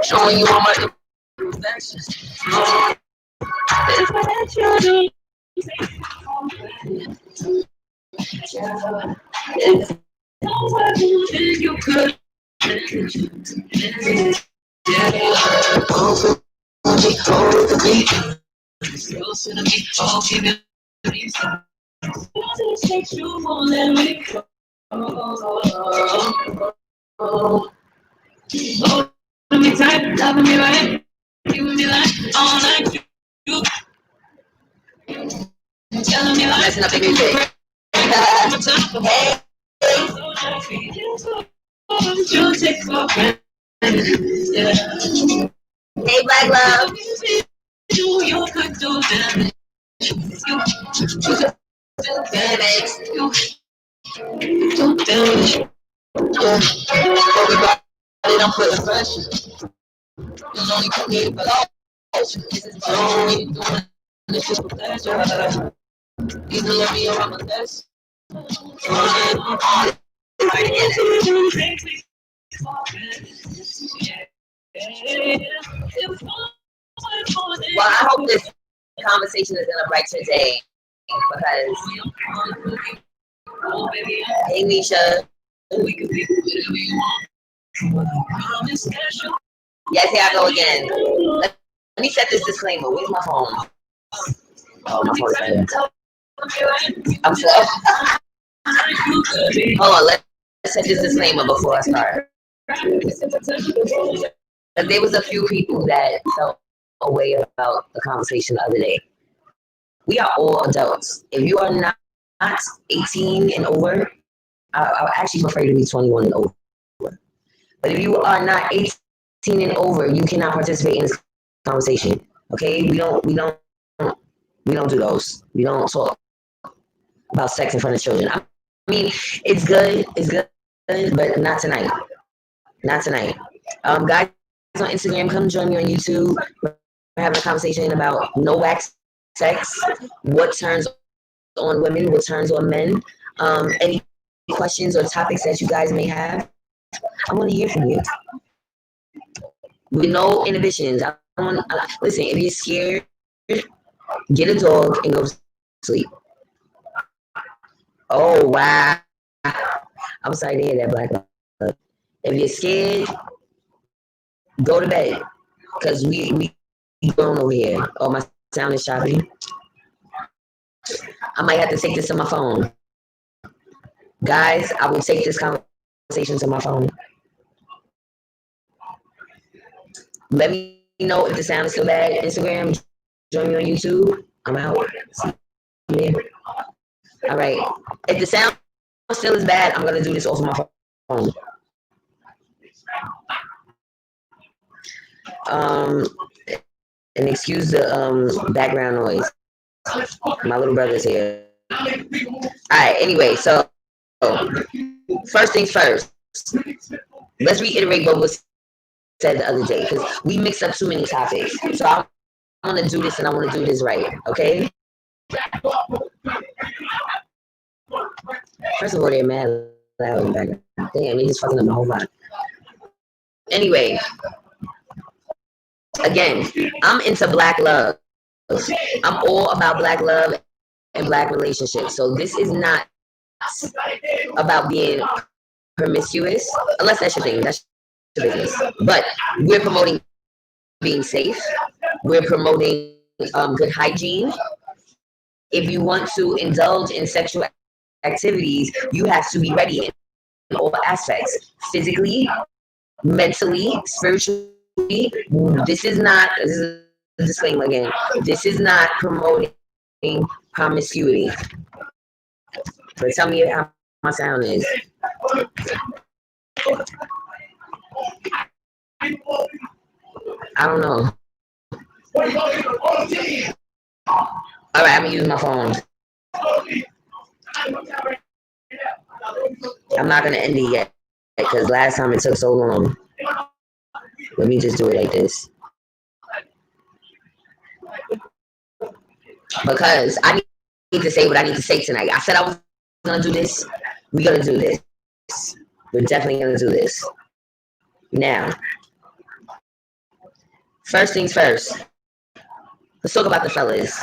Showing you all my imperfections. If I let you do, if you could, hold me, closer to me, oh, give me you won't let me go. Hold me tight, loving me right, giving me life all night. You telling me life, messing up the music. You take for granted. Hey, Black Love. You could do damage. You could do damage. You do damage. Yeah. But we got it, I'm putting pressure. There's only put me below. This is my only doing this is for pleasure. You can let me know I'm the best. Well, I hope this conversation is gonna brighten today because hey Nisha. Yes, here I go again. Let me set this disclaimer. Where's my phone? Oh, my phone is right there. I'm sorry. Hold on, let's set this disclaimer before I start. There was a few people that felt a way about the conversation the other day. We are all adults. If you are not 18 and over, I actually prefer to be 21 and over. But if you are not 18 and over, you cannot participate in this conversation. Okay? We don't do those. We don't talk about sex in front of children. I mean, it's good, but not tonight. Not tonight. Guys on Instagram, come join me on YouTube. We're having a conversation about no Wack Sex, what turns on women, what turns on men. Any questions or topics that you guys may have, I want to hear from you. With no inhibitions. Listen, if you're scared, get a dog and go to sleep. Oh, wow. I'm sorry to hear that, Black Love. If you're scared, go to bed. Because we going over here. Oh, my sound is choppy. I might have to take this to my phone. Guys, I will take this conversation to my phone. Let me know if the sound is still bad. Instagram, join me on YouTube. I'm out. Yeah. All right. If the sound still is bad, I'm gonna do this off my phone. And excuse the background noise. My little brother's here. All right. Anyway, so first things first. Let's reiterate what was said the other day because we mixed up too many topics. So I want to do this and I want to do this right. Okay. First of all, they're mad loud in the background. Damn, they just fucking up the whole lot. Anyway, again, I'm into Black love. I'm all about Black love and Black relationships. So this is not about being promiscuous, unless that's your thing. That's your business. But we're promoting being safe. We're promoting good hygiene. If you want to indulge in sexual activities, you have to be ready in all aspects, physically, mentally, spiritually. This is a disclaimer again. This is not promoting promiscuity. But tell me how my sound is. I don't know. All right, I'm gonna use my phone. I'm not gonna end it yet because last time it took so long. Let me just do it like this because I need to say what I need to say tonight. I said I was gonna do this. We're gonna do this. We're definitely gonna do this. Now, first things first. Let's talk about the fellas.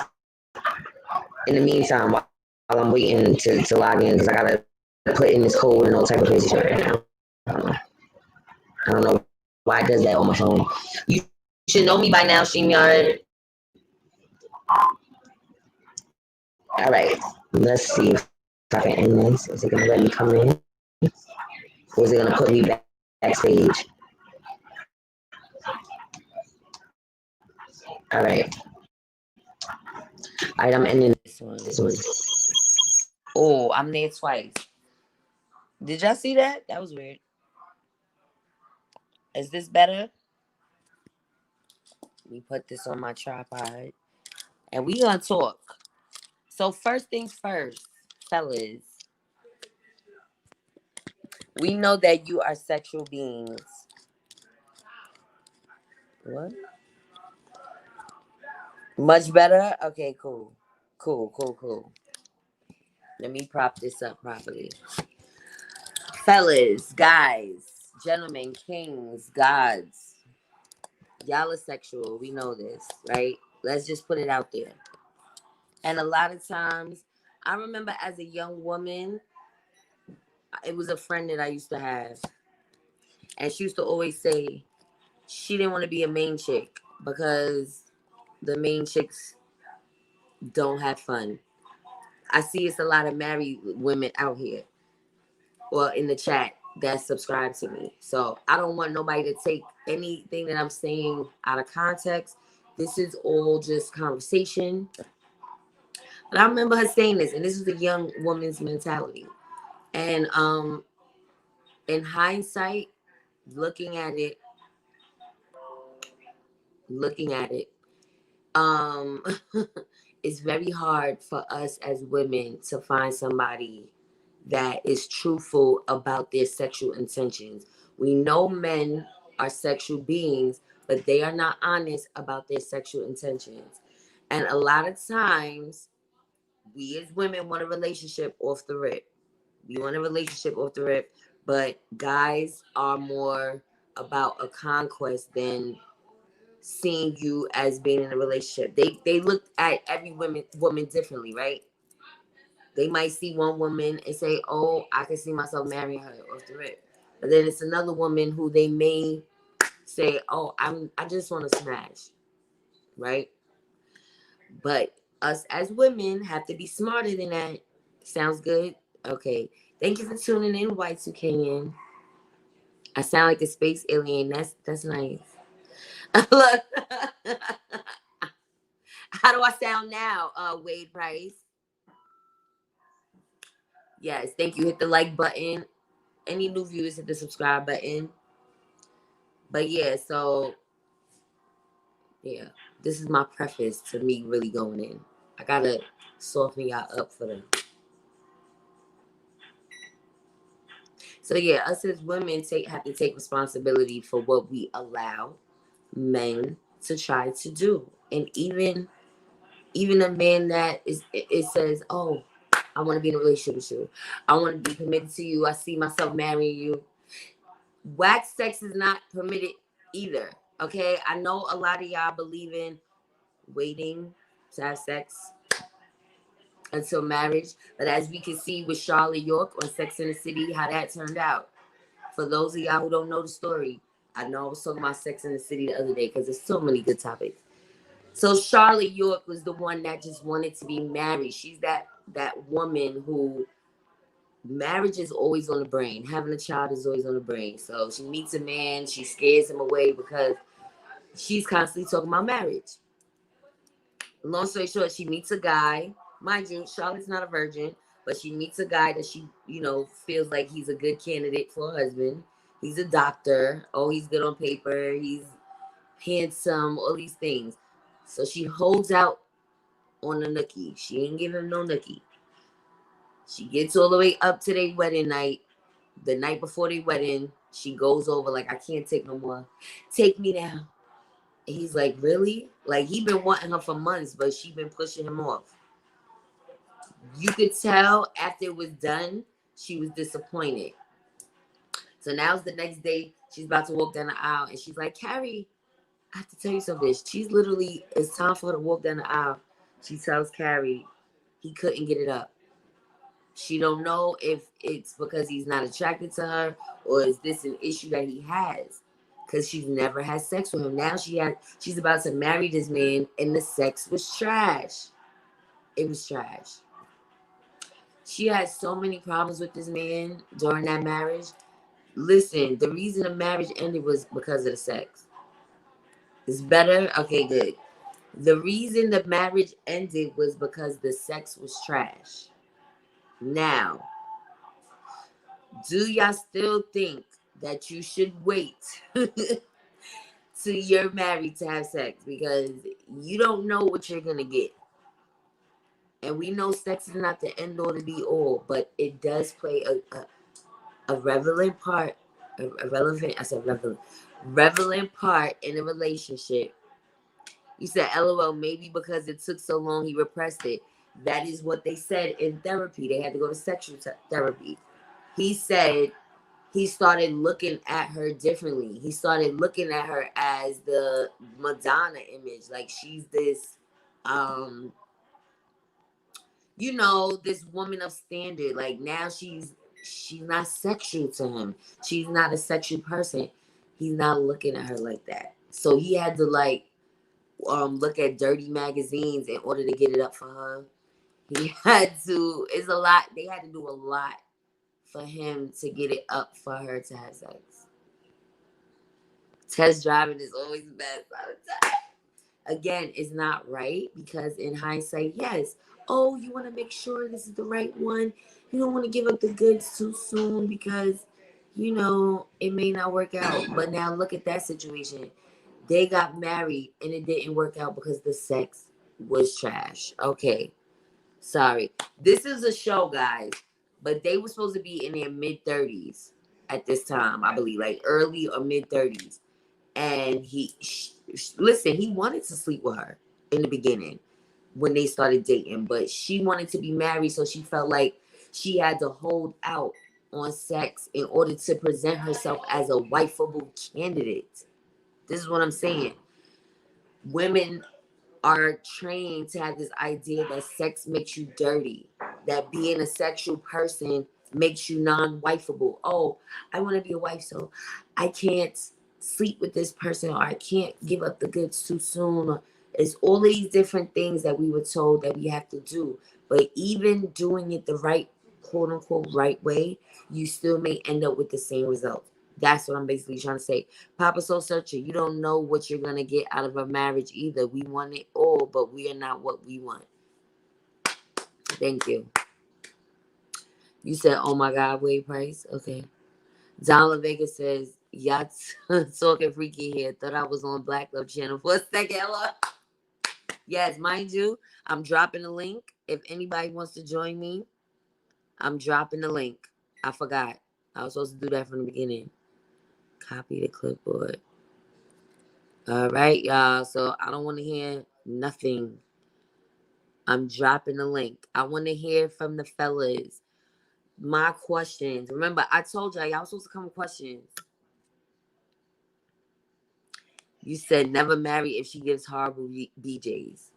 In the meantime, while I'm waiting to log in, because I gotta put in this code and all type of crazy shit right now. I don't know why it does that on my phone. You should know me by now, StreamYard. All right, let's see if I can end this. Is it gonna let me come in, or is it gonna put me backstage? All right. All right, I'm ending this one. Oh, I'm there twice. Did y'all see that? That was weird. Is this better? We put this on my tripod. And we gonna talk. So first things first, fellas. We know that you are sexual beings. What? Much better? Okay, cool. Cool. Let me prop this up properly. Fellas, guys, gentlemen, kings, gods. Y'all are sexual. We know this, right? Let's just put it out there. And a lot of times, I remember as a young woman, it was a friend that I used to have. And she used to always say she didn't want to be a main chick because the main chicks don't have fun. I see it's a lot of married women out here or in the chat that subscribe to me. So I don't want nobody to take anything that I'm saying out of context. This is all just conversation. But I remember her saying this, and this is a young woman's mentality. And in hindsight, looking at it, it's very hard for us as women to find somebody that is truthful about their sexual intentions. We know men are sexual beings, but they are not honest about their sexual intentions. And a lot of times, we as women want a relationship off the rip. We want a relationship off the rip, but guys are more about a conquest than seeing you as being in a relationship. They look at every woman differently, right? They might see one woman and say, "Oh, I can see myself marrying her off the rip," but then it's another woman who they may say, "Oh, I just want to smash," right? But us as women have to be smarter than that. Sounds good? Okay. Thank you for tuning in, Y2KN. I sound like a space alien. That's nice. Look, how do I sound now, Wade Price? Yes, thank you. Hit the like button. Any new viewers, hit the subscribe button. But yeah, so yeah, this is my preface to me really going in. I gotta soften y'all up for them. So yeah, us as women have to take responsibility for what we allow men to try to do, and even a man that it says, "Oh, I want to be in a relationship with you. I want to be committed to you. I see myself marrying you." Wack sex is not permitted either. Okay, I know a lot of y'all believe in waiting to have sex until marriage, but as we can see with Charlotte York on Sex in the City, how that turned out. For those of y'all who don't know the story, I know I was talking about Sex in the City the other day because there's so many good topics. So Charlotte York was the one that just wanted to be married. She's that woman who marriage is always on the brain. Having a child is always on the brain. So she meets a man, she scares him away because she's constantly talking about marriage. Long story short, she meets a guy. Mind you, Charlotte's not a virgin, but she meets a guy that she, feels like he's a good candidate for a husband. He's a doctor. Oh, he's good on paper. He's handsome, all these things. So she holds out on the nookie. She ain't give him no nookie. She gets all the way up to their wedding night. The night before their wedding, she goes over like, I can't take no more. Take me now. And he's like, really? Like, he been wanting her for months, but she been pushing him off. You could tell after it was done, she was disappointed. So now it's the next day. She's about to walk down the aisle, and she's like, Carrie, I have to tell you something. She's literally, it's time for her to walk down the aisle. She tells Carrie he couldn't get it up. She don't know if it's because he's not attracted to her or is this an issue that he has. Because she's never had sex with him. Now she's about to marry this man, and the sex was trash. It was trash. She had so many problems with this man during that marriage. Listen, the reason the marriage ended was because of the sex. It's better? Okay, good. The reason the marriage ended was because the sex was trash. Now, do y'all still think that you should wait till you're married to have sex? Because you don't know what you're going to get. And we know sex is not the end all to be all, but it does play a relevant part, relevant part in a relationship. You said, LOL, maybe because it took so long, he repressed it. That is what they said in therapy. They had to go to sexual therapy. He said he started looking at her differently. He started looking at her as the Madonna image. Like, she's this, this woman of standard. Like, now she's not sexual to him. She's not a sexual person. He's not looking at her like that. So he had to look at dirty magazines in order to get it up for her. He had to, it's a lot. They had to do a lot for him to get it up for her to have sex. Test driving is always the best all the time. Again, it's not right because in hindsight, yes. Oh, you want to make sure this is the right one. You don't want to give up the goods too soon because, it may not work out. But now look at that situation. They got married and it didn't work out because the sex was trash. Okay. Sorry. This is a show, guys. But they were supposed to be in their mid-30s at this time, I believe. Like early or mid-30s. And he wanted to sleep with her in the beginning when they started dating. But she wanted to be married, so she felt like she had to hold out on sex in order to present herself as a wifeable candidate. This is what I'm saying. Women are trained to have this idea that sex makes you dirty, that being a sexual person makes you non-wifeable. Oh, I want to be a wife, so I can't sleep with this person, or I can't give up the goods too soon. Or it's all these different things that we were told that we have to do. But even doing it the right, quote unquote, right way, you still may end up with the same result. That's what I'm basically trying to say. Papa Soul Searcher, you don't know what you're going to get out of a marriage either. We want it all, but we are not what we want. Thank you. You said, oh my God, Wade Price? Okay. Don Vega says, y'all talking freaky here. Thought I was on Black Love Channel for a second. Hello. Yes, mind you, I'm dropping a link. If anybody wants to join me, I'm dropping the link. I forgot. I was supposed to do that from the beginning. Copy the clipboard. All right, y'all. So I don't want to hear nothing. I'm dropping the link. I want to hear from the fellas. My questions. Remember, I told y'all was supposed to come with questions. You said never marry if she gives horrible BJs.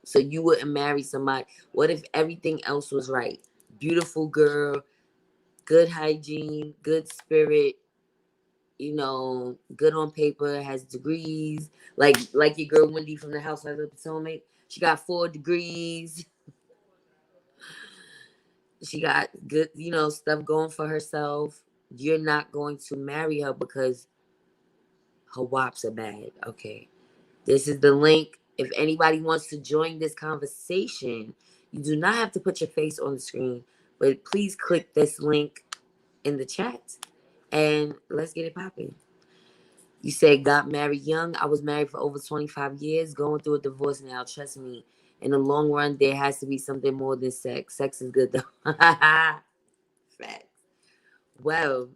So you wouldn't marry somebody. What if everything else was right? Beautiful girl, good hygiene, good spirit, good on paper, has degrees. Like your girl Wendy from the Housewives of Potomac. She got 4 degrees. She got good, stuff going for herself. You're not going to marry her because her wops are bad. Okay. This is the link. If anybody wants to join this conversation, you do not have to put your face on the screen, but please click this link in the chat and let's get it popping. You said got married young. I was married for over 25 years, going through a divorce now. Trust me, in the long run, there has to be something more than sex. Sex is good though. Facts. Well,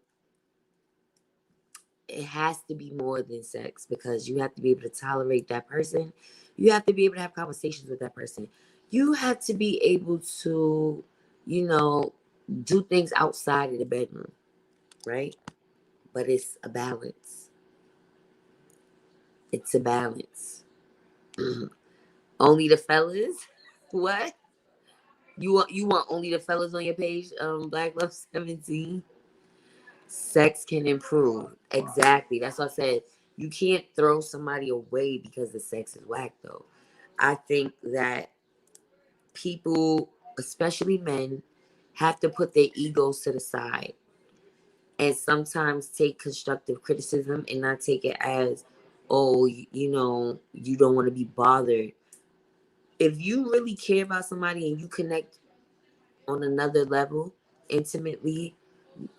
it has to be more than sex because you have to be able to tolerate that person. You have to be able to have conversations with that person. You have to be able to, you know, do things outside of the bedroom, right? But it's a balance. It's a balance. Only the fellas? What? You want only the fellas on your page? Black Love 17. Sex can improve. Exactly. That's what I said. You can't throw somebody away because the sex is whack though. I think that people, especially men, have to put their egos to the side and sometimes take constructive criticism and not take it as, oh, you know, you don't want to be bothered. If you really care about somebody and you connect on another level intimately,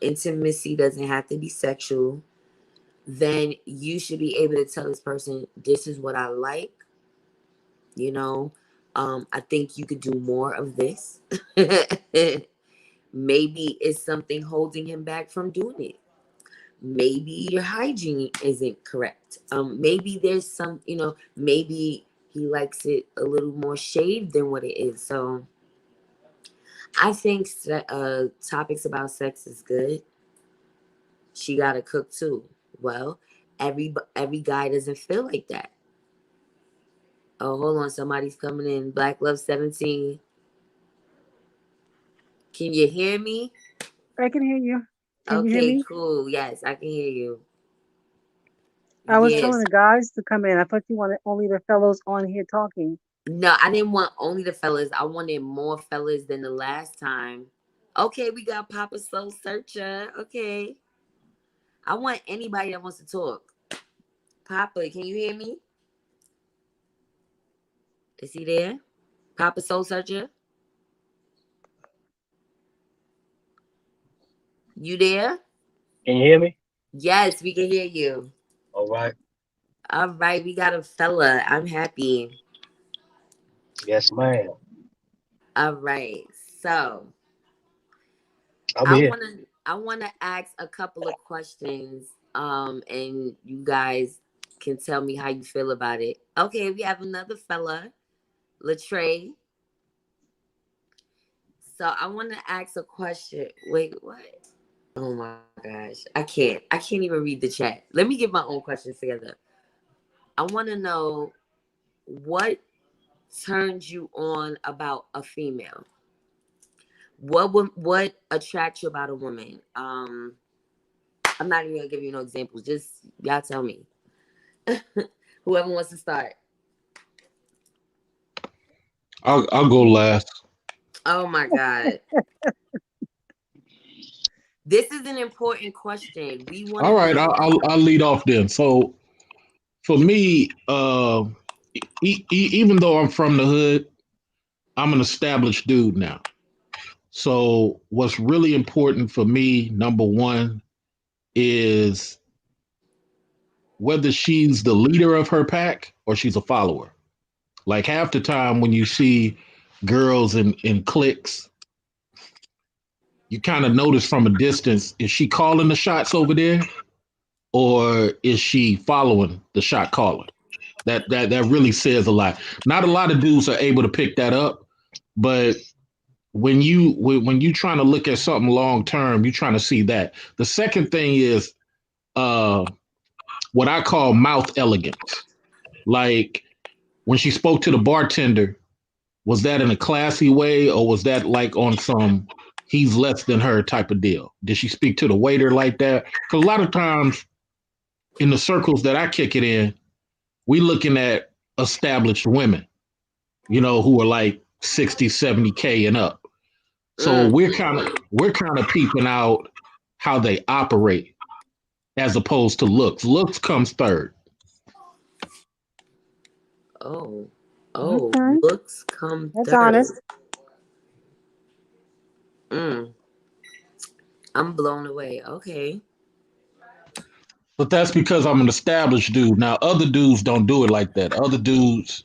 intimacy doesn't have to be sexual, then you should be able to tell this person, this is what I like, you know. I think you could do more of this. Maybe it's something holding him back from doing it. Maybe your hygiene isn't correct. Maybe there's some, you know, maybe he likes it a little more shaved than what it is. So I think topics about sex is good. She gotta cook too. Well, every guy doesn't feel like that. Oh, hold on, somebody's coming in. Black Love 17. Can you hear me? I can hear you. Can you hear Okay, me? cool. Yes, I can hear you. I was telling Yes. the guys to come in. I thought you wanted only the fellows on here talking. No, I didn't want only the fellas. I wanted more fellas than the last time. Okay, we got Papa Soul Searcher. Okay. I want anybody that wants to talk. Papa, can you hear me? Is he there? Papa Soul Searcher? You there? Can you hear me? Yes, we can hear you. All right. All right, we got a fella. I'm happy. Yes, ma'am. All right. So I'm I here. wanna ask a couple of questions. And you guys can tell me how you feel about it. Okay, we have another fella, Latrey. So I wanna ask a question. Wait, what? Oh my gosh. I can't even read the chat. Let me get my own questions together. I wanna know what turns you on about a female. What attracts you about a woman? I'm not even gonna give you no examples. Just y'all tell me. Whoever wants to start. I'll go last. Oh my God. This is an important question. We want All to right, know. I'll lead off then. So for me, even though I'm from the hood, I'm an established dude now. So what's really important for me, number one, is whether she's the leader of her pack or she's a follower. Like half the time when you see girls in cliques, you kind of notice from a distance, is she calling the shots over there or is she following the shot caller? That really says a lot. Not a lot of dudes are able to pick that up, but when you trying to look at something long term, you're trying to see that. The second thing is uh what I call mouth elegance. Like when she spoke to the bartender, was that in a classy way or was that like on some he's less than her type of deal? Did she speak to the waiter like that? Because a lot of times in the circles that I kick it in, we looking at established women, who are like 60, 70K and up. So Mm. we're kind of peeping out how they operate as opposed to looks. Looks comes third. Oh, oh, Okay, looks come that's third. honest. Mm. I'm blown away. Okay. But that's because I'm an established dude. Now, other dudes don't do it like that. Other dudes,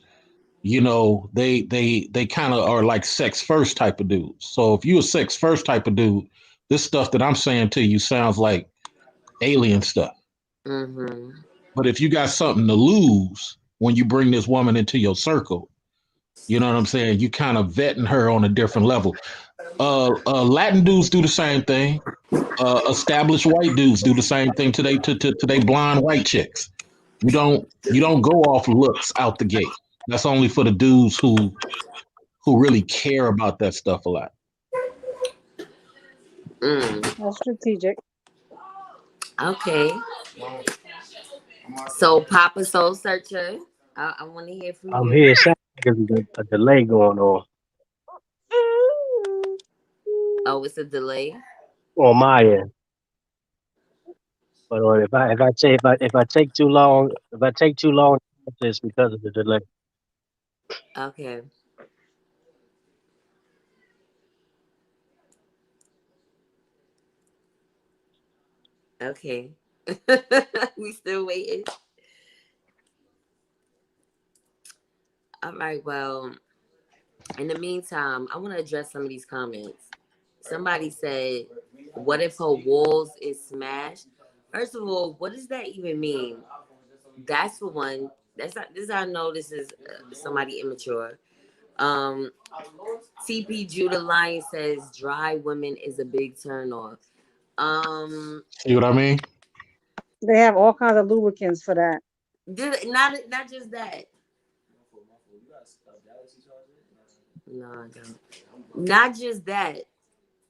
they kind of are like sex first type of dudes. So if you're a sex first type of dude, this stuff that I'm saying to you sounds like alien stuff. Mm-hmm. But if you got something to lose when you bring this woman into your circle, you know what I'm saying? You kind of vetting her on a different level. Latin dudes do the same thing. Established white dudes do the same thing to they blonde white chicks. You don't go off looks out the gate. That's only for the dudes who really care about that stuff a lot. Mm. That's strategic. Okay. So, Papa Soul Searcher, I want to hear from I'm you. here. It sounds like there's a delay going Oh, it's a delay. on my end. But if I take too long, it's because of the delay. Okay. Okay. We still waiting. All right. Well, in the meantime, I want to address some of these comments. Somebody said, "What if her walls is smashed?" First of all, what does that even mean? That's for one. That's not. This I know. This is somebody immature. Um, TP Judah Lion says, "Dry women is a big turn off." See what I mean? They have all kinds of lubricants for that. Not just that. No, I don't. Not just that.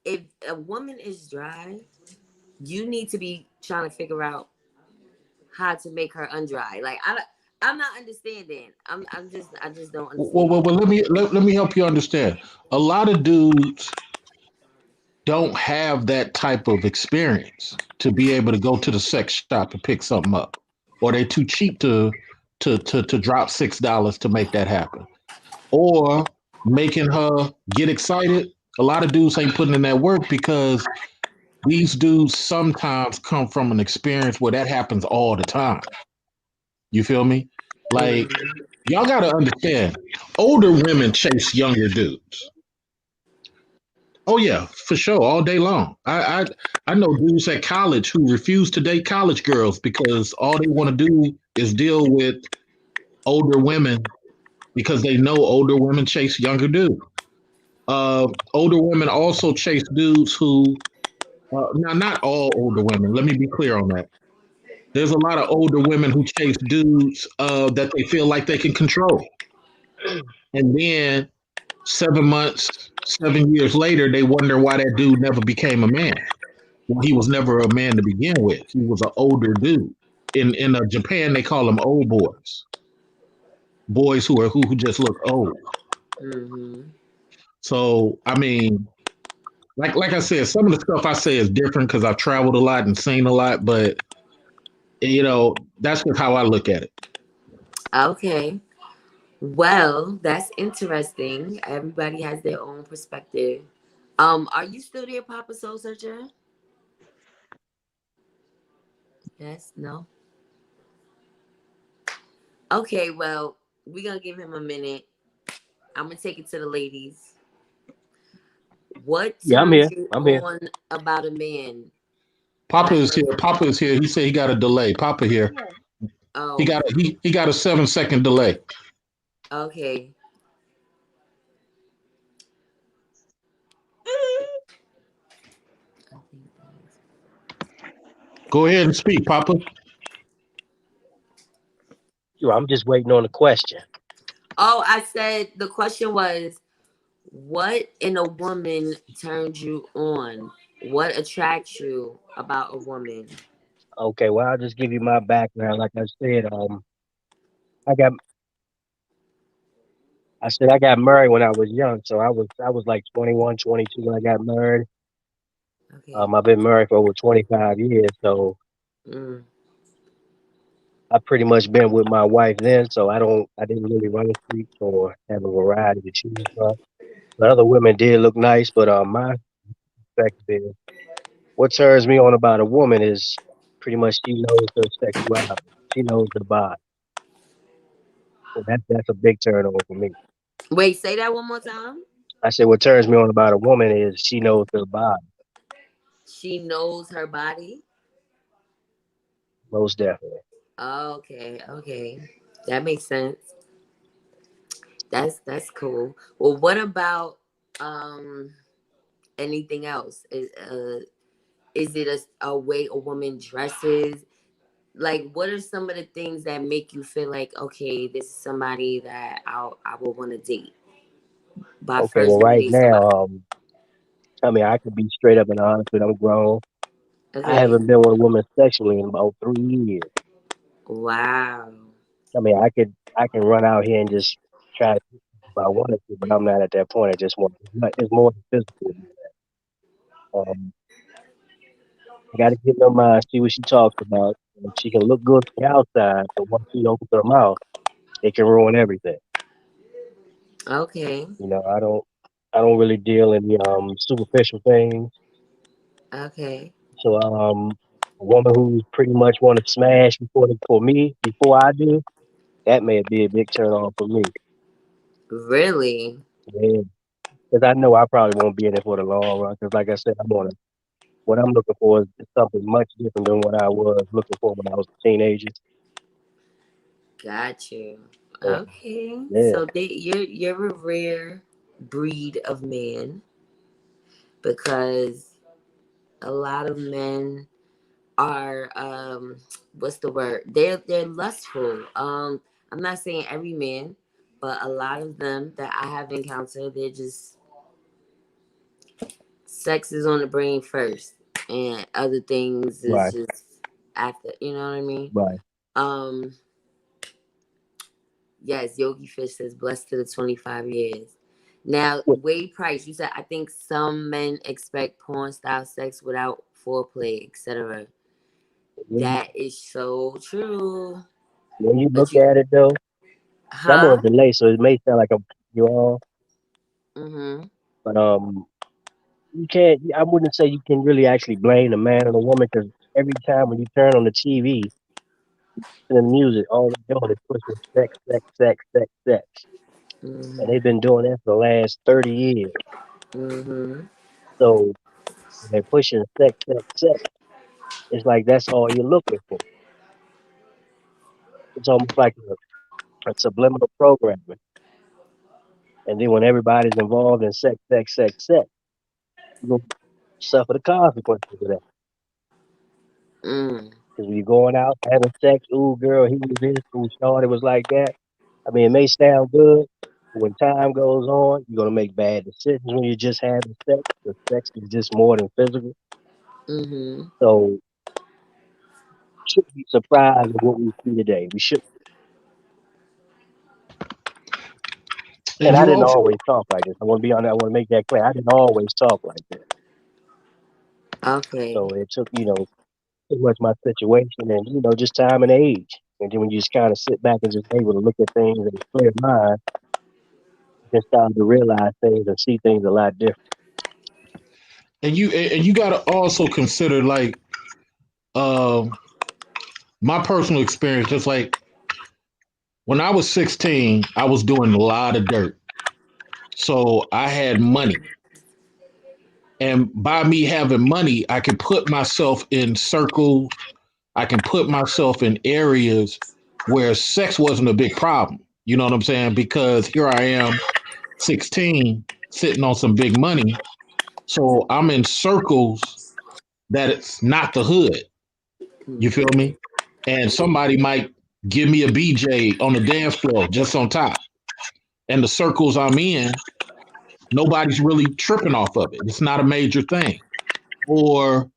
If a woman is dry, you need to be trying to figure out how to make her undry. Like I'm not understanding. I just don't understand. Well, let me help you understand. A lot of dudes don't have that type of experience to be able to go to the sex shop and pick something up, or they too cheap to drop $6 to make that happen, or making her get excited. A lot of dudes ain't putting in that work because these dudes sometimes come from an experience where that happens all the time. You feel me? Like, Mm-hmm. y'all got to understand, older women chase younger dudes. Oh yeah, for sure, all day long. I know dudes at college who refuse to date college girls because all they want to do is deal with older women because they know older women chase younger dudes. Older women also chase dudes who, now not all older women. Let me be clear on that. There's a lot of older women who chase dudes that they feel like they can control, and then 7 months, 7 years later, they wonder why that dude never became a man. Well, he was never a man to begin with. He was an older dude. In Japan, they call them old boys, boys who just look old. Mm-hmm. So I mean, like I said, some of the stuff I say is different because I've traveled a lot and seen a lot, but that's just how I look at it. Okay. Well, that's interesting. Everybody has their own perspective. Are you still there, Papa Soul Searcher? Yes, no. Okay, well, we're gonna give him a minute. I'm gonna take it to the ladies. What Yeah, I'm turns here. you I'm here. on about a man? Papa Black is here. person. Papa is here. He said he got a delay. Papa here. He Oh, got he got a 7 second delay. okay. Go ahead and speak, Papa. Sure, I'm just waiting on the question. Oh, I said the question was, what in a woman turns you on? What attracts you about a woman? Okay, well, I'll just give you my background. Like I said, I got I got married when I was young, so I was like 21, 22 when I got married. Okay. I've been married for over 25 years, so Mm, I pretty much been with my wife then. So I didn't really run the streets or have a variety to choose from. The other women did look nice, but my perspective is what turns me on about a woman is pretty much she knows her sexuality. She knows her body. So that's a big turn on for me. Wait, say that one more time. I said what turns me on about a woman is she knows her body. She knows her body. Most definitely. Okay, okay, that makes sense. That's cool. Well, what about anything else? Is it a way a woman dresses? Like, what are some of the things that make you feel like, okay, this is somebody that I will want to date by Okay, well first right meeting somebody? now, I mean I could be straight up and honest with you, I'm grown. I Okay. haven't been with a woman sexually in about 3 years. Wow. I mean I can run out here and just try to if I wanted to, but I'm not at that point. I just want it's more than physical. Um, I got to get in her mind, see what she talks about. And she can look good on the outside, but once she opens her mouth, it can ruin everything. Okay. You know, I don't really deal in the superficial things. Okay. So a woman who's pretty much want to smash for me before I do, that may be a big turn on for me. Really? Yeah, because I know I probably won't be in it for the long run. Because like I said, what I'm looking for is something much different than what I was looking for when I was a teenager. Got you. So Okay. yeah, So you're a rare breed of man because a lot of men are what's the word? They're lustful. I'm not saying every man, but a lot of them that I have encountered, they're just sex is on the brain first and other things is right, just after, you know what I mean? right. Um yes, Yogi Fish says blessed to the 25 years. Now, Well, Wade Price, you said I think some men expect porn style sex without foreplay, etc. when That is so true. when you look But you, at it though, I'm on huh? a delay, so it may sound like I'm you all, Mm-hmm. but you can't. I wouldn't say you can really actually blame the man or the woman because every time when you turn on the TV and the music, all they're doing is pushing sex, sex, sex, sex, sex, and they've Mm-hmm. been doing that for the last 30 years. Mm-hmm. So when they're pushing sex, sex, sex. It's like that's all you're looking for. It's almost like a subliminal programming. And then when everybody's involved in sex, sex, sex, sex, you're gonna suffer the consequences of that. Mm. Because when you're going out having sex, ooh girl, he was this, ooh shorty was like that. I mean, it may sound good, but when time goes on, you're gonna make bad decisions when you're just having sex. Because sex is just more than physical. Mm-hmm. So we shouldn't be surprised at what we see today. We should. And And I you didn't also, always talk like this. I want to be honest. I want to make that clear. I didn't always talk like this. Okay. So it took, pretty much my situation and, just time and age. And then when you just kind of sit back and just able to look at things in a clear mind, you just start to realize things and see things a lot different. and you got to also consider like uh, my personal experience. Just like when I was 16, I was doing a lot of dirt, so I had money, and by me having money, I could put myself in circles. I can put myself in areas where sex wasn't a big problem. You know what I'm saying? Because here I am, 16, sitting on some big money. So I'm in circles that it's not the hood. You feel me? And somebody might give me a BJ on the dance floor just on top. And the circles I'm in, nobody's really tripping off of it. It's not a major thing. Or,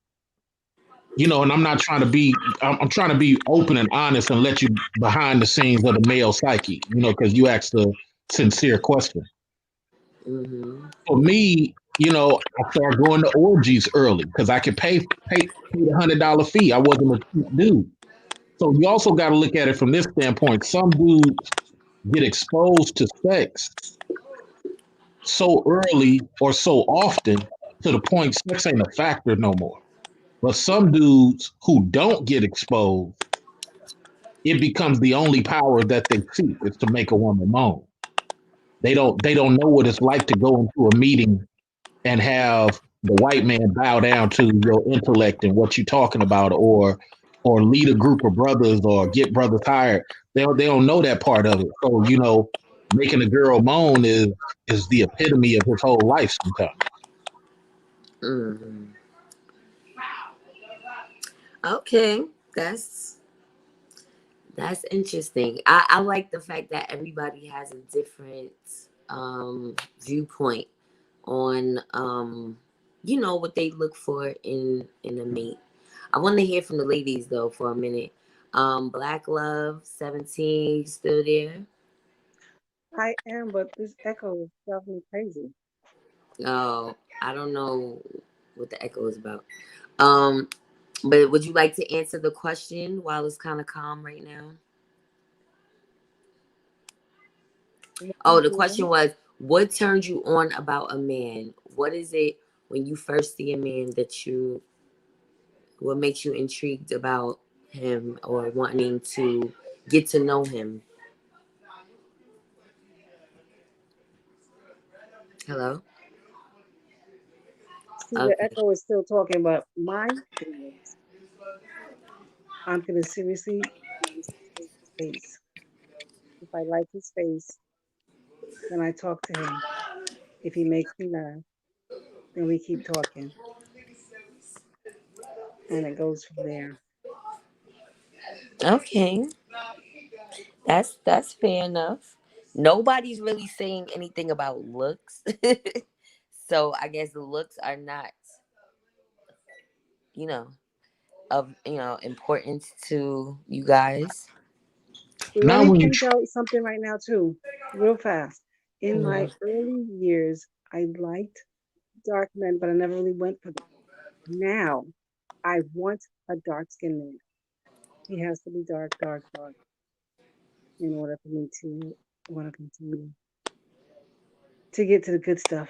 and I'm not trying to I'm trying to be open and honest and let you behind the scenes of the male psyche, because you asked a sincere question. Mm-hmm. For me, I started going to orgies early because I could pay $100 fee. I wasn't a cheap dude. So you also got to look at it from this standpoint. Some dudes get exposed to sex so early or so often to the point sex ain't a factor no more. But some dudes who don't get exposed, it becomes the only power that they seek is to make a woman moan. They don't know what it's like to go into a meeting and have the white man bow down to your intellect and what you're talking about, or lead a group of brothers or get brothers hired. They don't know that part of it. So making a girl moan is the epitome of his whole life sometimes. Mm. Okay, that's interesting. I like the fact that everybody has a different viewpoint on what they look for in a mate. I want to hear from the ladies though for a minute. Black Love 17, you still there? I am, but this echo is driving me crazy. Oh, I don't know what the echo is about. Um, but would you like to answer the question while it's kind of calm right now? Oh, the question was, what turns you on about a man? What is it when you first see a man what makes you intrigued about him or wanting to get to know him? Hello? See, the Okay. echo is still talking, but my thing is, I'm going to seriously use his face. If I like his face, then I talk to him. If he makes me laugh, then we keep talking, and it goes from there. Okay. That's fair enough. Nobody's really saying anything about looks. So I guess the looks are not, you know, of importance to you guys. Let Now me when you point out something right now, too, real fast. In my Mhm. early years, I liked dark men, but I never really went for them. Now, I want a dark skinned man. He has to be dark, dark, dark in order for me to want to continue to get to the good stuff.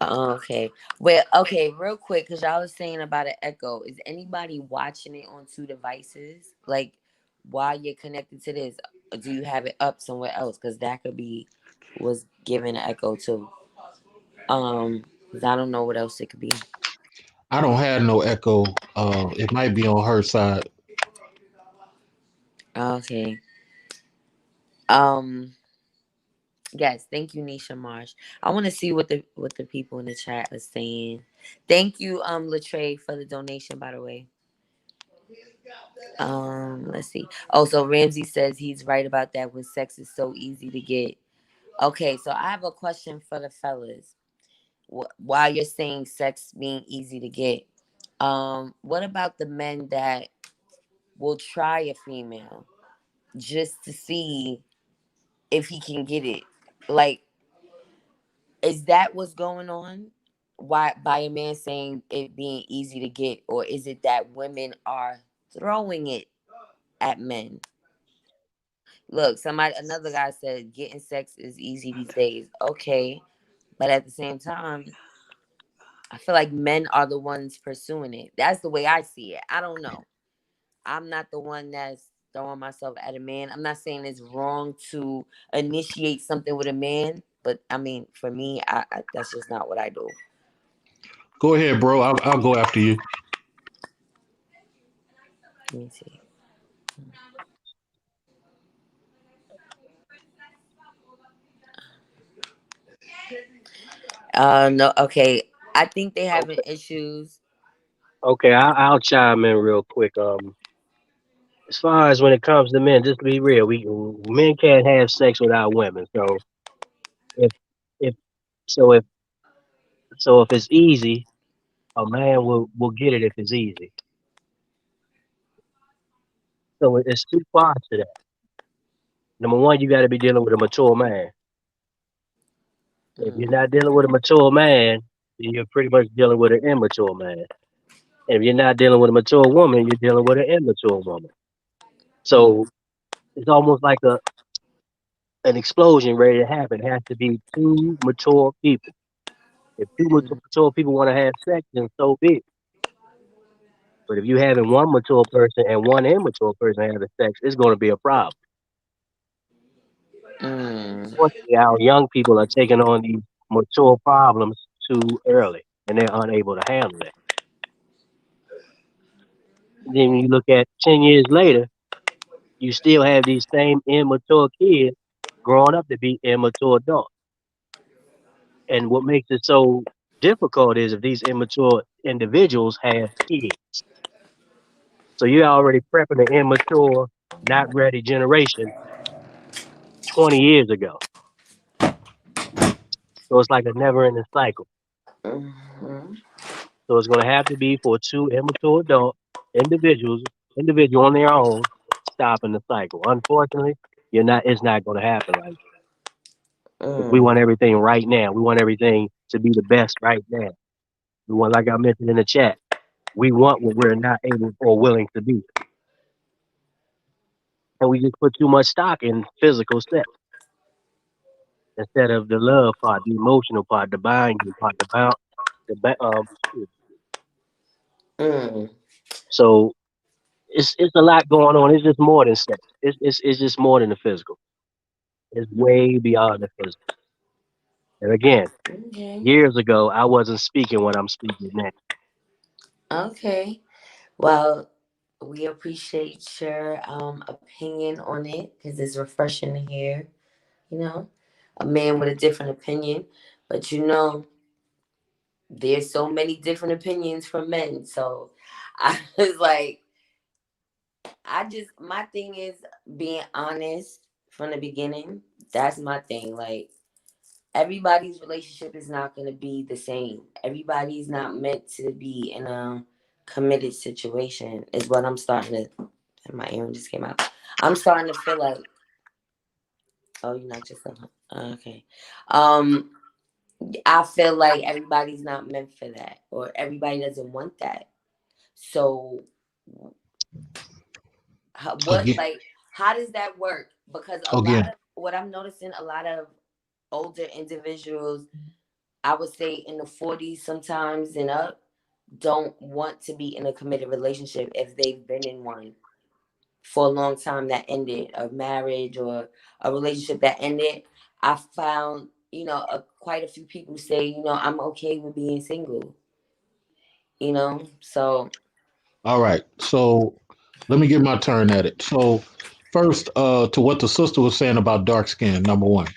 Okay. Well, okay, real quick, because y'all was saying about an echo. Is anybody watching it on two devices? Like, while you're connected to this, do you have it up somewhere else? Because that could be was giving an echo too. 'Cause I don't know what else it could be. I don't have no echo. It might be on her side. Okay. Um. Yes. Thank you, Nisha Marsh. I want to see what the people in the chat are saying. Thank you, Latre, for the donation. By the way. Let's see. Oh, so Ramsey says he's right about that when sex is so easy to get. Okay, so I have a question for the fellas. While you're saying sex being easy to get, what about the men that will try a female just to see if he can get it? Like, is that what's going on? Why by a man saying it being easy to get, or is it that women are throwing it at men? Look, another guy said getting sex is easy these days. Okay, but at the same time, I feel like men are the ones pursuing it. That's the way I see it. I don't know. I'm not the one that's throwing myself at a man. I'm not saying it's wrong to initiate something with a man, but I mean, for me, that's just not what I do. Go ahead, bro. I'll go after you. Let me see. No, okay. I think they having Okay, issues. okay, I'll chime in real quick. As far as when it comes to men, just to be real, we men can't have sex without women. If if if if it's easy, a man will get it if it's easy. So it's two parts to that. Number one, you got to be dealing with a mature man. If you're Mm, not dealing with a mature man, then you're pretty much dealing with an immature man. And if you're not dealing with a mature woman, you're dealing with an immature woman. mm, So it's almost like an explosion ready to happen. It has to be two mature people. If two mature people want to have sex, then so be it. But if you having one mature person and one immature person having sex, it's going to be a problem. Mm. Unfortunately, our young people are taking on these mature problems too early, and they're unable to handle it. Then when you look at 10 years later, you still have these same immature kids growing up to be immature adults. And what makes it so difficult is if these immature individuals have kids. So you're already prepping an immature, not ready generation 20 years ago. So it's like a never ending cycle. Mm-hmm. So it's going to have to be for two immature adult individuals, individual on their own, stopping the cycle. Unfortunately, it's not going to happen like that. Because we Mm. want everything right now. We want everything to be the best right now. We want, like I mentioned in the chat, we want what we're not able or willing to be. And we just put too much stock in physical sex instead of the love part, the emotional part, the binding part, the bound, the. Mm. So it's a lot going on. It's just more than sex. It's just more than the physical. It's way beyond the physical. And again, Okay. years ago, I wasn't speaking what I'm speaking now. Okay. Well, we appreciate your opinion on it because it's refreshing to hear, you know, a man with a different opinion. But there's so many different opinions from men. So I was like, my thing is being honest from the beginning. That's my thing. Like, everybody's relationship is not going to be the same. Everybody's not meant to be in a committed situation, is what I'm starting to. My earring just came out. I'm starting to feel like, oh, you're not just okay. Um, I feel like everybody's not meant for that, or everybody doesn't want that. So, Again, how does that work? Because a lot again, of what I'm noticing, a lot of older individuals, I would say in the 40s sometimes and up, don't want to be in a committed relationship if they've been in one for a long time that ended, a marriage or a relationship that ended. I found, quite a few people say, I'm okay with being single, so. all right. So let me get my turn at it. So first, to what the sister was saying about dark skin, number one.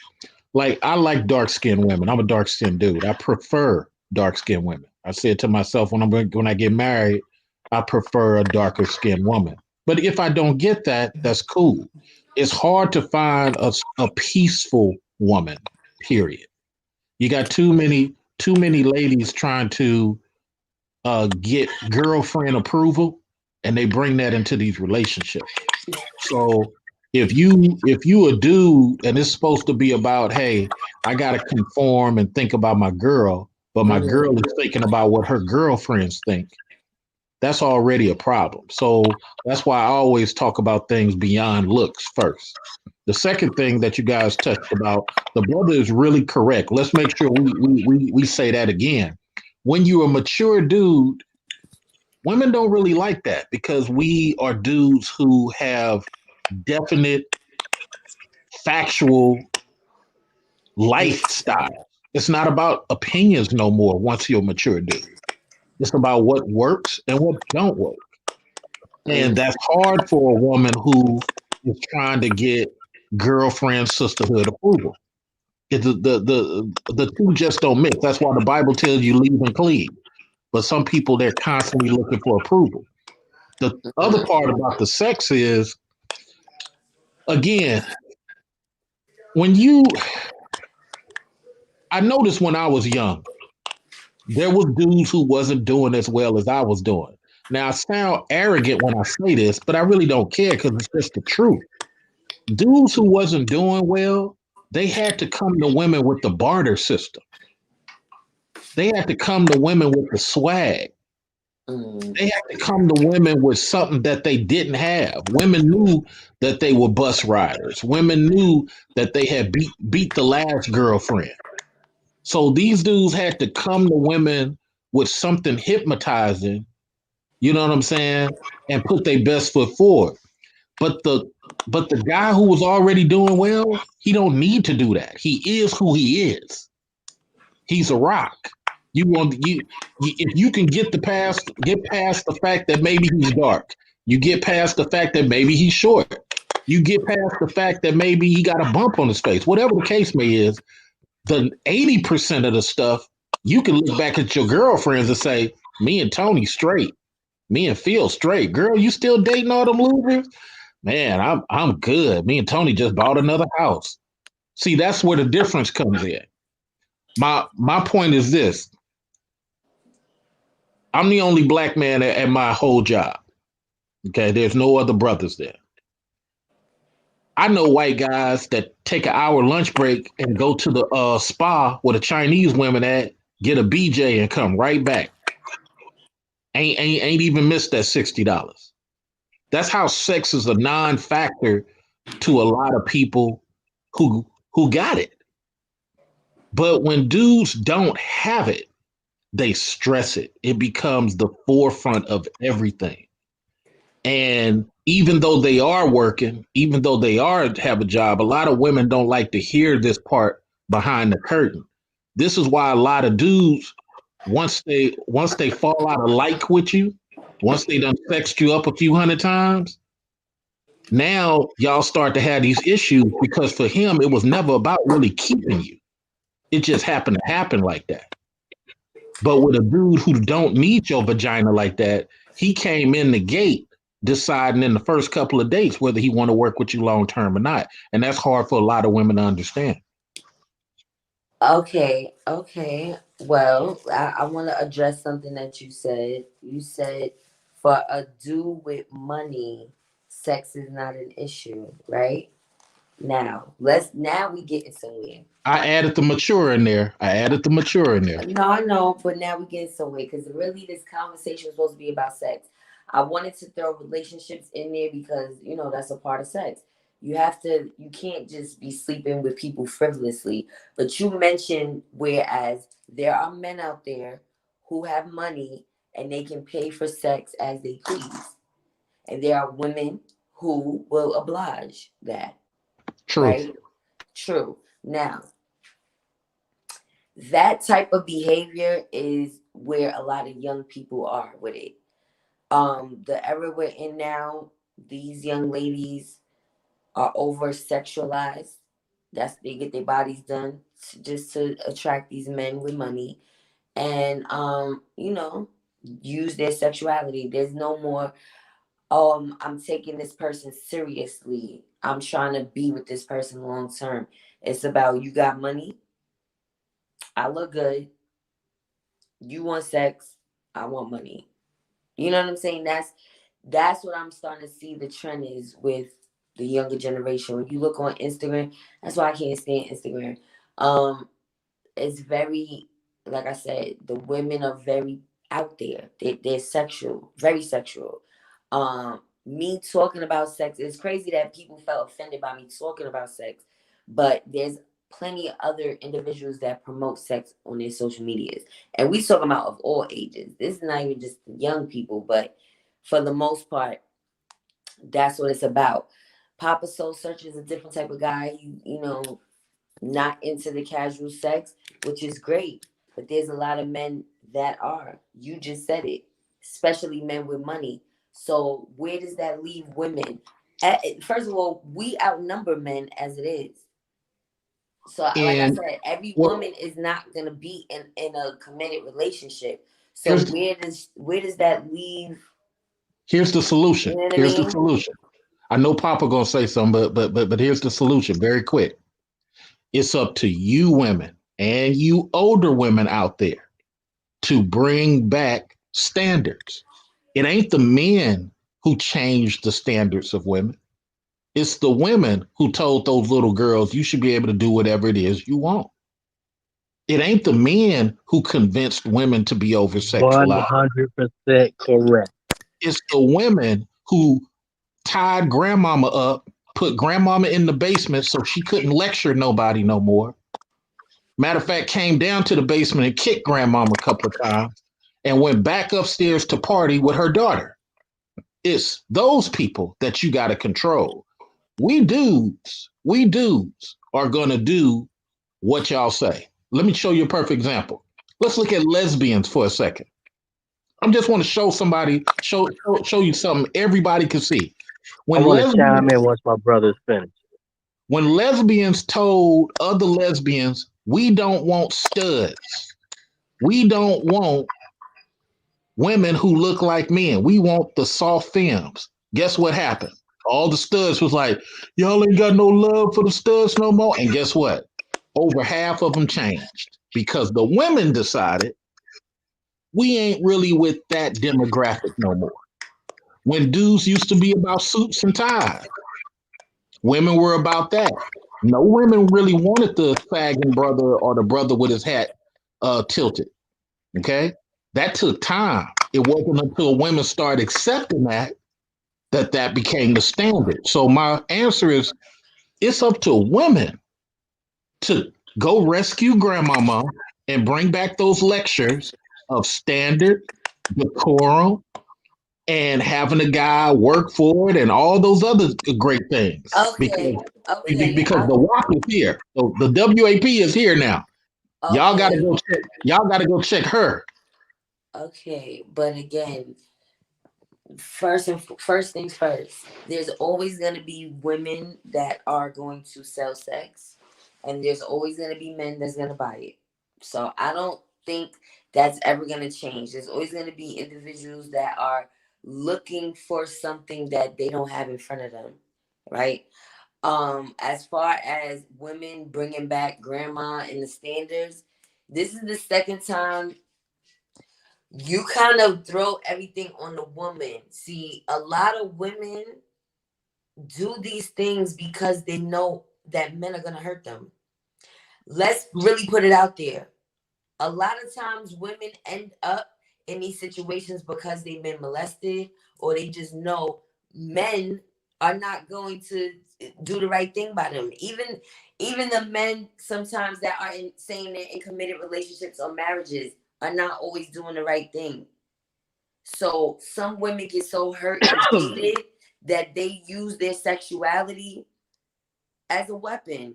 Like I like dark skinned women. I'm a dark skinned dude. I prefer dark skinned women. I said to myself when I get married, I prefer a darker skinned woman. But if I don't get that, that's cool. It's hard to find a peaceful woman. Period. You got too many ladies trying to get girlfriend approval, and they bring that into these relationships. So if you a dude and it's supposed to be about, hey, I gotta conform and think about my girl, but my girl Mm, is thinking about what her girlfriends think, that's already a problem. So that's why I always talk about things beyond looks first. The second thing that you guys touched about, the brother is really correct. Let's make sure we say that again. When you're a mature dude, women don't really like that because we are dudes who have definite factual lifestyle. It's not about opinions no more once you're a mature dude. It's about what works and what don't work. And mm, that's hard for a woman who is trying to get girlfriend sisterhood approval. The two just don't mix. That's why the Bible tells you leave and cleave. But some people, they're constantly looking for approval. The other mm, part about the sex is, again, when you, I noticed when I was young, there was dudes who wasn't doing as well as I was doing. Now I sound arrogant when I say this, but I really don't care because it's just the truth. Dudes who wasn't doing well, they had to come to women with the barter system. They had to come to women with the swag. mm, They had to come to women with something that they didn't have. Women knew that they were bus riders. Women knew that they had beat the last girlfriend. So these dudes had to come to women with something hypnotizing, you know what I'm saying, and put their best foot forward. But the guy who was already doing well, he don't need to do that. He is who he is. He's a rock. You if you can get past the fact that maybe he's dark. You get past the fact that maybe he's short. You get past the fact that maybe he got a bump on his face. Whatever the case may is, the 80% of the stuff you can look back at your girlfriends and say, me and Tony straight. Me and Phil straight. Girl, you still dating all them losers? Man, I'm good. Me and Tony just bought another house. See, that's where the difference comes in. My point is this. I'm the only black man at my whole job. Okay, there's no other brothers there. I know white guys that take an hour lunch break and go to the spa where the Chinese women at, get a BJ and come right back. Ain't even missed that $60. That's how sex is a non-factor to a lot of people who got it. But when dudes don't have it, they stress it. It becomes the forefront of everything. And even though they are working, even though they are have a job, a lot of women don't like to hear this part behind the curtain. This is why a lot of dudes, once they fall out of like with you, once they done sexed you up a few hundred times, now y'all start to have these issues because for him it was never about really keeping you. It just happened to happen like that. But with a dude who don't need your vagina like that, he came in the gate deciding in the first couple of dates whether he want to work with you long term or not. And that's hard for a lot of women to understand. Okay. Well, I want to address something that you said. You said for a dude with money, sex is not an issue, right? Now we getting somewhere. I added the mature in there. No, I know, but now we getting somewhere because really this conversation was supposed to be about sex. I wanted to throw relationships in there because that's a part of sex. You can't just be sleeping with people frivolously. But you mentioned whereas there are men out there who have money and they can pay for sex as they please. And there are women who will oblige that. True. Right? True. Now, that type of behavior is where a lot of young people are with it. The era we're in now, these young ladies are over sexualized. They get their bodies done just to attract these men with money and use their sexuality. There's no more I'm taking this person seriously. I'm trying to be with this person long term. It's about you got money, I look good, you want sex, I want money. You know what I'm saying? That's what I'm starting to see the trend is with the younger generation. When you look on Instagram, that's why I can't stand Instagram. It's very, like I said, the women are very out there. They're sexual, very sexual. Me talking about sex, it's crazy that people felt offended by me talking about sex, but there's plenty of other individuals that promote sex on their social medias. And we talking about of all ages. This is not even just young people, but for the most part, that's what it's about. Papa Soul Searcher is a different type of guy. Not into the casual sex, which is great. But there's a lot of men that are. You just said it, especially men with money. So where does that leave women? First of all, we outnumber men as it is. So like I said, every woman is not gonna be in a committed relationship. So where does that leave? Here's the solution. The solution. I know Papa gonna say something, but here's the solution. Very quick. It's up to you women and you older women out there to bring back standards. It ain't the men who changed the standards of women. It's the women who told those little girls you should be able to do whatever it is you want. It ain't the men who convinced women to be over sexualized. 100% correct. It's the women who tied grandmama up, put grandmama in the basement so she couldn't lecture nobody no more, Matter of fact, came down to the basement and kicked grandmama a couple of times and went back upstairs to party with her daughter. It's those people that you got to control. We dudes are going to do what y'all say. Let me show you a perfect example. Let's look at lesbians for a second. I just want to show you something everybody can see. I When want to chime lesbians in once my brother's finished. when lesbians told other lesbians, we don't want studs. We don't want women who look like men. We want the soft femmes. Guess what happened? All the studs was like, y'all ain't got no love for the studs no more. And guess what? Over half of them changed because the women decided we ain't really with that demographic no more. When dudes used to be about suits and ties, women were about that. No women really wanted the fagging brother or the brother with his hat tilted. Okay, that took time. It wasn't until women started accepting that became the standard. So my answer is, it's up to women to go rescue grandmama and bring back those lectures of standard, decorum, and having a guy work for it and all those other great things. Okay, okay, Because the WAP is here. So the WAP is here now. Y'all gotta okay, go check. Y'all gotta go check her. okay. But again, first things first. There's always gonna be women that are going to sell sex, and there's always gonna be men that's gonna buy it. So I don't think that's ever gonna change. There's always gonna be individuals that are looking for something that they don't have in front of them, right? As far as women bringing back grandma and the standards, this is the second time you kind of throw everything on the woman. See, a lot of women do these things because they know that men are going to hurt them. Let's really put it out there. A lot of times women end up in these situations because they've been molested, or they just know men are not going to do the right thing by them. Even the men sometimes that are saying they're in committed relationships or marriages are not always doing the right thing. So some women get so hurt and jaded that they use their sexuality as a weapon,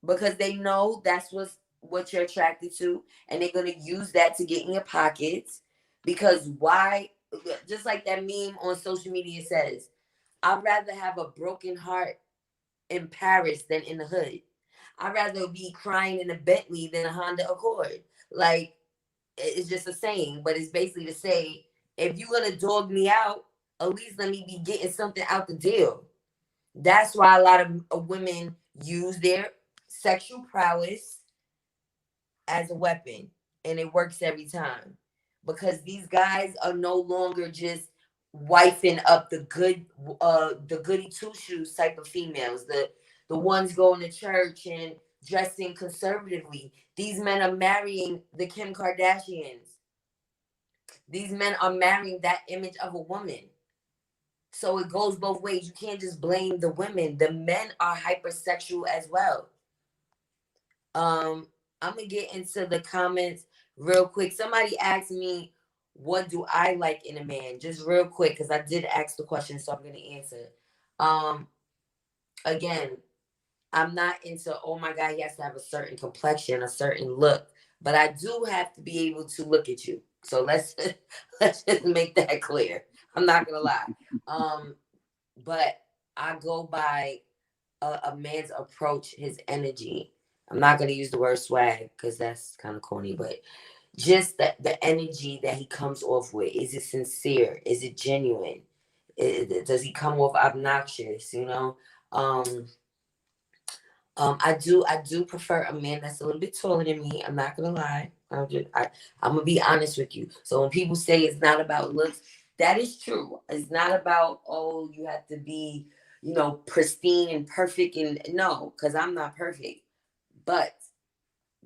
because they know that's what you're attracted to, and they're gonna use that to get in your pockets. Because why? Just like that meme on social media says, I'd rather have a broken heart in Paris than in the hood. I'd rather be crying in a Bentley than a Honda Accord. Like, it's just a saying, but it's basically to say, if you're gonna dog me out, at least let me be getting something out the deal. That's why a lot of women use their sexual prowess as a weapon, and it works every time, because these guys are no longer just wifing up the goody two shoes type of females, the ones going to church and dressing conservatively. These men are marrying the Kim Kardashians. These men are marrying that image of a woman. So it goes both ways. You can't just blame the women. The men are hypersexual as well. I'm gonna get into the comments real quick. Somebody asked me, what do I like in a man? Just real quick, because I did ask the question, so I'm gonna answer. Again, I'm not into, oh my God, he has to have a certain complexion, a certain look, but I do have to be able to look at you. So let's let's just make that clear. I'm not gonna lie. But I go by a man's approach, his energy. I'm not gonna use the word swag because that's kind of corny, but just the energy that he comes off with. Is it sincere? Is it genuine? Does he come off obnoxious? I do prefer a man that's a little bit taller than me. I'm not gonna lie. I'm gonna be honest with you. So when people say it's not about looks, that is true. It's not about, oh, you have to be, pristine and perfect, and no, because I'm not perfect. But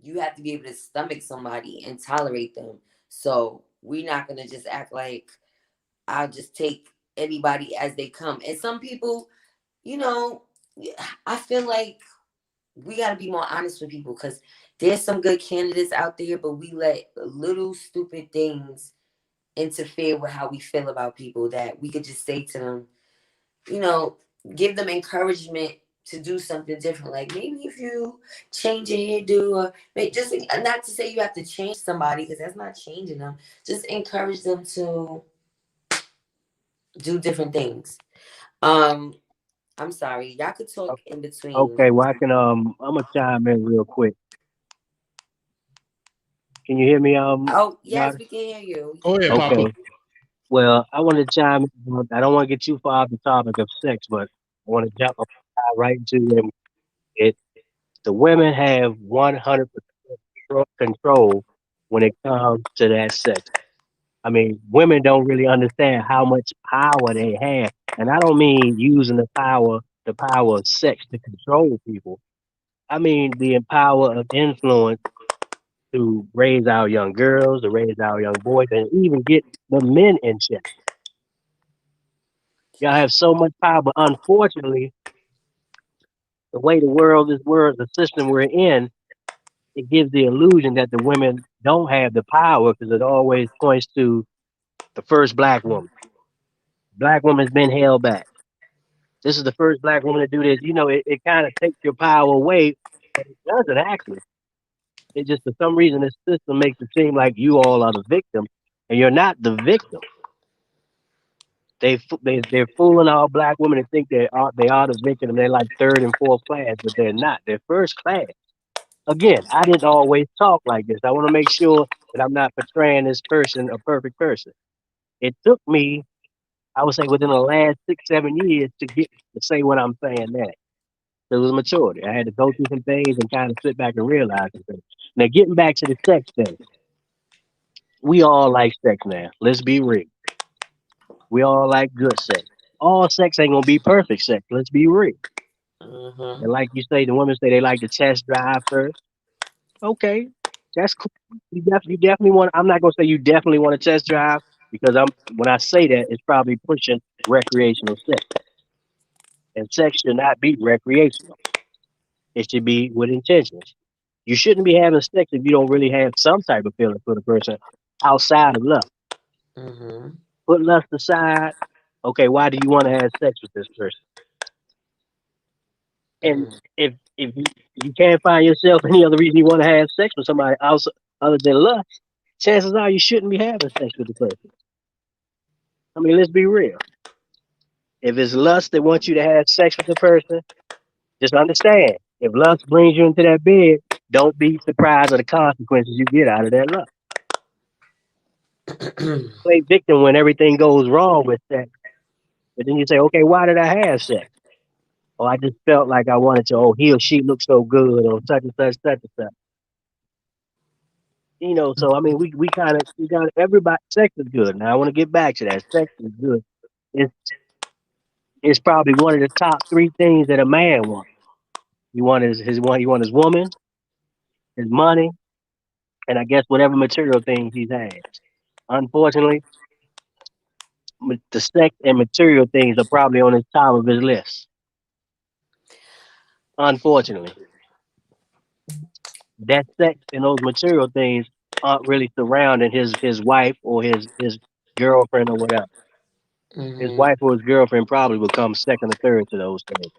you have to be able to stomach somebody and tolerate them. So we're not gonna just act like I'll just take anybody as they come. And some people, you know, I feel like we got to be more honest with people, because there's some good candidates out there, but we let little stupid things interfere with how we feel about people, that we could just say to them, you know, give them encouragement to do something different. Like, maybe if you change your hairdo, or just, not to say you have to change somebody, because that's not changing them. Just encourage them to do different things. Um, I'm sorry, y'all could talk in between. Okay, well I can I'm gonna chime in real quick. Can you hear me, Oh yes, Doc? we can hear you. Go ahead, Papa. Okay. Well, I want to chime in. I don't want to get too far off the topic of sex, but I want to jump right into it. The women have 100% control when it comes to that sex. I mean, women don't really understand how much power they have, and I don't mean using the power of sex to control people. I mean the power of influence to raise our young girls, to raise our young boys, and even get the men in check. Y'all have so much power, but unfortunately, the way the system we're in, it gives the illusion that the women don't have the power because it always points to the first black woman. Black woman's been held back. This is the first black woman to do this. You know, it kind of takes your power away, but it doesn't actually. It just, for some reason, this system makes it seem like you all are the victim, and you're not the victim. They're fooling all black women to think they are the victim, and they're like third and fourth class, but they're not. They're first class. Again, I didn't always talk like this. I want to make sure that I'm not portraying this person a perfect person. It took me, I would say, within the last 6, 7 years to get to say what I'm saying now. It was maturity. I had to go through some things and kind of sit back and realize some things. Now, getting back to the sex thing, we all like sex now. Let's be real. We all like good sex. All sex ain't gonna be perfect sex. Let's be real. Mm-hmm. And like you say, the women say they like to test drive first. Okay, that's cool. You definitely want. I'm not gonna say you definitely want to test drive because when I say that, it's probably pushing recreational sex. And sex should not be recreational. It should be with intentions. You shouldn't be having sex if you don't really have some type of feeling for the person outside of lust. Mm-hmm. Put lust aside. Okay, why do you want to have sex with this person? And Mm-hmm. if you can't find yourself any other reason you want to have sex with somebody else other than lust, chances are you shouldn't be having sex with the person. I mean, let's be real. If it's lust that wants you to have sex with the person, just understand. If lust brings you into that bed, don't be surprised at the consequences you get out of that lust. Play victim when everything goes wrong with sex. But then you say, okay, why did I have sex? Oh, I just felt like I wanted to. Oh, he or she looks so good, or such and such, such and such. So I mean, we got everybody. Sex is good. Now I want to get back to that. Sex is good. It's it's probably one of the top three things that a man wants. He want his woman, his money, and I guess whatever material things he has. Unfortunately, the sex and material things are probably on the top of his list. Unfortunately, that sex and those material things aren't really surrounding his wife or his girlfriend or whatever. His Mm-hmm. wife or his girlfriend probably will come second or third to those things.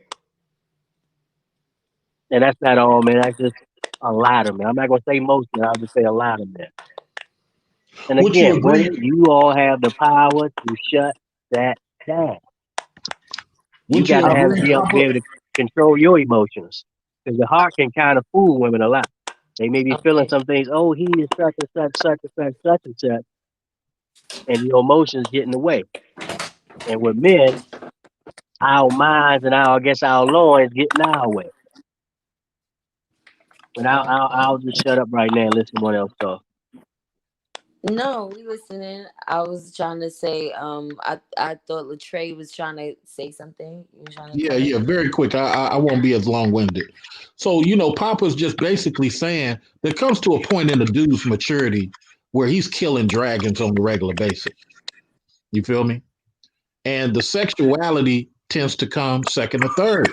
And that's not all, man. That's just a lot of men. I'm not gonna say most men. I'll just say a lot of men. And Would you again, agree? women, you all have the power to shut that down. You Would got you to Oh, have agree, be Papa? able to control your emotions because the heart can kind of fool women a lot. They may be feeling okay. some things. Oh, he is such and such, such and such, such and such, and your emotions get in the way. And with men, our minds and I guess our loins get in our way. But I'll just shut up right now and let someone else talk. No, we listening. I was trying to say, I thought Latray was trying to say something. You were trying to Yeah, come in. yeah, very quick. I won't be as long winded. So, Papa's just basically saying there comes to a point in the dude's maturity where he's killing dragons on a regular basis. You feel me? And the sexuality tends to come second or third.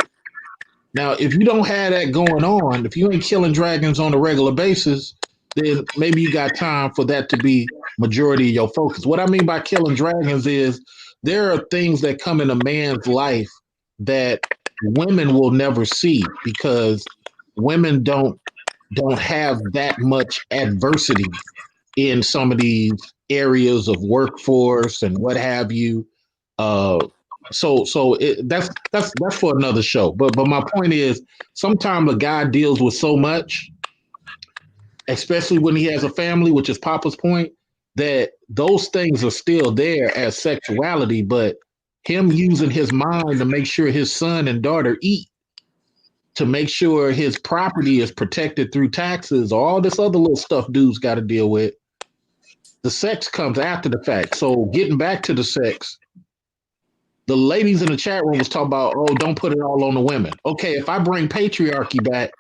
Now, if you don't have that going on, if you ain't killing dragons on a regular basis, then maybe you got time for that to be majority of your focus. What I mean by killing dragons is there are things that come in a man's life that women will never see because women don't have that much adversity in some of these areas of workforce and what have you. Uh, that's for another show. But my point is, sometimes a guy deals with so much, especially when he has a family, which is Papa's point, that those things are still there as sexuality, but him using his mind to make sure his son and daughter eat, to make sure his property is protected through taxes, all this other little stuff dudes got to deal with. The sex comes after the fact. So getting back to the sex, the ladies in the chat room was talking about, oh, don't put it all on the women. Okay, if I bring patriarchy back,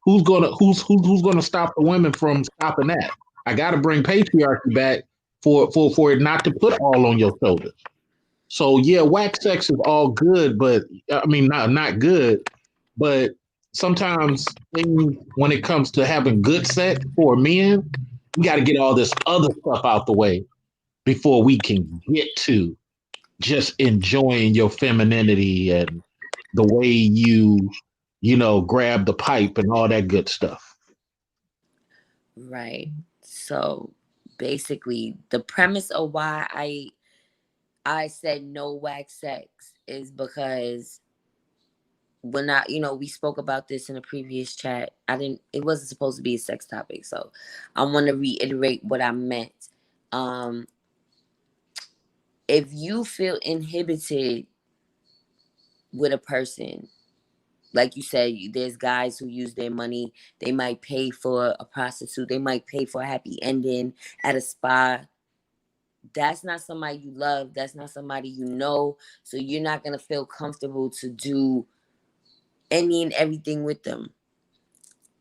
who's gonna stop the women from stopping that? I got to bring patriarchy back for it not to put all on your shoulders. So yeah, wax sex is all good, but I mean not good, but sometimes when it comes to having good sex for men, we got to get all this other stuff out the way before we can get to just enjoying your femininity and the way you grab the pipe and all that good stuff. Right. So basically, the premise of why I said no wax sex is because when we spoke about this in a previous chat. It wasn't supposed to be a sex topic, so I want to reiterate what I meant. If you feel inhibited with a person, like you said, there's guys who use their money. They might pay for a prostitute. They might pay for a happy ending at a spa. That's not somebody you love. That's not somebody you know. So you're not going to feel comfortable to do any and everything with them.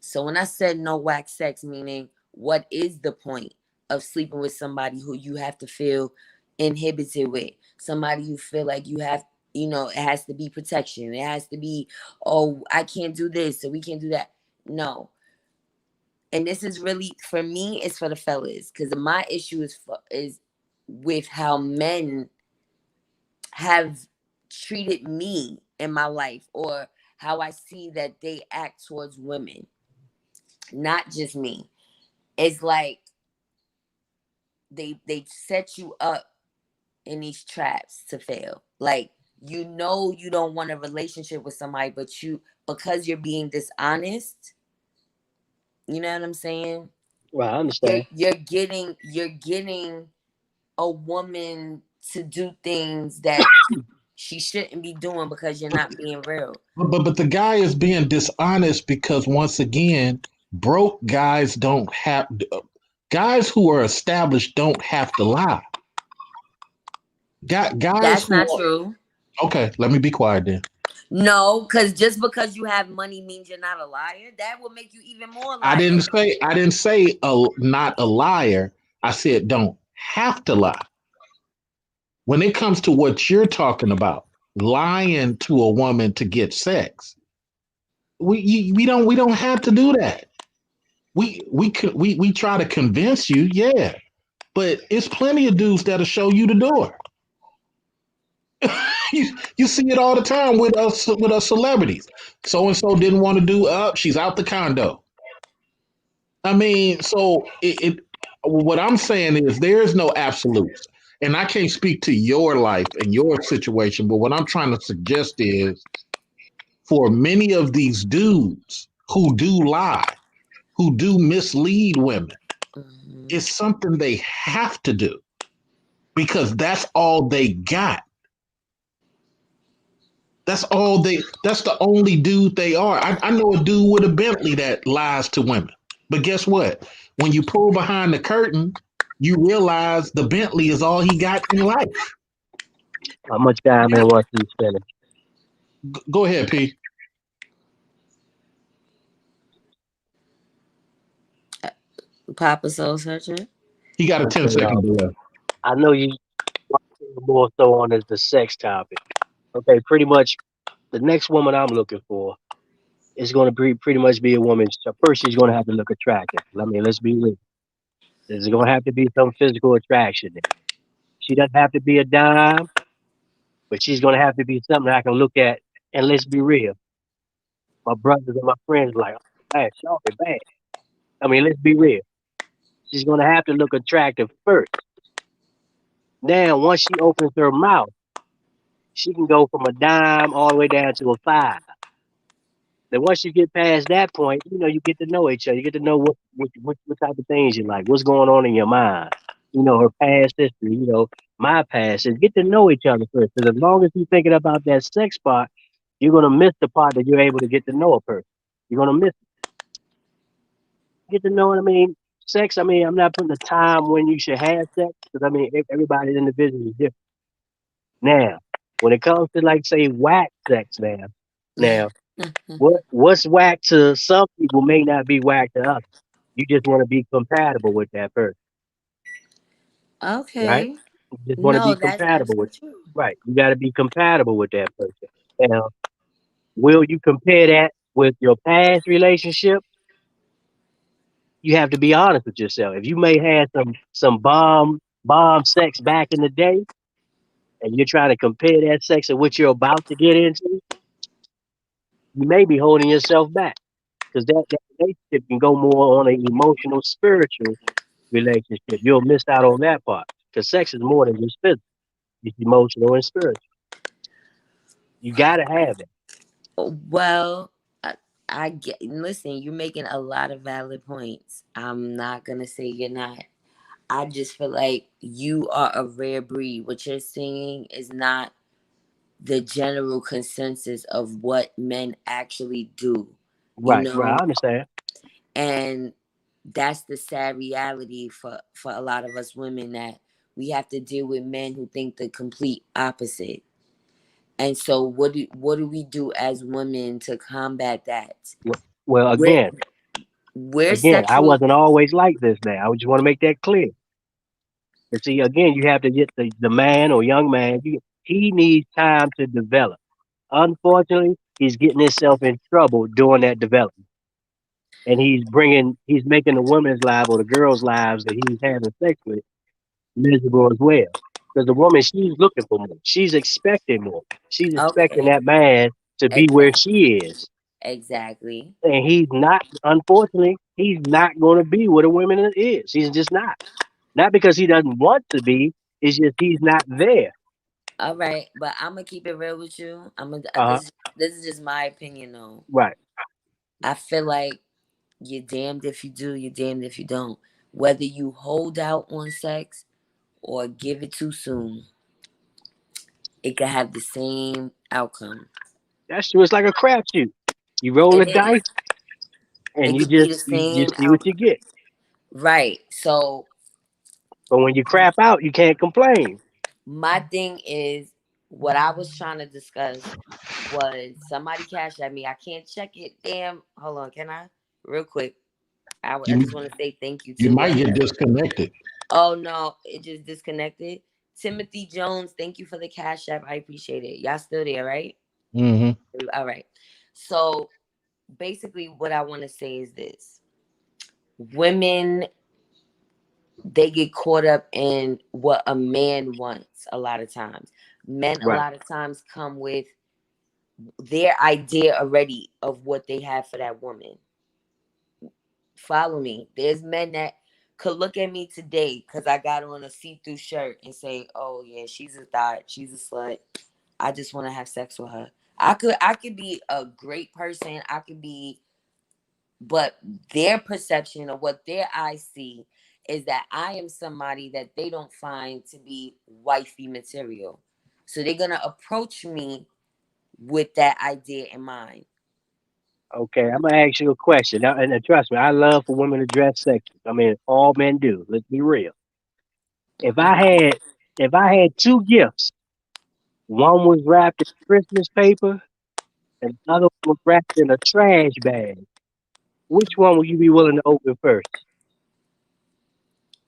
So when I said no wax sex, meaning what is the point of sleeping with somebody who you have to feel inhibited with? Somebody you feel like you have, it has to be protection. It has to be, oh, I can't do this, so we can't do that. No. And this is really, for me, it's for the fellas. Because my issue is with how men have treated me in my life, or how I see that they act towards women. Not just me. It's like they set you up in these traps to fail. Like, you don't want a relationship with somebody, but because you're being dishonest, you know what I'm saying? Well, I understand. You're getting a woman to do things that she shouldn't be doing because you're not being real. But the guy is being dishonest because once again, broke guys don't have guys who are established don't have to lie. Guys That's not true. Okay, let me be quiet then. No, because just because you have money means you're not a liar. That will make you even more liar. I didn't say not a liar. I said don't have to lie. When it comes to what you're talking about, lying to a woman to get sex, we don't have to do that. We try to convince you, yeah, but it's plenty of dudes that'll show you the door. you see it all the time with us celebrities. So and so didn't want to do up. She's out the condo. I mean, so what I'm saying is there's no absolutes. And I can't speak to your life and your situation, but what I'm trying to suggest is for many of these dudes who do lie, who do mislead women, it's something they have to do because that's all they got. That's the only dude they are. I know a dude with a Bentley that lies to women. But guess what? When you pull behind the curtain, you realize the Bentley is all he got in life. How much time and once he's finished? Go ahead, P. Papa Soul Searcher. He got a 10-second delay. I know you more so on as the sex topic. Okay, pretty much the next woman I'm looking for is going to be pretty much be a woman. So first, she's going to have to look attractive. I mean, let's be real. There's going to have to be some physical attraction there. She doesn't have to be a dime, but she's going to have to be something I can look at. And let's be real. My brothers and my friends like, oh, man, Shawty bad. I mean, let's be real. She's going to have to look attractive first. Now, once she opens her mouth, she can go from a dime all the way down to a five. Then once you get past that point, you get to know each other. You get to know what type of things you like, what's going on in your mind. Her past history. My past. And get to know each other first. Because as long as you're thinking about that sex part, you're gonna miss the part that you're able to get to know a person. You're gonna miss it. Get to know what I mean. Sex. I mean, I'm not putting a time when you should have sex because I mean everybody's individual is different. Now, when it comes to like say whack sex, now what's whack to some people may not be whack to others. You just want to be compatible with that person, right? Okay. You just want to No, be that's compatible with, absolutely true. right? You got to be compatible with that person. Now, will you compare that with your past relationship? You have to be honest with yourself. If you may have some bomb sex back in the day, and you're trying to compare that sex to what you're about to get into, you may be holding yourself back because that relationship can go more on an emotional, spiritual relationship. You'll miss out on that part because sex is more than just physical; it's emotional and spiritual. You gotta have it. Well, I get. Listen, you're making a lot of valid points. I'm not gonna say you're not. I just feel like you are a rare breed. What you're saying is not the general consensus of what men actually do. You Right, right. know, I understand. and that's the sad reality for a lot of us women, that we have to deal with men who think the complete opposite. And so what do we do as women to combat that? Well, we're we're again, I sexual. wasn't always like this. Now, I just want to make that clear. And see, again, you have to get the man or young man. He needs time to develop. Unfortunately, he's getting himself in trouble during that development, and he's making the women's life or the girls' lives that he's having sex with miserable as well. Because the woman, she's looking for more. She's expecting more. She's expecting Okay, that man to be where exactly, she is. exactly. And he's not, unfortunately, he's not going to be where the woman is. He's just not. Not because he doesn't want to be, it's just he's not there. All right, but I'm gonna keep it real with you. I'm gonna Uh huh. this is just my opinion though. Right. I feel like you're damned if you do, you're damned if you don't. Whether you hold out on sex or give it too soon, it could have the same outcome. That's true. It's like a crapshoot. You roll the It is. dice and It you could be the just you same see what you outcome. get. Right. So But when you crap out, you can't complain. my thing is, what I was trying to discuss was, somebody cashed at me. I can't check it. Damn. Hold on. Can I? Real quick. I You just want to say thank you you to might get whoever. disconnected. Oh no, it just disconnected. Timothy Jones, thank you for the cash app. I appreciate it. Y'all still there, right? Hmm. All right. So basically, what I want to say is this: women, they get caught up in what a man wants a lot of times. Men a Right. lot of times come with their idea already of what they have for that woman. Follow me. There's men that could look at me today because I got on a see-through shirt and say, "Oh yeah, she's a thought, she's a slut. I just want to have sex with her." I could be a great person. I could be, but their perception of what their eyes see is that I am somebody that they don't find to be wifey material. So they're gonna approach me with that idea in mind. Okay, I'm gonna ask you a question. Now, and trust me, I love for women to dress sexy. I mean, all men do. Let's be real. If I Mhm. had if I had two gifts, one was wrapped in Christmas paper and the other one was wrapped in a trash bag, which one would you be willing to open first?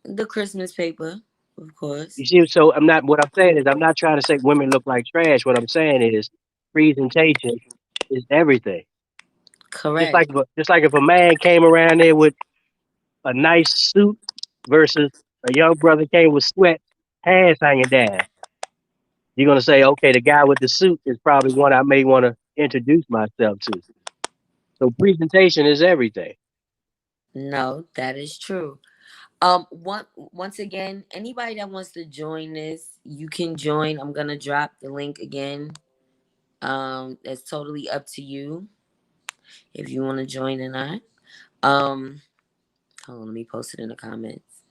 The Christmas paper, of course. You see, so I'm not. What I'm saying is, I'm not trying to say women look like trash. What I'm saying is, presentation is everything. Correct. Just like if a man came around there with a nice suit versus a young brother came with sweat, hands hanging down, you're gonna say, okay, the guy with the suit is probably one I may want to introduce myself to. So presentation is everything. No, that is true. Once again, anybody that wants to join this, you can join. I'm gonna drop the link again. It's totally up to you if you want to join or not. Um, hold on, let me post it in the comments.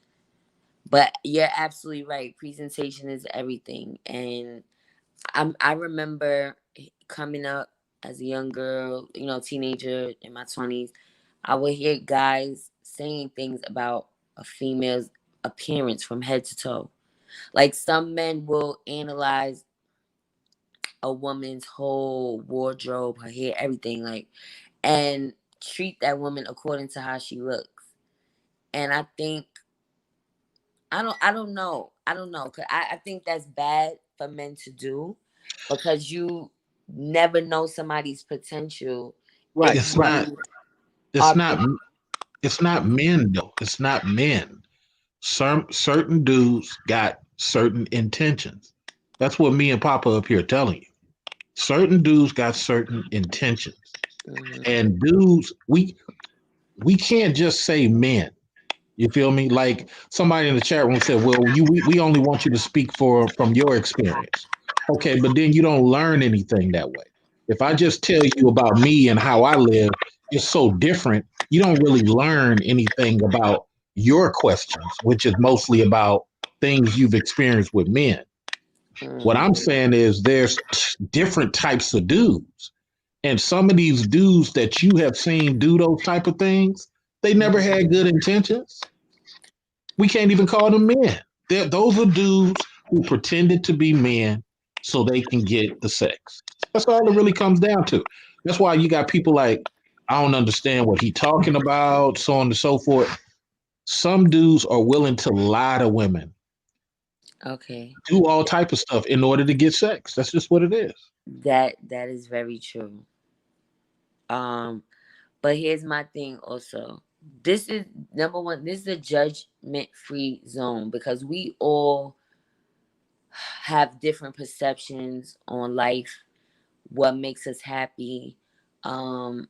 But you're absolutely right. Presentation is everything, and I remember coming up as a young girl, teenager in my 20s. I would hear guys saying things about a female's appearance from head to toe. Like some men will analyze a woman's whole wardrobe, her hair, everything, like, and treat that woman according to how she looks. And I think I don't know, cause I think that's bad for men to do, because you never know somebody's potential if Right, It's right. not. you It's are. not. It's not men though. It's not men. Certain dudes got certain intentions. That's what me and Papa up here telling you. Certain dudes got certain intentions, Mhm. and dudes, we can't just say men. You feel me? Like somebody in the chat room said, "Well, we only want you to speak from your experience." Okay, but then you don't learn anything that way. If I just tell you about me and how I live, it's so different. You don't really learn anything about your questions, which is mostly about things you've experienced with men. What Mhm. I'm saying is there's different types of dudes. And some of these dudes that you have seen do those type of things, they never Mhm. had good intentions. We can't even call them men. Those are dudes who pretended to be men so they can get the sex. That's all it really comes down to. That's why you got people like, I don't understand what he talking about, so on and so forth. Some dudes are willing to lie to women, Okay, do all type of stuff in order to get sex. That's just what it is. that is very true. Um, but here's my thing also. This is number one. This is a judgment free zone, because we all have different perceptions on life, what makes us happy. Um,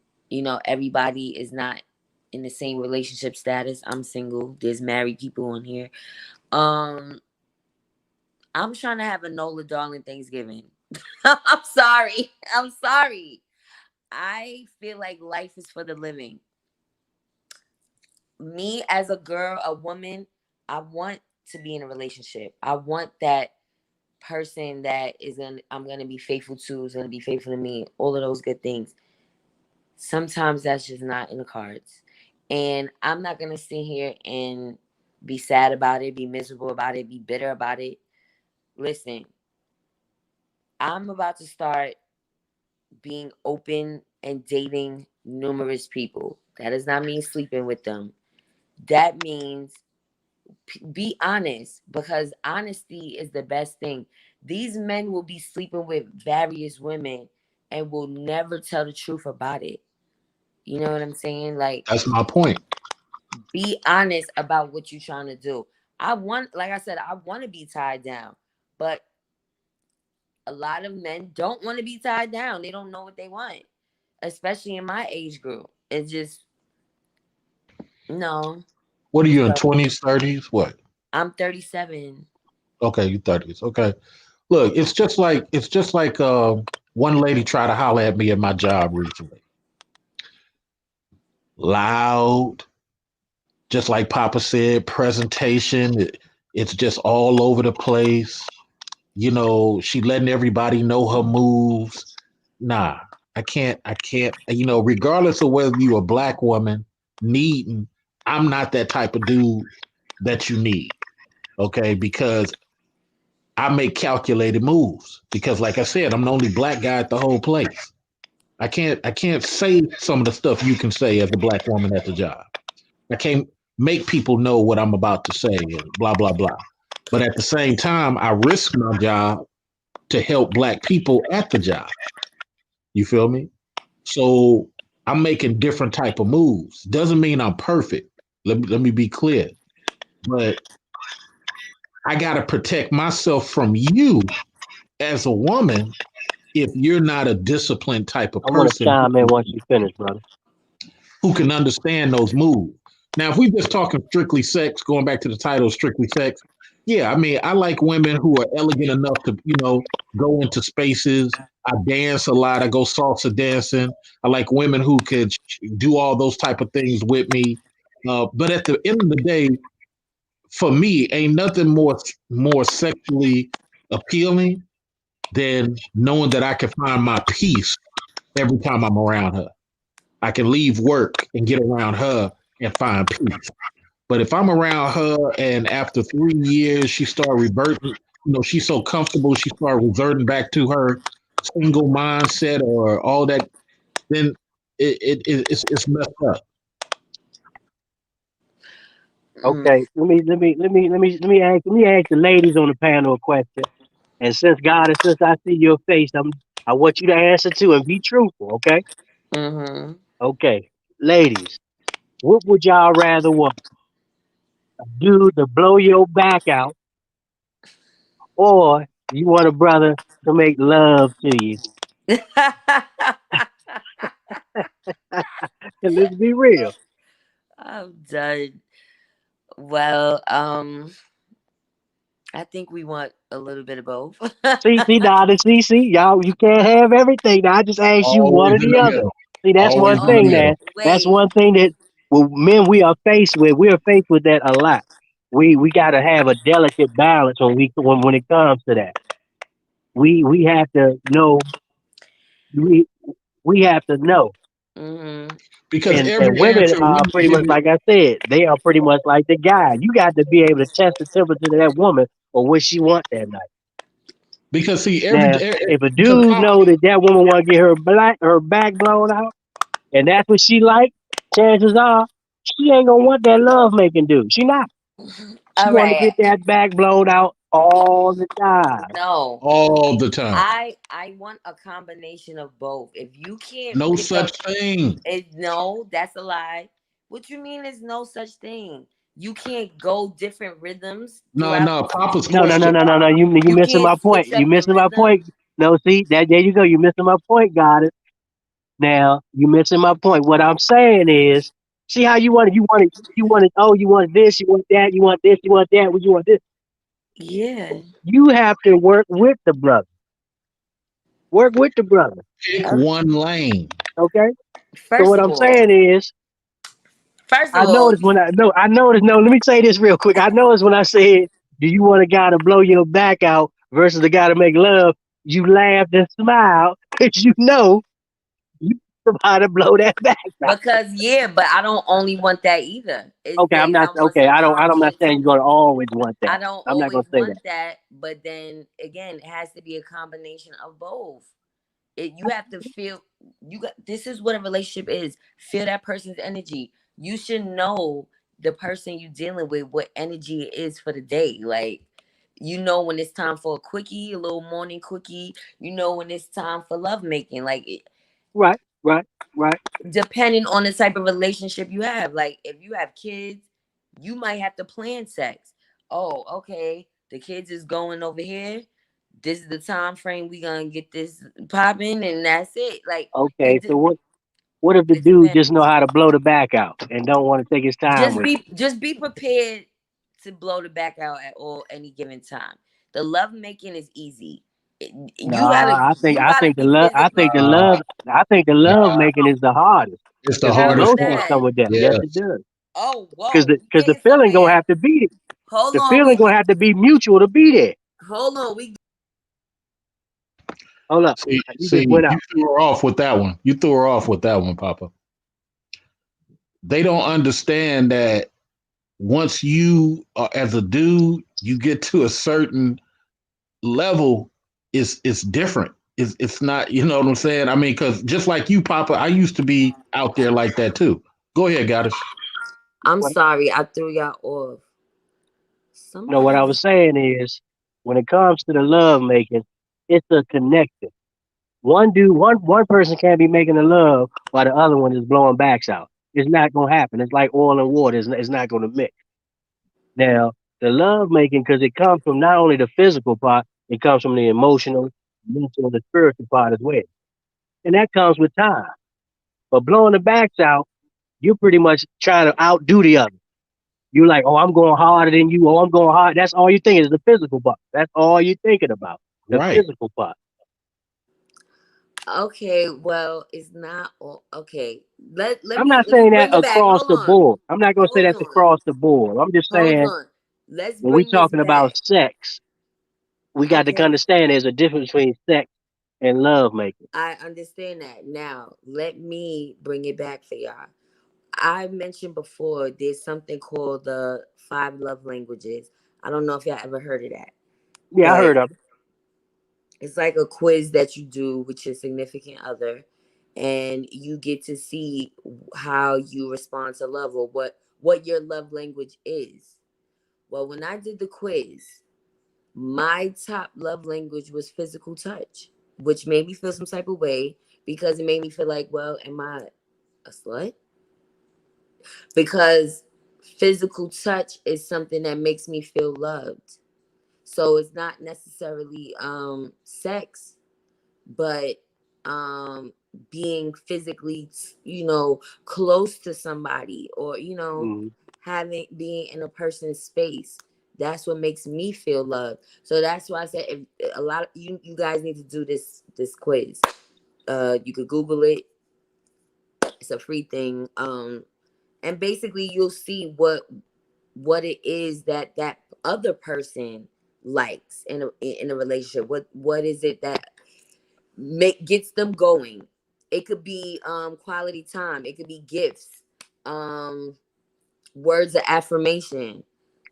everybody is not in the same relationship status. I'm single. There's married people on here. Um, I'm trying to have a Nola Darling Thanksgiving. I'm sorry. I'm sorry. I feel like life is for the living. Me as a girl, a woman, I want to be in a relationship. I want that person that I'm gonna be faithful to, is gonna be faithful to me, all of those good things. Sometimes that's just not in the cards. And I'm not gonna sit here and be sad about it, be miserable about it, be bitter about it. Listen, I'm about to start being open and dating numerous people. That does not mean sleeping with them. That means be honest, because honesty is the best thing. These men will be sleeping with various women and will never tell the truth about it. You know what I'm saying? Like, That's my point. be honest about what you're trying to do. Like I said, I want to be tied down, but a lot of men don't want to be tied down. They don't know what they want, especially in my age group. It's just, no. What are you in So 20s, 30s? What? I'm 37. Okay, you 30s. Okay. Look, it's just like one lady tried to holler at me at my job recently. Loud, just like Papa said, presentation. It's just all over the place. She letting everybody know her moves. Nah, I can't. Regardless of whether you a black woman needing, I'm not that type of dude that you need. Okay, because I make calculated moves. Because, like I said, I'm the only black guy at the whole place. I can't say some of the stuff you can say as a black woman at the job. I can't make people know what I'm about to say and blah blah blah. But at the same time, I risk my job to help black people at the job. You feel me? So I'm making different type of moves. Doesn't mean I'm perfect. Let me be clear. But I gotta protect myself from you as a woman if you're not a disciplined type of I want to person chime in once you finish, brother. who can understand those moves. Now, if we're just talking strictly sex, going back to the title, strictly sex, yeah, I mean, I like women who are elegant enough to, go into spaces. I dance a lot. I go salsa dancing. I like women who could do all those type of things with me. But at the end of the day, for me, ain't nothing more sexually appealing than knowing that I can find my peace every time I'm around her. I can leave work and get around her and find peace. But if I'm around her and after 3 years she start reverting, she's so comfortable, she start reverting back to her single mindset or all that, then it's messed up. Mm. Okay, let me ask the ladies on the panel a question. And since I see your face, I want you to answer too and be truthful. Okay, Mm-hmm. okay, ladies, what would y'all rather want? A dude to blow your back out, or you want a brother to make love to you? And let's be real. I'm done. Well, I think we want a little bit of both. See, now, y'all, you can't have everything. Now, I just asked you one Always or in the the other. middle. See, that's Always one in the thing, Okay, middle. man. That's wait. one thing that, well, men we are faced with. We are faced with that a lot. We got to have a delicate balance when it comes to that. We have to know. We we have to know. Mm-hmm. Because And every women answer are women pretty give much you, like I said. They are pretty much like the guy. You got to be able to test the temperature of that woman or what she want that night. because see, Now, if a because dude Papa, know that that woman want to get her back blown out, and that's what she like, chances are she ain't gonna want that love making dude. She not. She All want to right. get that back blown out all the time. No. all the time. I want a combination of both. If you can't No pick such up thing. it, no, that's a lie. What you mean is no such thing. You can't go different rhythms No, throughout no. Papa's No, no, no, question. no, no, no. You you missing can't my point. switch You up the missing my rhythm. point. No, see that there you go. You missing my point, got it. Now you missing my point. What I'm saying is, see how you want it. You want it. Oh, you want this. You want that. You want this. You want that. What you want this. Yeah. You have to work with the brother. Work with the brother. Pick Uh, one lane. Okay. So First what of I'm all, saying is, first of I all, noticed when I no, I noticed. No, let me say this real quick. I noticed when I said, "Do you want a guy to blow your back out versus the guy to make love?" You laughed and smiled because you know you about to blow that back out. because yeah, but I don't only want that either. It's Okay, I'm days not I want okay. some I'm calm not shit saying too. you're gonna always want that. I don't I'm not always gonna say that. want that, but then again, it has to be a combination of both. You have to feel you got this is what a relationship is. Feel that person's energy. You should know the person you dealing with what energy it is for the day. Like you know when it's time for a quickie, a little morning quickie. You know when it's time for love making. Like Right, right, right. depending on the type of relationship you have. Like if you have kids, you might have to plan sex. Oh, okay. The kids is going over here. This is the time frame we gonna get this popping, and that's it. Like Okay, it, so what if the it dude just know depends. how to blow the back out and don't want to take his time with Just be prepared to blow the back out at all any given time. The love making is easy. You gotta Nah, you gotta be physically Uh, I think the love nah, making is the hardest it's the because the how is hardest emotions part. that? come with that. Yes, Yeah. it does. Oh, Because whoa, the we because the getting feeling gonna somewhere. have to be Hold the on, feeling gonna have to be mutual to be there. hold on, we Hold up, you just See, went you out. threw her off with that one. You threw her off with that one, Papa. They don't understand that once you are as a dude, you get to a certain level, it's different. It's not, you know what I'm saying? I mean, because just like you, Papa, I used to be out there like that too. Go ahead, Goddess. I'm What, sorry, I threw y'all off. no, what Somebody I was was saying is when it comes to the love making, it's a connection. one person can't be making the love while the other one is blowing backs out. It's not gonna happen. It's like oil and water. It's not gonna mix. Now, the love making, because it comes from not only the physical part, it comes from the emotional, mental, and the spiritual part as well. And that comes with time. But blowing the backs out, you pretty much trying to outdo the other. You like, oh, I'm going harder than you. Oh, I'm going hard. That's all you think is the physical part. That's all you thinking about, the Right. physical part. Okay, well, it's not all okay. I'm not Let me saying that bring it back. across Hold the on. board. I'm not going to say Hold that's on. across the board. I'm just Hold saying on. Let's when we bring this talking about back. sex, we got to Okay. understand there's a difference between sex and love making. I understand that. Now, let me bring it back for y'all. I mentioned before there's something called the five love languages. I don't know if y'all ever heard of that, Yeah, I but heard of it. it's like a quiz that you do with your significant other, and you get to see how you respond to love or what your love language is. Well, when I did the quiz, my top love language was physical touch, which made me feel some type of way because it made me feel like, well, am I a slut? Because physical touch is something that makes me feel loved. So it's not necessarily sex, but um being physically, close to somebody, or Hmm. having being in a person's space. That's what makes me feel love. So that's why I said, if a lot of you guys need to do this quiz. You could Google it. It's a free thing. And basically you'll see what it is that that other person likes in a relationship. What is it that make gets them going? It could be quality time, it could be gifts, um words of affirmation,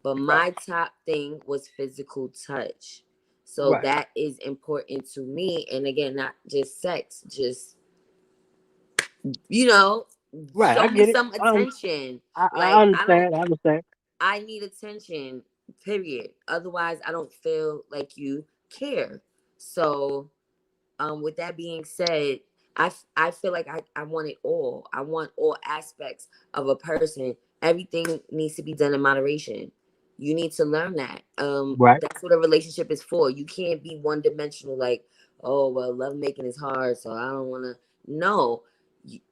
but Right, my top thing was physical touch. So right, that is important to me, and again, not just sex, just you know right. I show me get it. some attention. I Like, I don't understand. I understand. I need attention, period. Otherwise, I don't feel like you care. So, with that being said, I feel like I want it all. I want all aspects of a person. Everything needs to be done in moderation. You need to learn that. Right. That's what a relationship is for. You can't be one dimensional, like, oh, well, love making is hard, so I don't want to. No.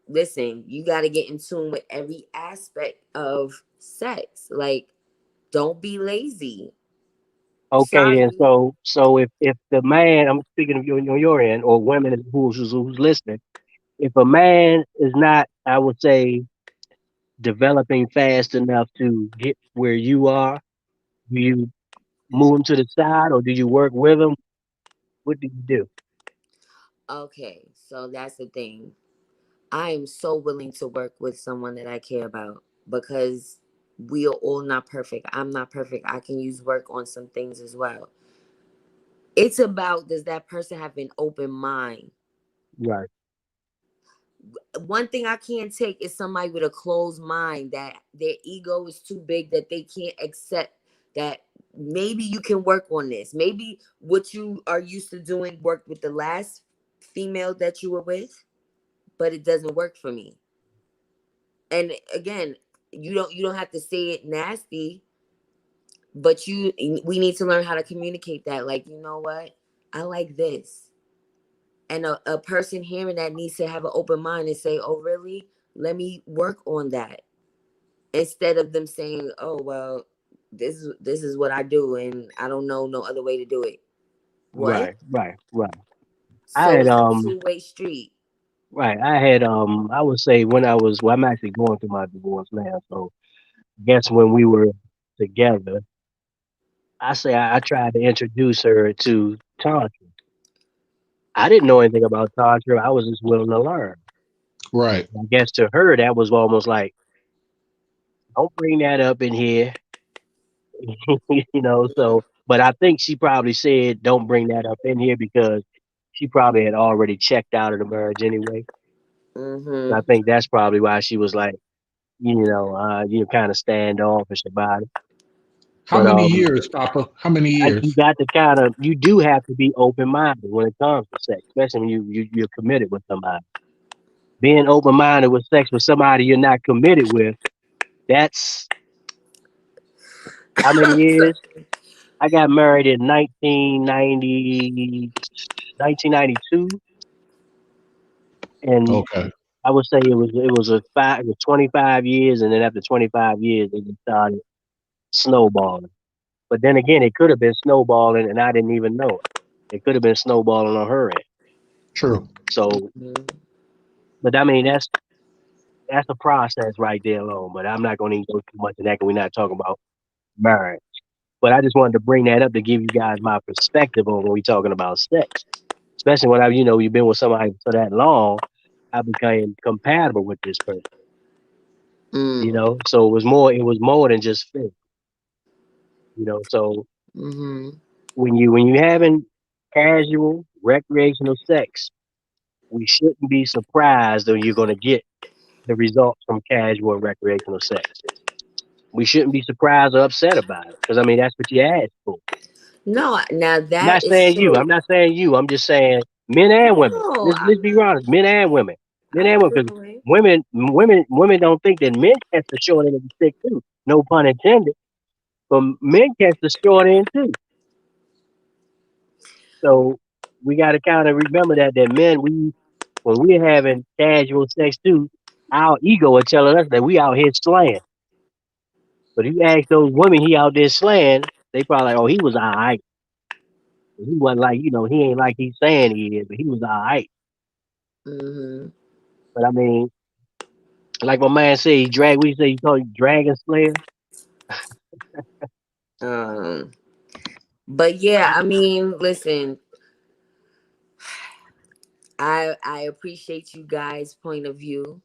Listen, you got to get in tune with every aspect of sex. Like, don't be lazy. Okay, Sorry. then. So if the man, I'm speaking of you on your end, or women who's listening, if a man is not, I would say, developing fast enough to get where you are, do you move him to the side or do you work with him? What do you do? Okay, so that's the thing. I am so willing to work with someone that I care about because we are all not perfect. I'm not perfect. I can use work on some things as well. It's about, does that person have an open mind? Right. One thing I can't take is somebody with a closed mind that their ego is too big that they can't accept that maybe you can work on this. Maybe what you are used to doing worked with the last female that you were with, but it doesn't work for me. And again, you don't have to say it nasty, but we need to learn how to communicate that. Like, you know what? I like this. And a person hearing that needs to have an open mind and say, oh, really? Let me work on that. Instead of them saying, oh, well, this is what I do and I don't know no other way to do it. What? Right. Right. Right. I So had it's a two-way street. right. I had I would say when I was well, I'm actually going through my divorce now. So I guess when we were together, I tried to introduce her to Tantra. I didn't know anything about Tantra. I was just willing to learn. Right. I guess to her that was almost like, don't bring that up in here. So but I think she probably said don't bring that up in here because she probably had already checked out of the marriage anyway. I Mm-hmm. think that's probably why she was like, you're kind of standoffish about it. How But many years, Papa? How many you years? got to you do have to be open minded when it comes to sex, especially when you're committed with somebody. Being open minded with sex with somebody you're not committed with, that's how many years? I got married in 1992, and Okay, I would say it was 25 years, and then after 25 years, it just started snowballing. But then again, it could have been snowballing, and I didn't even know it. It could have been snowballing on her end. true. So, Mhm. but I mean, that's a process right there alone. But I'm not going to even go too much in that because we're not talking about marriage. But I just wanted to bring that up to give you guys my perspective on when we're talking about sex, especially when you've been with somebody for that long. I became compatible with this person. Mm. So it was more than just fit. So Mhm. when you having casual recreational sex, we shouldn't be surprised that you're going to get the results from casual and recreational sex. We shouldn't be surprised or upset about it because I mean that's what you asked for. No, now I'm that not is saying you. true. I'm not saying you. I'm just saying men and women. No, Let's I'm be not. honest, men and women. Men I and women, feel because the way. women don't think that men catch the short end of the stick too. No pun intended. But men catch the short end too. So we got to kind of remember that men, when we're having casual sex too, our ego are telling us that we out here slaying. But if you ask those women he out there slaying, they probably like, oh, he was all right. He wasn't like, he ain't like he's saying he is, but he was all right. Mhm. But I mean, like my man said, we say he called you Dragon Slayer. Um, but yeah, I mean, listen, I appreciate you guys' point of view,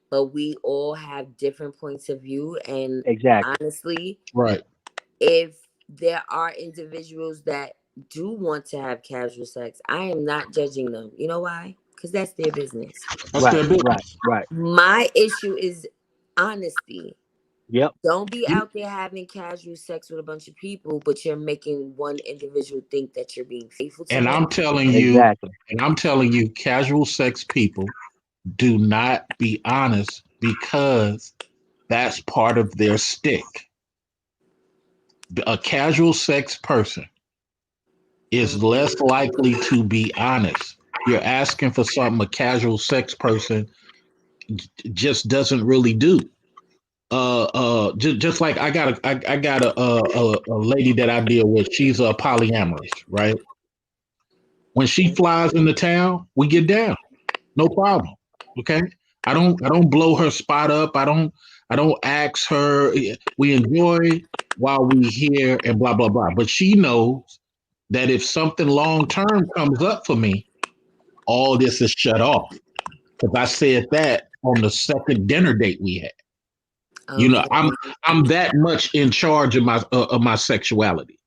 but we all have different points of view, and Exactly. honestly, Right. if there are individuals that do want to have casual sex, I am not judging them. You know why? Because that's their business. That's their Right, business. right. My issue is honesty. Yep. Don't be You- out there having casual sex with a bunch of people, but you're making one individual think that you're being faithful to And them. I'm telling you, Exactly. casual sex people do not be honest because that's part of their stick. A casual sex person is less likely to be honest. You're asking for something a casual sex person just doesn't really do. Just like I got a lady that I deal with. She's a polyamorous, right? When she flies into town, we get down, no problem. Okay, I don't blow her spot up. I don't ask her. We enjoy while we here and blah blah blah. But she knows that if something long term comes up for me, all this is shut off. Because I said that on the second dinner date we had. You know, I'm Okay. I'm that much in charge of my sexuality.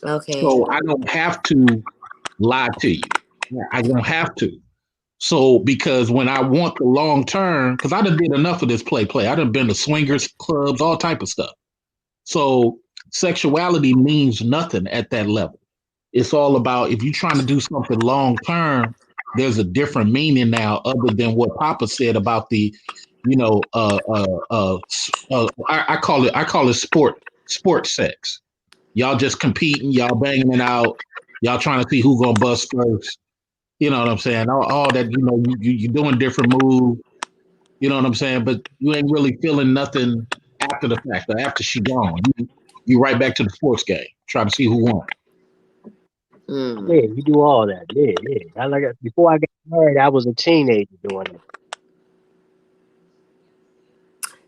Okay. So I don't have to lie to you. I don't have to. So because when I want the long term, because I done did enough of this play. I done been to swingers clubs, all type of stuff. So sexuality means nothing at that level. It's all about if you're trying to do something long term, there's a different meaning now other than what Papa said about the, I call it sport sex. Y'all just competing, y'all banging it out, y'all trying to see who gonna bust first. You know what I'm saying? All that, you're doing different moves. You know what I'm saying? But you ain't really feeling nothing after the fact or after she gone. You right back to the sports game, trying to see who won. Yeah, Mm. you do all that. Yeah, yeah. Before I got married, I was a teenager doing that.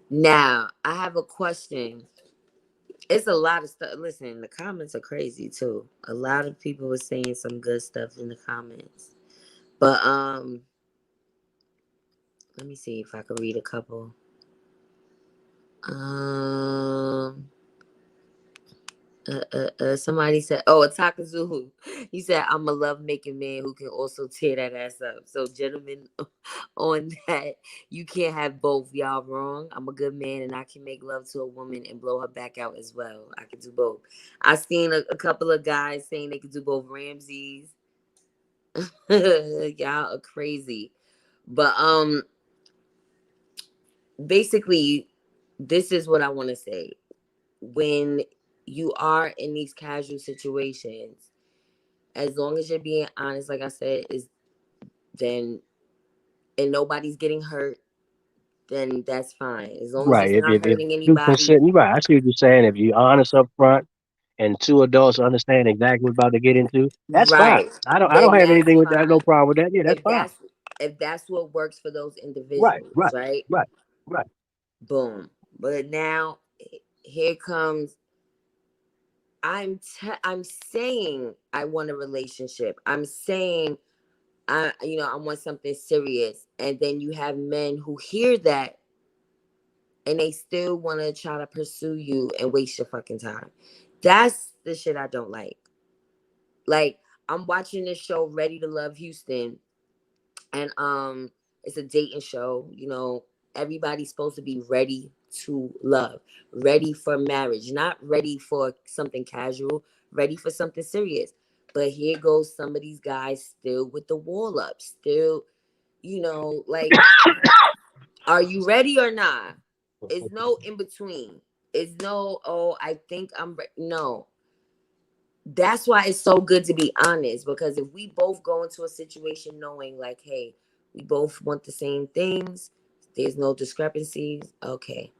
Now, I have a question. It's a lot of stuff. Listen, the comments are crazy too. A lot of people were saying some good stuff in the comments. But let me see if I can read a couple. Um Somebody said, "Oh, a Takazuhu." He said, "I'm a love-making man who can also tear that ass up." So, gentlemen, on that, you can't have both. Y'all wrong. I'm a good man, and I can make love to a woman and blow her back out as well. I can do both. I've seen a couple of guys saying they could do both. Ramses, y'all are crazy, but basically, this is what I want to say. When you are in these casual situations, as long as you're being honest, like I said, is then and nobody's getting hurt, then that's fine. As long as Right. it's If not if hurting you anybody. consent, right. I see what you're saying. If you're honest up front and two adults understand exactly what about to get into, that's fine. Right. I don't Then have that's anything with that. No fine. problem with that. Yeah, that's If fine. that's if that's what works for those Right. individuals, Right. right? Right. Right. Boom. But now here comes I'm saying I want a relationship. I'm saying I want something serious. And then you have men who hear that and they still want to try to pursue you and waste your fucking time. That's the shit I don't like. Like, I'm watching this show Ready to Love Houston, and it's a dating show. Everybody's supposed to be ready to love, ready for marriage, not ready for something casual, ready for something serious. But here goes some of these guys still with the wall up, still, like, are you ready or not? It's no in between. It's no, oh, I think no. That's why it's so good to be honest, because if we both go into a situation knowing, like, hey, we both want the same things, there's no discrepancies. Okay,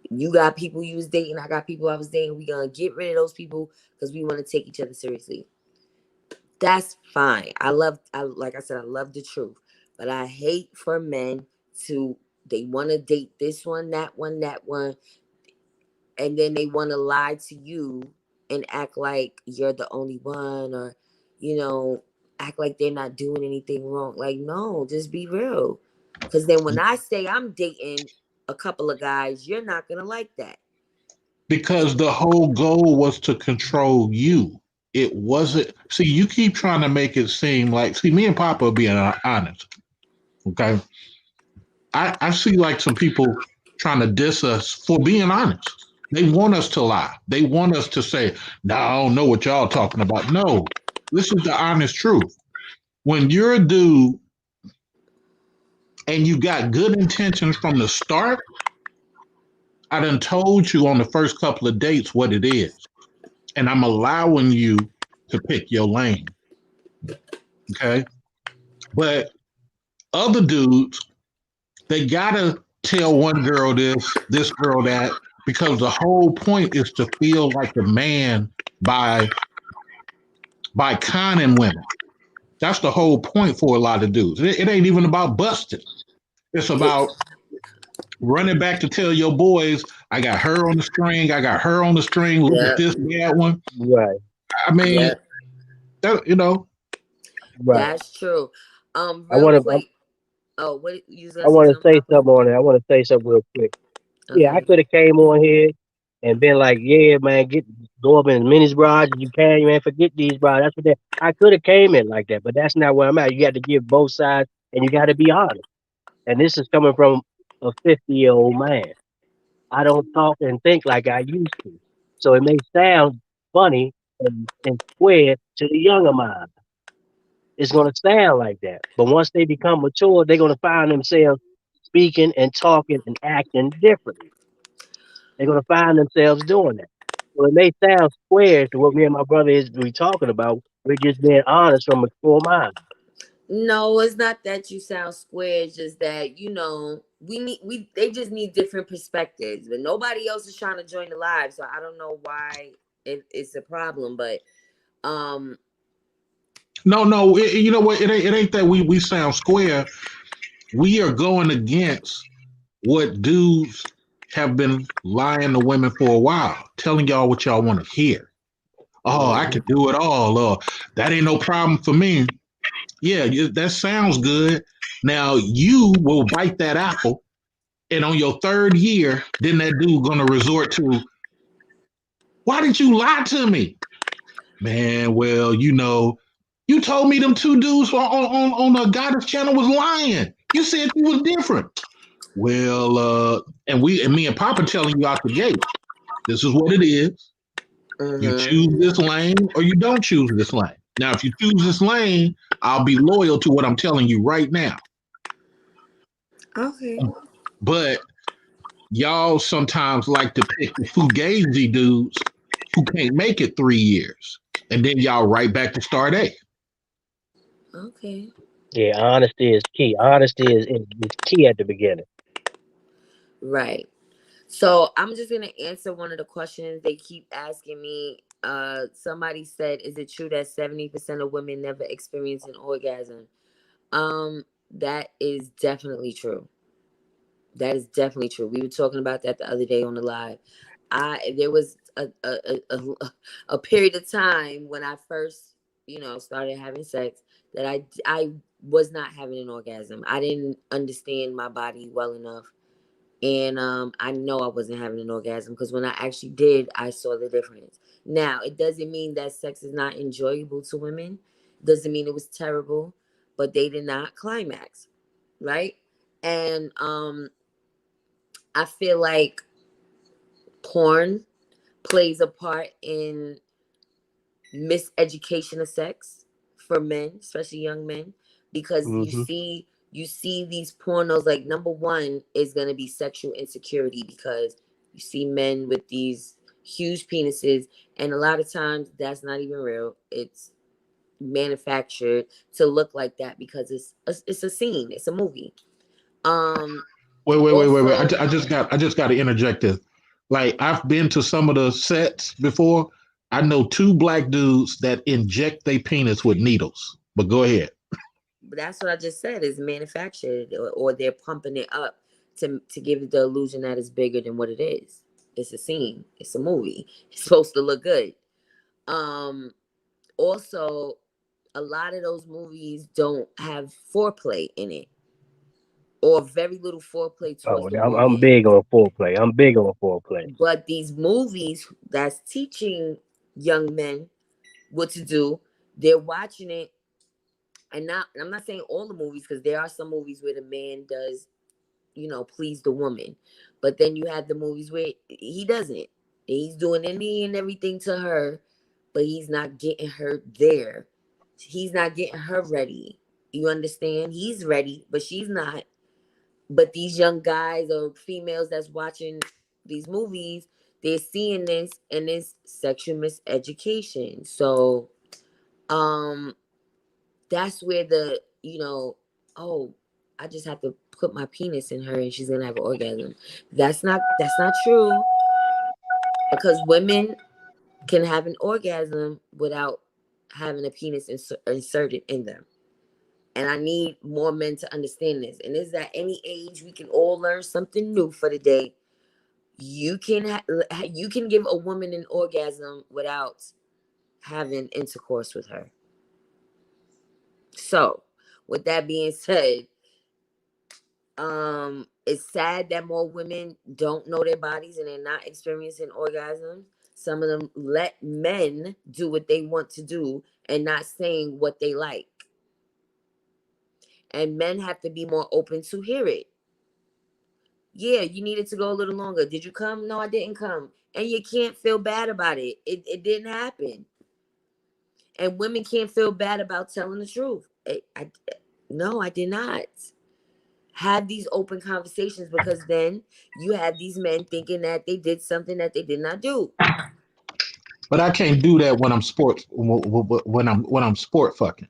you got people you was dating, I got people I was dating. We gonna get rid of those people because we want to take each other seriously. That's fine. Like I said, I love the truth, but I hate for men to they want to date this one, that one, and then they want to lie to you and act like you're the only one, or act like they're not doing anything wrong. Like, no, just be real, because then when I say I'm dating a couple of guys, you're not gonna like that. Because the whole goal was to control you. It wasn't. See, you keep trying to make it seem like. See, me and Papa are being honest. Okay, I see like some people trying to diss us for being honest. They want us to lie. They want us to say, "No, I don't know what y'all talking about." No, this is the honest truth. When you're a dude and you got good intentions from the start, I done told you on the first couple of dates what it is, and I'm allowing you to pick your lane. Okay, but other dudes, they gotta tell one girl this girl that, because the whole point is to feel like a man by conning women. That's the whole point for a lot of dudes. It ain't even about busting. It's Yeah, about running back to tell your boys, I got her on the string. I got her on the string. Look at yeah, this bad one. Right. I mean, yeah. that. Right. That's true. I Real want to. quick. Oh, what you was I gonna say want to something, say Papa? something on it. I want to say something real quick. Yeah, I Okay. could have came on here and been like, "Yeah, man, go up in as many bras as you can, man. Forget these bras." That's what that. I could have came in like that, but that's not where I'm at. You got to give both sides, and you got to be honest. And this is coming from a 50-year-old man. I don't talk and think like I used to, so it may sound funny and square to the younger mind. It's going to sound like that, but once they become mature, they're going to find themselves speaking and talking and acting differently. They're gonna find themselves doing that. So it may sound square to what me and my brother is we talking about. We're just being honest from a full mind. No, it's not that you sound square. It's just that they just need different perspectives, but nobody else is trying to join the live. So I don't know why it's a problem, but um, No. You know what? It ain't that we sound square. We are going against what dudes have been lying to women for a while, telling y'all what y'all want to hear. Oh, I mhm. could do it all. That ain't no problem for me. Yeah, that sounds good. Now you will bite that apple, and on your third year, then that dude gonna resort to, Why did you lie to me? Man, well, you told me them two dudes on the Goddess channel was lying. You said you was different. Well, and me and Papa telling you out the gate, this is what it is. You choose this lane or you don't choose this lane. Now, if you choose this lane, I'll be loyal to what I'm telling you right now. Okay. But y'all sometimes like to pick the fugazi dudes who can't make it 3 years. And then y'all right back to start A. Okay. Yeah, honesty is key. Honesty is key at the beginning. Right. So I'm just gonna answer one of the questions they keep asking me. Somebody said, "Is it true that 70% of women never experience an orgasm?" That is definitely true. That is definitely true. We were talking about that the other day on the live. There was a period of time when I first, started having sex that I was not having an orgasm. I didn't understand my body well enough. And I know I wasn't having an orgasm because when I actually did, I saw the difference. Now, it doesn't mean that sex is not enjoyable to women. Doesn't mean it was terrible, but they did not climax, right? And I feel like porn plays a part in miseducation of sex for men, especially young men, because Mm-hmm. you see these pornos. Like, number one is going to be sexual insecurity, because you see men with these huge penises, and a lot of times that's not even real. It's manufactured to look like that because it's a scene, it's a movie. Wait. Also, I just got to interject this. Like, I've been to some of the sets before. I know two black dudes that inject their penis with needles. But go ahead. that's what I just said, is manufactured, or they're pumping it up to give it the illusion that it's bigger than what it is. It's a scene, it's a movie, it's supposed to look good. Also, a lot of those movies don't have foreplay in it, or very little foreplay towards Oh, the I'm movie. big on foreplay. I'm big on foreplay. But these movies that's teaching young men what to do, they're watching it. And I'm not saying all the movies, because there are some movies where the man does, please the woman. But then you have the movies where he doesn't. He's doing any and everything to her, but he's not getting her there. He's not getting her ready. You understand? He's ready, but she's not. But these young guys or females that's watching these movies, they're seeing this, and it's sexual miseducation. So that's where oh, I just have to put my penis in her and she's gonna have an orgasm. That's not true, because women can have an orgasm without having a penis inserted in them. And I need more men to understand this. And is at any age we can all learn something new for the day. You can you can give a woman an orgasm without having intercourse with her. So, with that being said, it's sad that more women don't know their bodies and they're not experiencing orgasms. Some of them let men do what they want to do and not saying what they like. And men have to be more open to hear it. Yeah, you needed to go a little longer. Did you come? No, I didn't come. And you can't feel bad about it. It didn't happen. And women can't feel bad about telling the truth. No, I did not. Have these open conversations, because then you have these men thinking that they did something that they did not do. But I can't do that when I'm when I'm sport fucking.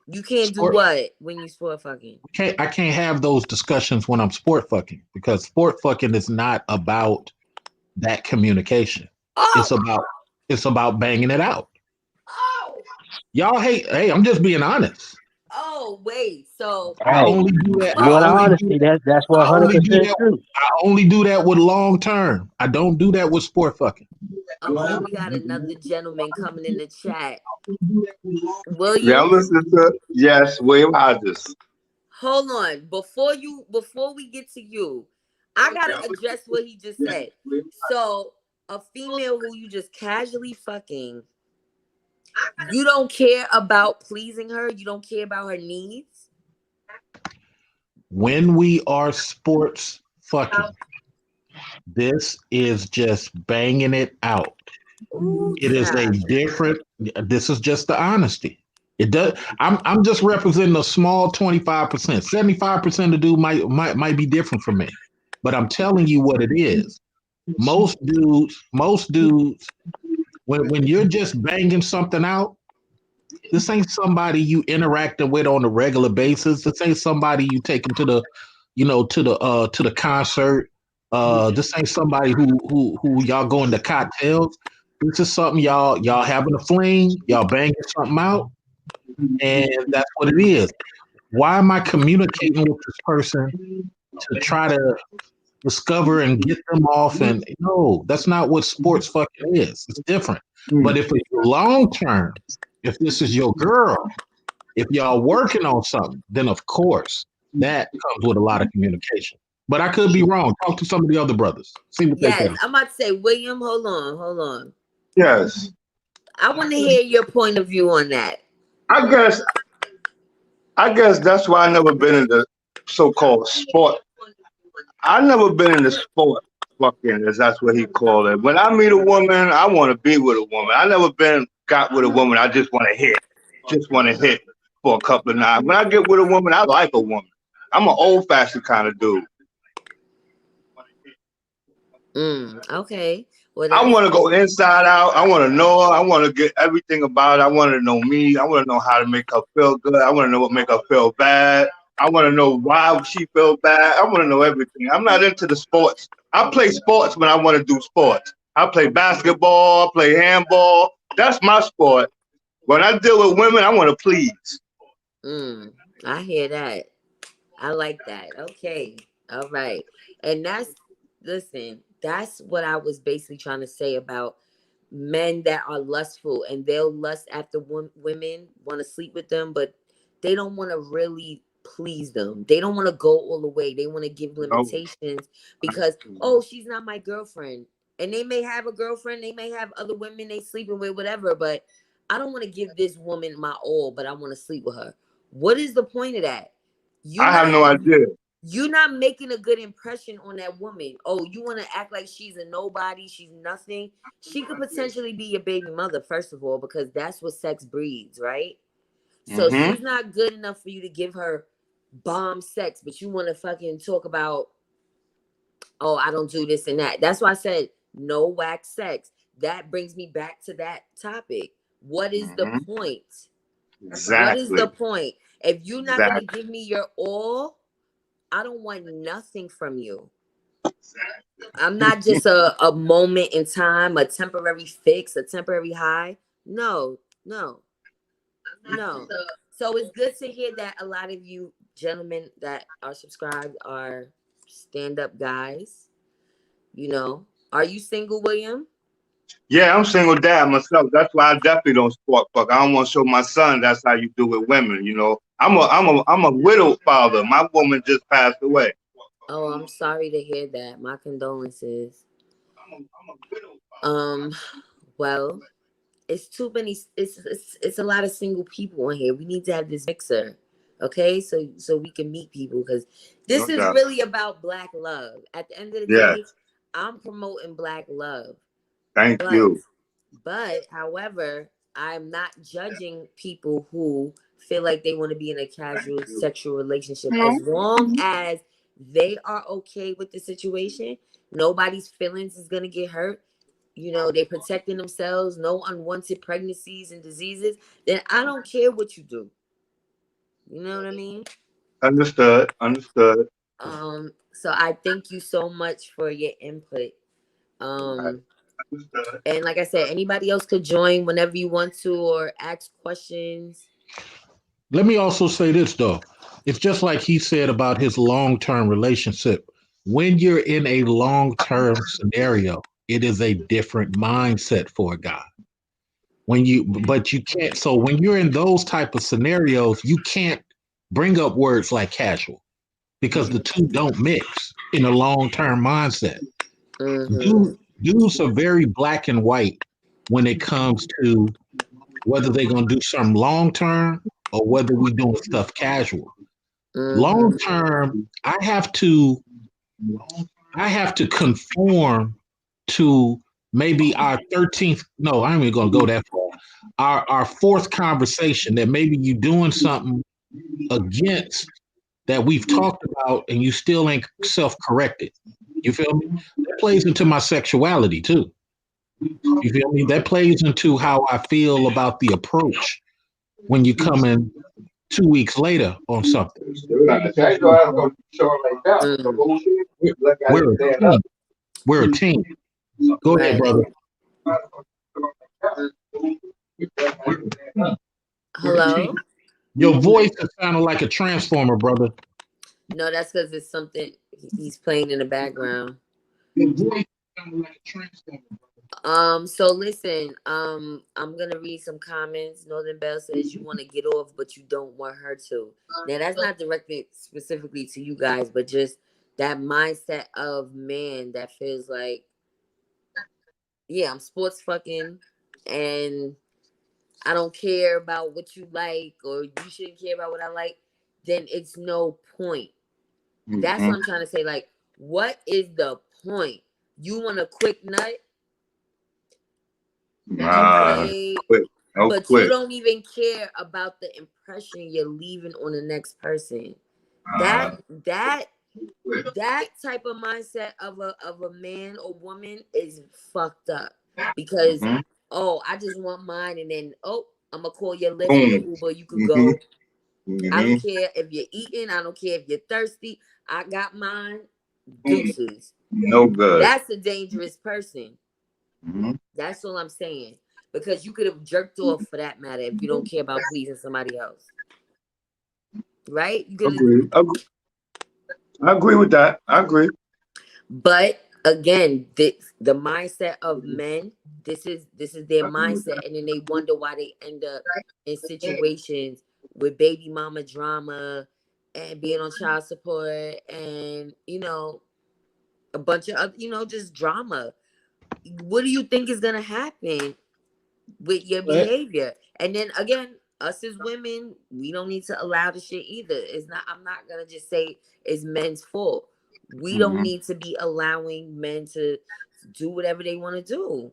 You can't do Sport what when you sport fucking? I can't have those discussions when I'm sport fucking, because sport fucking is not about that communication. Oh, It's about banging it out. oh, Y'all hate. Hey, I'm just being honest. oh, wait. So, I Hey, only do that. you want honesty? That's I only do 100% that. true. I only do that with long term. I don't do that with sport fucking. okay, we got another gentleman coming in the chat. Yeah, William, I'm listening to yes, William Hodges. hold on. Before we get to you, I gotta address what he just said. So, a female who you just casually fucking, you don't care about pleasing her, you don't care about her needs. When we are sports fucking, this is just banging it out. Ooh, It is a child. different. This is just the honesty. It does. I'm just representing a small 25%. 75% of dude might be different from me, but I'm telling you what it is. Most dudes, when you're just banging something out, this ain't somebody you interacting with on a regular basis. This ain't somebody you taking to the, to the concert. This ain't somebody who y'all going to cocktails. This is something y'all having a fling, y'all banging something out, and that's what it is. Why am I communicating with this person to try to discover and get them off? And no, that's not what sports fucking is. It's different. But if it's long term, if this is your girl, if y'all working on something, then of course that comes with a lot of communication. But I could be wrong. Talk to some of the other brothers. See what they Yes, think. I'm about to say, William, hold on. Yes. I want to hear your point of view on that. I guess that's why I never been in the so-called sport. I never been in the sport fucking, as that's what he called it. When I meet a woman, I want to be with a woman. I never got with a woman. I just want to hit for a couple of nights. When I get with a woman, I like a woman. I'm an old-fashioned kind of dude. Okay. Well, I that's want to go inside out. I want to know her. I want to get everything about her. I want to know me. I want to know how to make her feel good. I want to know what make her feel bad. I want to know why she feel bad. I want to know everything. I'm not into the sports. I play sports when I want to do sports. I play basketball. I play handball. That's my sport. When I deal with women, I want to please. I hear that. I like that. Okay. All right. And that's what I was basically trying to say about men that are lustful and they'll lust after women, want to sleep with them, but they don't want to really please them. They don't want to go all the way. They want to give limitations because, oh, she's not my girlfriend. And they may have a girlfriend, they may have other women they sleeping with, whatever, but I don't want to give this woman my all, but I want to sleep with her. What is the point of that? I have no idea. You're not making a good impression on that woman. Oh, you want to act like she's a nobody, she's nothing. She could potentially be your baby mother, first of all, because that's what sex breeds, right? So she's not good enough for you to give her bomb sex, but you want to fucking talk about, oh, I don't do this and that. That's why I said no whack sex. That brings me back to that topic. What is the point? Exactly. What is the point? If you're not going to give me your all, I don't want nothing from you. I'm not just a moment in time, a temporary fix, a temporary high. No. So it's good to hear that a lot of you gentlemen that are subscribed are stand-up guys. You know, are you single, William? Yeah, I'm single dad myself. That's why I definitely don't sport fuck. I don't want to show my son that's how you do with women. You know, I'm a widow father. My woman just passed away. Oh, I'm sorry to hear that. My condolences. I'm a widow father. Well, it's too many. It's a lot of single people on here. We need to have this mixer, okay? So we can meet people because this is really about black love. At the end of the day, I'm promoting black love. Thank you. But however, I'm not judging people who feel like they want to be in a casual sexual relationship as long as they are okay with the situation. Nobody's feelings is gonna get hurt. You know, they're protecting themselves, no unwanted pregnancies and diseases, then I don't care what you do. You know what I mean? Understood. So I thank you so much for your input. And like I said, anybody else could join whenever you want to or ask questions. Let me also say this though. It's just like he said about his long-term relationship. When you're in a long-term scenario, it is a different mindset for a guy. But you can't. So when you're in those type of scenarios, you can't bring up words like casual because the two don't mix in a long-term mindset. dudes are very black and white when it comes to whether they're gonna do something long term or whether we doing stuff casual. Long term, I have to conform to maybe our 13th. No, I'm even gonna go that far. Our fourth conversation that maybe you doing something against that we've talked about and you still ain't self-corrected. You feel me? That plays into my sexuality too. You feel me? That plays into how I feel about the approach when you come in 2 weeks later on something. We're a team. We're a team. Go ahead, Right. brother. Hello? Your voice is sounding like a transformer, brother. No, that's because it's something he's playing in the background. Your voice sounding like a transformer. So listen, I'm gonna read some comments. Northern Bell says you want to get off, but you don't want her to. Now that's not directed specifically to you guys, but just that mindset of man that feels like, yeah, I'm sports fucking, and I don't care about what you like, or you shouldn't care about what I like. Then it's no point. That's what I'm trying to say. Like, what is the point? You want a quick nut? Okay, but you don't even care about the impression you're leaving on the next person. That type of mindset of a man or woman is fucked up because I just want mine, and then I'm gonna call your Lyft or your Uber. You could go. I don't care if you're eating. I don't care if you're thirsty. I got mine. Deuces. No good. That's a dangerous person. That's all I'm saying. Because you could have jerked off for that matter if you don't care about pleasing somebody else. Right? You could I agree with that. I agree. But again, the mindset of men, this is their mindset, and then they wonder why they end up in situations with baby mama drama and being on child support and a bunch of other, just drama. What do you think is gonna happen with your behavior? And then again, us as women, we don't need to allow the shit either. I'm not gonna just say it's men's fault. We don't need to be allowing men to do whatever they want to do.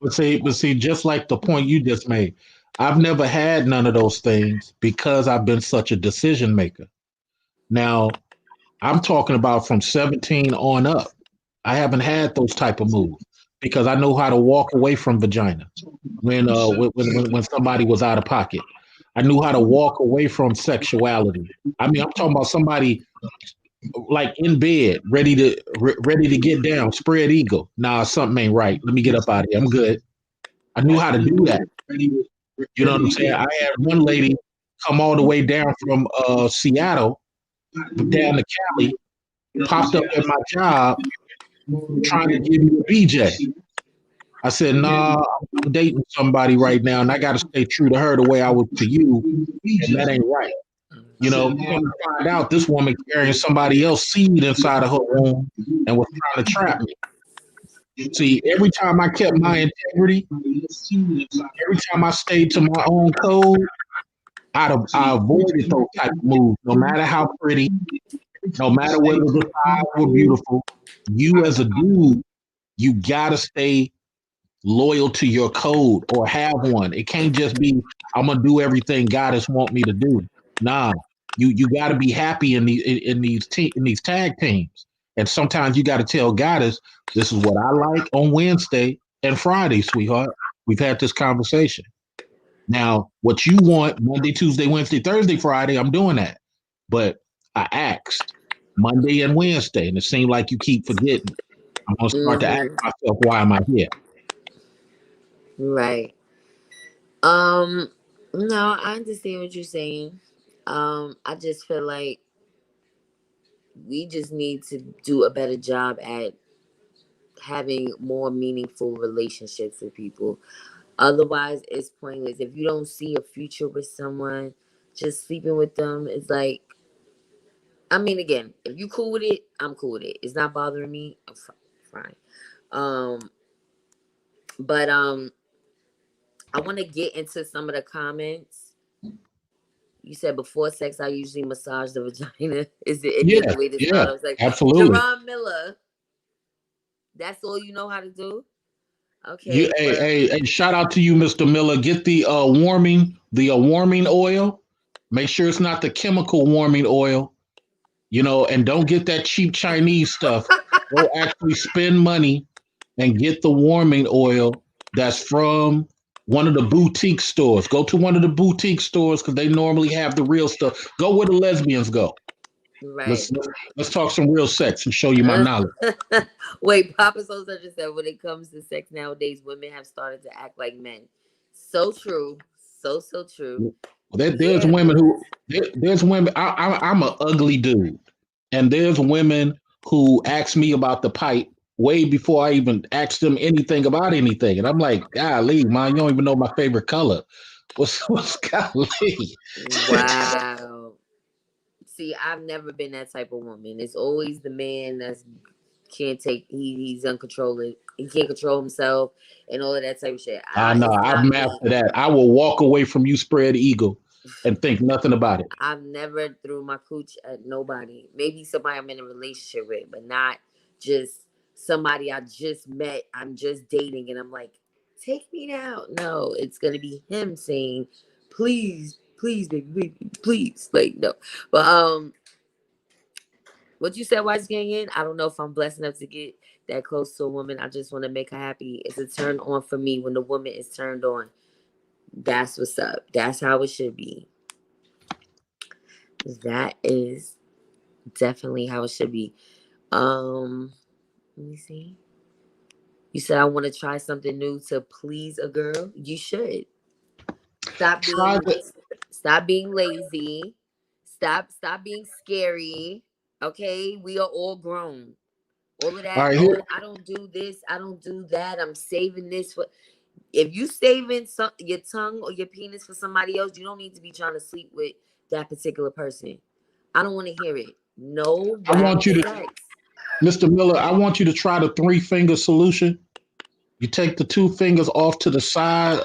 But see, just like the point you just made, I've never had none of those things because I've been such a decision maker. Now, I'm talking about from 17 on up. I haven't had those type of moves because I know how to walk away from vagina when somebody was out of pocket. I knew how to walk away from sexuality. I mean, I'm talking about somebody like in bed, ready to get down, spread eagle. Nah, something ain't right. Let me get up out of here. I'm good. I knew how to do that. You know what I'm saying? I had one lady come all the way down from Seattle down to Cali, popped up at my job trying to give me a BJ. I said, nah, I'm dating somebody right now, and I got to stay true to her the way I was to you, and that ain't right. Come to find out this woman carrying somebody else's seed inside of her womb and was trying to trap me. See, every time I kept my integrity, every time I stayed to my own code, I avoided those type of moves, no matter how pretty, no matter whether the thighs were beautiful. You as a dude, you gotta stay loyal to your code or have one. It can't just be I'm gonna do everything goddess want me to do. Nah, you got to be happy in these tag teams, and sometimes you got to tell goddess this is what I like on Wednesday and Friday, sweetheart. We've had this conversation. Now, what you want Monday, Tuesday, Wednesday, Thursday, Friday, I'm doing that. But I asked Monday and Wednesday, and it seemed like you keep forgetting. I'm gonna start to ask myself, why am I here? Right. No, I understand what you're saying. I just feel like we just need to do a better job at having more meaningful relationships with people. Otherwise, it's pointless. If you don't see a future with someone, just sleeping with them is like, I mean, again, if you cool with it, I'm cool with it. It's not bothering me. I'm fine. But I want to get into some of the comments. You said before sex, I usually massage the vagina. Is Yeah, the way to yeah, start? I was like, absolutely. Jerron Miller, that's all you know how to do? You, Okay, hey, well, hey, hey, shout out to you, Mr. Miller. Get the warming oil. Make sure it's not the chemical warming oil, and don't get that cheap Chinese stuff. Go actually spend money and get the warming oil that's from one of the boutique stores. Go to one of the boutique stores because they normally have the real stuff. Go where the lesbians go. right. Let's talk some real sex and show you my knowledge. Wait, Papa Soul just said when it comes to sex nowadays, women have started to act like men. So true. So true. There's Yeah, women because there's women. I'm an ugly dude, and there's women who ask me about the pipe way before I even ask them anything about anything, and I'm like, golly, man, you don't even know my favorite color. What's golly? wow. See, I've never been that type of woman. It's always the man that's can't take he's uncontrollable. He can't control himself and all of that type of shit. No, It's I've not me. mastered that. I will walk away from you, spread eagle, and think nothing about it. I've never threw my cooch at nobody. Maybe somebody I'm in a relationship with, but not just somebody I just met. I'm just dating, and I'm like, take me now. No, it's gonna be him saying, please, please, baby, please. Like no, but what you said, Wise Gang in? I don't know if I'm blessed enough to get that close to a woman. I just want to make her happy. It's a turn on for me when the woman is turned on. That's what's up. That's how it should be. That is definitely how it should be. Let me see. You said I want to try something new to please a girl. You should. Stop Try being the. stop being lazy. Stop being scary. Okay? We are all grown. All of All that, right, here. oh, I don't do this, I don't do that. I'm saving this for if you saving your tongue or your penis for somebody else, you don't need to be trying to sleep with that particular person. I don't want to hear it. No I whack want you to, sex. Mr. Miller. I want you to try the 3-finger solution. You take the 2 fingers off to the side,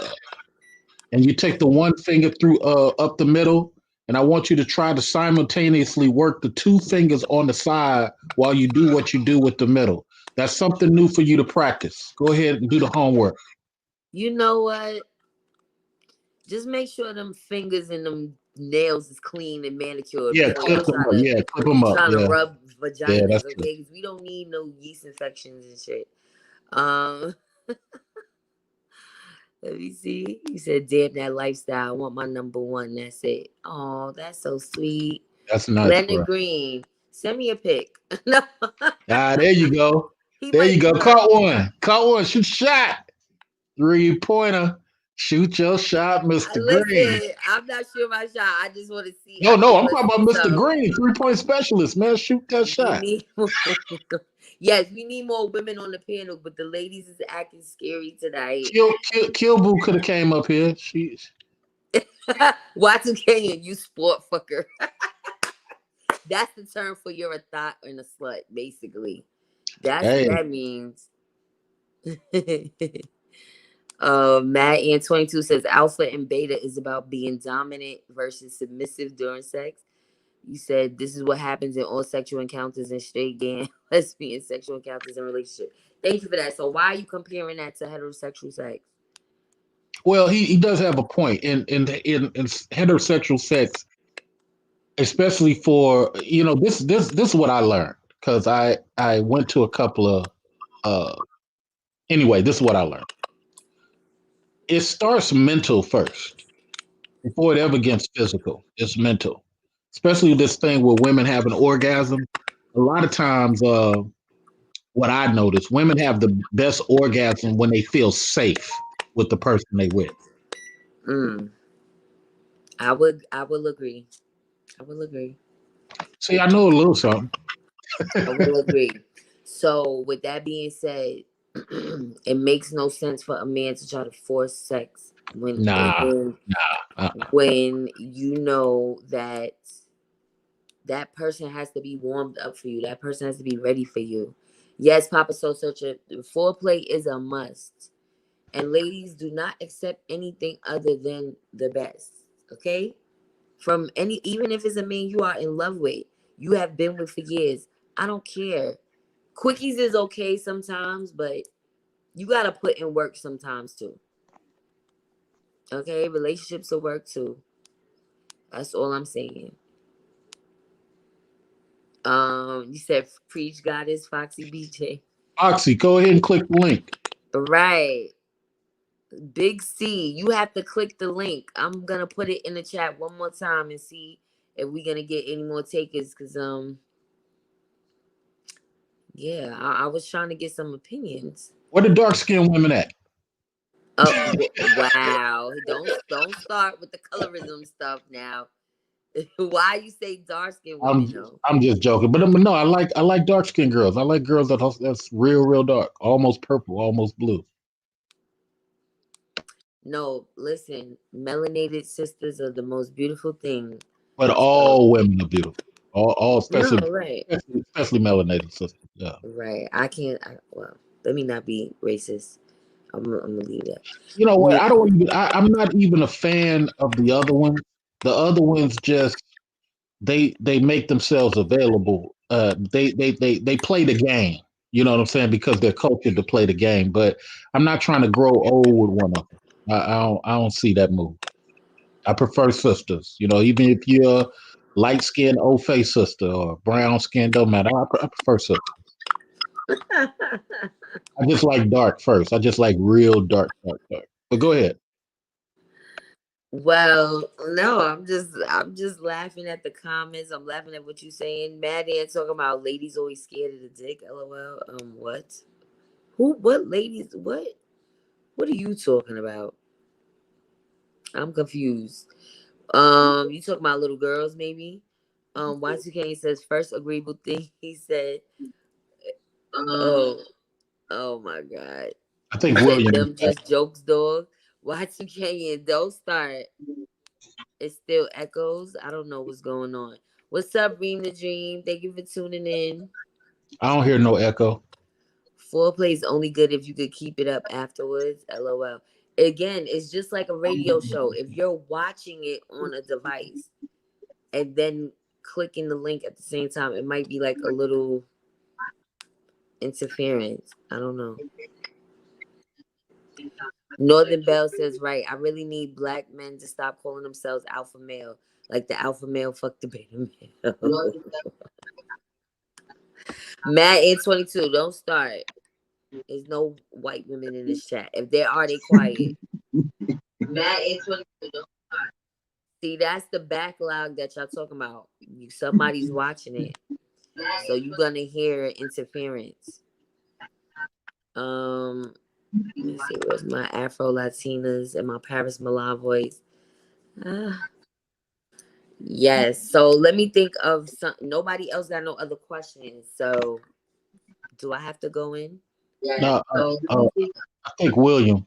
and you take the 1 finger through up the middle. And I want you to try to simultaneously work the 2 fingers on the side while you do what you do with the middle. That's something new for you to practice. Go ahead and do the homework. You know what? Just make sure them fingers and them nails is clean and manicured Yeah, before clip them up. Yeah, clip them you up. trying to Yeah, rub yeah, vaginas, that's true. okay? Because we don't need no yeast infections and shit. Um, Let me see. You said, damn that lifestyle. I want my number one. That's it. Oh, that's so sweet. That's nice, bro. Leonard Green. Send me a pic. No. There you go. He There might you be go. hurt. Caught one. Caught one. Shoot shot. 3-pointer. Shoot your shot, Mr. Green. Listen, I'm not sure my shot. I just want to see. No, I no, just I'm want talking to about see Mr. some. Green, 3-point specialist, man. Shoot that We shot. need more. Yes, we need more women on the panel, but the ladies is acting scary tonight. Kill Boo could have came up here. Y2K, you sport fucker. That's the term for you're a thought and a slut, basically. That's what Hey, that means. Matt and 22 says alpha and beta is about being dominant versus submissive during sex. You said this is what happens in all sexual encounters and straight gay lesbian sexual encounters and relationships. Thank you for that. So why are you comparing that to heterosexual sex? well, he does have a point in heterosexual sex, especially for this is what I learned because I went to a couple of anyway. This is what I learned. It starts mental first before it ever gets physical. It's mental, especially this thing where women have an orgasm. A lot of times, what I notice, women have the best orgasm when they feel safe with the person they with. Mm, I will agree. I will agree. See, I know a little something. I will agree. So with that being said, it makes no sense for a man to try to force sex Nah, uh-uh. when you know that person has to be warmed up for you. That person has to be ready for you. Yes, Papa Soul Searcher. Foreplay is a must. And ladies, do not accept anything other than the best. Okay? From any, even if it's a man you are in love with, you have been with for years. I don't care. Quickies is okay sometimes, but you gotta put in work sometimes too. Okay? Relationships will work too. That's all I'm saying. You said preach goddess Foxy BJ. Oxy, go ahead and click the link. Right. Big C. You have to click the link. I'm gonna put it in the chat one more time and see if we're gonna get any more takers. Cause yeah, I was trying to get some opinions. Where the dark skinned women at? Oh wow! Don't start with the colorism stuff now. Why you say dark skinned women though? I'm just joking, but no, I like dark skinned girls. I like girls that's real dark, almost purple, almost blue. No, listen, melanated sisters are the most beautiful thing. But So all women are beautiful. All no, especially right, especially melanated sisters. Yeah. right. I can't. Well, let me not be racist. I'm gonna leave that. You know what? Me, I don't even. I'm not even a fan of the other ones. The other ones just they make themselves available. They play the game. You know what I'm saying? Because they're cultured to play the game. But I'm not trying to grow old with one of them. I don't see that move. I prefer sisters. You know, even if you're light skinned old face sister or brown skin, don't matter. I prefer sisters. I just like dark first. I just like real dark. But go ahead. well, no, I'm just laughing at the comments. I'm laughing at what you saying. Mad Ann talking about ladies always scared of the dick. LOL. What? Who? What ladies? What? What are you talking about? I'm confused. You talking about little girls maybe? Y2K says first agreeable thing he said. Oh, oh my god. I He think said William. them just jokes, dog. Y2K and don't start. It still echoes. I don't know what's going on. What's up, Reem the Dream? Thank you for tuning in. I don't hear no echo. Foreplay is only good if you could keep it up afterwards. LOL. Again, it's just like a radio show. If you're watching it on a device and then clicking the link at the same time, it might be like a little interference. I don't know. Northern Bell says, right, I really need black men to stop calling themselves alpha male. Like the alpha male fuck the beta male. Matt in 22, don't start. There's no white women in this chat. If there are, they quiet. Matt in 22, don't start. See, that's the backlog that y'all talking about. Somebody's watching it. So you're gonna hear interference. Let me see, where's my Afro Latinas and my Paris Milan voice? Yes. So let me think of some. Nobody else got no other questions. So do I have to go in? No, I think William.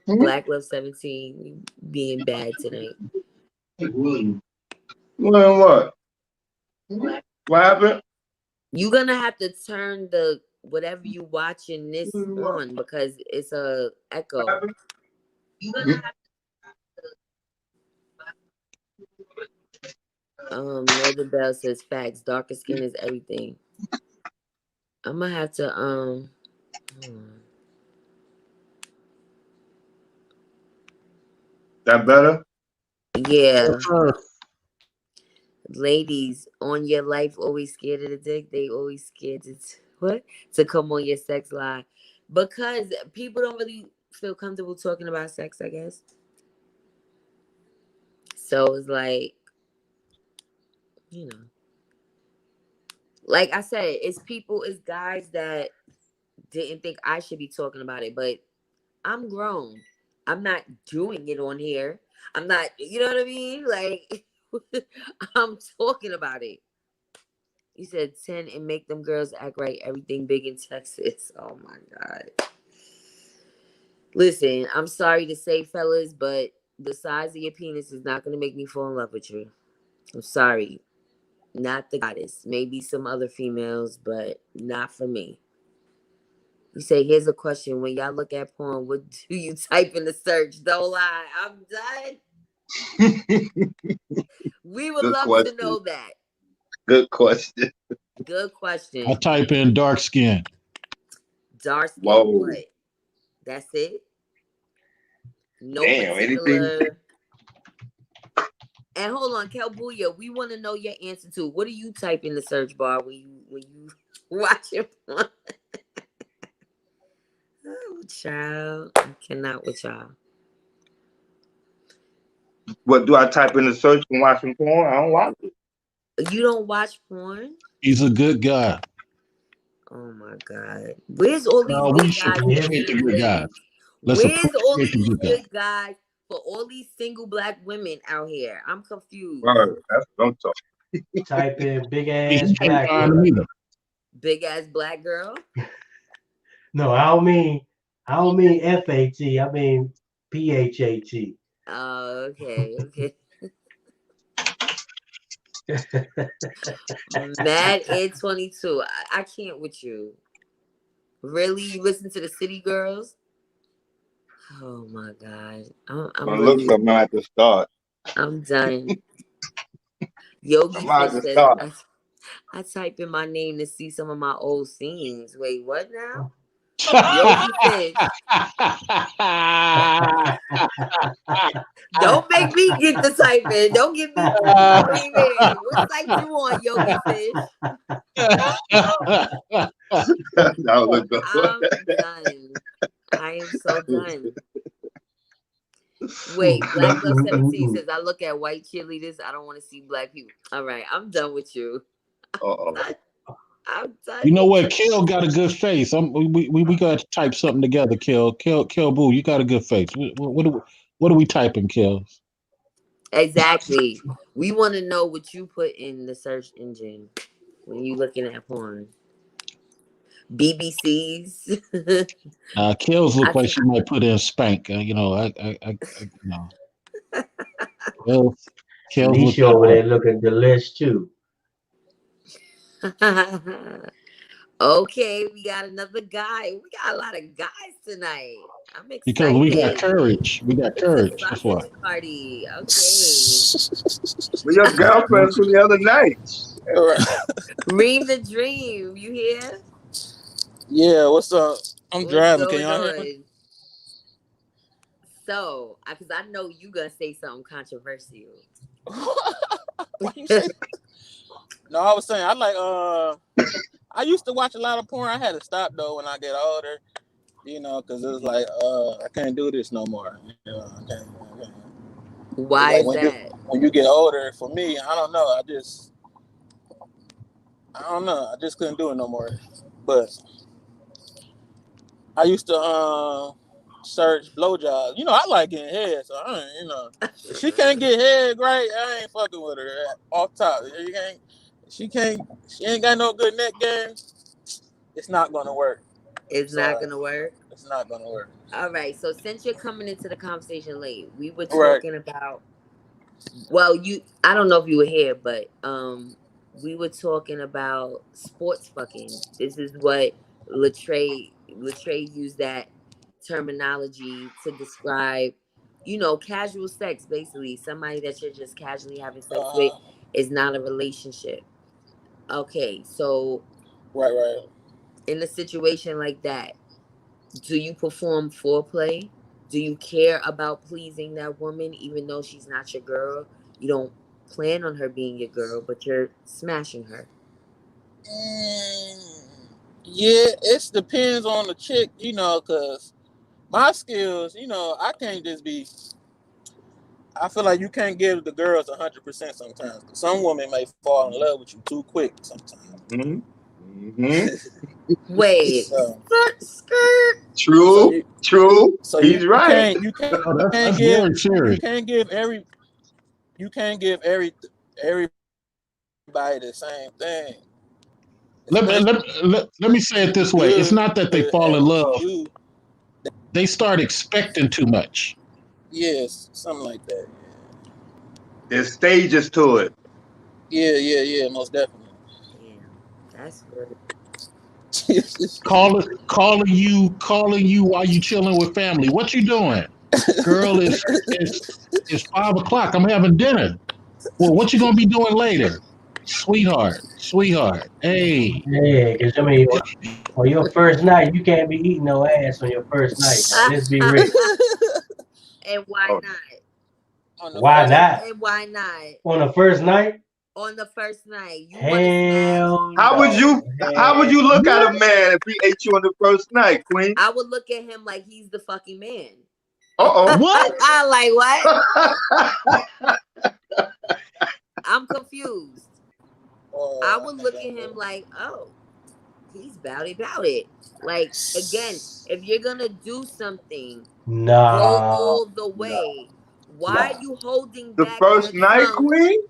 Black Love 17, you being bad tonight. William, what? What happened? You're gonna have to turn the whatever you watching this on because it's a echo. Northern Bell says facts. Darker skin is everything. I'm gonna have to That better? yeah. Ladies on your life always scared of the dick. They always scared to come on your sex live because people don't really feel comfortable talking about sex, I guess. So it's like, you know, like I said, it's guys that didn't think I should be talking about it, but I'm grown. I'm not doing it on here. I'm not, you know what I mean? Like, I'm talking about it. You said 10 and make them girls act right. Everything big in Texas. Oh my God. Listen, I'm sorry to say, fellas, but the size of your penis is not going to make me fall in love with you. I'm sorry. Not the goddess. Maybe some other females, but not for me. You say, here's a question. When y'all look at porn, what do you type in the search? Don't lie. I'm done. We would Good love question. to know that. Good question. Good I question. type in dark skin. Dark skin, Whoa. what? That's it? No Damn, anything. particular. And hold on, Kelbuya, we want to know your answer too. What do you type in the search bar when you watch it? Oh, child, I cannot with y'all. What do I type in the search when watching porn? I don't watch it. You don't watch porn? He's a good guy. Oh my God. Where's all these We good should guys and appreciate the single good guys. ladies? Let's Where's all appreciate the these good guys. good guys for all these single black women out here? I'm confused. Word. That's what I'm talking. Type in big He ass ain't black trying to girl. meet him. Big ass black girl? No, I don't mean FAT. I mean PHAT. Oh, okay. Mad Ed 22. I can't with you. Really? You listen to the City Girls? Oh my God. I'm Look really, something at the start. I'm done. Yogi I'm at Fish the says, start. I type in my name to see some of my old scenes. Wait, what now? Yogi Fish. Don't make me get the type in. Don't get me. Wait a minute. What site you on, Yogi Fish? That was good. I'm done. I am so done. Wait, Black Love 17 says, I look at white cheerleaders. I don't want to see black people. All right, I'm done with you. I'm done. You know what? Kill got a good face. We got to type something together. Kill Boo. You got a good face. What are we typing, Kill? Exactly. We want to know what you put in the search engine when you looking at porn. BBCs. Kills look like she might put in spank. You know, I you know. Kills look Nisha over there looking delish too. Okay, we got another guy. We got a lot of guys tonight. I'm excited. Because we got courage. We got courage. It's a That's why. sausage party. Okay. With your girlfriend from the other night. Ream the Dream. You here? Yeah, what's up? I'm driving. Can y'all hear me? So, because I know you gonna say something controversial. Why you say? No, I was saying I used to watch a lot of porn. I had to stop though when I get older, you know, because it was like I can't do this no more. You know, I can't. Why is that? When you get older, for me, I don't know. I don't know. I just couldn't do it no more. But I used to search blowjobs. You know, I like getting head, so I ain't, you know, if she can't get head right, I ain't fucking with her off top. She ain't got no good neck game. It's not gonna work. It's not gonna work. It's not gonna work. All right. So since you're coming into the conversation late, we were talking about. Well, I don't know if you were here, but we were talking about sports fucking. This is what Latre used that terminology to describe, you know, casual sex. Basically, somebody that you're just casually having sex with is not a relationship. Okay, so right. In a situation like that, do you perform foreplay? Do you care about pleasing that woman even though she's not your girl? You don't plan on her being your girl, but you're smashing her. Yeah, it depends on the chick, you know, because my skills, you know, I can't just be. I feel like you can't give the girls 100% sometimes. Some women may fall in love with you too quick sometimes. Wait. True. So he's right. You can't give everybody the same thing. Let me say it this way. It's not that they fall in love. They start expecting too much. Yes, something like that. There's stages to it. Yeah, most definitely. Yeah, that's good. Calling you while you chilling with family. What you doing? Girl, it's 5 o'clock. I'm having dinner. Well, what you gonna be doing later? Sweetheart. Hey, Yeah, because I mean, on your first night, you can't be eating no ass on your first night. Now, let's be real. And why Oh, not? On the Why first, not? And why not? On the first night? On the first night, you want to smash? Hell how would no. you look at a man if he ate you on the first night, Queen? I would look at him like he's the fucking man. Uh what? Like what? oh. I'm confused. I would look at him like, oh, he's bout it. Like, again, if you're gonna do something, go Nah. all the way. Why are you holding The back first your night, tongue? Queen?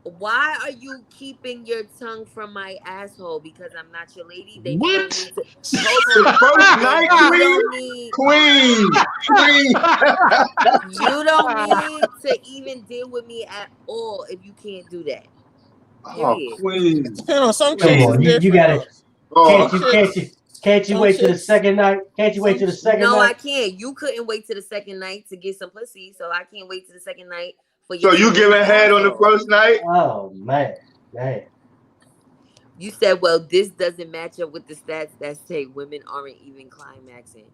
Why are you keeping your tongue from my asshole? Because I'm not your lady. Then you don't What? need to hold The on. first Then night, you Queen? don't need you don't need to even deal with me at all if you can't do that. Oh, Period. Queen. depending on some Come chicks is on, you different gotta though. Oh, can't you Some wait till the chicks, second night? Can't you wait till the second No, I night? can't. You couldn't wait to the second night to get some pussy, so I can't wait to the second night for your so you tongue in my giving head on the asshole. first night? Oh man. You said, well, this doesn't match up with the stats that say women aren't even climaxing.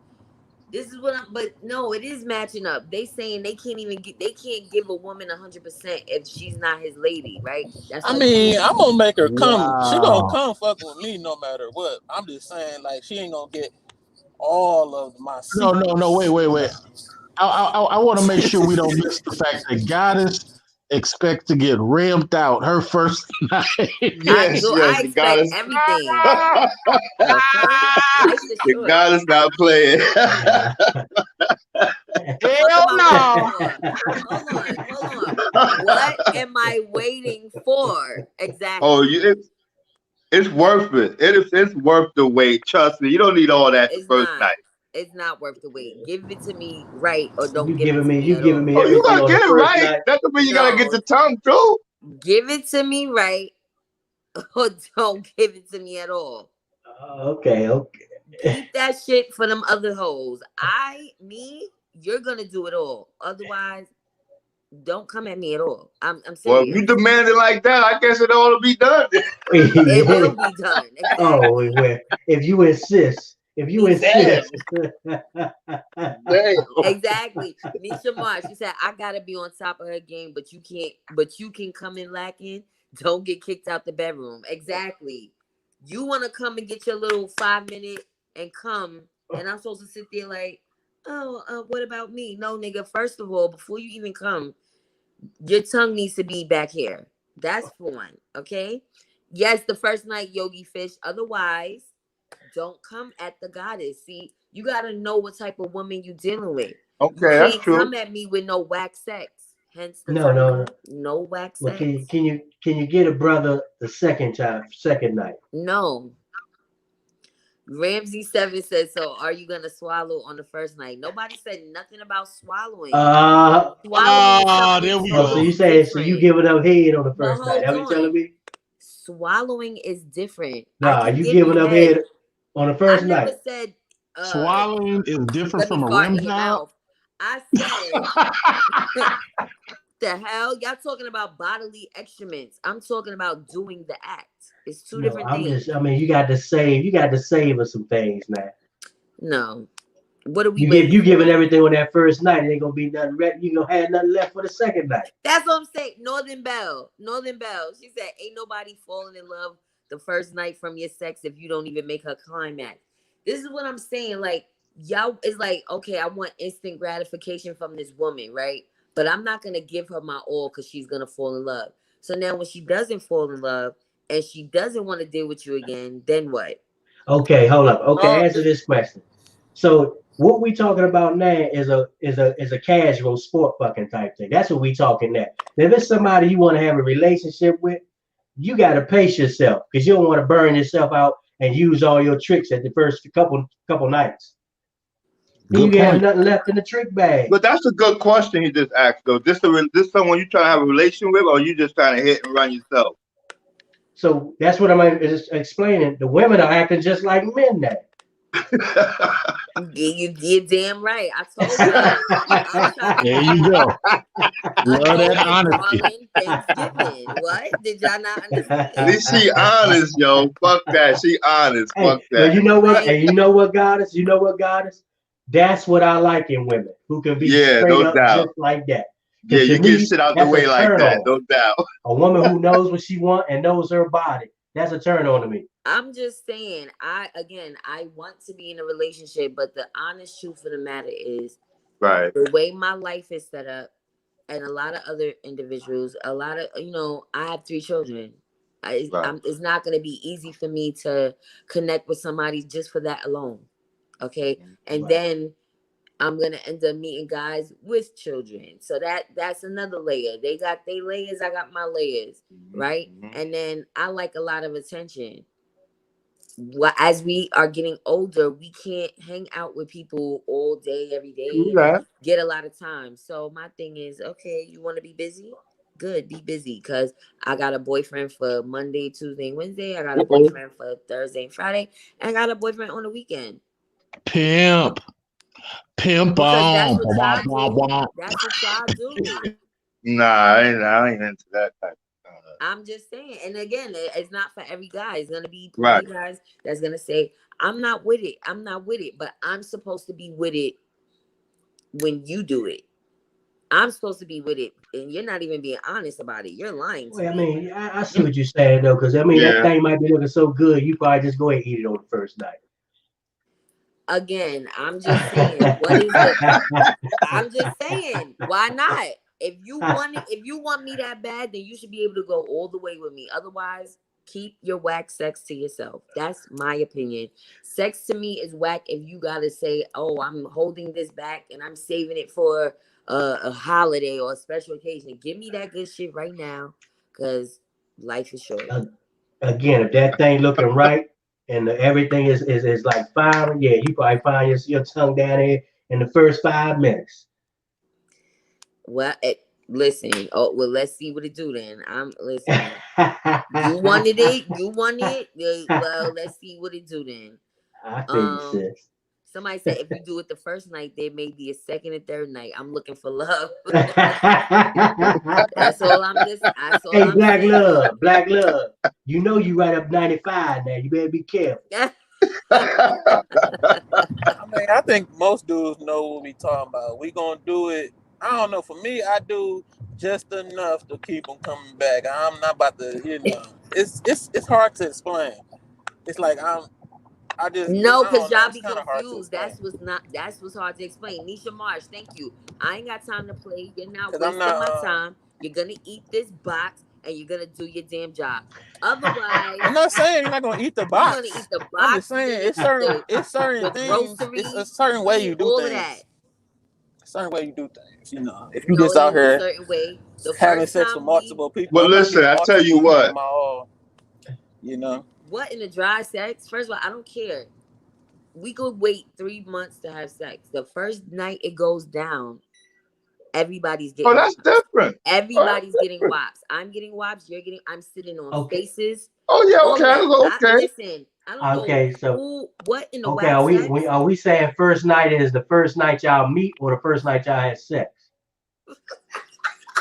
This is what I'm, but no, it is matching up. They saying they can't give a woman 100% if she's not his lady, right? That's I why mean, I'm gonna make her come. She gonna Wow. come fucking with me no matter what. I'm just saying, like, she ain't gonna get all of my No. secrets. Wait. I want to make sure we don't miss the fact that Goddess expects to get rimped out her first night. I Yes, do. yes, I the expect goddess. everything. The fuck? Life is The short. goddess not playing. Hell no. Hold on. What am I waiting for exactly? Oh, it's worth it. It's worth the wait. Trust me. You don't need all that the It's first not. night. It's not worth the wait. Give it to me right, or don't You give it giving to me me you at giving all. me Oh, you everything gotta on get the it first right. night. That doesn't mean you gotta get No, the tongue too. give it to me right, or don't give it to me at all. Okay. Keep that shit for them other hoes. You're gonna do it all. Otherwise, don't come at me at all. I'm Well, if you serious. demand it like that, I guess it ought to be done. It will be done. Oh, Exactly. well, if you insist. Damn, damn. Exactly. Nisha Marsh, she said, I gotta be on top of her game, but you can come in lacking. Don't get kicked out the bedroom. Exactly. You wanna come and get your little 5 minute and come, and I'm supposed to sit there like, oh, what about me? No, nigga, first of all, before you even come, your tongue needs to be back here. That's for one. Okay. Yes, the first night, Yogi Fish. Otherwise, don't come at the goddess. See, you gotta know what type of woman you dealing with. You Okay, that's can't true. come at me with no whack sex. Hence the no. title, no whack Well, sex. can you get a brother the second night? No. Ramses Seven says so. Are you gonna swallow on the first night? Nobody said nothing about swallowing. Swallowing is something There we So go. you totally saying so you different. giving up head on the But first night? hold That what you telling on. me? Swallowing is different. I Nah, can you give you giving up head. head on the I first never night. said Swallowing is different let me from a fart rim in your job. mouth. I said the hell? Y'all talking about bodily excrements. I'm talking about doing the act. It's two No, different things. I mean, you got to save us some things now. No. What are we You waiting giving for? everything on that first night, it ain't gonna be nothing. You gonna have nothing left for the second night. That's what I'm saying. Northern Belle. She said, ain't nobody falling in love the first night from your sex if you don't even make her climax. This is what I'm saying. Like, y'all is like, okay, I want instant gratification from this woman, right? But I'm not gonna give her my all because she's gonna fall in love. So now when she doesn't fall in love and she doesn't want to deal with you again, then what? Okay, hold up. Okay, Oh, answer this question. So what we talking about now is a casual sport fucking type thing. That's what we talking now. Now, if it's somebody you want to have a relationship with, you got to pace yourself because you don't want to burn yourself out and use all your tricks at the first couple nights. Then Good you have point. nothing left in the trick bag. But that's a good question he just asked, though. This someone you trying to have a relation with, or you just trying to hit and run yourself? So that's what I'm just explaining. The women are acting just like men now. You're damn right. I told y'all. I'm trying to There give you y'all. go. I Love told that you, honesty. darling, Thanksgiving. What? Did y'all not understand? This she honest, yo. Fuck that. She honest. Hey, Fuck well, that. you know what? Like, And you know what, goddess? You know what, goddess? That's what I like in women who can be Yeah, straight no up doubt. just like that. Yeah, Because to you get me, shit out the that's a way like turn that, on. no doubt. A woman who knows what she wants and knows her body. That's a turn on to me. I'm just saying, I want to be in a relationship, but the honest truth of the matter is Right. the way my life is set up, and a lot of other individuals, a lot of, I have 3 children. Right. It's not going to be easy for me to connect with somebody just for that alone. Okay. And Right. then I'm going to end up meeting guys with children. So that's another layer. They got their layers. I got my layers. Right. Mm-hmm. And then I like a lot of attention. As we are getting older, we can't hang out with people all day, every True day, and that. get a lot of time. So my thing is, okay, you want to be busy? Good, be busy. Because I got a boyfriend for Monday, Tuesday, and Wednesday. I got a Uh-oh. boyfriend for Thursday and Friday. And I got a boyfriend on the weekend. Pimp. Pimp Because that's on. what Wah, y'all wah, do. wah. That's what y'all do. Nah, I ain't into that type of stuff. I'm just saying. And again, it's not for every guy. It's going to be plenty Right. of guys that's going to say, I'm not with it. I'm not with it. But I'm supposed to be with it when you do it. I'm supposed to be with it, and you're not even being honest about it. You're lying to Well, I me. mean, I see what you're saying, though, because, I mean, that Yeah. thing might be looking so good, you probably just go ahead and eat it on the first night. Again, I'm just saying, what is the I'm just saying, why not? If you want me that bad, then you should be able to go all the way with me. Otherwise, keep your whack sex to yourself. That's my opinion. Sex to me is whack if you gotta say, oh, I'm holding this back and I'm saving it for a holiday or a special occasion. Give me that good shit right now, because life is short. Again, if that thing looking right and everything is like firing, yeah, you probably find your tongue down here in the first 5 minutes. Well, listen. Oh, well, let's see what it do then. I'm listening. You wanted it. You want it. Well, let's see what it do then. I feel you, sis. Somebody said if you do it the first night, there may be a second and third night. I'm looking for love. Hey, That's all I'm just. That's all I'm black saying. love, black love. You know you right up 95 now. You better be careful. I mean, I think most dudes know what we talking about. We gonna do it. I don't know. For me, I do just enough to keep them coming back. I'm not about to, It's hard to explain. It's like I No, don't because know. y'all It's be kind of hard to confused. explain. That's what's hard to explain. Nisha Marsh, thank you. I ain't got time to play. You're not Cause I'm wasting my not. time. You're gonna eat this box and you're gonna do your damn job. Otherwise, I'm not saying you're not gonna eat the you're gonna box. eat the I'm just box, you're saying gonna eat it's certain the things. It's a groceries, certain way you do all of that. things. A certain way you do things. If you No, just it out ain't a here certain way. The having first sex with time we multiple people, Well, I'm not listen, meaning I tell you multiple. I'm talking what. about all. You know. what in the dry sex? First of all, I don't care. We could wait 3 months to have sex. The first night it goes down, everybody's Oh, getting that's wops. different. Oh, Everybody's that's getting different. wops. I'm getting wops. You're getting. I'm sitting on Okay, faces. Oh, yeah, All of that. okay, okay. Listen. I don't know okay. So, what in the okay, wax sex. are we saying first night is the first night y'all meet or the first night y'all have sex?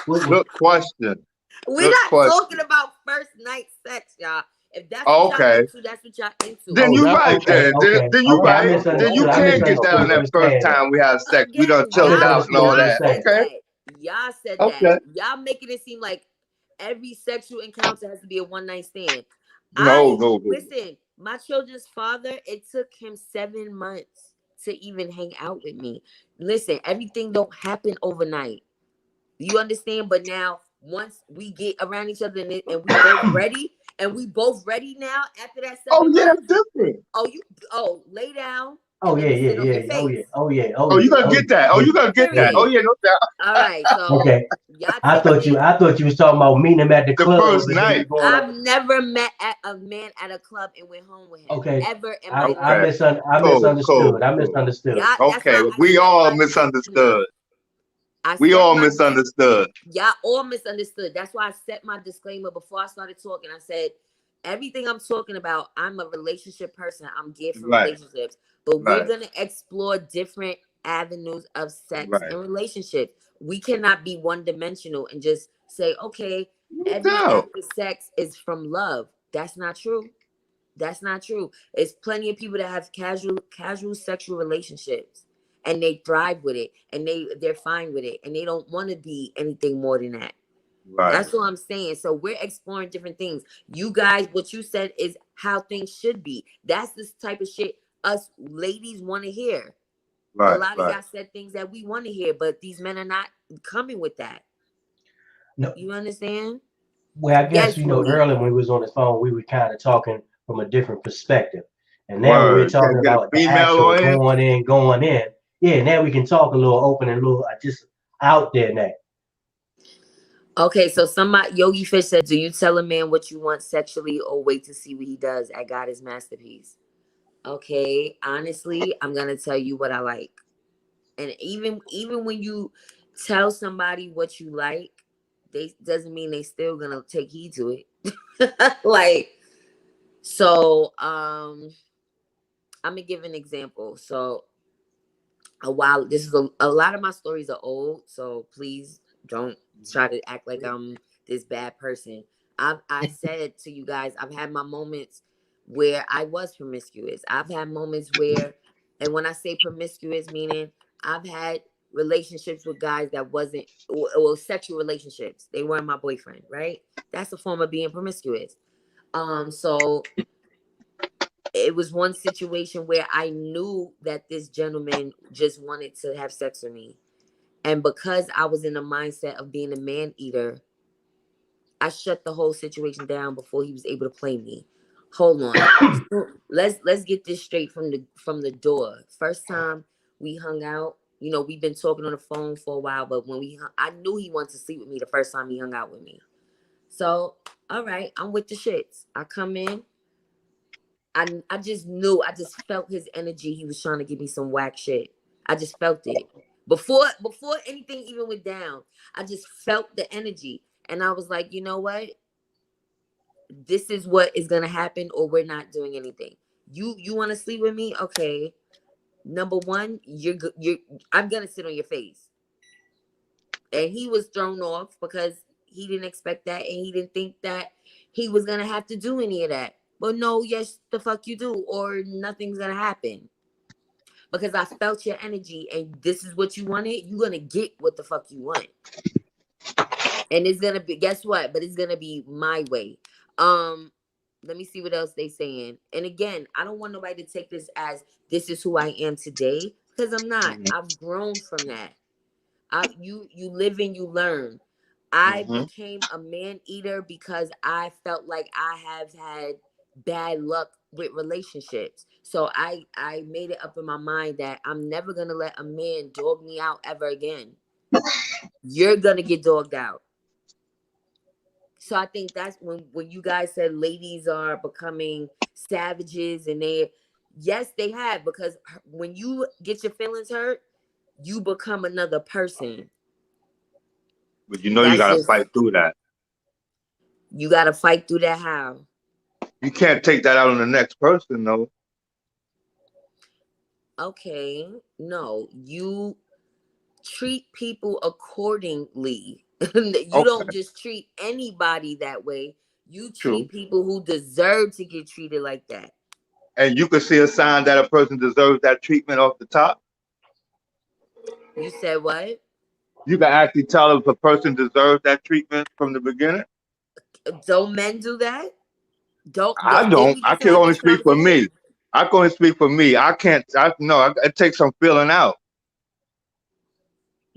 Good question. We're Good not talking question. about first night sex, y'all. If that's Oh, what y'all okay. into, that's what y'all into. Then Oh, you That right okay, then. Then, okay, then you okay. I right. Then you misunderstood. I can get misunderstood down what you that were first saying. time we have sex. We done Again, I chilled out and misunderstood all what you were that. y'all saying. said Okay. that. Y'all said that. Okay. Y'all making it seem like every sexual encounter has to be a one night stand. No, no, no. Listen, my children's father, it took him 7 months to even hang out with me. Listen, everything don't happen overnight. You understand? But now, once we get around each other and we both ready now after that Oh, 7 yeah, months, that's different. lay down Oh and let yeah, me yeah, sit on your yeah. Oh face. yeah, oh yeah, oh Oh, yeah, you gonna oh get that. Oh, yeah, you gonna get yeah, that. yeah. Oh, Period. yeah, no doubt. All right, so Okay. y'all I taking thought it. you was talking about meeting him at the The club first and then you night. going I've on. never met a man at a club and went home with him Okay. ever in my I Okay. life. Cool, cool, misunderstood. I cool. misunderstood. Y'all, that's Okay. why I We set all my disclaimer. misunderstood. I We set all my misunderstood. Y'all all misunderstood. That's why I set my disclaimer before I started talking. I said, everything I'm talking about, I'm a relationship person. I'm geared for Right. relationships. But we're Right. going to explore different avenues of sex Right. and relationships. We cannot be one dimensional and just say, okay, No every doubt. act of sex is from love. That's not true. That's not true. There's plenty of people that have casual sexual relationships and they thrive with it and they're fine with it and they don't want to be anything more than that. Right. That's what I'm saying. So we're exploring different things. You guys, what you said is how things should be. That's the type of shit us ladies want to hear. A Right. lot of Right. y'all said things that we want to hear, but these men are not coming with that. No, You understand? well, I guess Yes, Willie. earlier when we was on the phone, we were kind of talking from a different perspective, and now we're Word. talking Can't get a about the female actual on here. going in. Yeah, now we can talk a little open and a little just out there now. Okay, so somebody Yogi Fish said, do you tell a man what you want sexually or wait to see what he does at Goddess Masterpiece? Okay, honestly, I'm gonna tell you what I like. And even when you tell somebody what you like, they doesn't mean they still gonna take heed to it. Like, so I'm gonna give an example. So this is a lot of my stories are old, so please don't try to act like I'm this bad person. I said to you guys, I've had my moments where I was promiscuous. I've had moments where, and when I say promiscuous, meaning I've had relationships with guys that wasn't, well, sexual relationships. They weren't my boyfriend, right? That's a form of being promiscuous. So it was one situation where I knew that this gentleman just wanted to have sex with me. And because I was in the mindset of being a man eater, I shut the whole situation down before he was able to play me. Hold on. Let's get this straight from the door. First time we hung out, we've been talking on the phone for a while, but when I knew he wanted to sleep with me the first time he hung out with me. So, all right, I'm with the shits. I come in. I just knew, I just felt his energy. He was trying to give me some whack shit. I just felt it. Before anything even went down, I just felt the energy. And I was like, you know what? This is what is gonna happen, or we're not doing anything. You want to sleep with me? Okay. Number one, I'm gonna sit on your face. And he was thrown off because he didn't expect that, and he didn't think that he was gonna have to do any of that. But no, yes, the fuck you do, or nothing's gonna happen. Because I felt your energy, and this is what you wanted. You're gonna get what the fuck you want, and it's gonna be. Guess what? But it's gonna be my way. Let me see what else they saying. And again, I don't want nobody to take this as this is who I am today, because I'm not. Mm-hmm. I've grown from that. You live and you learn. I Mm-hmm. became a man eater because I felt like I have had bad luck with relationships. So I made it up in my mind that I'm never gonna let a man dog me out ever again. You're gonna get dogged out. So I think that's when you guys said ladies are becoming savages, and yes, they have, because when you get your feelings hurt, you become another person. But you That's gotta just, fight through that. you got to fight through that. How? You can't take that out on the next person, though. Okay, no, you treat people accordingly. You Okay, don't just treat anybody that way. You true. treat people who deserve to get treated like that. And you can see a sign that a person deserves that treatment off the top. You said what? You can actually tell if a person deserves that treatment from the beginning. Don't men do that? Don't I did don't. we I just can have only this speak for conversation? me. I can only speak for me. I can't. I no. It takes some feeling out.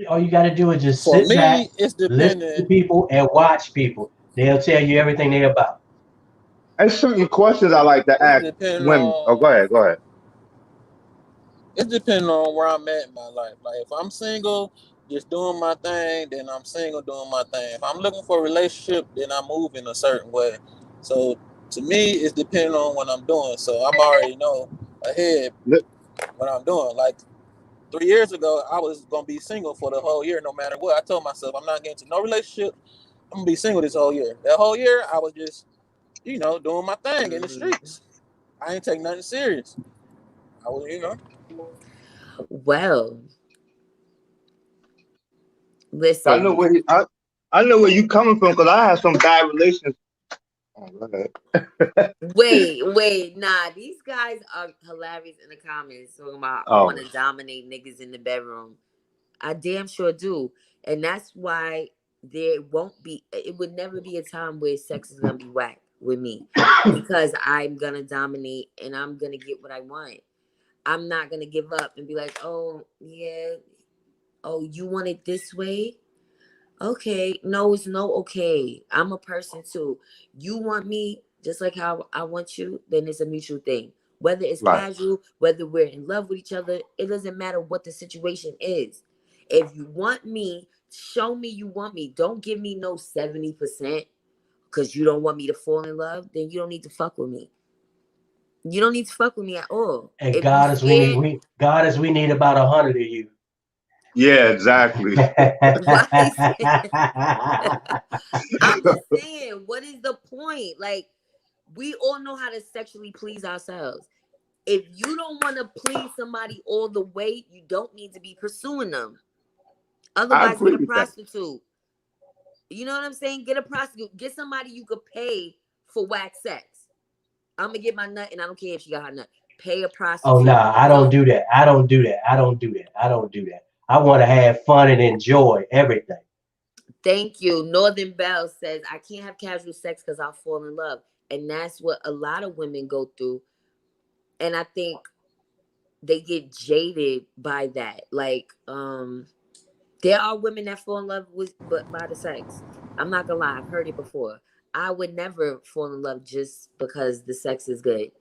All you got to do is just For sit back, me, it's listen depending. to people, and watch people. They'll tell you everything they're about. There's certain questions I like to It's ask depending women. Oh, go on. ahead. Go ahead. It's depending on where I'm at in my life. Like if I'm single, just doing my thing, then I'm single doing my thing. If I'm looking for a relationship, then I move in a certain way. So to me, it's depending on what I'm doing. So I'm already know ahead Li- what I'm doing. Like 3 years ago, I was gonna be single for the whole year, no matter what. I told myself I'm not getting to no relationship. I'm gonna be single this whole year. That whole year, I was just you know, doing my thing in the streets. I ain't take nothing serious. I was, you know. Well, I know listen. where I know where you coming from because I have some bad relations. Oh, go ahead. Wait, nah. These guys are hilarious in the comments talking about I want Oh, to dominate niggas in the bedroom. I damn sure do, and that's why there won't be. It would never be a time where sex is gonna be whack with me, because I'm gonna dominate and I'm gonna get what I want. I'm not gonna give up and be like, oh yeah, oh you want it this way. Okay, no, it's no okay. I'm a person too. You want me just like how I want you, then it's a mutual thing. Whether it's right. casual, whether we're in love with each other, it doesn't matter what the situation is. If you want me, show me you want me. Don't give me no 70% because you don't want me to fall in love, then you don't need to fuck with me. You don't need to fuck with me at all. And If you scared, Goddess, we need about 100 of you. Yeah, exactly. right? I'm just saying, what is the point? Like, we all know how to sexually please ourselves. If you don't want to please somebody all the way, you don't need to be pursuing them. I Otherwise, get agree a with that. prostitute. You know what I'm saying? Get a prostitute. Get somebody you could pay for Wack Sex. I'm gonna get my nut, and I don't care if she got her nut. Pay a Oh prostitute. nah, I don't do that. I don't do that. I don't do that. I don't do that. I want to have fun and enjoy everything. Thank you. Northern Bell says, I can't have casual sex because I'll fall in love. And that's what a lot of women go through. And I think they get jaded by that. Like, there are women that fall in love with but by the sex. I'm not gonna lie, I've heard it before. I would never fall in love just because the sex is good.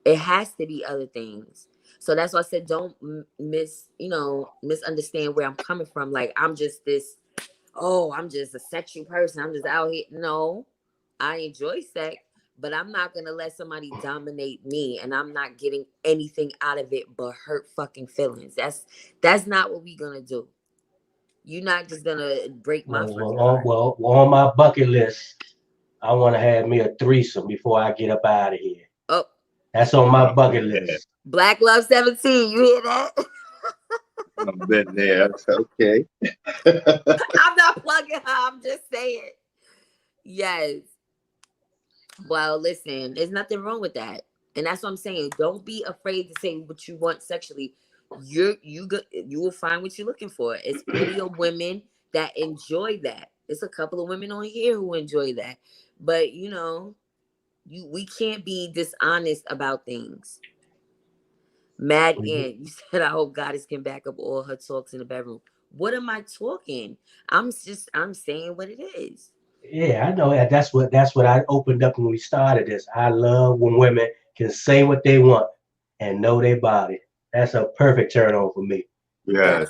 It has to be other things. So that's why I said don't misunderstand where I'm coming from. Like I'm just this, oh, I'm just a sexual person. I'm just out here. No, I enjoy sex, but I'm not gonna let somebody dominate me, and I'm not getting anything out of it but hurt fucking feelings. That's not what we gonna do. You're not just gonna break my fucking heart. On my bucket list, I want to have me a threesome before I get up out of here. Oh, That's on my bucket Yeah, list. Black Love 17, you hear that? I've been there. That's okay. I'm not plugging her. I'm just saying. Yes. Well, listen, there's nothing wrong with that. And that's what I'm saying. Don't be afraid to say what you want sexually. You will find what you're looking for. It's plenty of women that enjoy that. It's a couple of women on here who enjoy that. But we can't be dishonest about things. Mad Ant, you said I hope Goddess can back up all her talks in the bedroom. What am I talking? I'm saying what it is. Yeah, I know that. That's what I opened up when we started this. I love when women can say what they want and know their body. That's a perfect turn on for me. Yes.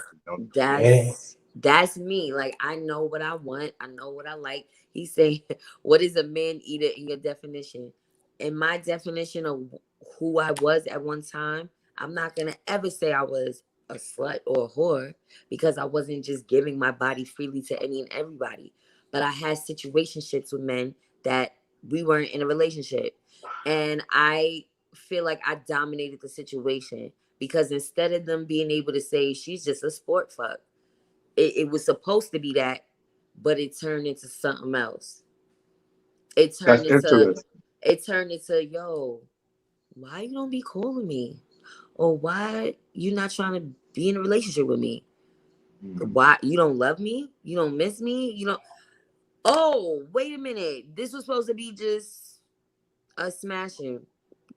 That's And that's me. Like I know what I want. I know what I like. He say, "What is a man eater in your definition?" In my definition of who I was at one time, I'm not gonna ever say I was a slut or a whore because I wasn't just giving my body freely to any and everybody. But I had situationships with men that we weren't in a relationship, and I feel like I dominated the situation because instead of them being able to say she's just a sport fuck, it was supposed to be that, but it turned into something else. It That's turned into interesting. yo, why you don't be calling me? Or why you not trying to be in a relationship with me? Why you don't love me? You don't miss me? You don't Oh, wait a minute. This was supposed to be just a smashing.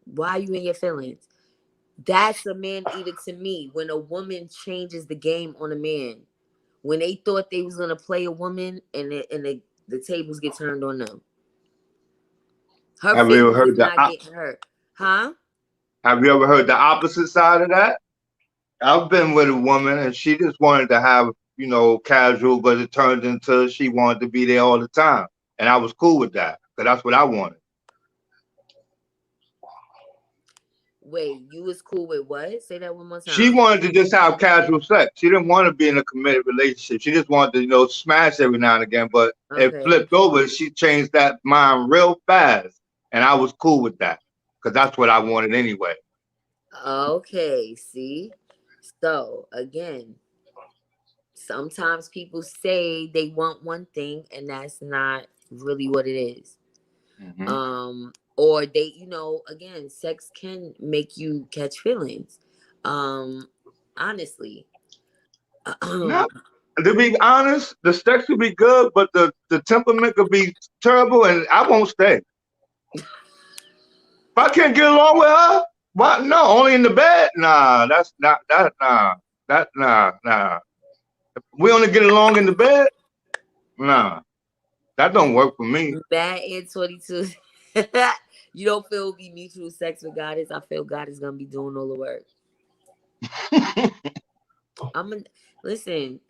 Why are you in your feelings? That's a man eater to me. When a woman changes the game on a man, when they thought they was gonna play a woman, and the tables get turned on them. Her Have you ever feelings is heard not getting hurt, huh? Have you ever heard the opposite side of that? I've been with a woman and she just wanted to have, casual, but it turned into she wanted to be there all the time. And I was cool with that because that's what I wanted. Wait, you was cool with what? Say that one more She time. wanted to just have casual sex. She didn't want to be in a committed relationship. She just wanted to, smash every now and again. But it Okay. flipped over. She changed that mind real fast. and I was cool with that because that's what I wanted anyway. Okay, see? So, again, sometimes people say they want one thing and that's not really what it is. Or they, again, sex can make you catch feelings. Honestly. Not, to be honest, the sex could be good, but the temperament could be terrible, and I won't stay. If I can't get along with her, why? No, only in the bed. Nah, that's not that. Nah, that nah. If we only get along in the bed. Nah, that don't work for me. Bad in 22. You don't feel it'll be mutual sex with God is. I feel God is gonna be doing all the work. Listen.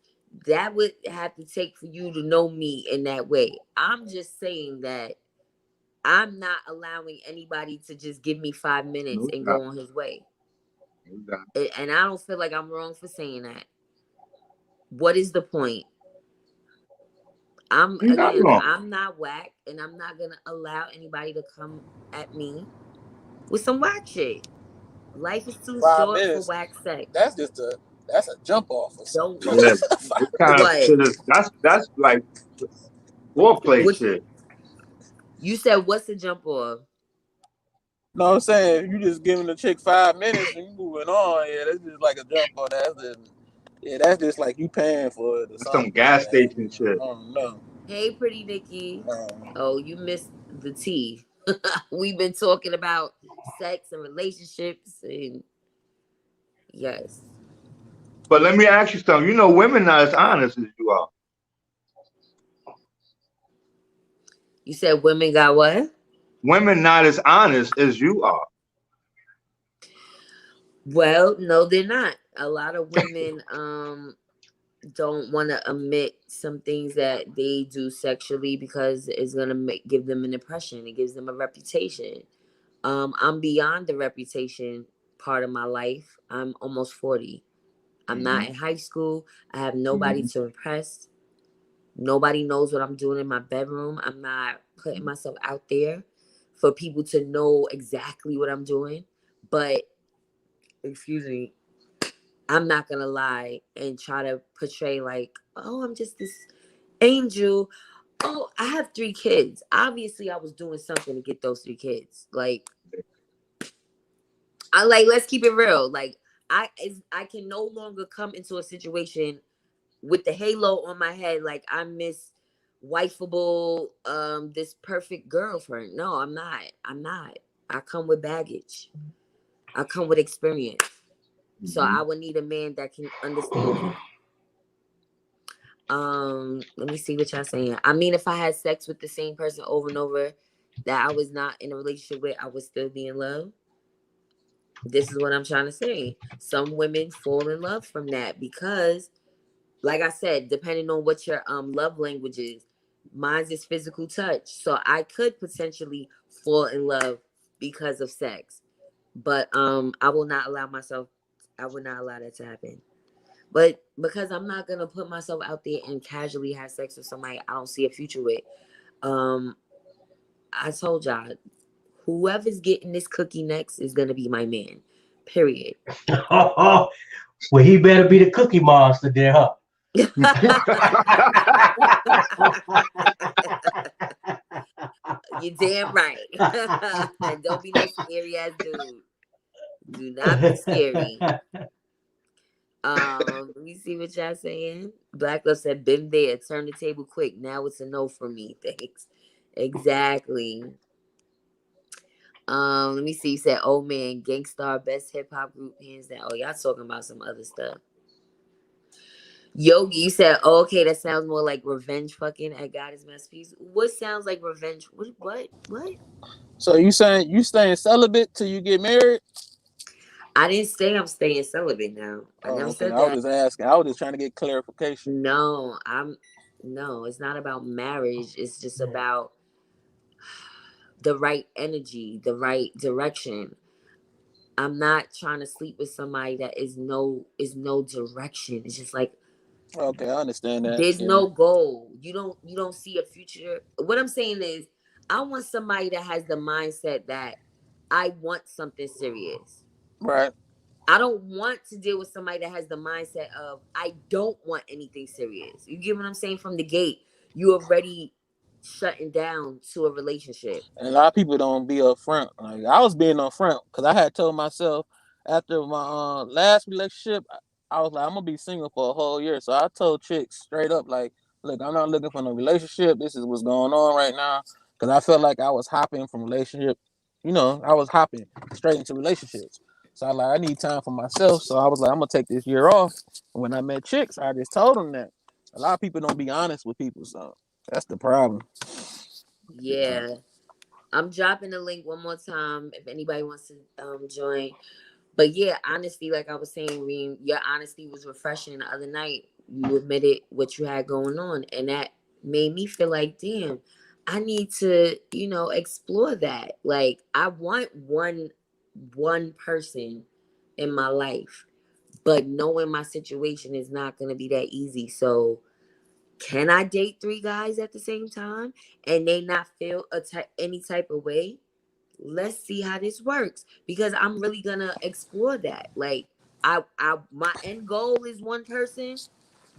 That would have to take for you to know me in that way. I'm just saying that I'm not allowing anybody to just give me 5 minutes and go on his way. And I don't feel like I'm wrong for saying that. What is the point? I'm not whack, and I'm not gonna allow anybody to come at me with some whack shit. Life is too 5 short for minutes. whack sex. That's a jump off or something. Yeah, what kind of shit is that's like foreplay shit. You said what's the jump off? No, I'm saying you just giving the chick 5 minutes and you moving on. Yeah, that's just like a jump on. That's just like you paying for it or something. Some gas station shit. I don't know. Hey, pretty Nikki. Oh, you missed the tea. We've been talking about sex and relationships and yes. But let me ask you something. You know, women not as honest as you are. You said women got what? Women not as honest as you are. Well, no, they're not. A lot of women don't want to admit some things that they do sexually because it's gonna give them an impression. It gives them a reputation. I'm beyond the reputation part of my life. I'm almost 40. I'm not in high school. I have nobody to impress. Nobody knows what I'm doing in my bedroom. I'm not putting myself out there for people to know exactly what I'm doing. But, excuse me, I'm not going to lie and try to portray like, oh, I'm just this angel. Oh, I have 3 kids. Obviously, I was doing something to get those 3 kids. Let's keep it real. I can no longer come into a situation with the halo on my head like I'm Miss Wifeable, this perfect girlfriend. No, I'm not. I come with baggage. I come with experience. So I would need a man that can understand that. Let me see what y'all saying. I mean, if I had sex with the same person over and over that I was not in a relationship with, I would still be in love. This is what I'm trying to say. Some women fall in love from that because, like I said, depending on what your love language is, mine's is physical touch. So I could potentially fall in love because of sex. But I will not allow that to happen. But because I'm not gonna put myself out there and casually have sex with somebody I don't see a future with, I told y'all, whoever's getting this cookie next is gonna be my man. Period. Well, he better be the cookie monster there, huh? You're damn right. And don't be no scary ass dude. Do not be scary. Let me see what y'all saying. Black Love said, been there, turn the table quick. Now it's a no for me. Thanks. Exactly. Let me see. You said, oh man, Gangstar, best hip hop group, hands down. Oh, y'all talking about some other stuff. Yogi, you said, oh, okay, that sounds more like revenge fucking at Goddess Masterpiece. What sounds like revenge? What? So you saying you staying celibate till you get married? I didn't say I'm staying celibate now. I never said that. I was just asking. I was just trying to get clarification. No, it's not about marriage. It's just about the right energy, the right direction. I'm not trying to sleep with somebody that is no direction. It's just like, okay, I understand that. There's no goal. You don't see a future. What I'm saying is, I want somebody that has the mindset that I want something serious. Right. I don't want to deal with somebody that has the mindset of I don't want anything serious. You get what I'm saying? From the gate, you already shutting down to a relationship. And a lot of people don't be upfront. Like I was being upfront because I had told myself after my last relationship, I was like, I'm gonna be single for a whole year. So I told chicks straight up, like, look, I'm not looking for no relationship. This is what's going on right now. Because I felt like I was hopping from relationship. I was hopping straight into relationships. So I like I need time for myself. So I was like, I'm gonna take this year off. And when I met chicks, I just told them that. A lot of people don't be honest with people, so that's the problem. Yeah. I'm dropping the link one more time if anybody wants to join. But yeah, honesty, like I was saying, Reem, your honesty was refreshing the other night. You admitted what you had going on, and that made me feel like, damn, I need to, explore that. Like I want one person in my life, but knowing my situation is not gonna be that easy. So can I date 3 guys at the same time and they not feel any type of way? Let's see how this works because I'm really gonna explore that. Like my end goal is one person,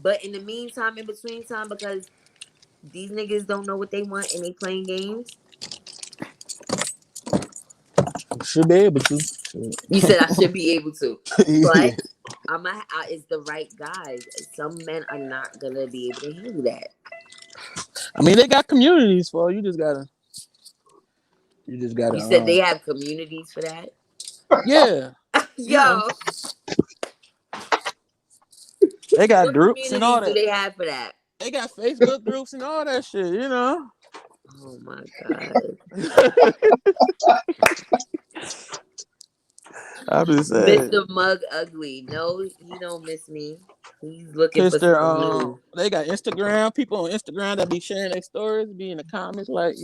but in the meantime, in between time, because these niggas don't know what they want and they playing games. Should be able to. You said I should be able to, Yeah. but it's the right guys. Some men are not gonna be able to handle that. I mean, they got communities for you. Just gotta. You said they have communities for that. Yeah. You know, Yo, they got what groups and all communities do that. they have for that? They got Facebook groups and all that shit. Oh my god. I'm just saying. Mr. Mug Ugly. No, he don't miss me. He's looking for Sister, something new. they got Instagram people on Instagram that be sharing their stories, be in the comments, like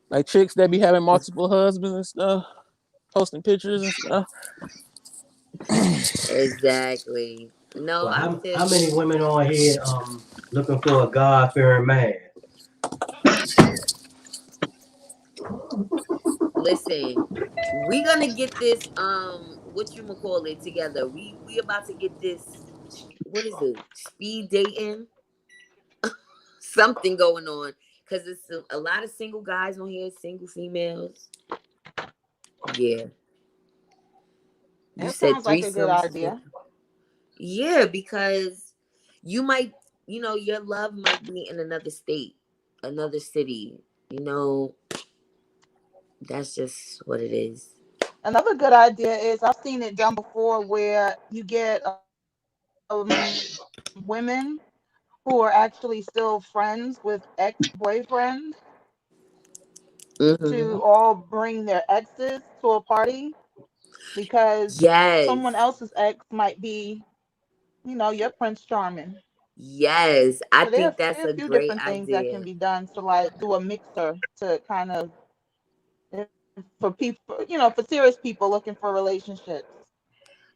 like chicks that be having multiple husbands and stuff, posting pictures and stuff. Exactly. No, Well, I how feel many you. women on here looking for a God fearing man? Listen, we gonna get this what you call it together. We about to get this, what is it? Speed dating? Something going on. Cause it's a lot of single guys on here, single females. Yeah. You That said sounds like a good threesomes. idea. Yeah, because you might, your love might be in another state, another city. You know, that's just what it is. Another good idea is I've seen it done before where you get women who are actually still friends with ex-boyfriends Hmm. to all bring their exes to a party because Yes, someone else's ex might be, your Prince Charming. yes. I So there think are, that's there are a a few great different things that can idea. be done to like do a mixer to kind of for people, for serious people looking for relationships.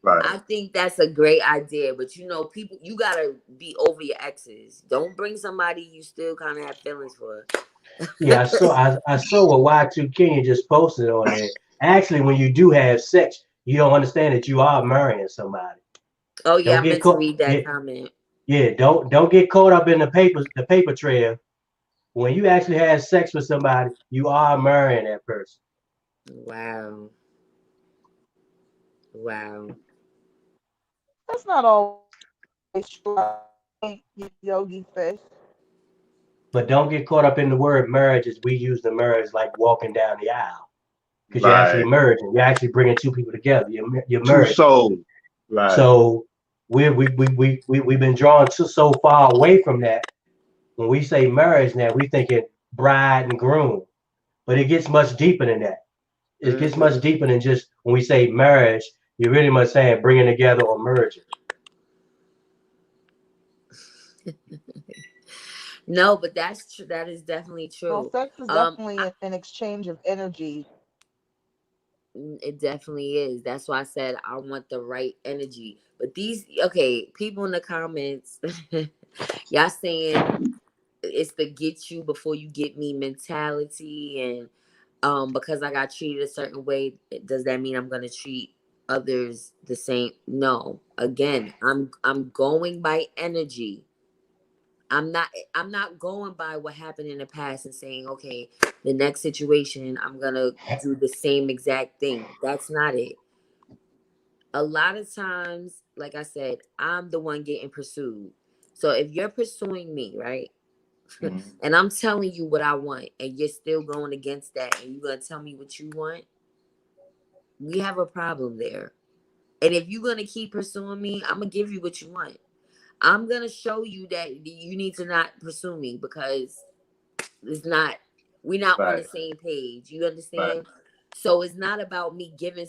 Right. I think that's a great idea, but people, you gotta be over your exes. Don't bring somebody you still kind of have feelings for. Yeah, I saw what Y2 King just posted on there. Actually, when you do have sex, you don't understand that you are marrying somebody. Oh yeah, Don't I get meant to caught. read that Yeah, comment. yeah. Don't get caught up in the paper trail. When you actually have sex with somebody, you are marrying that person. Wow, wow. That's not always true. I think Yogi Fish. But don't get caught up in the word marriage as we use the marriage like walking down the aisle. Because you're actually Right. merging. You're actually bringing two people together. You're Two merging. souls. Right. So we've been drawn so far away from that. When we say marriage now, we thinking bride and groom, but it gets much deeper than that. It gets much Hmm. deeper than just when we say marriage. You're really much saying bringing together or merging. No, but that's true. That is definitely Well, true. sex is definitely an exchange of energy. It definitely is. That's why I said I want the right energy. But okay, people in the comments, y'all saying it's the get you before you get me mentality, and because I got treated a certain way, does that mean I'm gonna treat others the same? No. Again, I'm going by energy. I'm not going by what happened in the past and saying, okay, the next situation I'm gonna do the same exact thing. That's not it. A lot of times, like I said, I'm the one getting pursued. So if you're pursuing me, right? And I'm telling you what I want, and you're still going against that, and you're gonna tell me what you want, we have a problem there. And if you're gonna keep pursuing me, I'm gonna give you what you want. I'm gonna show you that you need to not pursue me because it's not, we're not on the Right. same page. You Right. understand? So it's not about me giving,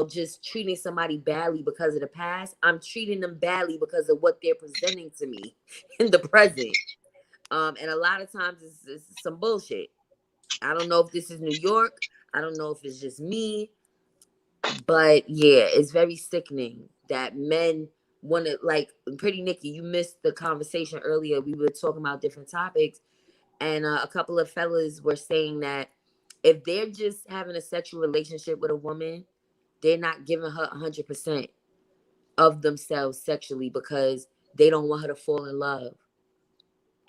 just treating somebody badly because of the past. I'm treating them badly because of what they're presenting to me in the present. And a lot of times it's some bullshit. I don't know if this is New York. I don't know if it's just me, but yeah, it's very sickening that men want to, like, Pretty Nikki, you missed the conversation earlier. We were talking about different topics, and a couple of fellas were saying that if they're just having a sexual relationship with a woman, they're not giving her 100% of themselves sexually because they don't want her to fall in love.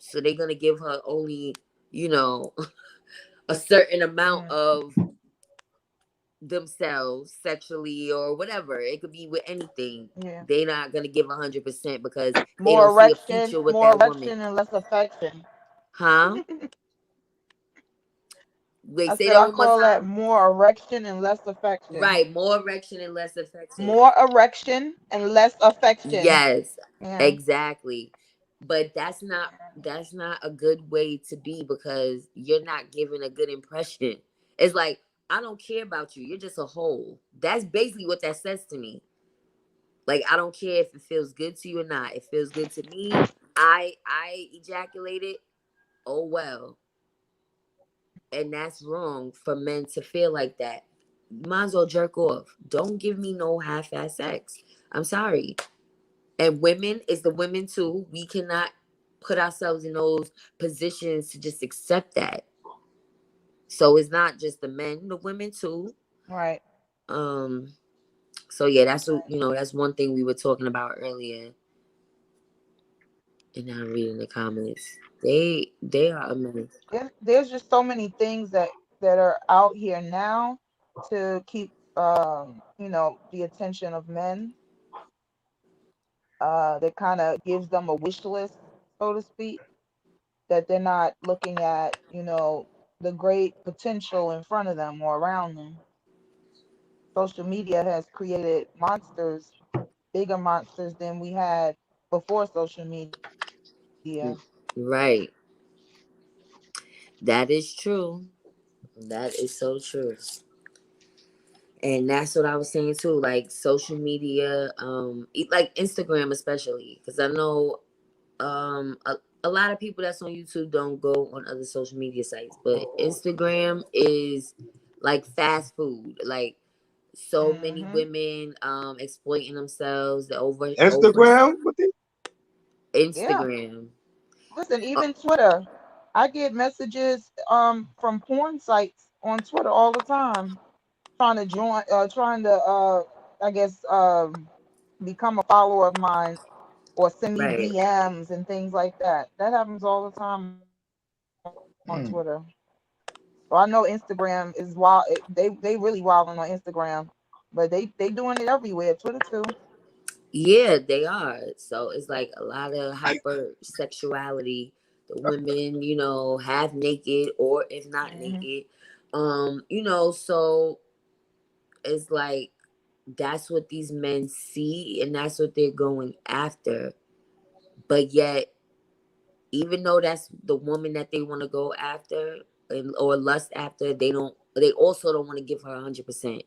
So they're going to give her only, you know, a certain amount of themselves sexually or whatever. It could be with anything. Yeah. They're not going to give 100% because they don't see a future with More that woman. erection and less affection. Huh? Wait, I say said that I one more call that time. more erection and less affection. Right, more erection and less affection. More erection and less affection. Yes, Yeah. exactly. But that's not a good way to be because you're not giving a good impression. It's like, I don't care about you. You're just a whole. That's basically what that says to me. Like, I don't care if it feels good to you or not. It feels good to me. I ejaculated. Oh well. And that's wrong for men to feel like that. Might as well jerk off. Don't give me no half-ass sex. I'm sorry. And women is the women too. We cannot put ourselves in those positions to just accept that. So it's not just the men, the women too. Right. Um. So yeah, that's Right. that's one thing we were talking about earlier. And now I'm reading the comments. They are amazing. There's just so many things that are out here now to keep the attention of men. That kind of gives them a wish list, so to speak, that they're not looking at, the great potential in front of them or around them. Social media has created monsters, bigger monsters than we had before social media. Right. That is true. That is so true. And that's what I was saying too, like social media, like Instagram especially, because I know a lot of people that's on YouTube don't go on other social media sites, but Instagram is like fast food. Like, so many Hmm. women exploiting themselves, the over Instagram? What the? Yeah. Instagram. Listen, Uh, even Twitter. I get messages from porn sites on Twitter all the time, trying to join, trying to I guess become a follower of mine or send me right. DMs and things like that. That happens all the time on Twitter. Hmm. So I know Instagram is wild. They really wilding on Instagram, but they doing it everywhere. Twitter too. Yeah, they are. So it's like a lot of hypersexuality. The women, half naked or if not Hmm. naked. So it's like that's what these men see and that's what they're going after. But yet, even though that's the woman that they want to go after or lust after, they also don't want to give her 100%.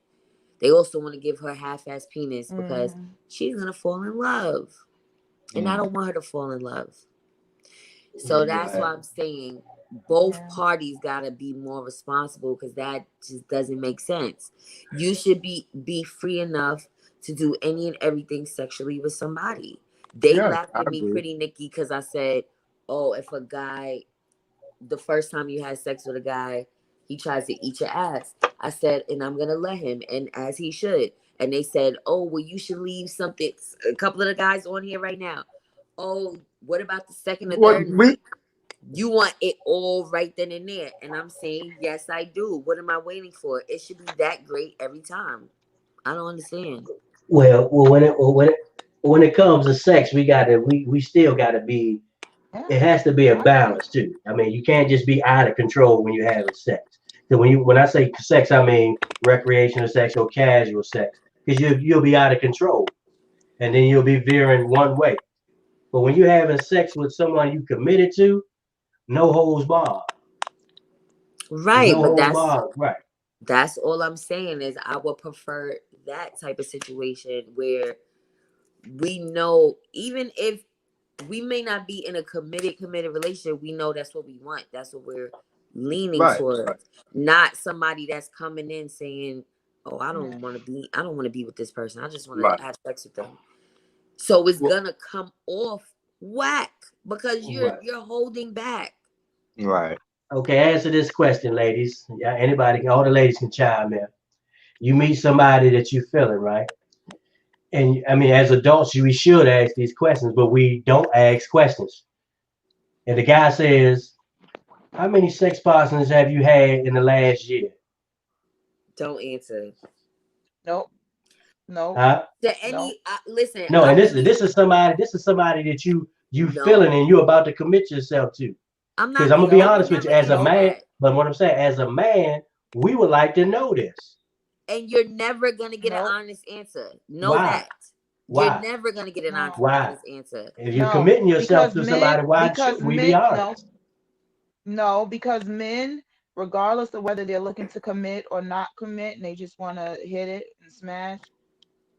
They also want to give her half-ass penis because Hmm. she's gonna fall in love. And I Hmm. don't want her to fall in love. So that's Right. why I'm saying both Yeah. parties gotta be more responsible because that just doesn't make sense. You should be free enough to do any and everything sexually with somebody. They Yeah, laughed I at me, agree. Pretty Nikki, because I said, "Oh, if a guy the first time you had sex with a guy, he tries to eat your ass. I said, and I'm gonna let him, and as he should. And they said, oh, well, you should leave something. A couple of the guys on here right now. Oh, what about the second or What third we night? You want it all right then and there. And I'm saying, yes, I do. What am I waiting for? It should be that great every time. I don't understand. When it comes to sex, we still gotta be. Yeah, It has to be a I agree. balance too. I mean, you can't just be out of control when you're having sex. So when I say sex, I mean recreational sex or casual sex, because you'll be out of control, and then you'll be veering one way. But when you're having sex with someone you committed to, no holds barred. There's Right, no but holds barred. Right. that's all I'm saying is I would prefer that type of situation where we know, even if we may not be in a committed relationship, we know that's what we want. That's what we're leaning right. towards. Not somebody that's coming in saying, oh, Yeah. I don't want to be with this person. I just want Right. to have sex with them. So it's Well, gonna come off whack because Right. you're holding back. right. Okay. Answer this question, ladies. Yeah. Anybody? All the ladies can chime in. You meet somebody that you're feeling, right? And I mean, as adults, we should ask these questions, but we don't ask questions. And the guy says, how many sex partners have you had in the last year? Don't answer. Nope. Nope. Huh? To Nope. any listen, No, I and believe this is somebody that you feeling no. and you're about to commit yourself to. I'm Because not I'm gonna be I would honest with you, never as a answer Nope. man, that. but what I'm saying, as a man, we would like to know this. And you're never gonna get an Nope. honest answer. Know Why? that. You're Why? never gonna get an No. Why? honest answer. If you're No. committing yourself Because to men. somebody, why Because should we be men. No. honest? No. Because men, regardless of whether they're looking to commit or not commit, and they just want to hit it and smash,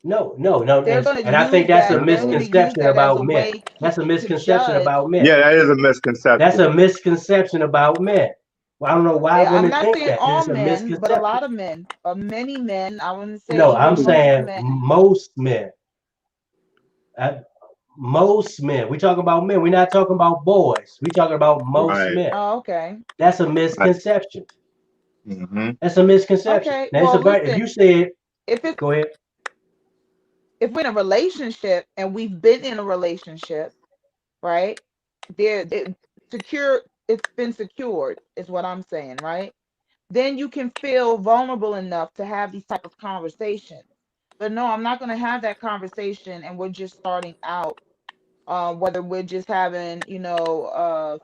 No, no, no. they're going to And I think use that's a that. They're going to use misconception that as a about men. way That's a to misconception judge. about men. Yeah, that is a That's misconception. a misconception about men. Well, I don't know why I'm women not think saying that. all It's a men, but a misconception. lot of men, many men. I wouldn't say No, I'm even most saying men. most men. Uh, Most men. We talking about men. We're not talking about boys. We talking about most Right. men. Oh, okay. That's a Right. misconception. Mm-hmm. That's a misconception. Okay. Now it's Well, about if listen, you said, if it's go ahead. if we're in a relationship and we've been in a relationship, right? There, secure. It's been secured, is what I'm saying, right? Then you can feel vulnerable enough to have these type of conversations. But no, I'm not going to have that conversation, and we're just starting out. Whether we're just having,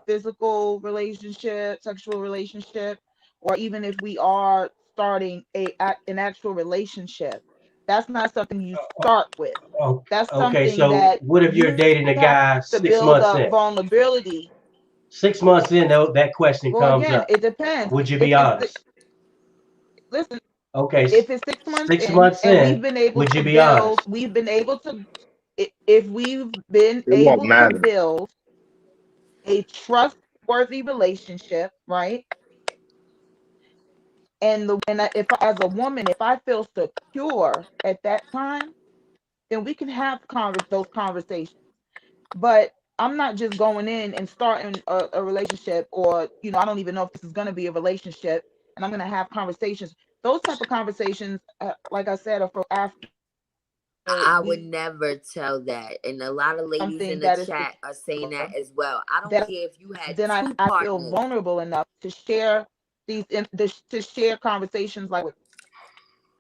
physical relationship, sexual relationship, or even if we are starting an actual relationship, that's not something you start with. Oh, That's okay, something so that what if you're you dating a have guy to six build months up in? vulnerability. 6 months in, that question Well, comes again, up. it depends. Would you be If it's honest? listen, Okay, if it's 6 months six in months and in, would you be honest? we've been able to, if we've been It won't able to matter. build a trustworthy relationship, right? If as a woman, if I feel secure at that time, then we can have those conversations. But I'm not just going in and starting a relationship, or I don't even know if this is going to be a relationship, and I'm going to have conversations. Those type of conversations, like I said, are for after I would we never tell that. And a lot of ladies in something the that is chat are saying secure. that as well. I don't That care if you had then two I feel partners. vulnerable enough to share to share conversations like with.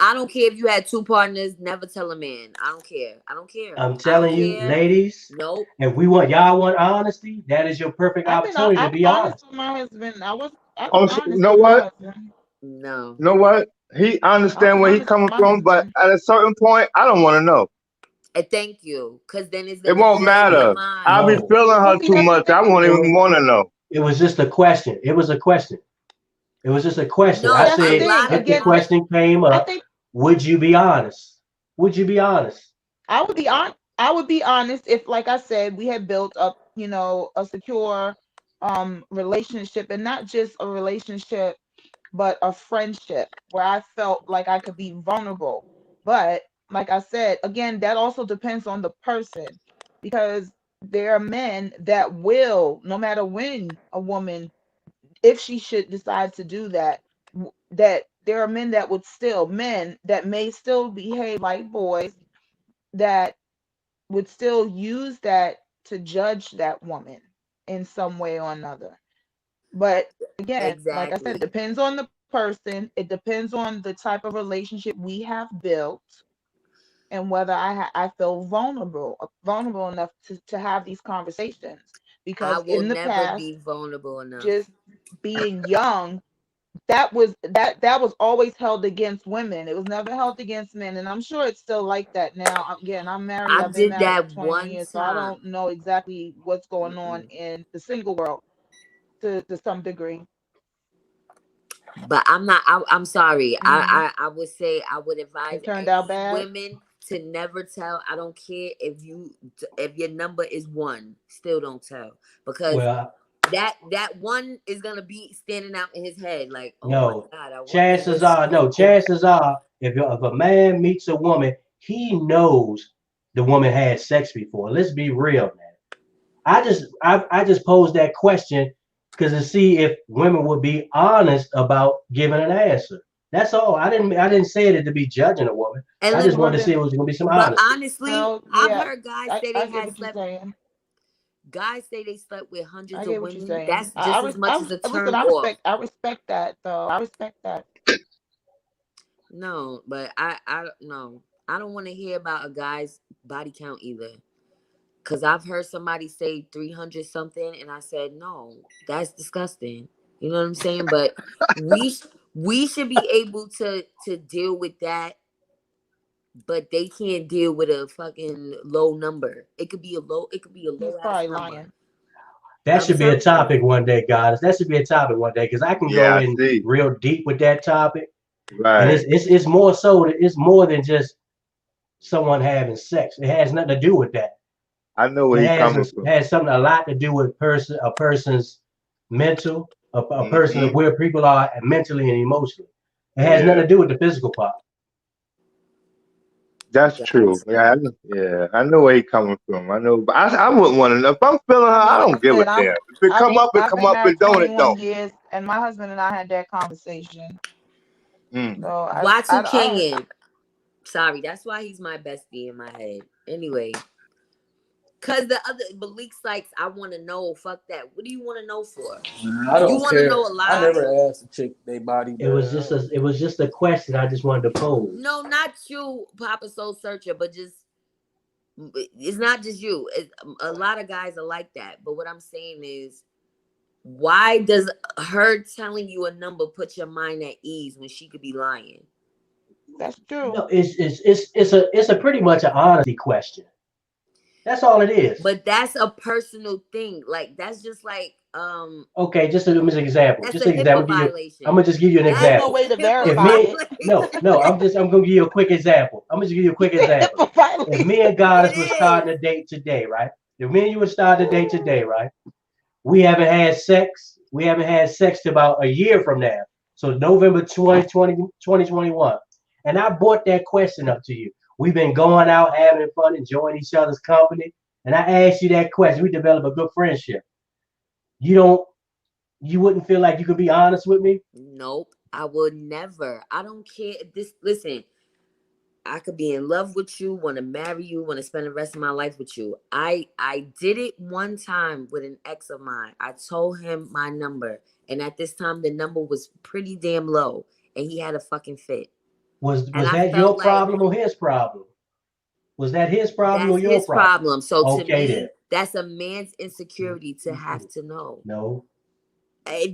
I don't care if you had two partners. Never tell a man. I don't care. I don't care. I'm I don't telling you, care. ladies, Nope. if y'all want honesty, that is your perfect opportunity to I was be honest honest. with my husband. I was Also, you honest know with my what? husband. No. You know what? He I was understand where he honest with coming my from, but husband. at a certain point, I don't want to know. And thank you. Because then it's It going to won't play in your matter. I'll mind. be No, feeling Well, her see, too that's the much. I thing. won't it even was want to know. it was just a question. It was a question. It was just a question. I No, That's the a said, thing. lot if of the Again, women. question came I up, think would you be honest? Would you be honest? I would be on. I would be honest if, like I said, we had built up, a secure relationship, and not just a relationship, but a friendship where I felt like I could be vulnerable. But like I said, again, that also depends on the person, because there are men that will, no matter when a woman if she should decide to do that, that there are men that would still, men that may still behave like boys, that would still use that to judge that woman in some way or another. But again, like I said, it Exactly. depends on the person. It depends on the type of relationship we have built, and whether I feel vulnerable enough to have these conversations. I Because will in the never past, be vulnerable enough. just being young, that was always held against women. It was never held against men, and I'm sure it's still like that now. Again, I'm married. I I've been did married for that 21 one years, so I time. don't know exactly what's going on Mm-mm. in the single world to some degree. But I'm not. I'm sorry. Hmm. I would say I would advise It turned out any bad. women to never tell. I don't care if your number is one, still don't tell, because Well, that one is gonna be standing out in his head like, oh my no. god, I wonder what Chances are, she no. thinking. Chances are, if a man meets a woman, he knows the woman had sex before. Let's be real, man. I just posed that question because to see if women would be honest about giving an answer. That's all. I didn't say it to be judging a woman. And I look, just wanted to see Wasn't if it was going to be some but honesty. honestly, no, I've yeah. heard guys I say I they get had what you're slept. saying. Guys say they slept with I hundreds of get what you're women. saying. That's just as much as a Listen. turn off. I respect that though. I respect that. No, but I no. I don't want to hear about a guy's body count either. Cause I've heard somebody say 300 something, and I said no, that's disgusting. You know what I'm saying? But we we should be able to deal with that, but they can't deal with a fucking low number. It could be a low. It could be a He's low ass probably number. lying. That I'm should be a telling you. topic one day, guys. That should be a topic one day because I can go Yeah, I in see. real deep with that topic, and Right. it's more so. It's more than just someone having sex. It has nothing to do with that. I know where It he has coming from. something a lot to do with a person's mental, a person of Hmm. where people are mentally and emotionally. It has nothing Yeah, to do with the physical part. that's true. Gotcha. Yeah, I know where he coming from. I know, but I wouldn't want to know. If I'm feeling her, I Like I don't give a said, damn. If it come up, it I've come been up. married It don't, it 21 don't. years, and my husband and I had that conversation. Mm. So Watu I don't. Kenyan. Sorry, that's why he's my bestie in my head. Anyway, cause the other but leak sites, I want to know. Fuck that. What do you want to know for? Nah, I You don't want to care. know a I lie? never asked a chick they body better. It was just a question I just wanted to pose. No, not you, Papa Soul Searcher, but just it's not just you. A lot of guys are like that. But what I'm saying is, why does her telling you a number put your mind at ease when she could be lying? That's true. No, it's a pretty much an honesty question. That's all it is. But that's a personal thing. Like that's just like Okay, just an example. that's Just a an example. HIPAA I'm violation. gonna just give you an There's no That's example. way a to HIPAA If verify me it. violation. I'm gonna give you a quick example. I'm gonna just give you a You quick said example. HIPAA If me violation. and Goddess was It starting is. a date today, right? If me and you would start a date today, right? We haven't had sex. We haven't had sex till about a year from now. So November 2020, 2021. And I brought that question up to you. We've been going out, having fun, enjoying each other's company. And I asked you that question. We developed a good friendship. You don't, you wouldn't feel like you could be honest with me? Nope. I would never. I don't care. This listen, I could be in love with you, want to marry you, want to spend the rest of my life with you. I did it one time with an ex of mine. I told him my number, and at this time the number was pretty damn low, and he had a fucking fit. And Was I that felt your like problem or his problem? Was that his problem or that's your his problem? problem. So to Okay then. me, that's a man's insecurity to have to know. No.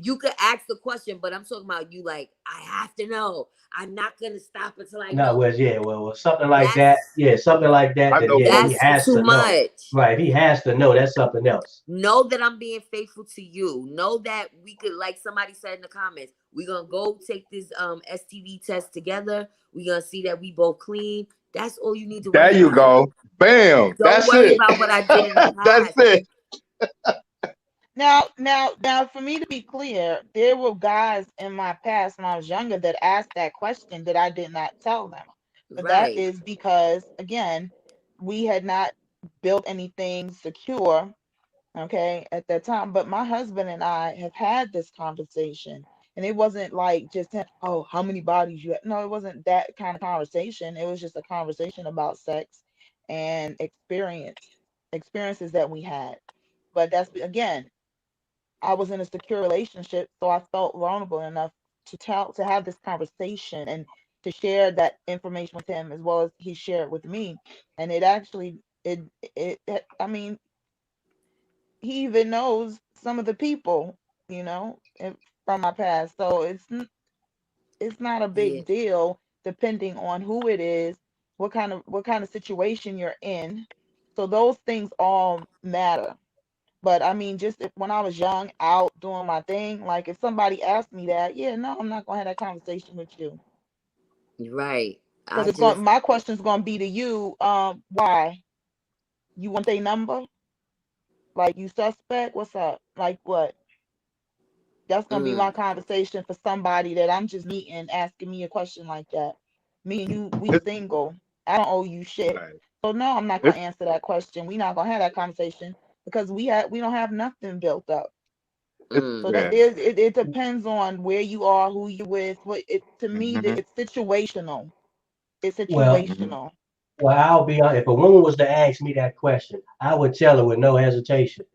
You could ask the question, but I'm talking about you like, I have to know. I'm not gonna stop until I No, know. well, yeah, well, something like that. That's Yeah, something like that. I Then know yeah, most. he that's has too to know. much. Right, he has to know. That's something else. Know that I'm being faithful to you. Know that we could, like somebody said in the comments, we're gonna go take this STD test together. We're gonna see that we both clean. That's all you need to There worry you about. go. Bam. Don't That's worry it. about what I did in the That's past. it. Now, for me to be clear, there were guys in my past when I was younger that asked that question that I did not tell them. But that Right. is because, again, we had not built anything secure Okay, at that time. But my husband and I have had this conversation, and it wasn't like just him, oh, how many bodies you have? No, it wasn't that kind of conversation. It was just a conversation about sex and experiences that we had. But that's again, I was in a secure relationship, so I felt vulnerable enough to have this conversation and to share that information with him as well as he shared with me. And it actually it I mean, he even knows some of the people, from my past. So it's not a Yeah. big deal depending on who it is, what kind of situation you're in. So those things all matter. But I mean, just when I was young, out doing my thing, like if somebody asked me that, yeah, no, I'm not gonna have that conversation with you Right. because I just my question's gonna be to you. Why? You want their number? Like you suspect? What's up? Like what? That's gonna be my mm, conversation for somebody that I'm just meeting, asking me a question like that. Me and you, we It's single. I don't owe you shit. right. So no, I'm not It's gonna answer that question. We're not gonna have that conversation because we don't have nothing built up. it's So mm, that yeah. it depends on where you are, who you with. What it to me Mm-hmm. that it's situational. It's Well, Mm-hmm. situational. well, I'll be honest. If a woman was to ask me that question, I would tell her with no hesitation.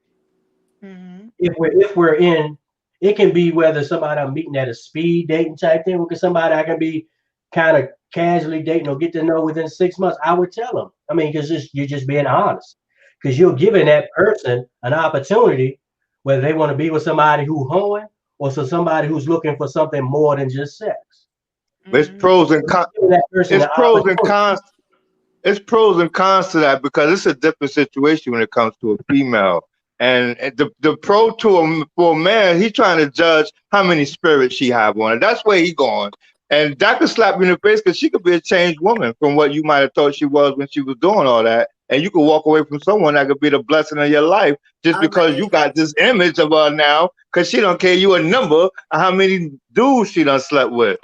Hmm. If we're in, it can be whether somebody I'm meeting at a speed dating type thing, or somebody I can be kind of casually dating or get to know within 6 months. I would tell them. I mean, because you're just being honest, because you're giving that person an opportunity, whether they want to be with somebody who hoeing or so somebody who's looking for something more than just sex. It's Hmm. pros and cons. Giving that person It's an pros and opportunity. cons. It's pros and cons to that because it's a different situation when it comes to a female. And the pro to for a man, he's trying to judge how many spirits she have on it. That's where he going. And that could slap you in the face because she could be a changed woman from what you might have thought she was when she was doing all that. And you could walk away from someone that could be the blessing of your life just all because you right. got this image of her now because she don't care you a number of how many dudes she done slept with.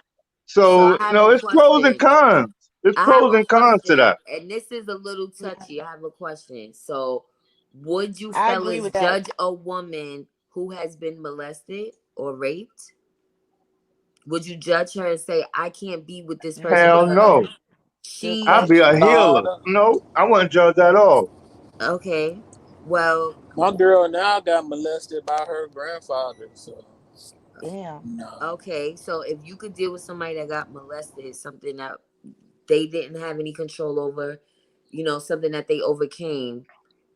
So I So, have a no, it's pros and question. cons. It's I have pros a and cons to question, that. and this is a little Yeah, touchy. I have a question. So, would you I agree fellas with that. judge a woman who has been molested or raped? Would you judge her and say, I can't be with this person Hell because no. Good I'll she, be a question. Nah, healer. No, I wouldn't judge at all. okay, well, my girl now got molested by her grandfather. So Damn. no. okay, so if you could deal with somebody that got molested, something that they didn't have any control over, something that they overcame,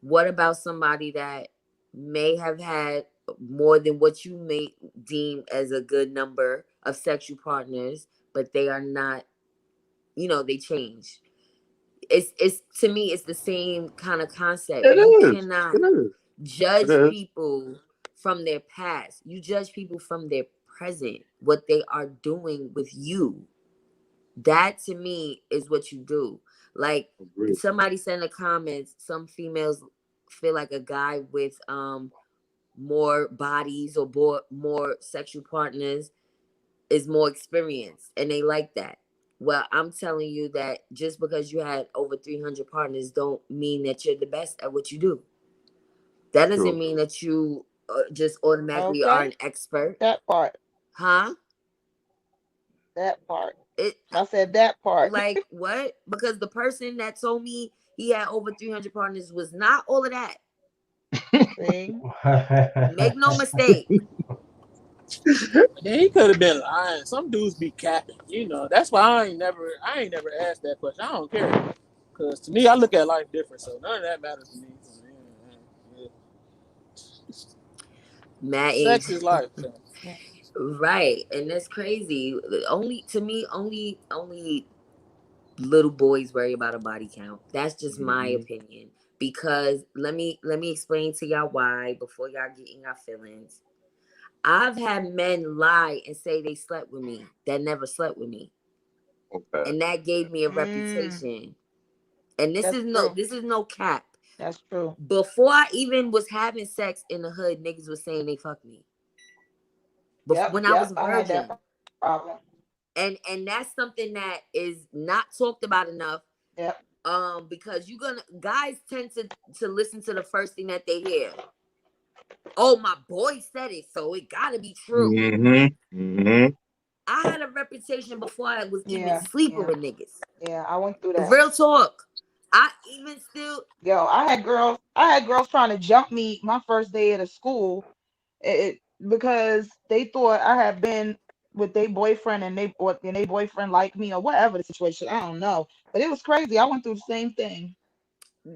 what about somebody that may have had more than what you may deem as a good number of sexual partners, but they are not, they change? It's to me, it's the same kind of concept. It You is. cannot It is. It judge is. people from their past. You judge people from their present, what they are doing with you. That to me is what you do. Like Agreed. somebody said in the comments, some females feel like a guy with more bodies or more sexual partners is more experienced and they like that. Well, I'm telling you that just because you had over 300 partners don't mean that you're the best at what you do. That doesn't True. mean that you just automatically are Okay. an expert. That part. Huh? That part. It I said that part. like what? Because the person that told me he had over 300 partners was not all of that. See? Make no mistake. Then he could have been lying. Some dudes be capping. That's why I ain't never asked that question. I don't care. Cause to me, I look at life different. So none of that matters to me. Yeah. Mad age. Sex is life. So. Yeah. Right. And that's crazy. Only to me, only little boys worry about a body count. That's just my Mhm. opinion. Because let me explain to y'all why before y'all get in your feelings. I've had men lie and say they slept with me that never slept with me. Okay. And that gave me a Mm, reputation. And this that's is no true. this is no cap. That's true. Before I even was having sex in the hood, niggas was saying they fucked me. Yep. When I was Yep. a I had that virgin. problem. And that's something that is not talked about enough. Yep. Because guys tend to listen to the first thing that they hear. Oh, my boy said it, so it gotta be true. I had a reputation before I was even sleeping with niggas. Yeah, I went through that. Real talk. I even still. Yo, I had girls trying to jump me my first day at a school, because they thought I had been with their boyfriend and they boyfriend liked me or whatever the situation. I don't know, but it was crazy. I went through the same thing.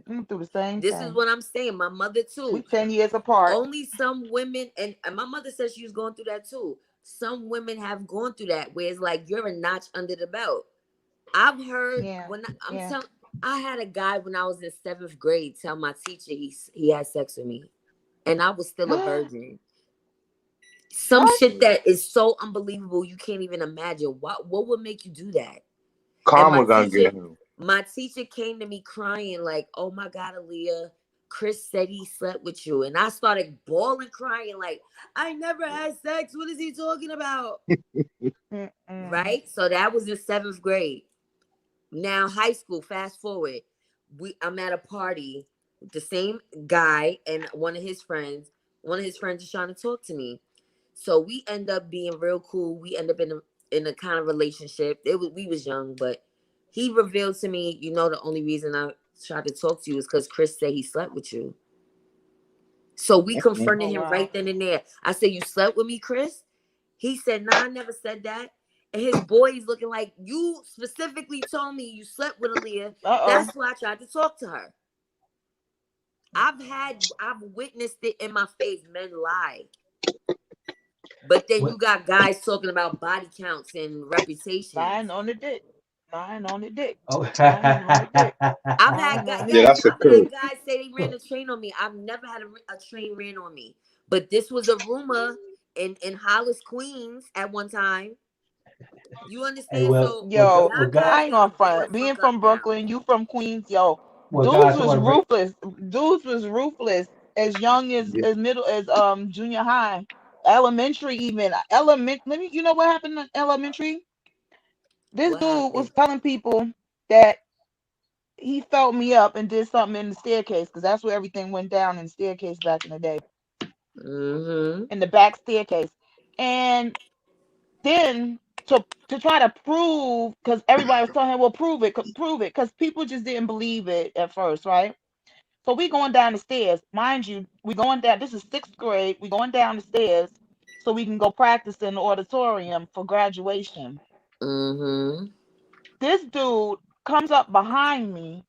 Went through the same This is thing. what I'm saying. My mother We too. 10 years apart. Only some women, and my mother said she was going through that too. Some women have gone through that where it's like you're a notch under the belt. I've heard Yeah, when I'm yeah. telling. I had a guy when I was in 7th grade tell my teacher he had sex with me, and I was still a virgin. Some What? shit that is so unbelievable you can't even imagine. What would make you do that? And Karma gonna get him. my teacher came to me crying like, "Oh my God, Aaliyah, Chris said he slept with you," and I started bawling, crying like, "I never had sex. What is he talking about?" Right? So that was in 7th grade. Now high school. Fast forward, I'm at a party with the same guy and one of his friends. One of his friends is trying to talk to me. So we end up being real cool. We end up in a kind of relationship. We was young, but he revealed to me, the only reason I tried to talk to you is because Chris said he slept with you. So we confronted Oh him wow. right then and there. I said, "You slept with me, Chris?" He said, "Nah, I never said that." And his boy's looking like, "You specifically told me you slept with Aaliyah. Uh That's why I tried to talk to her." I've witnessed it in my face. Men lie. But then you got guys talking about body counts and reputations. Lying on the dick. Lying on the dick. Oh. Lying on the dick. I've had Lying guys, on the Yeah, dick. yes, that's the I've truth. had guys say they ran a train on me. I've never had a train ran on me. But this was a rumor in Hollis, Queens at one time. You Hey, understand? well, So Yo, y'all God, guys I ain't gotta gonna grow the front. fuck Being up from now. Brooklyn, you from Queens, yo. well, Dudes guys, I was want to bring. ruthless. Dudes was ruthless as young Yeah. as middle as junior high, elementary even. Let me. You know what happened in elementary? This What dude was happened? telling people that he felt me up and did something in the staircase because that's where everything went down in the staircase back in the day, Mm-hmm. in the back staircase. And then to try to prove, because everybody was telling him, "Well, prove it," because people just didn't believe it at first, right? So we going down the stairs, mind you. We going down. This is 6th grade. We going down the stairs so we can go practice in the auditorium for graduation. Mm-hmm. This dude comes up behind me,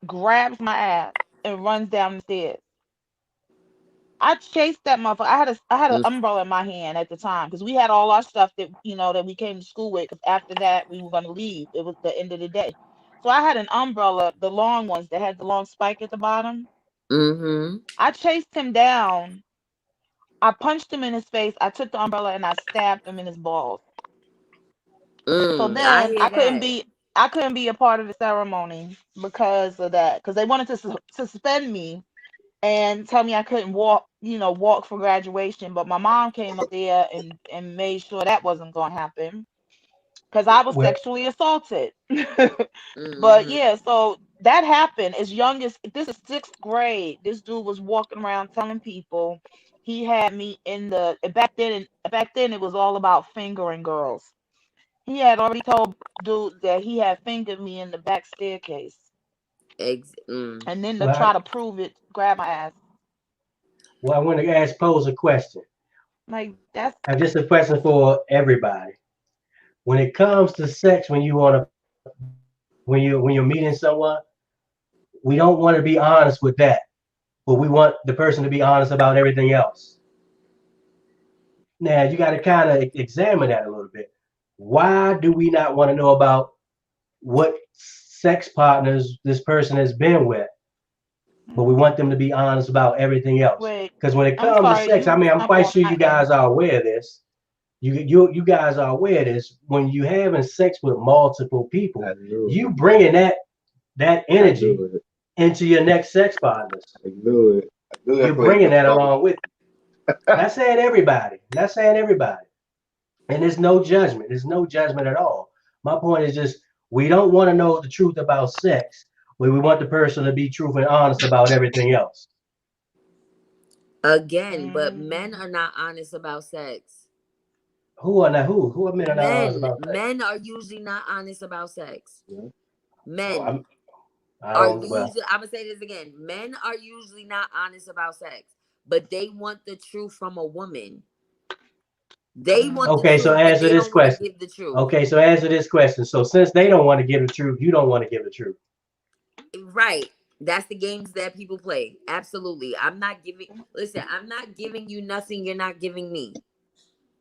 grabs my ass, and runs down the stairs. I chased that motherfucker. I had an umbrella in my hand at the time because we had all our stuff that we came to school with. Because after that we were gonna leave. It was the end of the day, so I had an umbrella, the long ones that had the long spike at the bottom. Mm-hmm. I chased him down. I punched him in his face. I took the umbrella and I stabbed him in his balls. So I then hear I that. couldn't be a part of the ceremony because of that. Because they wanted to suspend me and tell me I couldn't walk for graduation. But my mom came up there and made sure that wasn't going to happen because I was Well, sexually assaulted. But Mm-hmm. yeah, so that happened as young as this is 6th grade. This dude was walking around telling people he had me in the back then it was all about fingering girls. He had already told dude that he had fingered me in the back staircase. Mm. And then to well, try to prove it, grab my ass. well, I want to pose a question. Like that's And just a question for everybody. When it comes to sex, when you're meeting someone, we don't want to be honest with that, but we want the person to be honest about everything else. Now you got to kind of examine that a little bit. Why do we not want to know about what sex partners this person has been with, but we want them to be honest about everything else? wait. Because when it I'm comes to sorry, sex, you I mean, I'm jump quite on sure my you end. guys are aware of this. You guys are aware of this. When you having sex with multiple people, I knew you it. bringing that I energy knew it. into your next sex partners. I knew it. I knew You're that's where you bringing was that going. along with you. Not saying everybody. Not saying everybody. And there's no judgment. There's no judgment at all. My point is just we don't want to know the truth about sex, but we want the person to be truthful and honest about everything else. Again, but men are not honest about sex. Who are not who? Who are men are not honest Men, about sex? men are usually not honest about sex. Oh, Men I are don't. Well, usually, I'm gonna say this again. Men are usually not honest about sex, but they want the truth from a woman. They want the okay. So truth, but answer they this don't want to question. give the truth. Okay, so answer this question. So since they don't want to give the truth, you don't want to give the truth. Right. That's the games that people play. Absolutely. Listen, I'm not giving you nothing you're not giving me.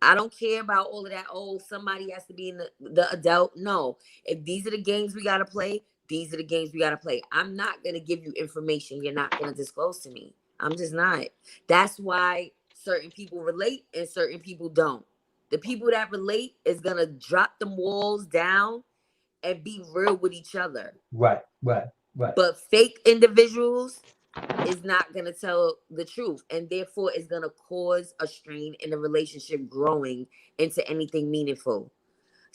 I don't care about all of that. Oh, somebody has to be in the adult. No. If these are the games we got to play, these are the games we got to play. I'm not going to give you information you're not going to disclose to me. I'm just not. That's why certain people relate and certain people don't. The people that relate is going to drop them walls down and be real with each other. Right, right, right. But fake individuals is not going to tell the truth, and therefore is going to cause a strain in the relationship growing into anything meaningful.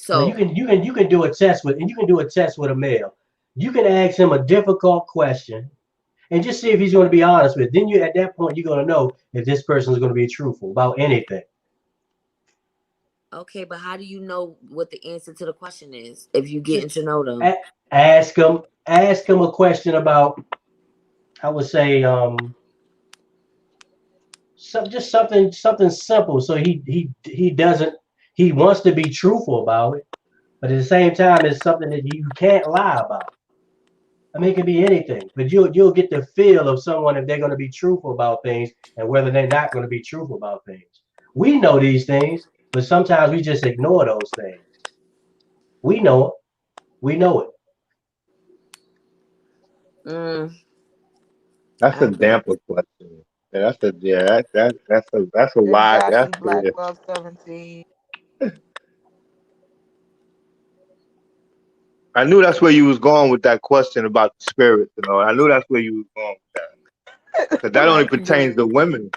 Now So you can do a test with, and you can do a test with a male. You can ask him a difficult question and just see if he's going to be honest with it. Then you at that point you're going to know if this person is going to be truthful about anything. okay, but how do you know what the answer to the question is if you getting Just to know them? ask him a question about, I would say, just something simple. So he doesn't, he wants to be truthful about it, but at the same time, it's something that you can't lie about. I mean, it can be anything, but you'll get the feel of someone if they're going to be truthful about things and whether they're not going to be truthful about things. We know these things, but sometimes we just ignore those things. We know it. We know it. Mm, That's a I get damper question. That's a wide. Exactly. That's Black yeah. Love 17. I knew that's where you was going with that question about the spirits and all. I knew that's where you was going with that because that only Right, pertains to Jerry. women.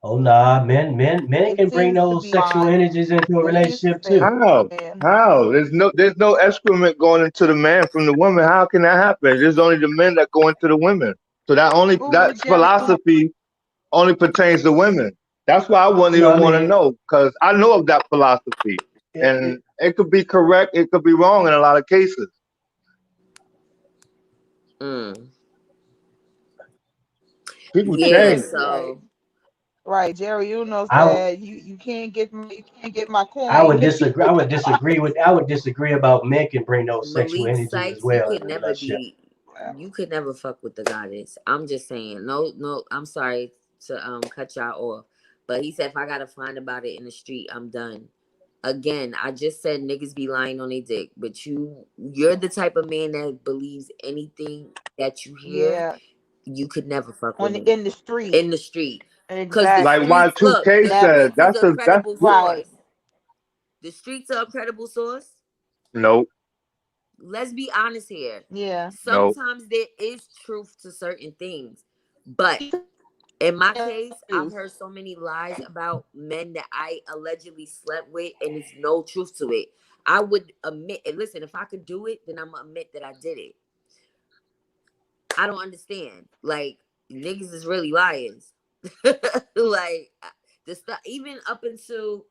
Oh nah, men It can bring seems to those be sexual mine, energies into a but it used to relationship say too. How? man. How? There's no excrement going into the man from the woman. How can that happen? There's only the men that go into the women. So Google that it, Jerry. philosophy only pertains to women. That's why I wouldn't No, I even want to mean, know because I know of that philosophy, it, and it could be correct, it could be wrong in a lot of cases. mm. People Yeah, change. Right. so Right. Jerry Uno I said you can't get my I would coin. disagree. I would disagree about men can bring those sexual Malik energies as Sykes, you well could into a never relationship. be, you could never fuck with the goddess. I'm just saying. No, no, I'm sorry to cut y'all off. But he said if I gotta find about it in the street, I'm done. Again, I just said niggas be lying on their dick, but you're the type of man that believes anything that you hear. Yeah. You could never fuck with On me in the street. in the street. Cause the Like Exactly. streets, look, Y2K the That said, streets is a that's credible right. source. The streets are a credible source. no, Let's be honest here. Yeah. no. Sometimes there is truth to certain things, but in my case, I've heard so many lies about men that I allegedly slept with, and there's no truth to it. I would admit, and listen, if I could do it, then I'm gonna admit that I did it. I don't understand. Like, niggas is really liars. Like, the stuff, even up until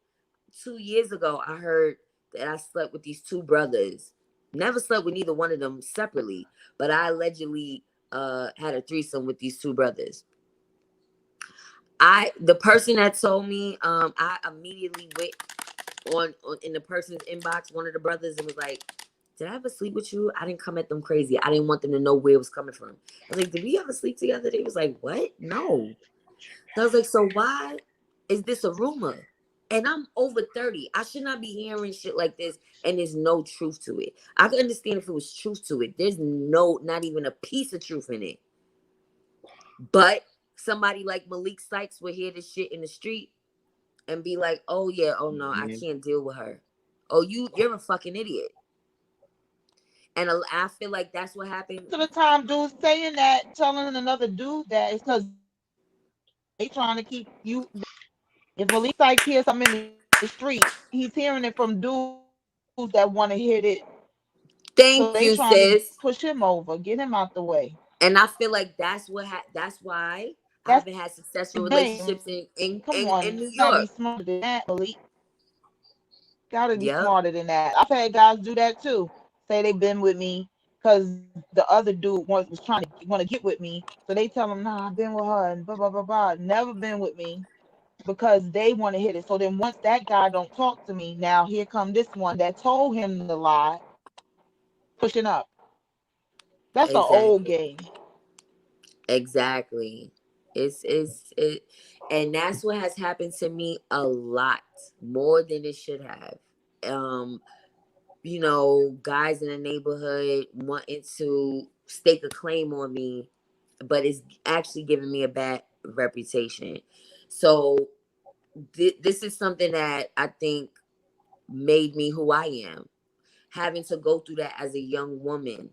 2 years ago, I heard that I slept with these two brothers. Never slept with neither one of them separately, but I allegedly had a threesome with these two brothers. The person that told me, I immediately went on in the person's inbox, one of the brothers, and was like, "Did I ever sleep with you?" I didn't come at them crazy. I didn't want them to know where it was coming from. I was like, "Did we ever sleep together?" They was like, "What? No." So I was like, "So why is this a rumor?" And I'm over 30. I should not be hearing shit like this, and there's no truth to it. I could understand if it was truth to it. There's not even a piece of truth in it. But somebody like Malik Sykes would hear this shit in the street and be like, "Oh yeah, oh no, I Mhm. can't deal with her. Oh, you're a fucking idiot." And I feel like that's what happened. To the time dude saying that, telling another dude that it's because they trying to keep you. If Malik Sykes hears something in the street, he's hearing it from dudes that want to hit it. So Thank they you, trying to sis. push him over, get him out the way. And I feel like that's why I That's haven't had successful the game. relationships Come in on, New you gotta be York. smarter than that, Malik. Gotta be Yep. smarter than that. I've had guys do that too. Say they've been with me because the other dude was trying to want to get with me. So they tell them, nah, I've been with her and blah blah blah blah. Never been with me because they want to hit it. So then once that guy don't talk to me, now here come this one that told him to lie, pushing up. That's an old Exactly. game. Exactly. It, and that's what has happened to me a lot more than it should have. Um, guys in the neighborhood wanting to stake a claim on me, but it's actually giving me a bad reputation. So this is something that I think made me who I am. Having to go through that as a young woman,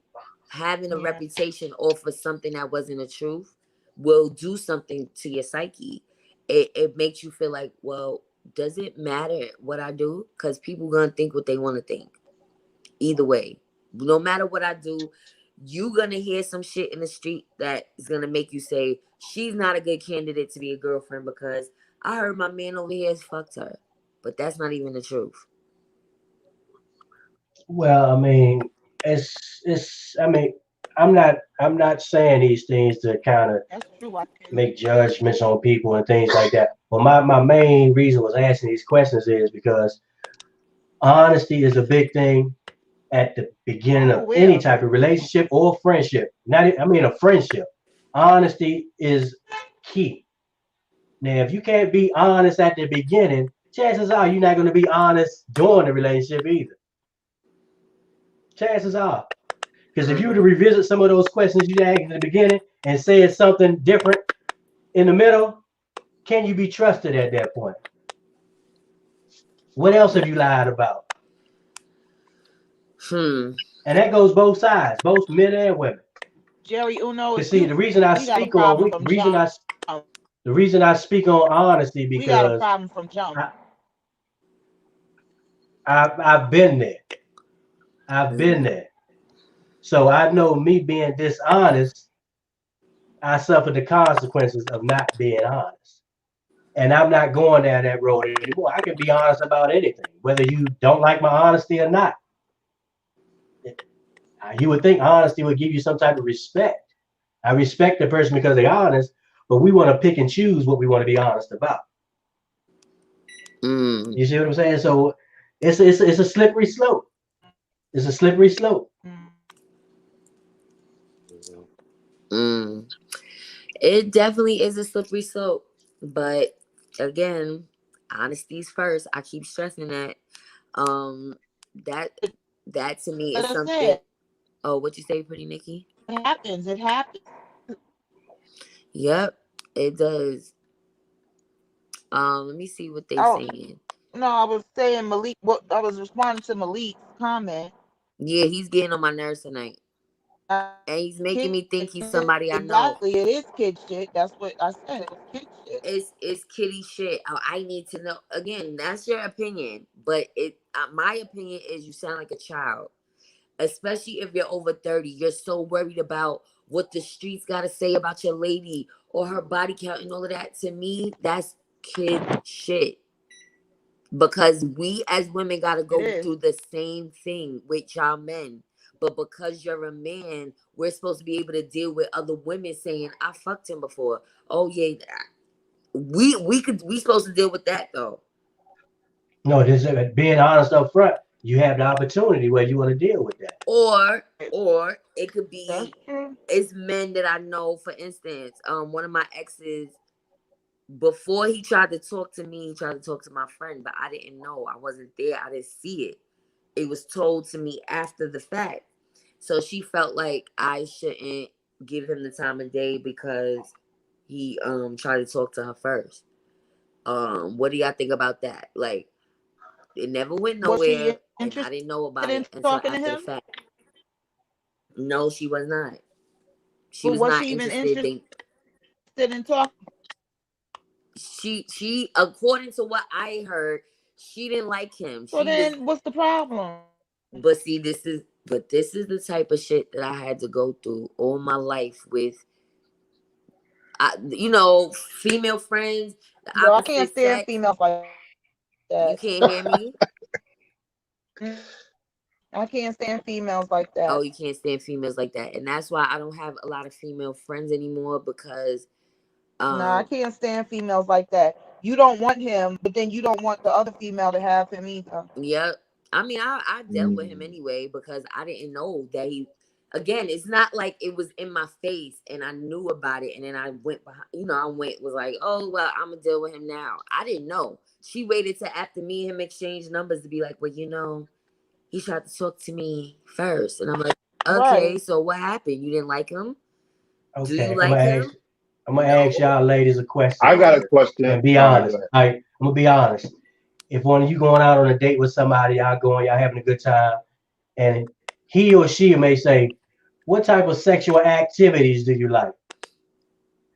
having a Yeah, reputation off of something that wasn't the truth will do something to your psyche. It makes you feel like, well, does it matter what I do? Because people gonna think what they want to think. Either way, no matter what I do, you gonna hear some shit in the street that is gonna make you say she's not a good candidate to be a girlfriend because I heard my man over here has fucked her, but that's not even the truth. Well, I mean, it's. I mean, I'm not saying these things to kind of that's true. I can. make judgments on people and things like that. But my main reason was asking these questions is because honesty is a big thing at the beginning I'm of aware any of type it. of relationship or friendship. I mean a friendship. Honesty is key. Now, if you can't be honest at the beginning, chances are you're not going to be honest during the relationship either. Chances are. Because if you were to Mm-hmm. revisit some of those questions you asked in the beginning and said something different in the middle, can you be trusted at that point? What else have you lied about? Hmm. And that goes both sides, both men and women. Jerry Uno, Because if see, you the reason I we got a speak on problem we, from jump. the reason I speak on honesty We got a because problem from jump. I, I've been there. I've been Mm-hmm. there. So I know me being dishonest, I suffer the consequences of not being honest. And I'm not going down that road anymore. I can be honest about anything, whether you don't like my honesty or not. You would think honesty would give you some type of respect. I respect the person because they're honest, but we want to pick and choose what we want to be honest about. Mm. You see what I'm saying? So it's a slippery slope. It's a slippery slope. Mm. Mm. It definitely is a slippery slope, but again, honesty's first. I keep stressing that. Um, that that to me Like is I something. said, Oh, what you say, pretty Nikki? it happens. It happens. Yep, it does. Let me see what they Oh saying. no, I was saying Malik. What I was responding to Malik's comment. Yeah, he's getting on my nerves tonight, and he's making Kid, me think he's somebody I know. exactly. It is kid shit. That's what I said. It was kid shit. It's kitty shit. I need to know. Again, that's your opinion, but my opinion is you sound like a child, especially if you're over 30. You're so worried about what the streets got to say about your lady or her body count and all of that. To me, that's kid shit. Because we as women got to It go is. through the same thing with y'all men. But because you're a man, we're supposed to be able to deal with other women saying, I fucked him before. Oh, yeah. We supposed to deal with that, though. No, this being honest up front, you have the opportunity where you want to deal with that. Or it could That's be, true. it's men that I know. For instance, one of my exes, before he tried to talk to me, he tried to talk to my friend, but I didn't know. I wasn't there. I didn't see it. It was told to me after the fact. So she felt like I shouldn't give him the time of day because he tried to talk to her first. What do y'all think about that? Like, it never went Was nowhere she and I interested didn't know about in it until talking to after the him? fact. No, she was not. She But was was not she even interested. interested in talking? She according to what I heard, she didn't like him. So She was then, what's the problem? but see this is the type of shit that I had to go through all my life with. Female friends, the Yo, I can't opposite stand sex. females like You that. can't hear me? I can't stand females like that. Oh, you can't stand females like that. And that's why I don't have a lot of female friends anymore because Nah, I can't stand females like that. You don't want him, but then you don't want the other female to have him either. yep. I mean, I dealt with him Mm. anyway because I didn't know that again, it's not like it was in my face and I knew about it and then I went behind, was like, oh, well, I'm going to deal with him now. I didn't know. She waited till after me and him exchanged numbers to be like, well, he tried to talk to me first. And I'm like, okay, Right. so what happened? You didn't like him? Do you Okay, like him? I'm gonna No. ask y'all ladies a question I got a question. and be All right, go honest. ahead. All right, I'm gonna be honest. If one of you going out on a date with somebody, y'all having a good time, and he or she may say, "What type of sexual activities do you like?"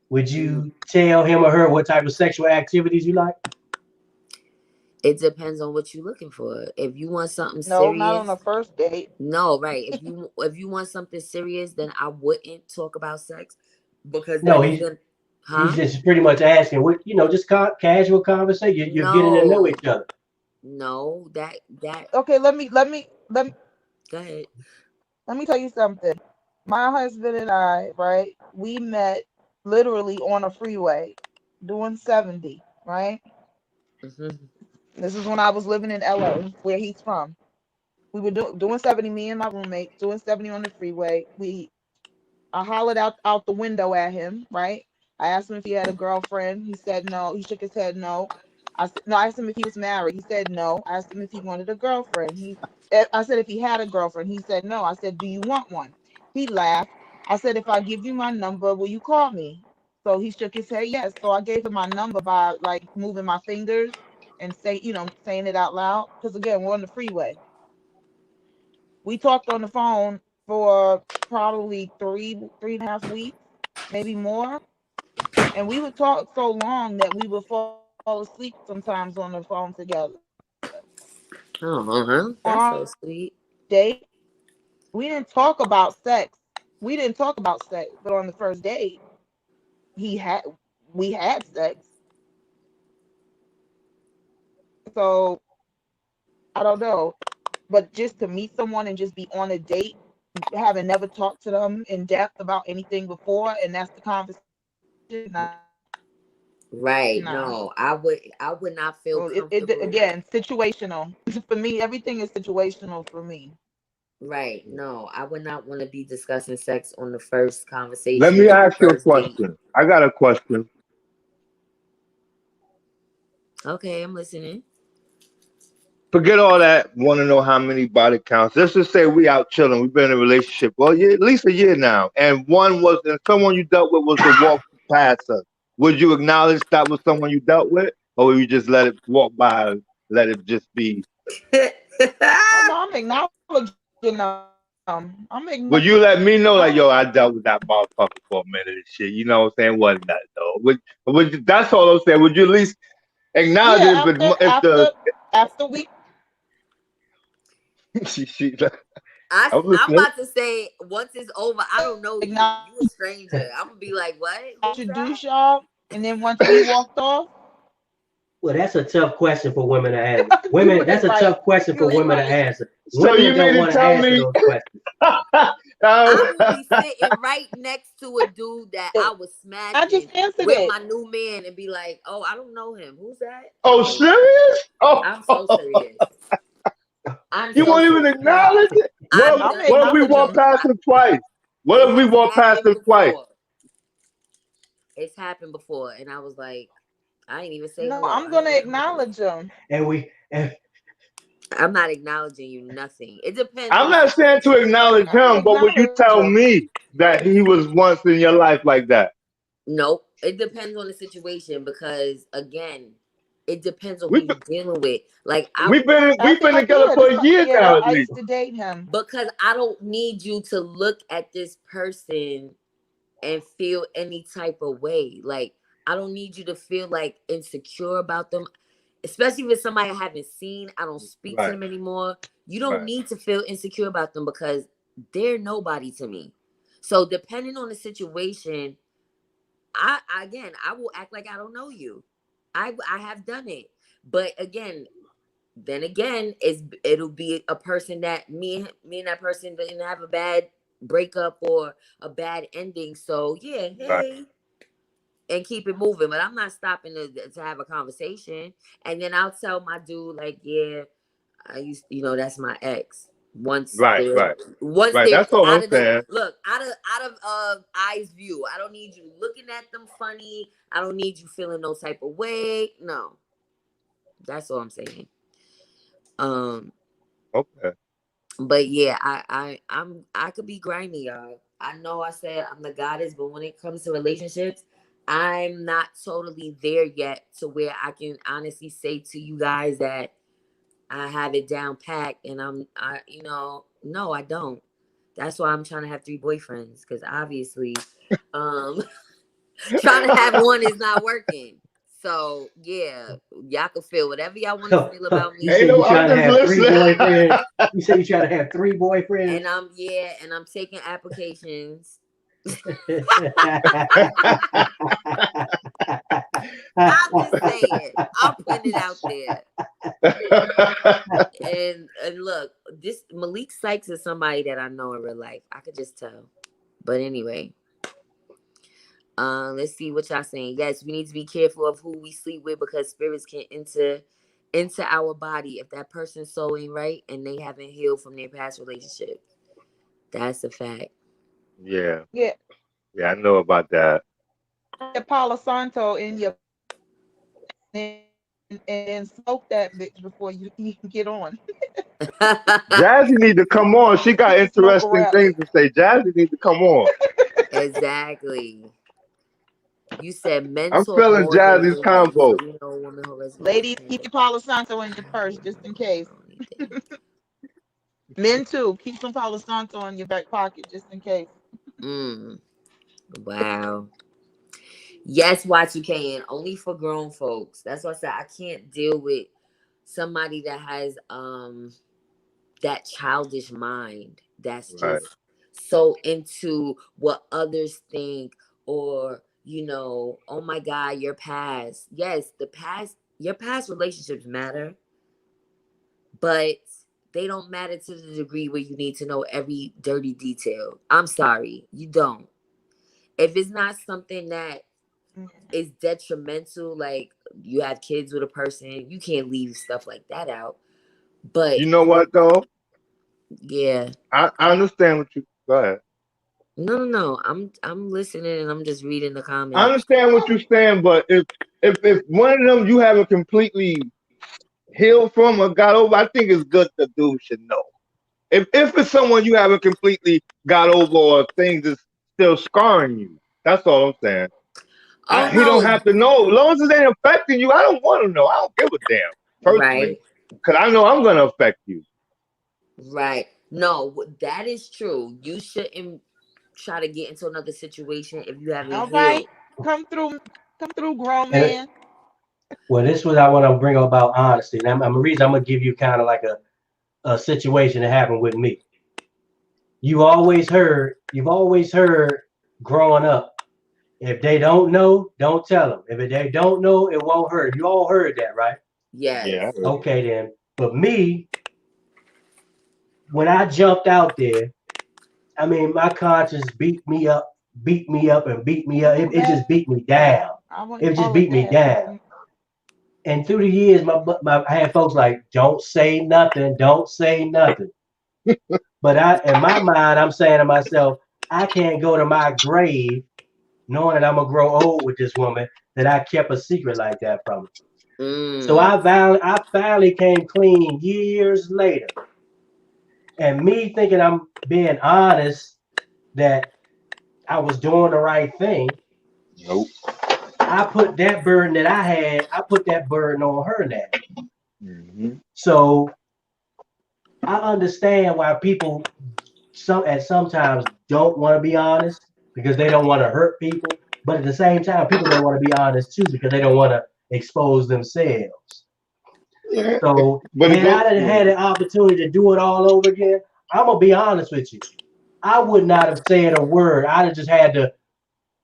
Would you tell him or her what type of sexual activities you like? It depends on what you're looking for. If you want something No, not on serious, the first date. no, right. If you want something serious, then I wouldn't talk about sex because No, that is gonna, he's huh? just pretty much asking what just casual conversation. You're getting to know No, each other. no, that. Okay, let me Go ahead. let me tell you something. My husband and I, right? We met literally on a freeway doing 70, right? Hmm. This is when I was living in LA, where he's from. We were doing 70, me and my roommate, doing 70 on the freeway. I hollered out the window at him, right? I asked him if he had a girlfriend. He said no. He shook his head no. I said no. I asked him if he was married. He said no. I asked him if he wanted a girlfriend. I said if he had a girlfriend. He said no. I said, do you want one? He laughed. I said, if I give you my number, will you call me? So he shook his head yes. So I gave him my number by like moving my fingers and saying it out loud. Because again, we're on the freeway. We talked on the phone for probably 3.5 weeks, maybe more. And we would talk so long that we would fall asleep sometimes on the phone together. Oh, On that's our so sweet. date, we didn't talk about sex. We didn't talk about sex, but on the first date, he had we had sex. So I don't know. But just to meet someone and just be on a date, having never talked to them in depth about anything before, and that's the conversation. Right? Nah. No, I would not feel So it comfortable. again situational for me. Everything is situational for me. Right? No, I would not want to be discussing sex on the first Let conversation me or the ask you a first date. question. I got a question. Okay, I'm listening. Forget all that. Want to know how many body counts? Let's just say we out chilling. We've been in a relationship, well, yeah, at least a year now, and someone you dealt with was to walk past us. Would you acknowledge that was someone you dealt with, or would you just let it walk by, let it just be? Oh no, I'm acknowledging them. I'm acknowledging Would you let me know, like, yo, I dealt with that motherfucker for a minute and shit? You know what I'm saying? Wasn't that though? That's all I'm saying. Would you at least acknowledge yeah. it After if the after after we she I'm I'm listening. about to say once it's over, I don't know you. acknowledge, You a stranger. I'm gonna be like, what? Who's that? introduce y'all, and then once we walked off, Well, that's a tough question for women to answer. you Women, that's ain't a right. tough question for You ain't women to right. answer. So Women you don't mean to want to tell answer me? those questions. I'm gonna um, be sitting right next to a dude that I was I just smacking answered with it. my new man and be like, oh, I don't know him. Who's that? oh, Like, serious? Oh, I'm so serious. I'm you so won't even serious. acknowledge it? I've I'm done What if we acknowledge it. walk them. past him twice? What It if we has walk past happened him twice? before. It's happened before, and I was like, I ain't even say No, hello. I'm I gonna ain't say nothing. acknowledge them. And I'm not acknowledging you nothing. It depends on I'm the not saying to situation. acknowledge I'm him, but would you acknowledge tell them. me that he was once in your life like that? Nope. It depends on the situation because again, it depends on who We've you dealing with. Like we've been together Yeah, for a year now at I least. used to date him. because I don't need you to look at this person and feel any type of way. Like I don't need you to feel like insecure about them, especially if it's somebody I haven't seen. I don't speak to Right, them anymore. You don't right. need to feel insecure about them because they're nobody to me. So depending on the situation, I will act like I don't know you. I have done it. But again, it'll be a person that me and that person didn't have a bad breakup or a bad ending. So yeah, Right. hey, and keep it moving. But I'm not stopping to have a conversation. And then I'll tell my dude, like, yeah, I used, that's my ex. Once Right. they're Right. once Right. they're That's all out I'm of saying. out of eyes view. I don't need you looking at them funny. I don't need you feeling no type of way. No. That's all I'm saying. Um Okay. But yeah, I could be grimy, y'all. I know I said I'm the goddess, but when it comes to relationships, I'm not totally there yet to where I can honestly say to you guys that I have it down packed, and no, I don't. That's why I'm trying to have 3 boyfriends, because obviously, um, trying to have one is not working. So yeah, y'all can feel whatever y'all want to feel about You me. Ain't said you no, I'm trying to just have 3 listening. boyfriends. You said you trying to have 3 boyfriends. And I'm taking applications. I'm just saying, I'm putting it out there. And look, this Malik Sykes is somebody that I know in real life. I could just tell. But anyway, let's see what y'all saying. Yes, we need to be careful of who we sleep with, because spirits can enter into our body if that person's soul ain't right and they haven't healed from their past relationship. That's a fact. Yeah. Yeah, Yeah, I know about that. Palo Santo in your and smoke that bitch before you can get on. Jazzy need to come on. She got Smoke a interesting things rattler. to say. Jazzy need to come on. Exactly. You said men I'm talk feeling more than Jazzy's movies, so combo. we know women who resonates. Ladies, keep your Palo Santo in your purse just in case. Men too, keep some Palo Santo in your back pocket just in case. Mm, wow. Yes, Y2K, and only for grown folks. That's why I said I can't deal with somebody that has that childish mind that's Right. just so into what others think, or oh my god, your past. Yes, your past relationships matter, but they don't matter to the degree where you need to know every dirty detail. I'm sorry, you don't. If it's not something that is detrimental, like you have kids with a person, you can't leave stuff like that out. But You know what though? yeah, I understand what you go ahead. no. I'm listening and I'm just reading the I comments. understand what you're saying, but if one of them you haven't completely healed from or got over, I think it's good the dude should know. If it's someone you haven't completely got over or things is still scarring you, that's all I'm saying. Oh He don't no, have to know. As long as it ain't affecting you, I don't want to know. I don't give a damn personally, right, because I know I'm gonna affect you. right. No, that is true. You shouldn't try to get into another situation if you haven't All right, healed. come through, grown And man. well, this is what I want to bring up about honesty. And I'm a reason I'm gonna give you kind of like a situation that happened with me. You've always heard growing up, if they don't know, don't tell them. If they don't know, it won't hurt. You all heard that, right? Yeah, Yes. I heard you. Okay, then. But me, when I jumped out there, I mean, my conscience beat me up, and beat me up. Oh, It just dad. beat me down. I wouldn't It just call it beat me that. down. And through the years, I had folks like, don't say nothing, don't say nothing. But in my mind, I'm saying to myself, I can't go to my grave knowing that I'm gonna grow old with this woman that I kept a secret like that from her. So Mm, I finally came clean years later. And me thinking I'm being honest that I was doing the right thing, Nope. I put that burden that I had, I put that burden on her now. Hmm. So I understand why people sometimes don't want to be honest because they don't want to hurt people. But at the same time, people don't want to be honest too because they don't want to expose themselves. Yeah. So But it had goes. I Yeah. had an opportunity to do it all over again, I'm gonna be honest with you. I would not have said a word. I'd have just had to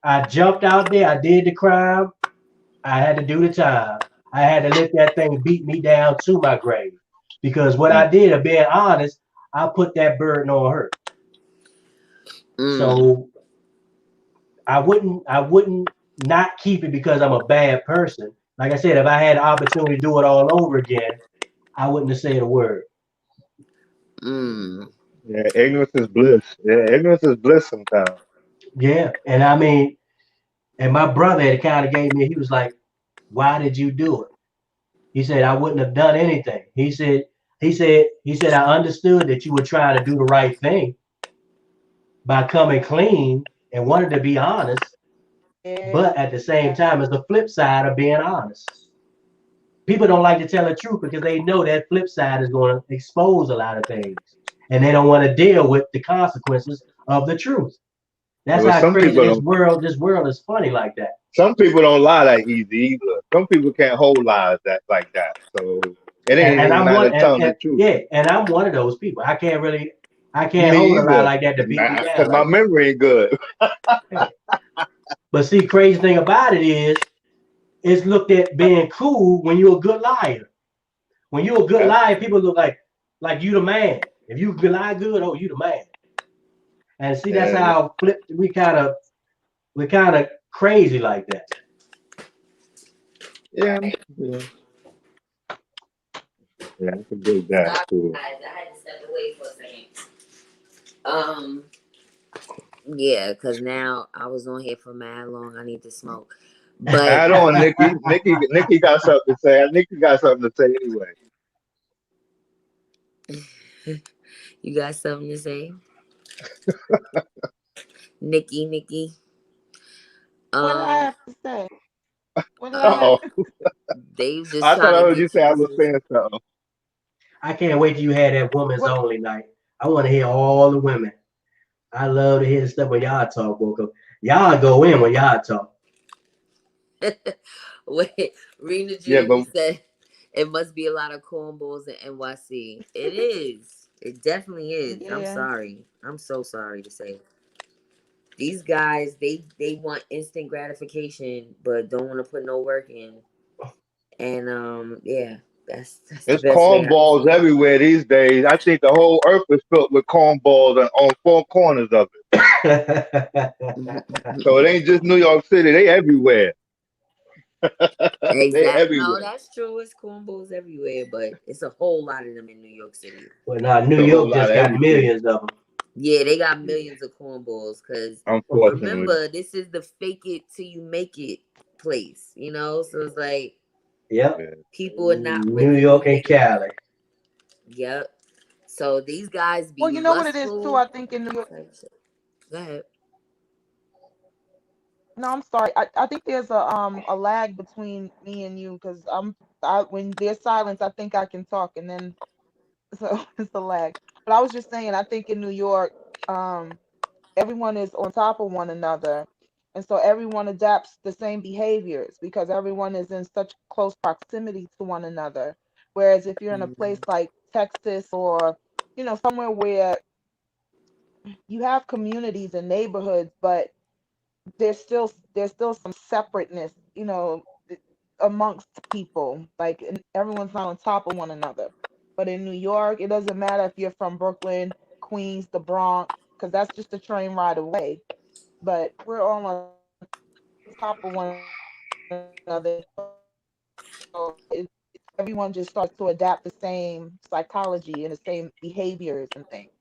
I jumped out there. I did the crime. I had to do the time. I had to let that thing beat me down to my grave. Because what I did, of being honest, I put that burden on her. Mm. So I wouldn't not keep it because I'm a bad person. Like I said, if I had the opportunity to do it all over again, I wouldn't have said a word. Mm. Yeah, ignorance is bliss. Yeah, ignorance is bliss sometimes. Yeah. And I mean, and my brother had kind of gave me, he was like, why did you do it? He said, I wouldn't have done anything. He said, I understood that you were trying to do the right thing by coming clean and wanted to be honest, but at the same time, it's the flip side of being honest. People don't like to tell the truth because they know that flip side is going to expose a lot of things, and they don't want to deal with the consequences of the truth. Yeah, That's but how crazy this world is funny like that. some people don't lie that easy either. Some people can't hold lies that like that. So it And, ain't and even I'm matter one, of telling the and truth. yeah, and I'm one of those people. I can't hold Me a lie either. like that to beat me Because down my like memory ain't good. that. But see, crazy thing about it is, it's looked at being cool when you're a good liar. When you're a good Yeah. liar, people look like you the man. If you lie good, oh, you the man. And see, that's And how flipped we kind of crazy like that. yeah, yeah, yeah, I can dig that Sorry, too. guys. I had to step away for a second. Yeah, because now I was on here for mad long. I need to smoke. But Add on, Nikki. Nikki got something to say. Nikki got something to say anyway. you got something to say? Nikki. What did I Um, have to say? What did I have? Oh, they was just I thought trying I to heard you get say you I to was say saying something. I can't wait till you had that woman's What? only night. I want to hear all the women. I love to hear the stuff when y'all talk, Boko. Y'all go in when y'all talk. something. Wait, Rena Yeah, Judy but said it must be a lot of cornballs in NYC. It is. It definitely is. I'm Yeah. sorry. I'm so sorry to say. These guys, they want instant gratification, but don't want to put no work in. And yeah, that's the it's best way I can cornballs say it. everywhere these days. I think the whole earth is filled with cornballs on four corners of it. So it ain't just New York City. They everywhere. They Exact. No, everywhere. that's true. It's cornballs everywhere, but it's a whole lot of them in New York City. Well, now New It's a whole York lot just of got everything, millions of Yeah, they got millions of cornballs because them. unfortunately. remember, this is the fake it till you make it place, you know? So it's like Yep. Yeah. people are not New really York and making it. Cali. Yep. So these guys Well, be you know what it is too. lustful. I think in New York. Go ahead. No, I'm sorry. I think there's a lag between me and you because when there's silence, I think I can talk, and then so it's a lag. But I was just saying, I think in New York, um, everyone is on top of one another, and so everyone adapts the same behaviors because everyone is in such close proximity to one another. Whereas if you're in a place Mm, like Texas or somewhere where you have communities and neighborhoods, but there's still some separateness, amongst people. Like everyone's not on top of one another. But in New York, it doesn't matter if you're from Brooklyn, Queens, the Bronx, because that's just a train ride away. But we're all on top of one another. So everyone just starts to adapt the same psychology and the same behaviors and things.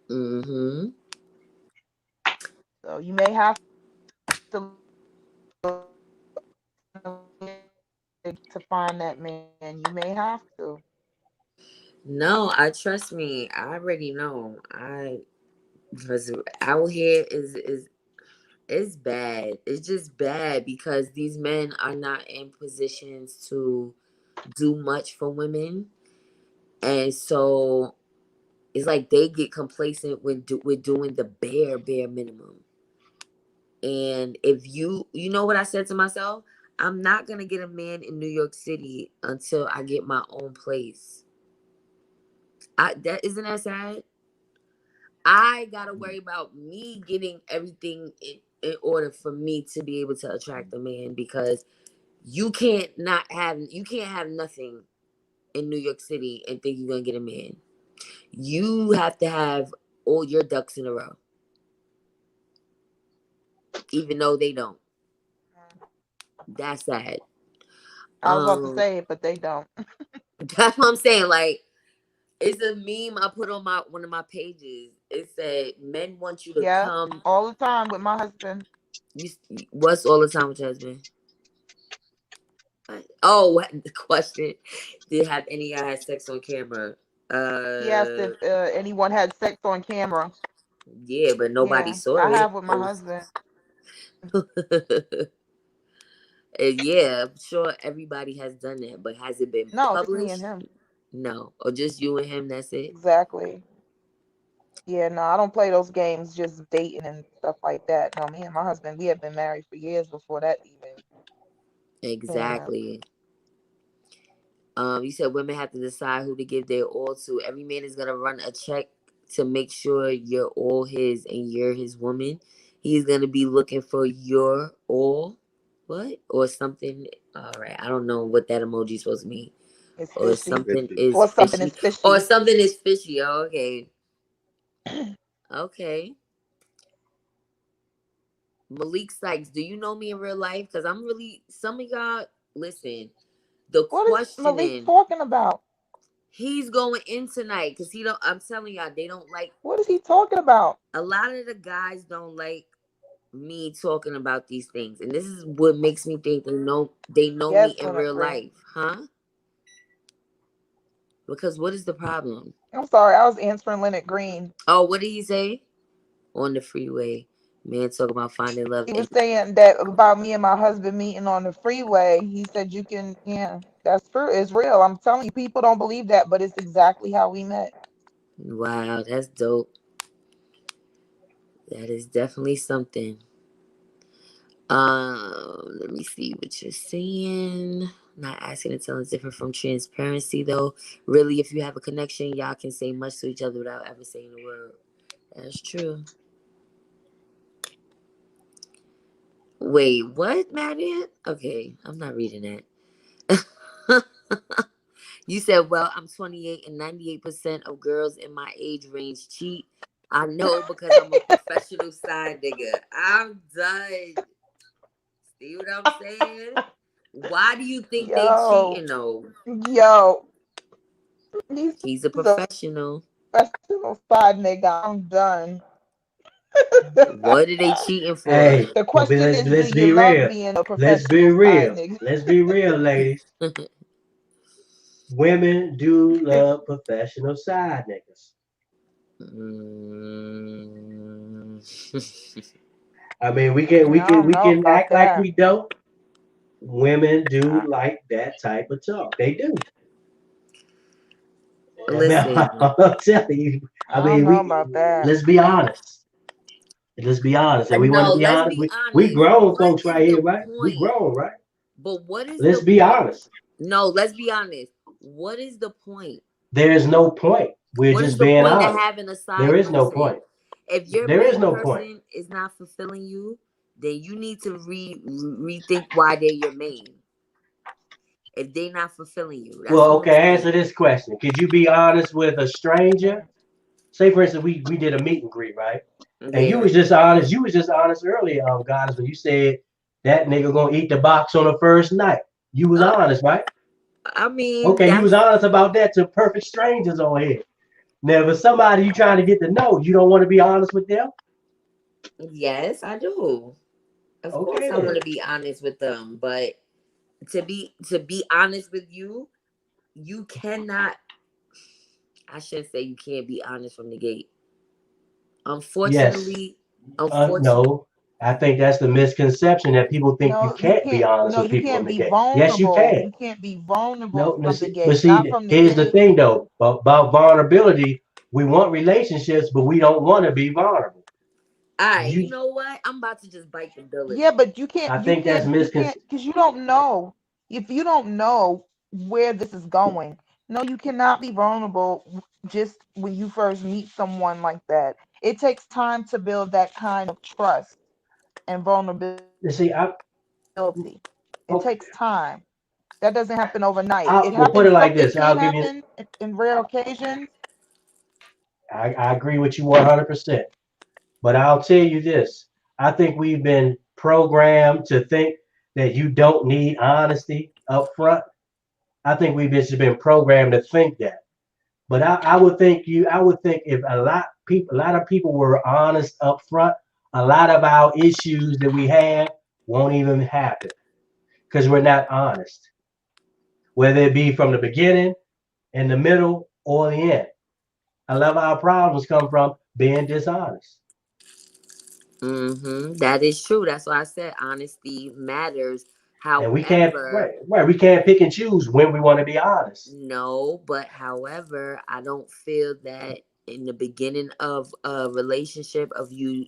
mm-hmm. So you may have to to find that man. You may have to. No, I trust me. I already know. I because out here is it's bad. It's just bad because these men are not in positions to do much for women, and so it's like they get complacent with doing the bare minimum. And if you know what I said to myself, I'm not gonna get a man in New York City until I get my own place. I that isn't that sad. I gotta worry about me getting everything in order for me to be able to attract a man, because you can't have nothing in New York City and think you're gonna get a man. You have to have all your ducks in a row, even though they don't. That's sad. I was about to Um, say it, but they don't. that's what I'm saying. Like, it's a meme I put on my one of my pages. It said, "Men want you to Yeah, come." all the time with my husband. You what's all the time with your husband? Oh, the question: did have any guy had sex on camera? He asked if anyone had sex on camera. Yeah, but nobody Yeah, saw I it. have with my husband. And yeah, I'm sure everybody has done that, but has it been No, just me and published? him. No, or just you and him. That's it. Exactly. Yeah, no, I don't play those games, just dating and stuff like that. No, me and my husband, we have been married for years before that even. Yeah. Exactly. You said women have to decide who to give their all to. Every man is gonna run a check to make sure you're all his and you're his woman. He's gonna be looking for your all, what or something. All right, I don't know what that emoji is supposed to mean. It's Or fishy. something Fishy. is Or something fishy. is Or fishy. something is fishy. Oh, okay, okay. Malik Sykes, do you know me in real life? Because I'm really some of y'all. Listen, the What is Malik questioning. talking about? He's going in tonight because he don't. I'm telling y'all, they don't like. What is he talking about? A lot of the guys don't like me talking about these things, and this is what makes me think they know me Yes, in Leonard real Green. life, huh? Because what is the problem? I'm sorry, I was answering Leonard Green. Oh, what did he say on the freeway? Man, talk about finding love, He and was saying that about me and my husband meeting on the freeway. He said you can, yeah, that's true. It's real. I'm telling you, people don't believe that, but it's exactly how we met. wow, that's dope. That is definitely something. Let me see what you're saying. Not asking and telling is different from transparency, though. Really, if you have a connection, y'all can say much to each other without ever saying a word. That's true. Wait, what, Marion? Okay, I'm not reading that. You said, well, I'm 28 and 98% of girls in my age range cheat. I know because I'm a professional side nigga. I'm done. See what I'm saying? Why do you think they Yo, cheating though? yo, he's He's a a professional. professional side nigga. I'm done. What are they cheating for? Hey, The but question is, do let's you be love real. being a Let's be professional side real. nigga? Let's be real, ladies. Women do love professional side niggas. Mm. I mean, I don't we know can about act like that. we don't. Women do I, like that type of talk. They do. I mean, Listen, I'm telling you. I I don't mean, know about that. let's be honest. Let's be honest. And we want no, to be let's honest. be We honest. grown What folks is right the here, right? We point? grown, right? But what is Let's the be point? honest. No, let's be honest. What is the point? There is no point. We're What is just the being point of honest. having a There side is no person? point. If your There is main no point. person is not fulfilling you, then you need to rethink why they're your main. If they're not fulfilling you, that's Well, all I'm okay, answer saying. this question. Could you be honest with a stranger? Mm. Say, for instance, we did a meet and greet, right? And you Yeah. was just honest. You was just honest earlier, Goddess, when you said that nigga gonna eat the box on the first night. You was Uh, honest, right? I mean, Okay, you was that's honest about that to perfect strangers on here. Now, if somebody you trying to get to know, you don't want to be honest with them. yes, I do. Of course, Okay, I want then. to be honest with them, but to be honest with you, you cannot. I shouldn't say you can't be honest from the gate. Yes. Unfortunately, unfortunately, No. I think that's the misconception that people think you No, you can't be can't. honest No, with you people in can't the be game. Yes, you vulnerable. can. You can't be vulnerable No, no, from the but gate. Not see, from the here's the gate. thing though about vulnerability. We want relationships, but we don't want to be vulnerable. all right. You You, know what? I'm about to just bite the bullet. Yeah, but you can't. I You think that's can't. You misconception. can't because you don't know. If you don't know where this is going, no, you cannot be vulnerable just when you first meet someone like that. It takes time to build that kind of trust. and vulnerability. You see, It okay, takes time. That doesn't happen overnight. I It will put happens. it like It this. I'll can give you. happen in rare occasions. I agree with you 100%. But I'll tell you this. I think we've been programmed to think that you don't need honesty up front. I think we've just been programmed to think that. But I would think if a lot of people were honest up front, a lot of our issues that we have won't even happen because we're not honest. Whether it be from the beginning, in the middle, or the end. A lot of our problems come from being dishonest. That is true. That's why I said honesty matters. And we can't However, right. We can't pick and choose when we want to be honest. no, but however, I don't feel that in the beginning of a relationship of you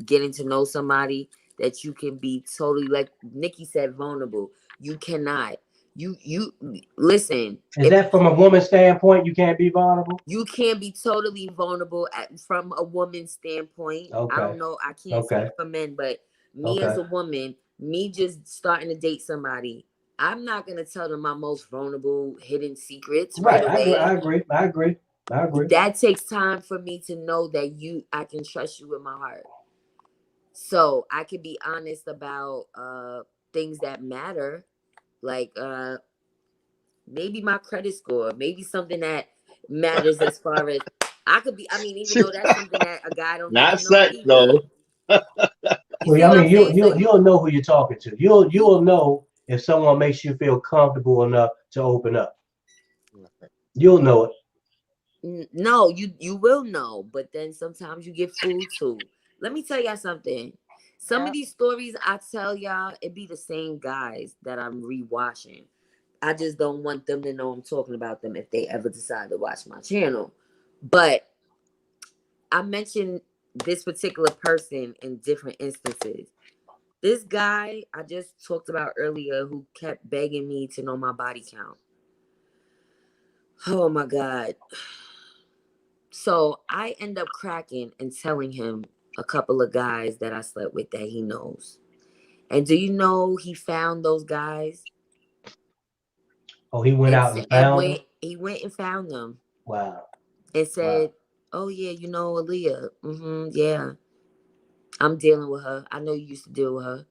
getting to know somebody that you can be totally, like Nikki said, vulnerable. You cannot. You listen. Is If that from a woman's standpoint? You can't be vulnerable. you can't be totally vulnerable from a woman's standpoint. I Okay. don't know. I can't Okay. speak for men, but me Okay. as a woman, me just starting to date somebody, I'm not gonna tell them my most vulnerable hidden secrets right Right. I agree. away. I agree. I agree. I agree. That takes time for me to know that I can trust you with my heart. So I can be honest about things that matter, like maybe my credit score, maybe something that matters as far as I could be. I mean, even though that's something that a guy don't have Not to know sex either. though. You see Well, I what I'm mean, saying? So you'll know who you're talking to. You'll know if someone makes you feel comfortable enough to open up. You'll know it. no, you will know, but then sometimes you get fooled too. Let me tell y'all something. Some of Yeah. these stories I tell y'all, it be the same guys that I'm rewatching. I just don't want them to know I'm talking about them if they ever decide to watch my channel. But I mentioned this particular person in different instances. This guy I just talked about earlier who kept begging me to know my body count. Oh my God. So I end up cracking and telling him a couple of guys that I slept with that he knows. And do you know he found those guys Oh, he went and out and and found them. went he went and found them Wow. and Wow. said, "Oh yeah, you know Aaliyah. Yeah, I'm dealing with her. I know you used to deal with her."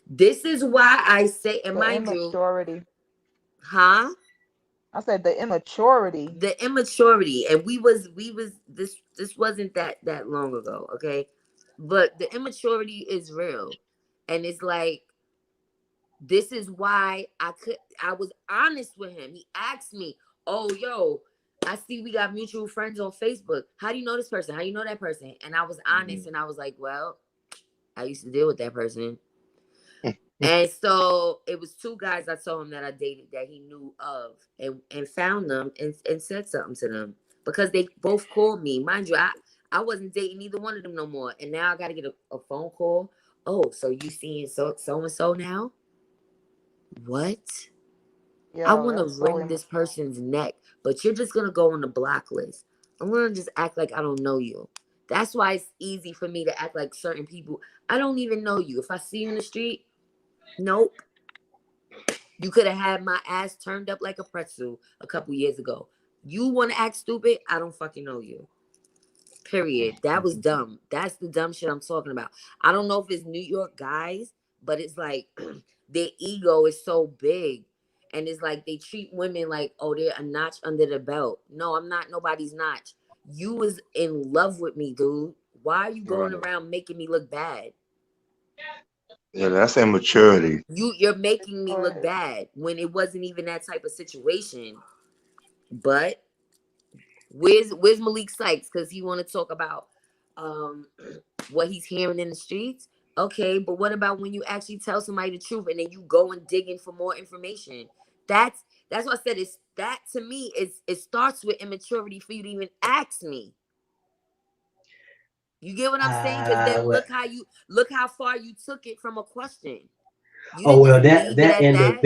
This is why I say, and The mind you, immaturity. huh? I said the immaturity. The immaturity, and we was this wasn't that long ago, okay? But the immaturity is real, and it's like this is why I was honest with him. He asked me, "Oh, yo, I see we got mutual friends on Facebook. How do you know this person? How do you know that person?" And I was honest, and I was like, "Well, I used to deal with that person." And so it was two guys I told him that I dated that he knew of and found them and said something to them because they both called me. Mind you, I wasn't dating either one of them no more. And now I got to get a phone call. "Oh, so you seeing so and so now? What? I Yo, want to that's so wring this immature. person's neck, but you're just going to go on the block list. I'm going to just act like I don't know you." That's why it's easy for me to act like certain people. I don't even know you. If I see you in the street, nope. You could have had my ass turned up like a pretzel a couple years ago. You want to act stupid? I don't fucking know you. Period. That was dumb. That's the dumb shit I'm talking about. I don't know if it's New York guys, but it's like their ego is so big. And it's like they treat women like, oh, they're a notch under the belt. No, I'm not nobody's notch. You was in love with me, dude. Why are you going Right. around making me look bad? Yeah, that's immaturity. You're making me look Right. bad when it wasn't even that type of situation. But where's Malik Sykes? Because he want to talk about um what he's hearing in the streets. Okay, but what about when you actually tell somebody the truth and then you go and digging for more information? That's what I said. It's that to me is it starts with immaturity for you to even ask me. You get what I'm saying? Because then Well, look how far you took it from a question. You oh didn't just well, leave it at that.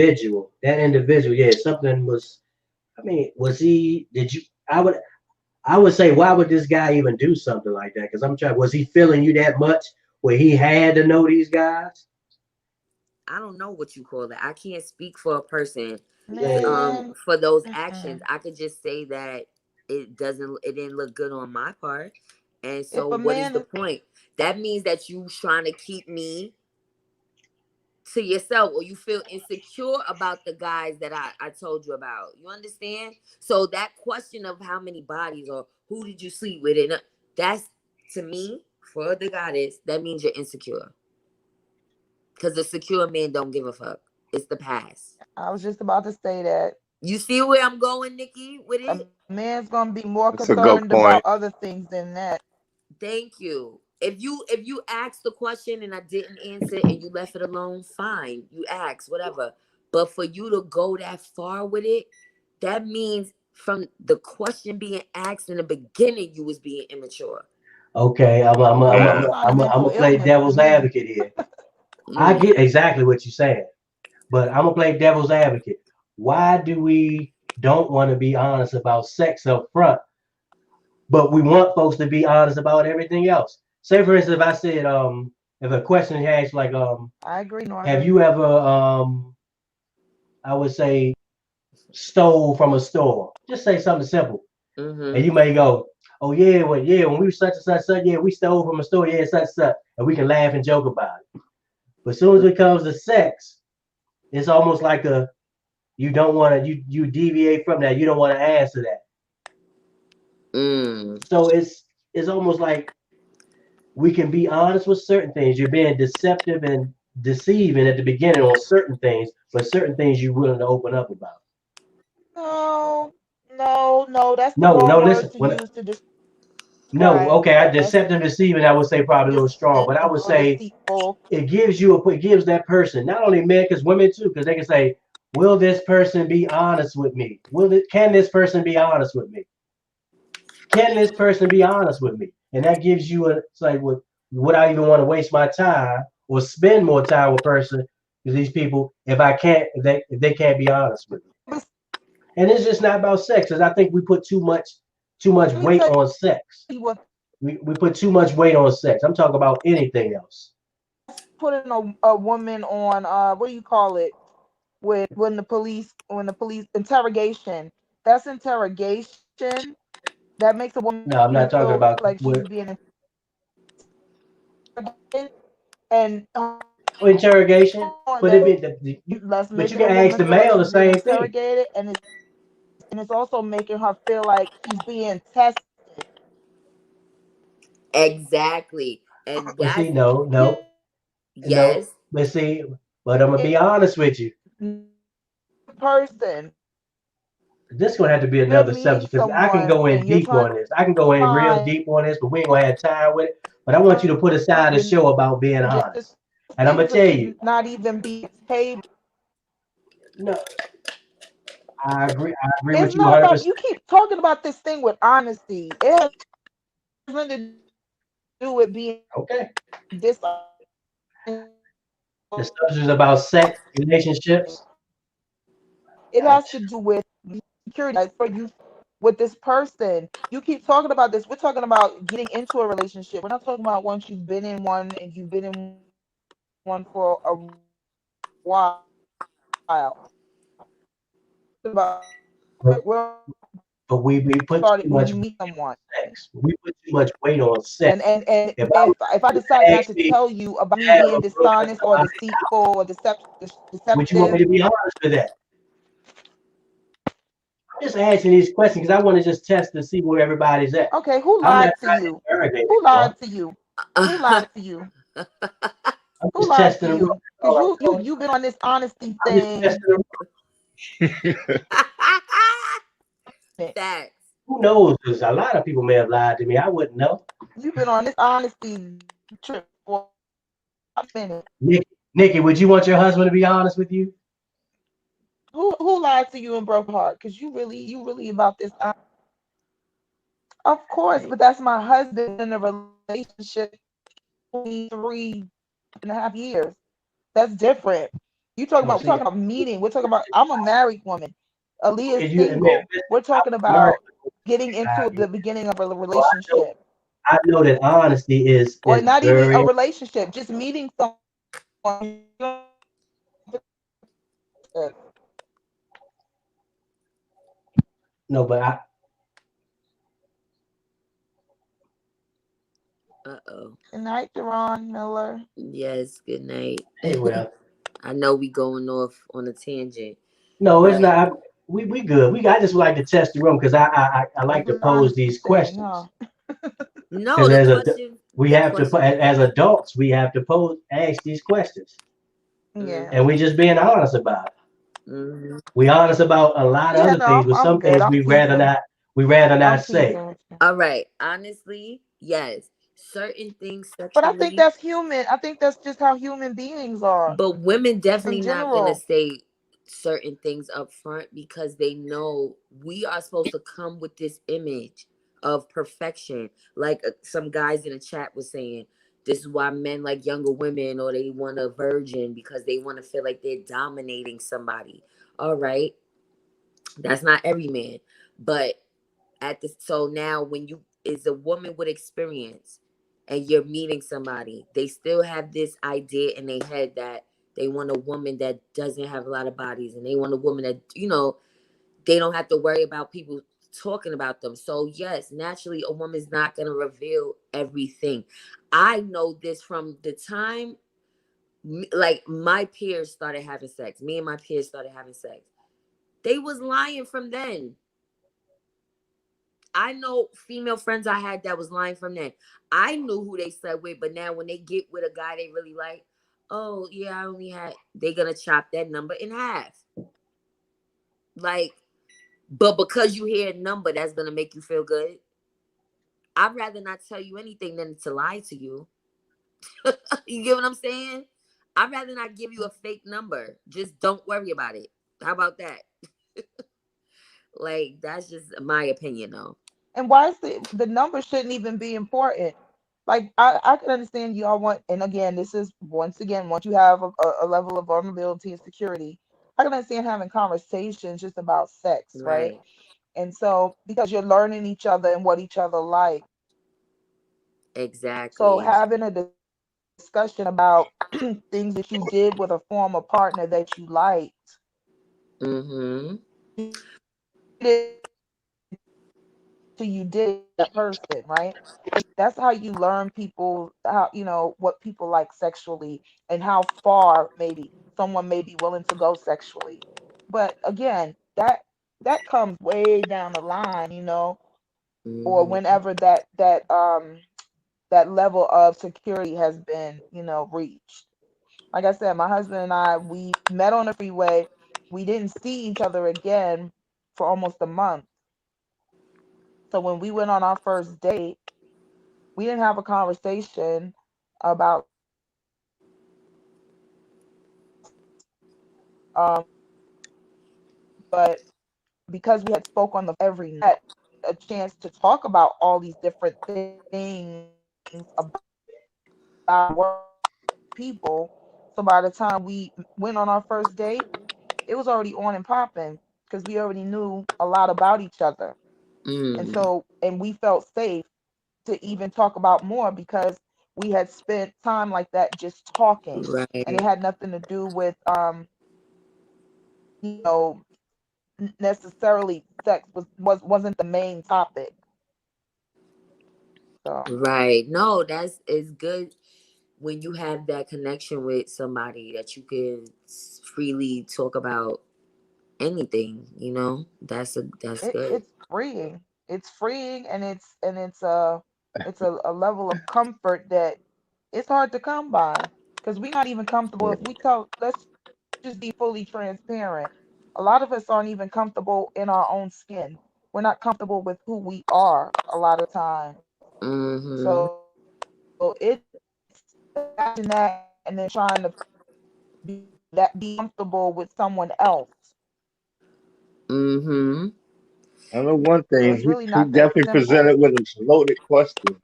that individual, yeah, something was. I mean, was he? Did you? I would say, why would this guy even do something like that? Because I'm trying. Was he feeling you that much, where he had to know these guys? I don't know what you call it. I can't speak for a person Yeah. Man, for those actions. mm-mm. I could just say that it didn't look good on my part. And If so a what is man the is point? That means that you trying to keep me to yourself, or you feel insecure about the guys that I told you about. You understand? So that question of how many bodies or who did you sleep with, and that's, to me, for the goddess, that means you're insecure. Because the secure man don't give a fuck. It's the past. I was just about to say that You see where I'm going, Nikki, with a it? man's gonna be more That's a good concerned about point. other things than that. Thank you. If you asked the question and I didn't answer and you left it alone, fine. You asked, whatever. But for you to go that far with it, that means from the question being asked in the beginning, you was being immature. Okay, Yeah. It's not a I'm mental gonna play illness to devil's me. advocate here. I Mm. get exactly what you're saying, but I'm gonna play devil's advocate. Why do we don't want to be honest about sex up front, but we want folks to be honest about everything else? Say for instance, if I said, if a question asked like, I agree, have Norman. you ever, I would say, stole from a store? Just say something simple, and Mm-hmm. you may go, oh yeah, well yeah, when we were such and such, yeah, we stole from a store, yeah, such and such, and we can laugh and joke about it. But as soon as it comes to sex, it's almost like a you don't want to you deviate from that. You don't want to answer that. Mm. So it's almost like we can be honest with certain things. You're being deceptive and deceiving at the beginning on certain things, but certain things you're willing to open up about. No, no, that's the No, wrong no, word listen. to When use to no, describe okay, us. deceptive, deceiving, I would say probably a little strong, but I would Or say deceitful. it gives that person, not only men, because women too, because they can say, will this person be honest with me? Can this person be honest with me? Can this person be honest with me? And that gives you a, it's like, would I even want to waste my time or spend more time with a person with these people if I can't, if they can't be honest with me? But And it's just not about sex, because I think we put too much let me weight tell on sex. you what, We put too much weight on sex. I'm talking about anything else. putting a woman on what do you call it? When the police interrogation. That's interrogation. That makes a woman No, I'm not talking feel about like she's with being interrogated. And interrogation, but that that's but you making can a ask woman the feel like male the she's being same thing. interrogated, and it's also making her feel like she's being tested. Exactly. And But see, that's, no, yes. but see, but I'm gonna be honest with you. Person, This is gonna have to be you're another meeting subject because I can someone go in and you're deep trying on this. I can go in real to deep on this, but we ain't gonna have time with it. But I want you to put aside a show about being just honest. And I'm gonna things that tell should you, not even be table. no, I agree It's with you not about 100%. you keep talking about this thing with honesty. It has nothing to do with being Okay. dishonest. The subject is about sex, relationships. It has Gotcha. to do with security. Like for you with this person, you keep talking about this. We're talking about getting into a relationship. We're not talking about once you've been in one and you've been in one for a while. About But we're we put too started when much you weight meet someone. on sex. We put too much weight on sex. And If I if I you decide not ask to me tell you about me have being a broken dishonest or deceitful or would you want me deceptive, to be honest with that? I'm just asking these questions because I want to just test to see where everybody's at. okay, who I'm not lied to trying to you? interrogate Who anyone. lied to you? Who lied to you? I'm Who just lied to testing the room. you? That's Because all I'm doing. you've been on this honesty I'm just testing thing. the room. Facts. Who knows? Because a lot of people may have lied to me. I wouldn't know. You've been on this honesty trip for a minute. Nikki, would you want your husband to be honest with you? Who lied to you and broke your heart? Because you really about this. Of course, but that's my husband in a relationship 3.5 years. That's different. Oh, We're see, talking about meeting. We're talking about I'm a married woman. Aaliyah okay, is you and me, single. We're I'm talking married about for getting 5 into years. the beginning of a So I know, relationship. I know that honesty or is not even very a relationship, just meeting someone. no, but I Uh-oh. Good night, Deron Miller. Yes, good night. hey well. I know we going off on a tangent, No, it's but not. We good. I just like to test the room because I like to Every pose honesty these thing, huh? questions. no, Because the as a question, we the have to question is as valid. adults we have to ask these questions, Yeah. and we Mm-hmm. just being honest about it. Mm-hmm. We honest about a lot of Yeah, other no, things, but I'm some good. things I'm teasing. we rather I'm not say. teasing with you. All right. Honestly, yes. Certain things But I think sexually, that's human. I think that's just how human beings are but women in definitely not gonna general. say certain things up front because they know we are supposed to come with this image of perfection. Like some guys in the chat was saying, this is why men like younger women or they want a virgin because they want to feel like they're dominating somebody. All right, that's not every man, but at the so now when you is a woman with experience and you're meeting somebody, they still have this idea in their head that they want a woman that doesn't have a lot of bodies and they want a woman that they don't have to worry about people talking about them. So yes, naturally a woman's not going to reveal everything. I know this from the time like my peers started having sex. Me and my peers started having sex. They was lying from then. I know female friends I had that was lying from then. I knew who they slept with, but now when they get with a guy they really like, oh yeah, I only had they gonna chop that number in half. Like, but because you hear a number, that's gonna make you feel good. I'd rather not tell you anything than to lie to you. You get what I'm saying? I'd rather not give you a fake number. Just don't worry about it. How about that? Like, that's just my opinion though. And why is the number shouldn't even be important? Like I can understand y'all want, and again, this is once again, once you have a level of vulnerability and security, I can understand having conversations just about sex, right? Right. And so because you're learning each other and what each other like. So Exactly. having a discussion about things that you did with a former partner that you liked, Mm-hmm. till you did that person, right? That's how you learn people, how what people like sexually and how far maybe someone may be willing to go sexually. But again, that comes way down the line, or Mm-hmm. whenever that level of security has been, reached. Like I said, my husband and I, we met on the freeway. We didn't see each other again for almost a month. So when we went on our first date, we didn't have a conversation about but because we had spoke on the every night, a chance to talk about all these different things about work people. So by the time we went on our first date, it was already on and popping because we already knew a lot about each other. And Mm. so, and we felt safe to even talk about more because we had spent time like that just talking, and it Right. had nothing to do with you know necessarily sex wasn't the main topic. So Right. No, that's it's good when you have that connection with somebody that you can freely talk about anything. That's good. it's freeing. It's freeing, and it's a level of comfort that it's hard to come by because we're not even comfortable if we tell. Let's just be fully transparent. A lot of us aren't even comfortable in our own skin. We're not comfortable with who we are a lot of times. Mm-hmm. So it's imagine that, and then trying to be comfortable with someone else. Mm-hmm. I know one So thing. it's really He not that definitely simple. presented with a loaded question.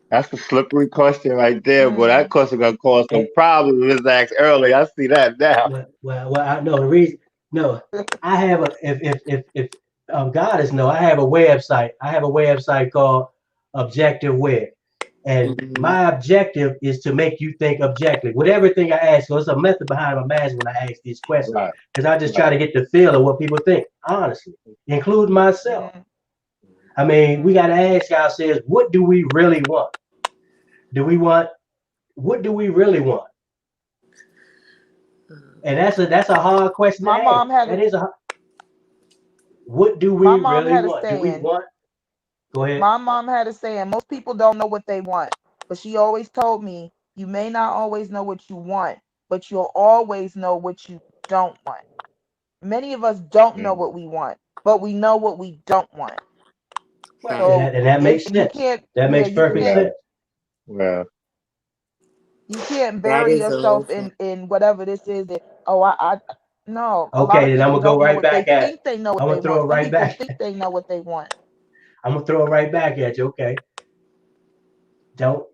That's a slippery question right there, but that Mm. question gonna cause some And problems. Ms. Asked early. I see that now. I know the reason. No, I have a if goddess know I have a website. I have a website called objective where. And Mm-hmm. my objective is to make you think objectively. With everything I ask, so it's a method behind my madness when I ask these questions. Right. Because I just try to get the feel of what people think, honestly, including myself. Mhm. I mean, we Mhm. got to ask ourselves, what do we really want? What do we really want? And that's a hard question to My ask. mom had That a is what do my we mom really had a want? Do we saying. want? Go ahead. My mom had a saying, most people don't know what they want, but she always told me, you may not always know what you want, but you'll always know what you don't want. Many of us don't know Mm. what we want, but we know what we don't want. Right, Fact. So and that if makes you sense. can't, That yeah, makes perfect Yeah. sense. Yeah. you can't That bury is a whole yourself fact. in whatever this is. That, oh, no. A lot Okay, of then I'm people gonna go don't know right what they back at. think they know what I'm they gonna throw want. it Some right people back. think they know what they want. I'm gonna throw it right back at you. Okay, don't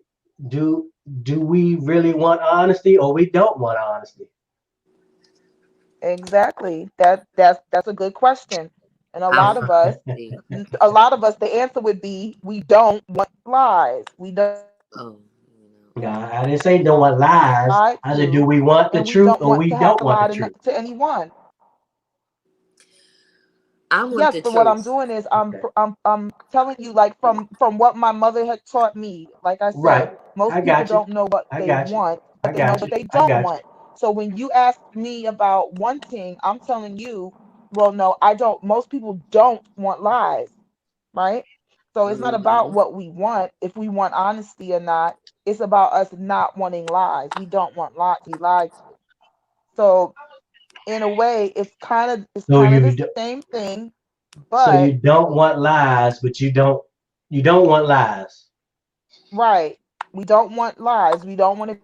do do we really want honesty or we don't want honesty? Exactly. That's a good question. And Honesty. a lot of us, the answer would be we don't want lies. We don't Oh, No, I didn't say don't want lies. lie I said do to, we want the and we truth don't or want we to have don't to want the lie truth? to anyone. I want Yes, the but what I'm truth. doing is Okay, I'm telling you, like, from what my mother had taught me. Like I said, right. I most people got you. don't know what I they got you. want, I but they know got what you. they I don't got you. want. So when you ask me about wanting, I'm telling you, well, no, I don't. Most people don't want lies, right? So it's not about Mm-hmm. what we want, if we want honesty or not. It's about us not wanting lies. We don't want lies to be lied to. So in a way, it's So kind of the you same thing, so but you don't want lies, but you don't want lies. right. We don't want lies. We don't want to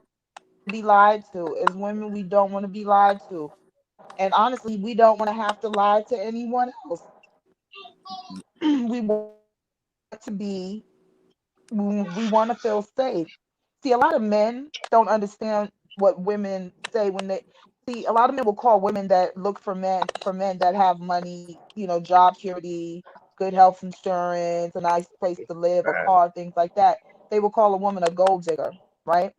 be lied to. As women, we don't want to be lied to. And honestly, we don't want to have to lie to anyone else. We want to be, we want to feel safe. See, a lot of men don't understand what women say when they see, a lot of men will call women that look for men that have money, job security, good health insurance, a nice place to live, a car, things like that. They will call a woman a gold digger, right?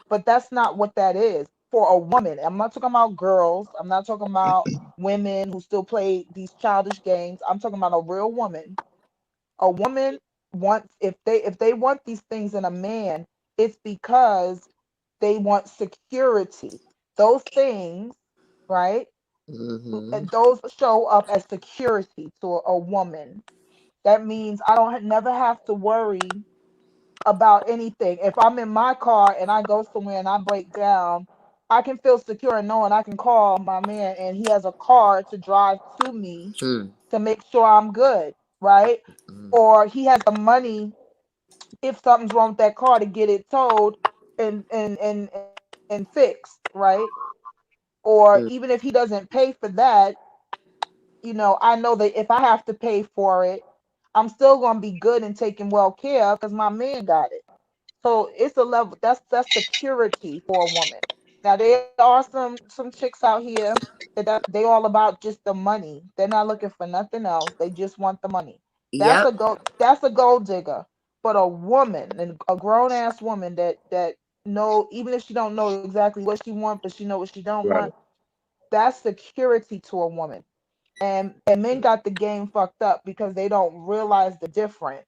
But that's not what that is for a woman. I'm not talking about girls. I'm not talking about women who still play these childish games. I'm talking about a real woman. A woman wants, if they want these things in a man, it's because they want security. Those things, right? Mm-hmm. Those show up as security to a woman. That means I don't never have to worry about anything. If I'm in my car and I go somewhere and I break down, I can feel secure in knowing I can call my man and he has a car to drive to me to make sure I'm good, right? Mm-hmm. Or he has the money if something's wrong with that car to get it towed and fixed, right? Or even if he doesn't pay for that, I know that if I have to pay for it, I'm still gonna be good and taken well care of because my man got it. So it's a level that's security for a woman. Now there are some chicks out here that they all about just the money. They're not looking for nothing else. They just want the money. That's Yep. a gold digger. But a woman, and a grown ass woman that know, even if she don't know exactly what she wants, but she know what she don't Right. want, that's security to a woman. And men got the game fucked up because they don't realize the difference,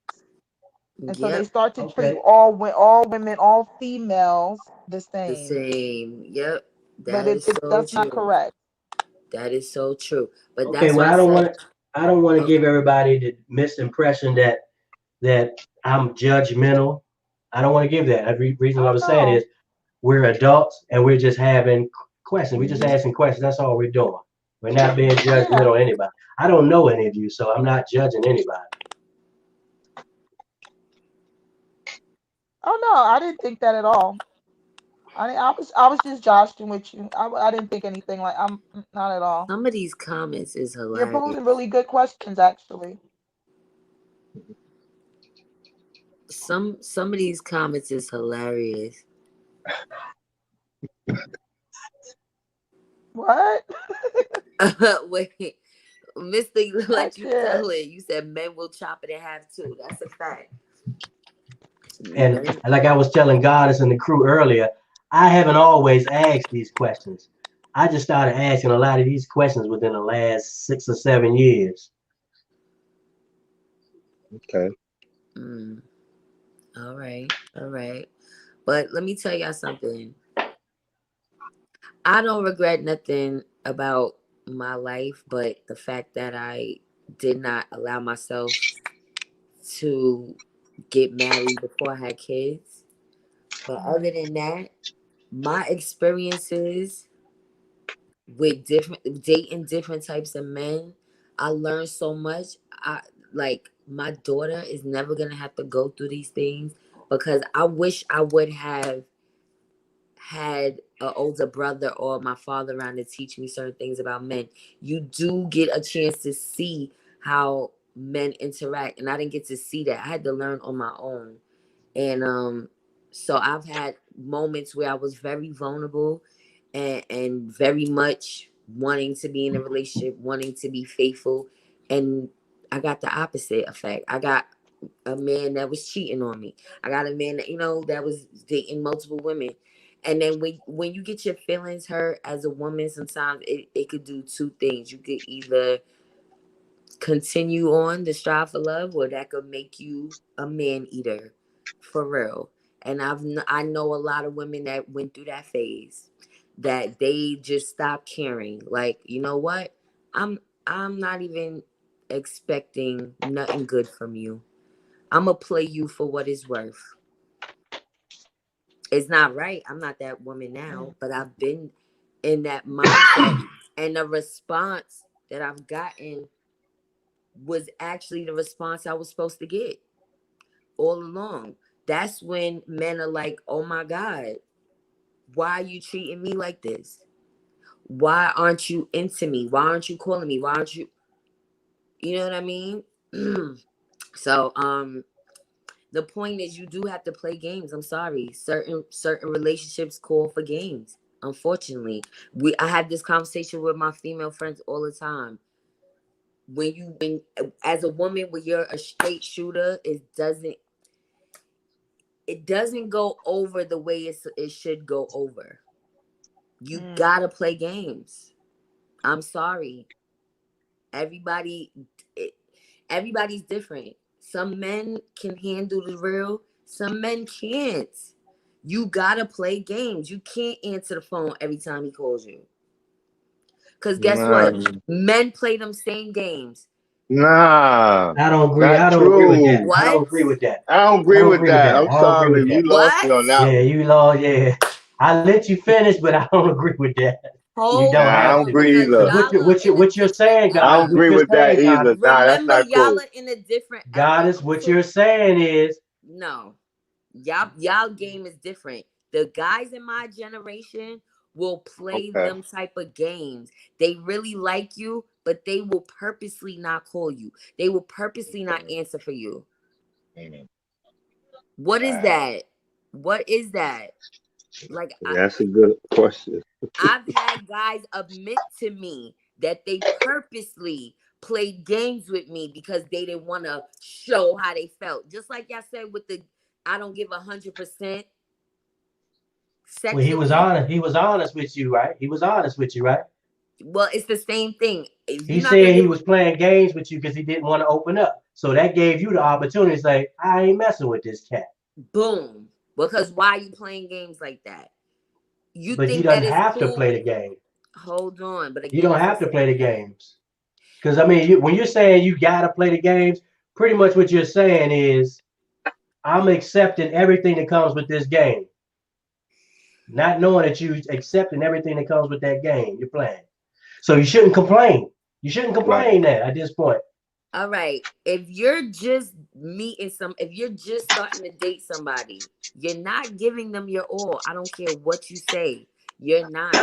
and so they Yep. start to treat Okay. all women, all females the The same. same. Yep. But That is so that's not true. correct. That is so true. But Okay. that's Well, why I said, I don't want to oh, give everybody the misimpression that I'm judgmental. I don't want to give that. Every reason what I Oh was saying no. is we're adults and we're just having questions. We're just Hmm. asking questions. That's all we're doing. We're not being Yeah. judgmental on anybody. I don't know any of you, so I'm not judging anybody. Oh no, I didn't think that at all. I was just joshing with you. I didn't think anything like, I'm not at all. some of these comments is You're hilarious. posing really good questions, actually. Some of these comments is hilarious. What? Wait, Mister, I let you can't. tell it. You said men will chop it in half too. That's a fact. And Men, like I was telling Goddess and the crew earlier, I haven't always asked these questions. I just started asking a lot of these questions within the last 6 or 7 years. Okay. mm, all right, all right. But let me tell y'all something. I don't regret nothing about my life, but the fact that I did not allow myself to get married before I had kids. But other than that, my experiences with different dating different types of men, I learned so much. I like my daughter is never gonna have to go through these things because I wish I would have had an older brother or my father around to teach me certain things about men. You do get a chance to see how men interact, and I didn't get to see that. I had to learn on my own. And so I've had moments where I was very vulnerable and very much wanting to be in a relationship, wanting to be faithful, and I got the opposite effect. I got a man that was cheating on me. I got a man that that was dating multiple women. And then when you get your feelings hurt as a woman, sometimes it could do two things. You could either continue on to strive for love, or that could make you a man eater for real. And I know a lot of women that went through that phase, that they just stopped caring. Like, you know what? I'm not even expecting nothing good from you. I'm gonna play you for what it's worth. It's not right. I'm not that woman now, but I've been in that mindset. And the response that I've gotten was actually the response I was supposed to get all along. That's when men are like, oh my God, why are you treating me like this? Why aren't you into me? Why aren't you calling me? Why aren't you, you know what I mean? So, the point is you do have to play games. I'm sorry. Certain relationships call for games. Unfortunately. I have this conversation with my female friends all the time. When as a woman, when you're a straight shooter, it doesn't go over the way it should go over. You gotta play games. I'm sorry. Everybody, everybody's different. Some men can handle the real. Some men can't. You gotta play games. You can't answer the phone every time he calls you. Cause guess Nah, what? Men play them same games. nah, I don't agree. not I don't agree with that. true. I don't What? agree with that. I don't I agree don't with agree with that. that. I'm I don't agree with sorry, that. you lost me What? on that Yeah, one. you lost. Yeah, I let you finish, but I don't agree with that. You Nah, don't Hold I have don't on, to. agree because Because either. y'all are in a what you're different saying, I Goddess, don't era. what agree you're with that saying, either. Goddess. Nah, that's Remember, not y'all cool. are in a different era. Goddess, what So you're saying is, no, y'all game is different. The guys in my generation will play Okay. them type of games. They really like you, but they will purposely not call you. They will purposely not Okay. answer for you. Mm, What is wow. that? What is that? Like That's a good question. I've had guys admit to me that they purposely played games with me because they didn't want to show how they felt. Just like y'all said with the I don't give 100% well, he was sexually. honest. He was honest with you, right? He was honest with you, right? Well, it's the same thing. If He you're not gonna said he give was playing games with you because he didn't want to open up. So that gave you the opportunity to say, I ain't messing with this cat. boom, because why are you playing games like that? You But he think that doesn't is have to cool? play the game. Hold on, but You again, don't it's have just to play the games. Because, I mean, when you're saying you got to play the games, pretty much what you're saying is, I'm accepting everything that comes with this game. Not knowing that you accepting everything that comes with that game you're playing. So you shouldn't complain. You shouldn't Right. complain that at this point. all right. If you're just starting to date somebody, you're not giving them your all. I don't care what you say. You're not.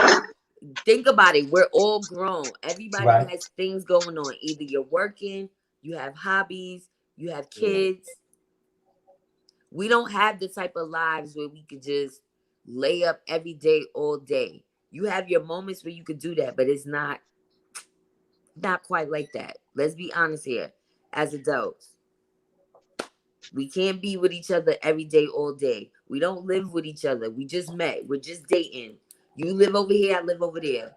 Think about it. We're all grown. Everybody Right. has things going on. Either you're working, you have hobbies, you have Mm, kids. We don't have the type of lives where we could just lay up every day, all day. You have your moments where you could do that, but it's not quite like that. Let's be honest here as adults. We can't be with each other every day, all day. We don't live with each other. We just met. We're just dating. You live over here, I live over there.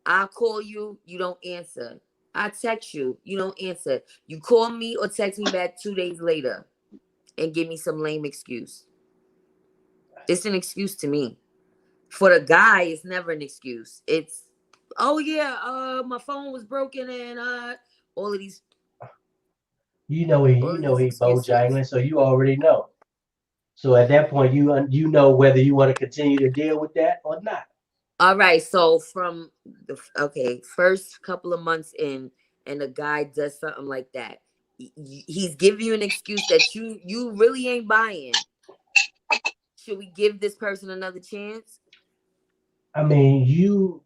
I call you, you don't answer. I text you, you don't answer. You call me or text me back 2 days later and give me some lame excuse. It's an excuse to me. For the guy, it's never an excuse. It's, oh yeah, my phone was broken and all of these You know he excuses. bojangling, so you already know. So at that point, you know whether you want to continue to deal with that or not. All right, so from the first couple of months in, and the guy does something like that, he's giving you an excuse that you really ain't buying. Should we give this person another chance? I mean,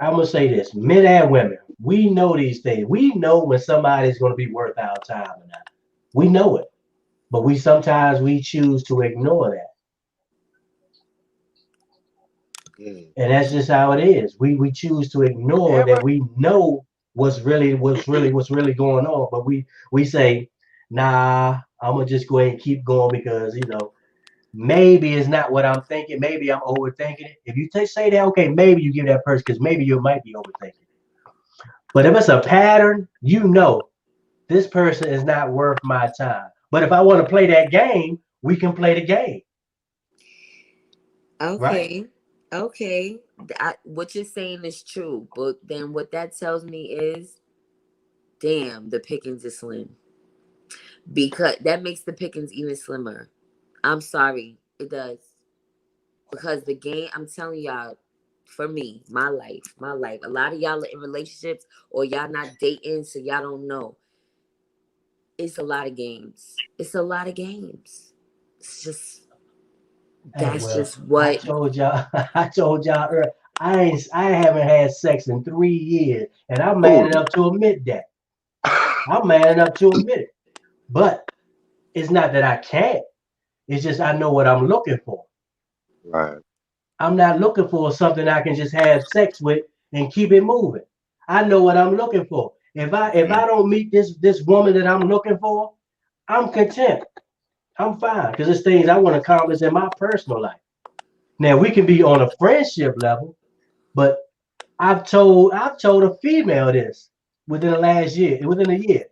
I'm gonna say this: men and women, we know these things. We know when somebody's gonna be worth our time or not. We know it, but sometimes we choose to ignore that. And that's just how it is. We choose to ignore that. Everybody, We know what's really going on, but we say, nah, I'm gonna just go ahead and keep going because maybe it's not what I'm thinking. Maybe I'm overthinking it. If you say that, okay, maybe you give that person because maybe you might be overthinking. But if it's a pattern, this person is not worth my time. But if I want to play that game, we can play the game, right? Okay. What you're saying is true, but then what that tells me is, damn, the pickings is slim. Because that makes the pickings even slimmer. I'm sorry, it does. Because the game, I'm telling y'all, for me, my life. A lot of y'all are in relationships or y'all not dating, so y'all don't know. It's a lot of games. It's a lot of games. It's just Hey, that's well, just I what. told y'all, I told y'all earlier, I haven't had sex in 3 years, and I'm man Oh, enough to admit that. I'm man enough to admit it. But it's not that I can't. It's just I know what I'm looking for. right. I'm not looking for something I can just have sex with and keep it moving. I know what I'm looking for. If I don't meet this woman that I'm looking for, I'm content. I'm fine because there's things I want to accomplish in my personal life. Now we can be on a friendship level, but I've told a female this within a year.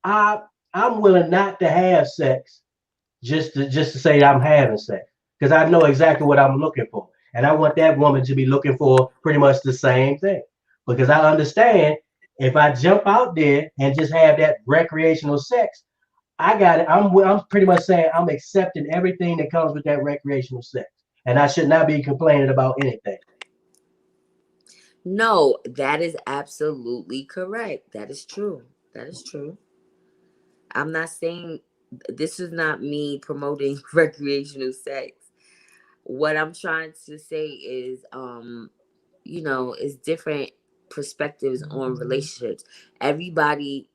I I'm willing not to have sex just to say I'm having sex because I know exactly what I'm looking for, and I want that woman to be looking for pretty much the same thing because I understand if I jump out there and just have that recreational sex, I got it. I'm pretty much saying I'm accepting everything that comes with that recreational sex, and I should not be complaining about anything. No, that is absolutely correct. That is true. That is true. I'm not saying this is not me promoting recreational sex. What I'm trying to say is, it's different perspectives on relationships. Everybody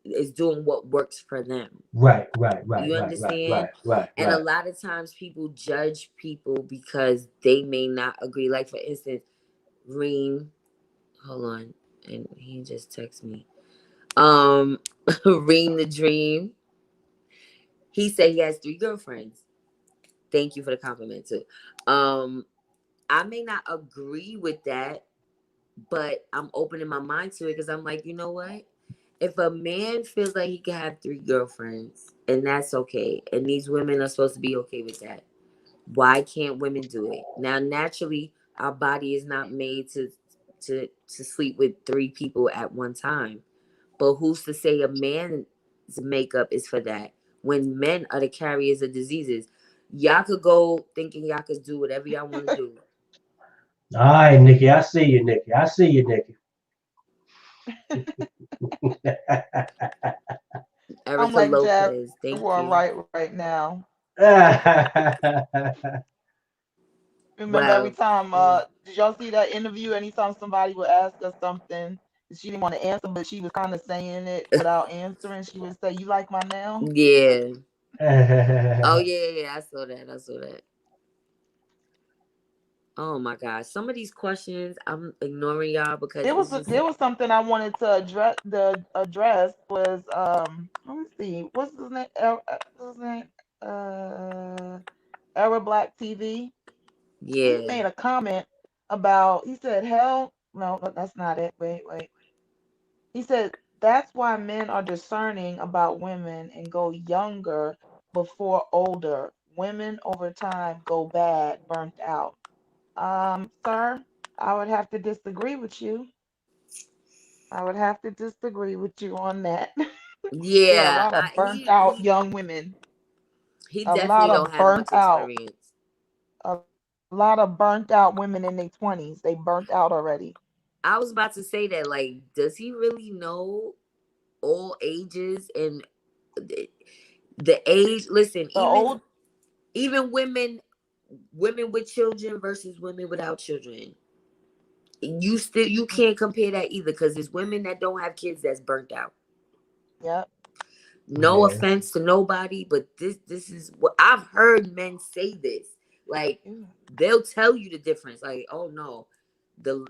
is doing what works for them. Right, right, right, You right, right, understand? right, right, And a right. lot of times people judge people because they may not agree. Like for instance, Reem, hold on, and he just texted me. Reem the Dream. He said he has 3 girlfriends. Thank you for the compliment too. Um, I may not agree with that, but I'm opening my mind to it because I'm like, you know what? If a man feels like he can have 3 girlfriends and that's okay, and these women are supposed to be okay with that, why can't women do it? Now, naturally, our body is not made to sleep with 3 people at one time. But who's to say a man's makeup is for that when men are the carriers of diseases? Y'all could go thinking y'all could do whatever y'all want to do. All right, Nikki, I see you, Nikki. I see you, Nikki. I'm Erica like Jazz Lopez, thank War you. right now. Remember every Well, time did y'all see that interview? Anytime somebody would ask us something she didn't want to answer, but she was kind of saying it without answering, she would say, "You like my nail?" yeah. Oh yeah, yeah. I saw that. Oh my gosh. Some of these questions I'm ignoring y'all because There it's was just something I wanted to address was let me see what's his name what's his name Era Black TV. He yeah. made a comment about, he said, hell no, that's not it. Wait. He said that's why men are discerning about women and go younger before older. Women over time go bad, burnt out. Sir, I would have to disagree with you. I would have to disagree with you on that. There are a Yeah. lot of burnt He out he young women, he a lot definitely don't of have burnt much out, experience. a lot of burnt out women in their 20s. They burnt out already. I was about to say that, like, does he really know all ages and the age? Listen, The old, even women with children versus women without children. You can't compare that either because there's women that don't have kids that's burnt out. yep, No Yeah. offense to nobody, but this is what I've heard men say this. Like yeah. they'll tell you the difference. Like, oh no,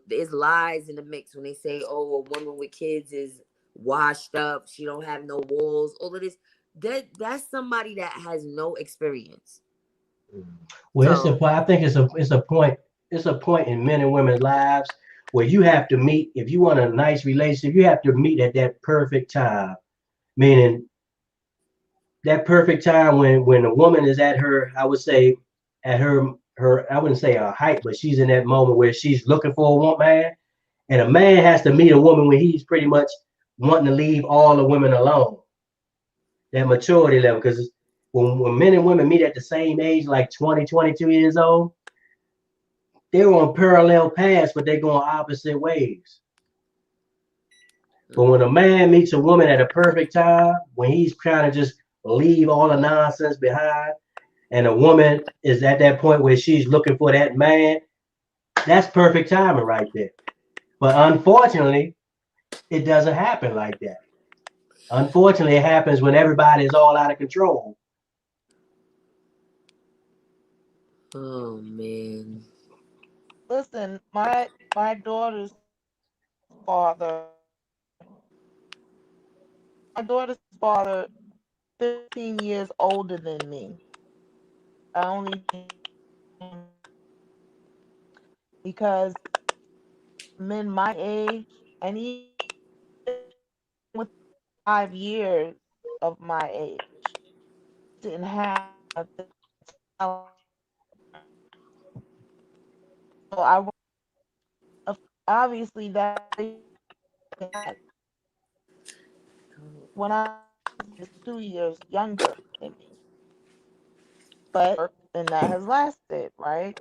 there's lies in the mix when they say, oh, a woman with kids is washed up, she don't have no walls, all of this. That's somebody that has no experience. Well, it's a So point. I think it's a point in men and women's lives where you have to meet. If you want a nice relationship, you have to meet at that perfect time. Meaning that perfect time when a woman is at her, I would say, at her I wouldn't say her height, but she's in that moment where she's looking for a woman, and a man has to meet a woman when he's pretty much wanting to leave all the women alone. That maturity level, because when men and women meet at the same age, like 20, 22 years old, they're on parallel paths, but they're going opposite ways. But when a mm, man meets a woman at a perfect time, when he's trying to just leave all the nonsense behind, and a woman is at that point where she's looking for that man, that's perfect timing right there. But unfortunately, it doesn't happen like that. Unfortunately, it happens when everybody is all out of control. oh man. Listen, my daughter's father, my daughter's father, 15 years older than me. I only because men my age, and even with 5 years of my age, didn't have the talent. So obviously that when I was 2 years younger than me, but and that has lasted, right?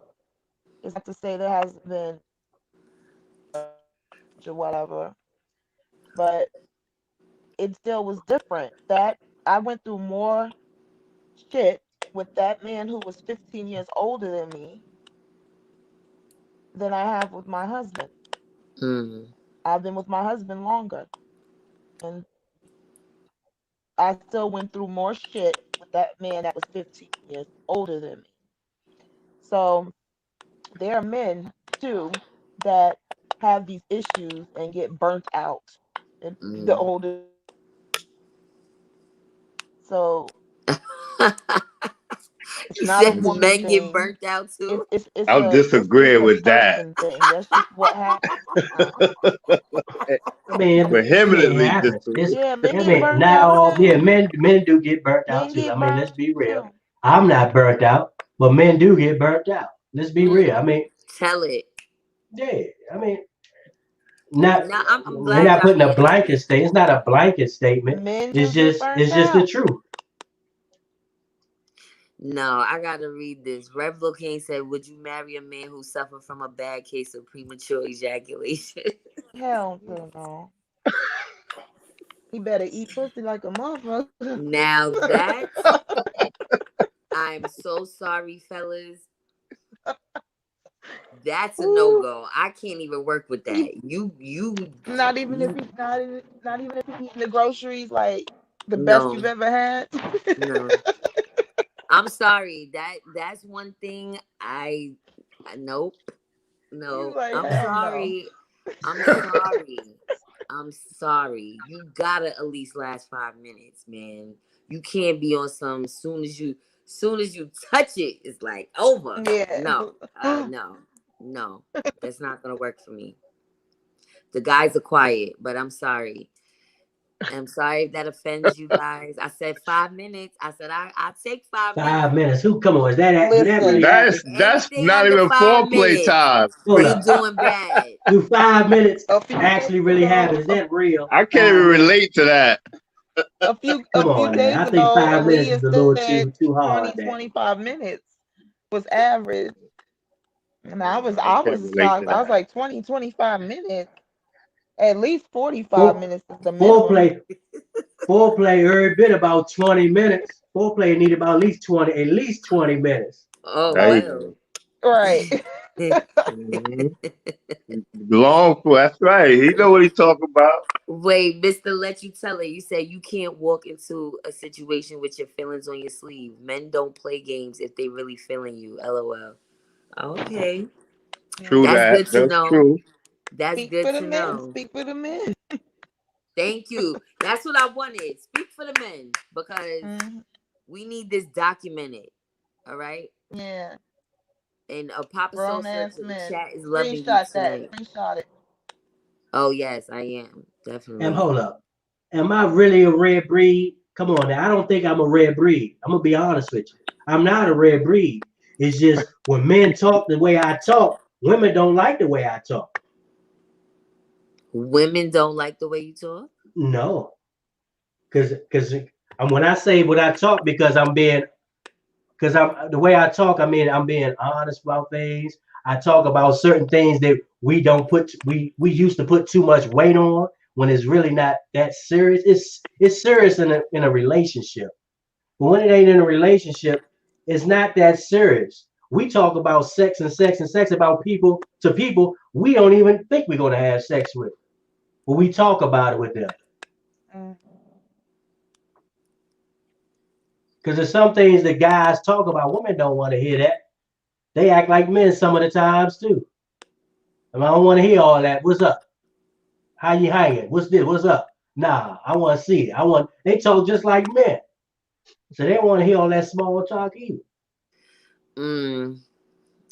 It's not to say there hasn't been or whatever, but it still was different. That I went through more shit with that man who was 15 years older than me than I have with my husband. Mm. I've been with my husband longer, and I still went through more shit with that man that was 15 years older than me. So there are men too that have these issues and get burnt out and the Mm. older. So it's He not a said the woman men get thing. burnt out too. I'm It's disagreeing a with that. person thing. That's just what happens. I mean, it Vehemently happens. It's, Yeah, men I get mean, burnt not out all. Yeah, too. men do get burnt out Men too. I get mean, burnt let's be real. too. I'm not burnt out, but men do get burnt out. Let's be real. I Mm. mean, Tell it. yeah. I mean, not. Now I'm We're glad not y'all putting a being blanket honest. statement. It's not a blanket statement. Men do get burnt It's just the out. truth. No, I gotta read this. Rebel King said, "Would you marry a man who suffered from a bad case of premature ejaculation?" Hell to no. He better eat pussy like a motherfucker. Now that's I'm so sorry, fellas. That's a no Ooh, go. I can't even work with he that. not even if You he eating the groceries like the best no, you've ever had. no. I'm sorry. That's one thing Nope. He's No. like, I'm hell no. sorry. I'm sorry. I'm sorry. You gotta at least last 5 minutes, man. You can't be on some soon as you touch it, it's like over. Yeah. No. No. That's not gonna work for me. The guys are quiet, but I'm sorry. I'm sorry if that offends you guys. I said 5 minutes. I said I'll take 5 minutes. 5 minutes. Who come on? Is that do that Listen. really happen? That's Anything not under even 5 foreplay minutes, time. Hold we up. doing bad. Do 5 minutes A few days actually really happen? ago, Is that real? I can't 5 even minutes. relate to that. a Come few on, man. days I think ago, 5 minutes is Aaliyah a little said too 20, hard. That 25 minutes was average. And I was I can't relate to shocked. I was that. like 20, 25 minutes. At least 45 For, minutes is the minimum. foreplay every bit about 20 minutes. Foreplay need about at least 20 minutes. Oh There you well. go. Right. Mhm. Long for that's right. He know what he talking about. Wait, Mr. Let You Tell It. You said you can't walk into a situation with your feelings on your sleeve. Men don't play games if they really feeling you. LOL. Okay. True That's that. good to That's know. true. That's Speak good for the to men. know. Speak for the men. Thank you. That's what I wanted. Speak for the men because Mhm. we need this documented. All right. Yeah. And Papa Soul Grown said ass the men. chat is loving you Screenshot that. tonight. Screenshot it. Oh yes, I am And definitely. hold up. Am I really a red breed? Come on now. I don't think I'm a red breed. I'm gonna be honest with you. I'm not a red breed. It's just when men talk the way I talk, women don't like the way I talk. Women don't like the way you talk. No. Because when I say what I talk, because I'm the way I talk, I mean I'm being honest about things. I talk about certain things that we used to put too much weight on when it's really not that serious. It's serious in a relationship. But when it ain't in a relationship, it's not that serious. We talk about sex and sex and sex about people we don't even think we're gonna have sex with. But we talk about it with them. Mm. Because there's some things that guys talk about, women don't want to hear that. They act like men some of the times too. I don't want to hear all that. What's up? How you hanging? What's this? What's up? Nah, I want to see it. They talk just like men. So they don't want to hear all that small talk either.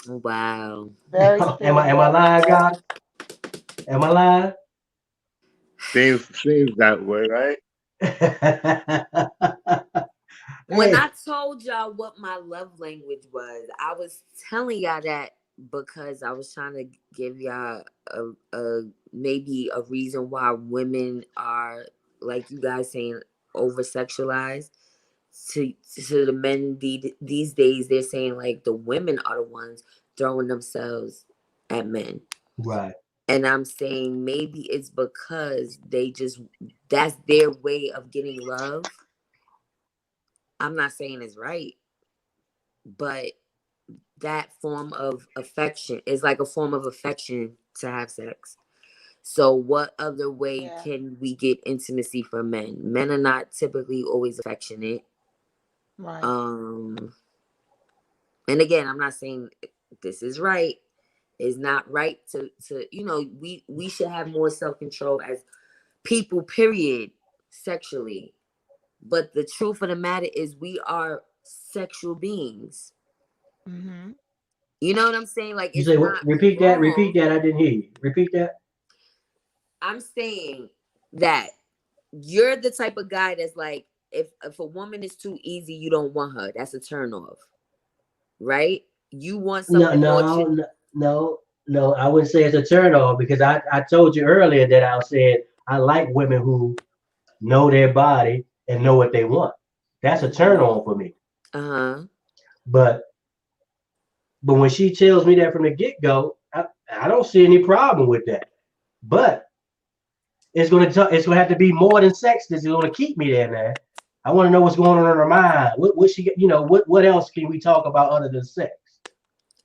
Wow. Very Am true. I Very lying, true. God? Am I lying? Seems that way, right? When Hey, I told y'all what my love language was, I was telling y'all that because I was trying to give y'all a maybe a reason why women are, like you guys saying, over sexualized. To the men these days, they're saying like the women are the ones throwing themselves at men. right. And I'm saying maybe it's because that's their way of getting love. I'm not saying it's right, but that form of affection is like a form of affection to have sex. So what other way Yeah. can we get intimacy from men? Men are not typically always affectionate. Right. And again, I'm not saying this is right. It's not right to we should have more self-control as people, period, sexually. But the truth of the matter is we are sexual beings. Mm-hmm. You know what I'm saying? Like, You it's say what? not Repeat that. Repeat wrong. that. I didn't hear you. Repeat that. I'm saying that you're the type of guy that's like, if a woman is too easy, you don't want her. That's a turn off, right? You want No, something more. no, no. I wouldn't say it's a turn off because I told you earlier that I said I like women who know their body and know what they want. That's a turn on for me. Uh-huh. But when she tells me that from the get go, I don't see any problem with that. But it's gonna have to be more than sex that's gonna keep me there, man. I want to know what's going on in her mind. What she, what else can we talk about other than sex?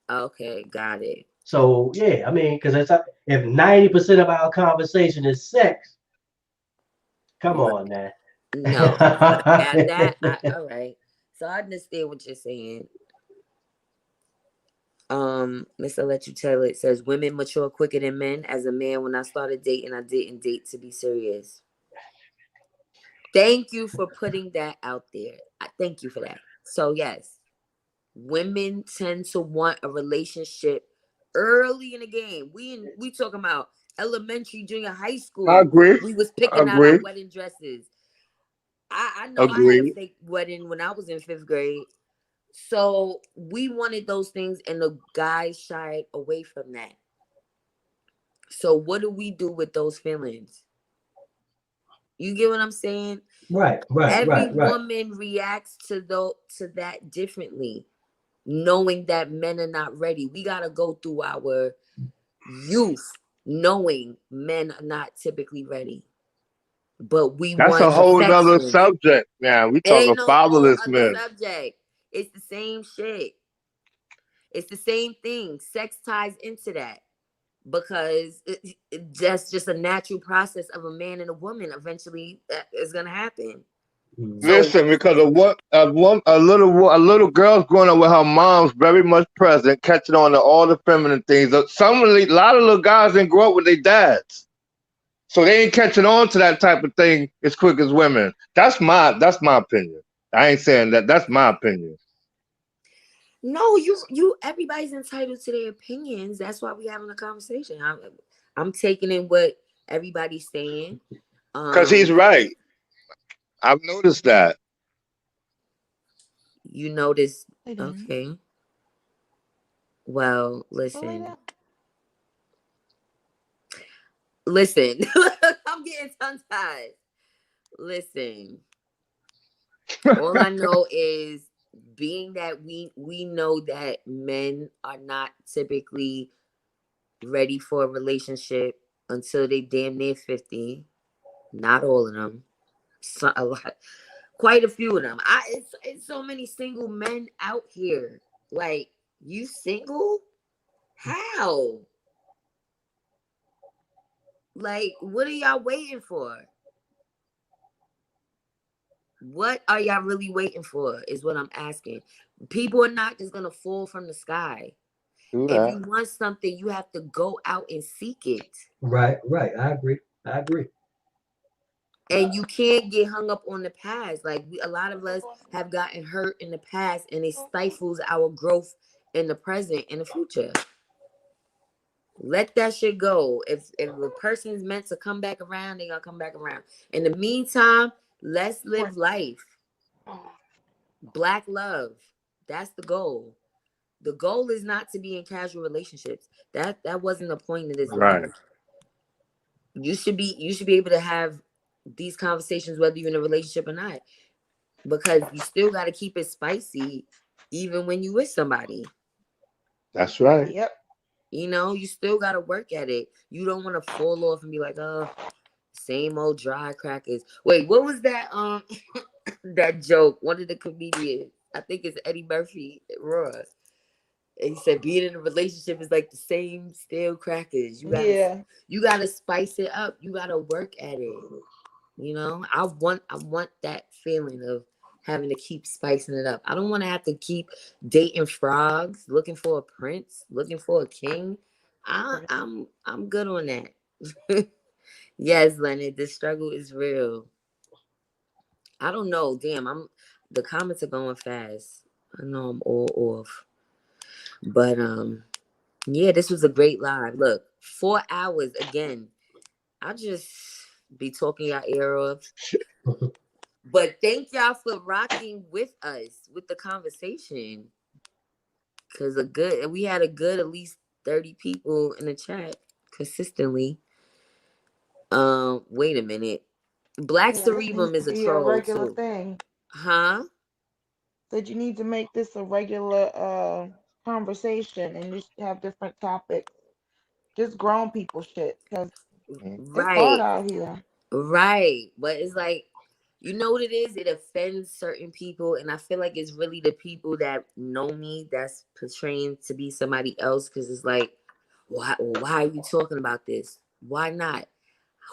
Okay, got it. So yeah, I mean, because if 90% of our conversation is sex, come on, man. No, at that, all right. So I understand what you're saying. Miss I'll let you tell it says women mature quicker than men. As a man, when I started dating, I didn't date to be serious. Thank you for putting that out there. Thank you for that. So yes, women tend to want a relationship early in the game. We talking about elementary, junior, high I school. agree. We was I picking out our agree. wedding dresses. I know I had a Agree. fake wedding when I was in 5th grade. So we wanted those things, and the guys shied away from that. So what do we do with those feelings? You get what I'm saying? Right, right, Every right, right. woman reacts to that differently, knowing that men are not ready. We gotta go through our youth knowing men are not typically ready. But we That's a want whole nother affection. subject. Yeah, we It ain't talking no whole fatherless other men. subject. It's the same shit. It's the same thing. Sex ties into that because that's just a natural process of a man and a woman. Eventually, that is gonna happen. Mm. So Listen, because a little girl's growing up with her mom's very much present, catching on to all the feminine things. A lot of little guys didn't grow up with their dads, so they ain't catching on to that type of thing as quick as women. That's my opinion. I ain't saying that. That's my opinion. no, you everybody's entitled to their opinions. That's why we having a conversation. I'm taking in what everybody's saying. Cause he's Um, right. I've noticed that. you notice, Hey, Danny. okay. Well, Go lay listen. down. Listen. I'm getting tongue tied. Listen. All I know is being that we know that men are not typically ready for a relationship until they damn near 50. Not all of them. A lot, quite a few of them. It's so many single men out here. Like, you single? How? Like, what are y'all waiting for? What are y'all really waiting for? Is what I'm asking. People are not just gonna fall from the sky. Do If that. you want something, you have to go out and seek it. Right, right. I agree. I agree. And you can't get hung up on the past. Like, a lot of us have gotten hurt in the past, and it stifles our growth in the present and the future. Let that shit go. If a person's meant to come back around, they gonna come back around. In the meantime, let's live life. Black love. That's the goal. The goal is not to be in casual relationships. That wasn't the point of this Right. life. You should be able to have these conversations whether you're in a relationship or not. Because you still gotta keep it spicy even when you with somebody. That's right. Yep. You still gotta work at it. You don't want to fall off and be like, oh, same old dry crackers. Wait, what was that that joke? One of the comedians, I think it's Eddie Murphy, Raw. And he said being in a relationship is like the same stale crackers. Yeah. You gotta spice it up. You gotta work at it. I want that feeling of having to keep spicing it up. I don't want to have to keep dating frogs, looking for a prince, looking for a king. Right. I'm good on that. Yes, Leonard, the struggle is real. I don't know. Damn, the comments are going fast. I know I'm all off. But yeah, this was a great live. Look, 4 hours again. I just be talking your ear off. But thank y'all for rocking with us with the conversation. Cause we had a good at least 30 people in the chat consistently. Wait a minute. Black Yeah, this needs Cerebrum to is a be a troll regular too. thing. Huh? Said you need to make this a regular conversation and just have different topics. Just grown people shit, because it's hard Right. out here. Right. But it's like, you know what it is? It offends certain people. And I feel like it's really the people that know me that's portraying to be somebody else. Cause it's like, why are you talking about this? Why not?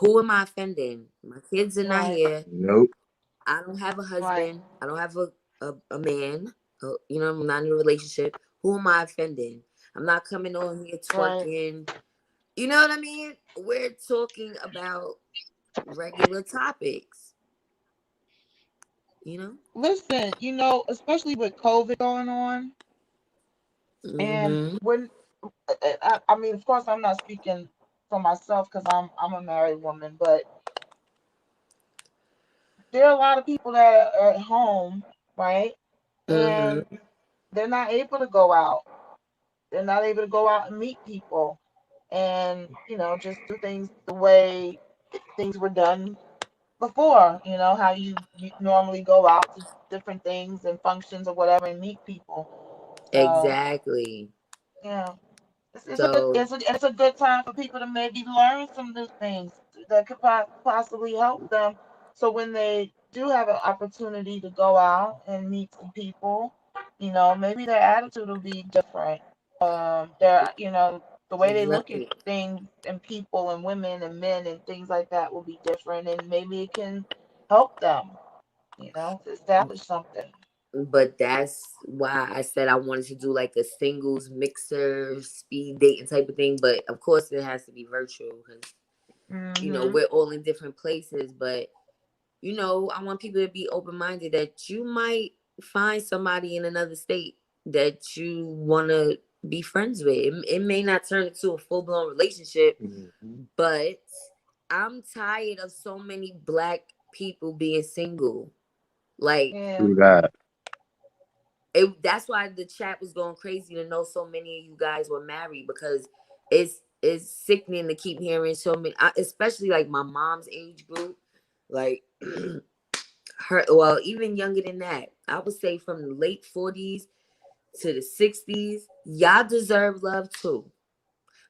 Who am I offending? My kids are not Right. here. Nope. I don't have a Right. husband. I don't have a man. I'm not in a relationship. Who am I offending? I'm not coming on here Right. twerking. You know what I mean? We're talking about regular topics, you know? Listen, especially with COVID going on, and Mm-hmm. when I mean, of course, I'm not speaking for myself because I'm a married woman, but there are a lot of people that are at home, right? Mm-hmm. And they're not able to go out. They're not able to go out and meet people and, just do things the way things were done before, how you normally go out to different things and functions or whatever and meet people. So, Exactly. yeah. It's a good So it's a good time for people to maybe learn some new things that could possibly help them. So when they do have an opportunity to go out and meet some people, maybe their attitude will be different. The way they look at right. things and people and women and men and things like that will be different, and maybe it can help them, to establish something. But that's why I said I wanted to do like a singles mixer speed dating type of thing. But of course, it has to be virtual because Mhm. we're all in different places. But I want people to be open minded that you might find somebody in another state that you want to be friends with. It may not turn into a full blown relationship, Mhm. but I'm tired of so many black people being single. Like, Yeah. True that. that's why the chat was going crazy to know so many of you guys were married, because it's sickening to keep hearing so many, especially like my mom's age group, like her, well, even younger than that. I would say from the late 40s to the 60s. Y'all deserve love too,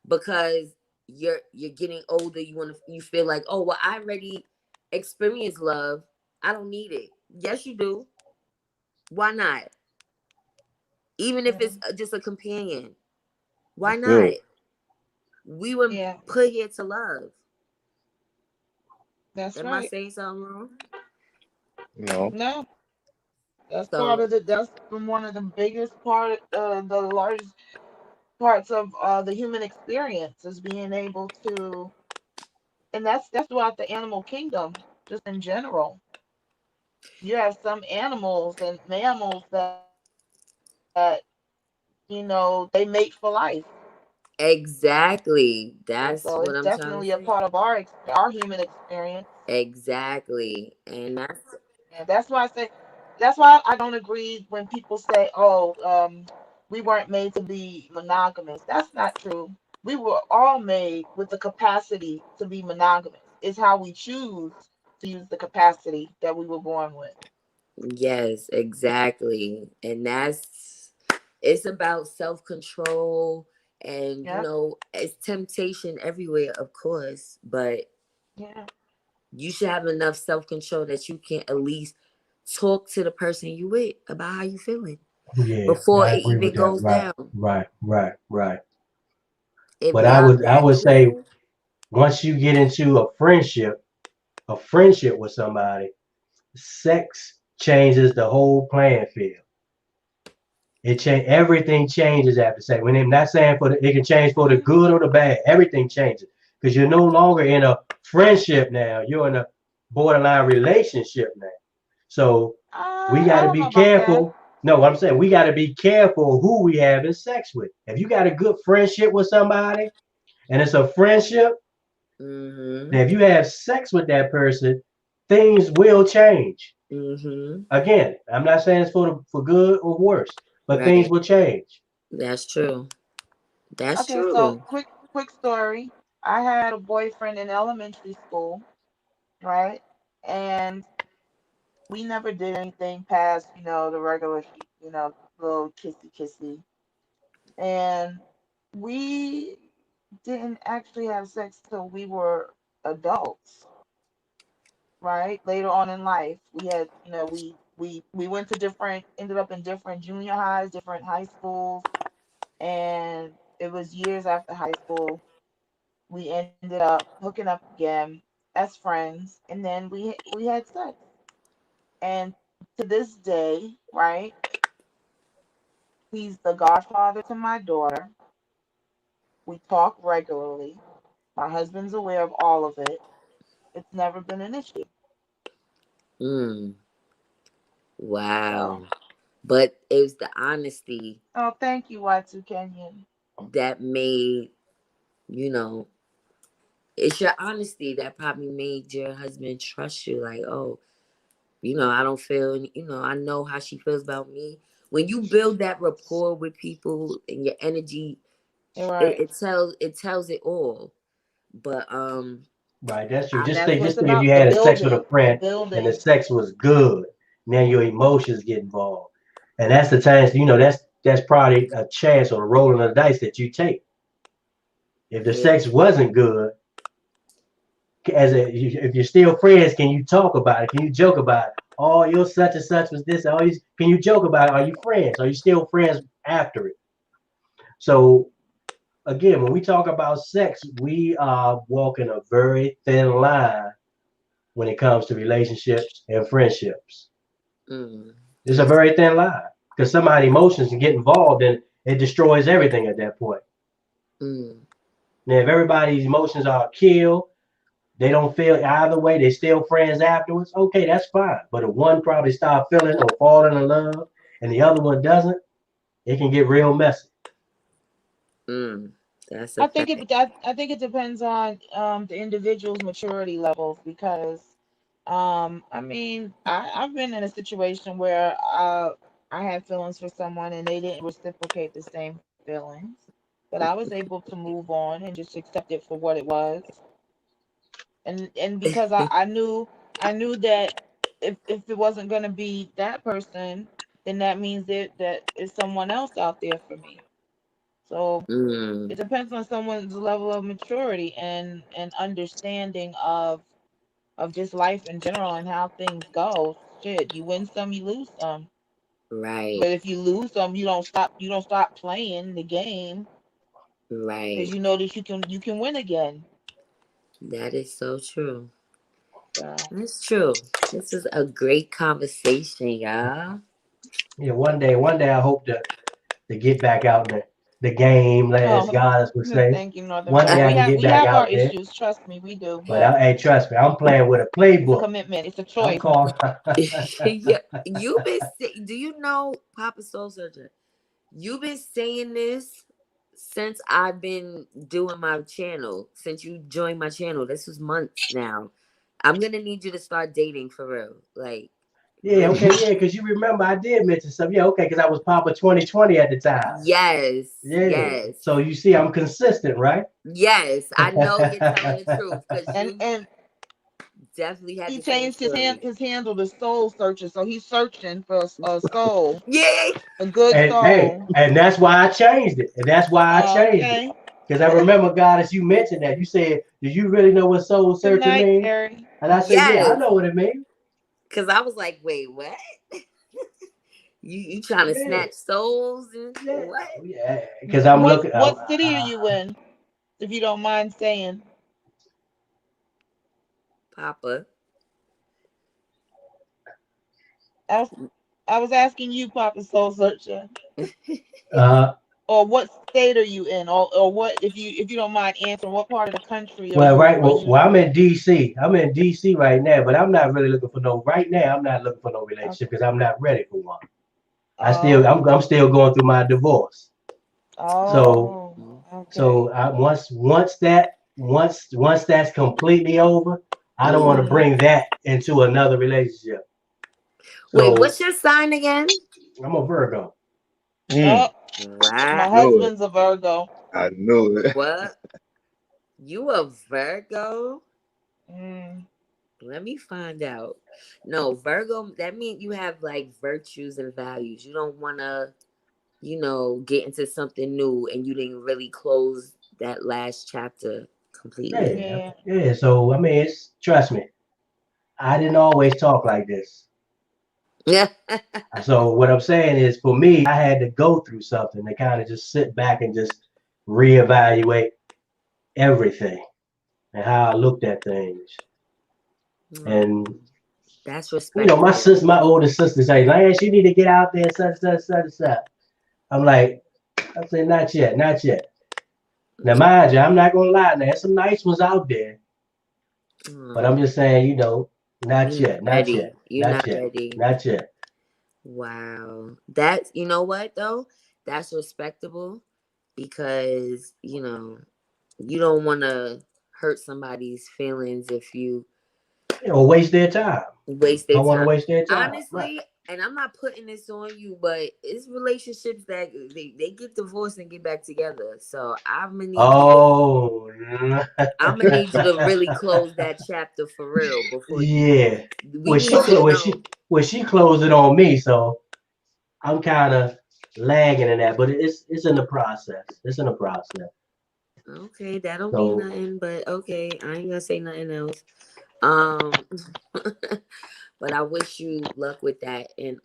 because you're getting older. You feel like, oh well, I already experienced love, I don't need it. Yes, you do. Why not? Even if Yeah. it's just a companion. Why That's not? good. We were Yeah. put here to love. That's Am I right. saying something wrong? No. No, that's part So of the. That's been one of the biggest the largest parts of the human experience is being able to, and that's throughout the animal kingdom, just in general. You have some animals and mammals that they mate for life. exactly. So it's That's what I'm definitely trying a to part say. of our human experience. Exactly. And that's And that's why I don't agree when people say, "Oh, we weren't made to be monogamous." That's not true. We were all made with the capacity to be monogamous. It's how we choose to use the capacity that we were born with. yes, exactly. And it's about self-control, and Yep. it's temptation everywhere, of course, but Yeah. you should have enough self-control that you can at least talk to the person you with about how you feeling Yeah, before I it agree with even that. goes Right, down. right, right, right. If But y'all I that would say cool, once you get into a friendship with somebody, sex changes the whole playing field. Everything changes after sex. When I'm not saying it can change for the good or the bad. Everything changes because you're no longer in a friendship now. You're in a borderline relationship now. So we got I to don't be know about that. careful. No, what I'm saying, we got to be careful who we having sex with. If you got a good friendship with somebody and it's a friendship, mm-hmm, then if you have sex with that person, things will change. mm-hmm, Again, I'm not saying it's for good or worse, but things right, will change. that's true, that's Okay, so true. quick story. I had a boyfriend in elementary school, right? And we never did anything past, the regular, little kissy kissy. And we didn't actually have sex till we were adults, right? Later on in life, we had, we went to ended up in different junior highs, different high schools, and it was years after high school. We ended up hooking up again as friends, and then we had sex. And to this day, right? He's the godfather to my daughter. We talk regularly. My husband's aware of all of it. It's never been an issue. Mm, So, wow. But it was the honesty oh, thank you, Y2 Kenyon. that made, you know, it's your honesty that probably made your husband trust you. Like, oh, I don't feel, I know how she feels about me. When you build that rapport with people and your energy, You're right. it tells it all. But Right, that's true. And Just that's think, what it's just think if you about. The had a sex with a building. The friend and the building. sex was good, now your emotions get involved, and that's the chance. That's probably a chance or a roll of the dice that you take. If the yeah, sex wasn't good, if you're still friends, can you talk about it? Can you joke about it? Oh, your such and such was this. Oh, can you joke about it? Are you friends? Are you still friends after it? So again, when we talk about sex, we are walking a very thin line when it comes to relationships and friendships. It's a that's very thin line because somebody's emotions can get involved and it destroys everything at that point. mm, Now, if everybody's emotions are killed, they don't feel either way, they're still friends afterwards, okay, that's fine. But if one probably start feeling or falling in love and the other one doesn't, it can get real messy. mm, that's a I think fact. it depends on the individual's maturity levels because I mean I've been in a situation where I had feelings for someone and they didn't reciprocate the same feelings, but I was able to move on and just accept it for what it was, and because I knew that if it wasn't going to be that person, then that means that it's someone else out there for me. So Mm, it depends on someone's level of maturity and understanding of just life in general and how things go. Shit, you win some, you lose some. right, But if you lose some, you don't stop playing the game because right. you know that you can win again. That is so true. So That's true. This is a great conversation, y'all. Yeah, one day I hope to get back out in the game, as oh, God would say. thank you, Northern One Mom. day I We can have get we back have our out there. issues. Trust me, we do. But But hey, trust me, I'm playing with a it's a playbook. commitment. It's a I'm choice. calling. Yeah, do you know, Papa Soul Surgeon? You've been saying this since I've been doing my channel, since you joined my channel. This was months now. I'm gonna need you to start dating for real. Like, Yeah, really. okay, yeah, because you remember I did mention something. Yeah, okay, because I was Papa 2020 at the time. Yes, Yeah. yes, So you see, I'm consistent, right? yes. I know you're telling the truth because you And definitely had he the same changed story. his handle to Soul Searcher, so he's searching for a soul, Yeah. a good And hey, soul. and that's why I changed it. And that's why I changed it. Okay. Because I remember, God, as you mentioned that, you said, "Do you really know what soul Good searching night, means?" Terry. And I said, "Yeah, I Yes. know what it means." Cause I was like, wait, what? You trying to Yeah, snatch souls and yeah, what? yeah. Because I'm looking. What city are you in, if you don't mind saying? Papa. I was I was asking you, Papa Soul Searcher, uh, or what state are you in, or what if you don't mind answering, what part of the country are well, you right. are Well, you? I'm in DC. I'm in DC right now, but I'm not really looking for no. Right now, I'm not looking for no Okay. relationship because I'm not ready for one. Oh, I'm still going through my divorce. So oh, Mm. okay. once that's completely over, I don't want to Mhm. bring that into another relationship. Wait, So what's your sign again? I'm a Virgo. Oh, my Wow. Knew it. husband's a Virgo. I knew it. What? You a Virgo? Mm. Let me find out. No, Virgo, that means you have like virtues and values. You don't want to, get into something new and you didn't really close that last chapter completely. Yeah, Yeah. yeah. So I mean, trust me, I didn't always talk like this. Yeah. So what I'm saying is, for me, I had to go through something to kind of just sit back and just reevaluate everything and how I looked at things. Oh, And that's my respectable. my older sister say, Lance, you need to get out there, such, such, such, such. I'm like, I said, not yet, not yet. Now, mind you, I'm not gonna lie. Now, there's some nice ones out there, but I'm just saying, you know, not You're not yet, not ready. yet, You're not not yet, ready. not yet. Wow. That's, you know what though? That's respectable because, you don't want to hurt somebody's feelings if you Or waste their time. waste I their want to time. waste their time, right? Honestly, and I'm not putting this on you, but it's relationships that they get divorced and get back together. So Oh, I'm gonna need you to really close that chapter for real before you. yeah. We Well, need to know. she closed it on me, so I'm kind of lagging in that, but it's in the process. It's in the process. Okay, that don't mean So nothing, but okay, I ain't gonna say nothing else. Um, but I wish you luck with that, and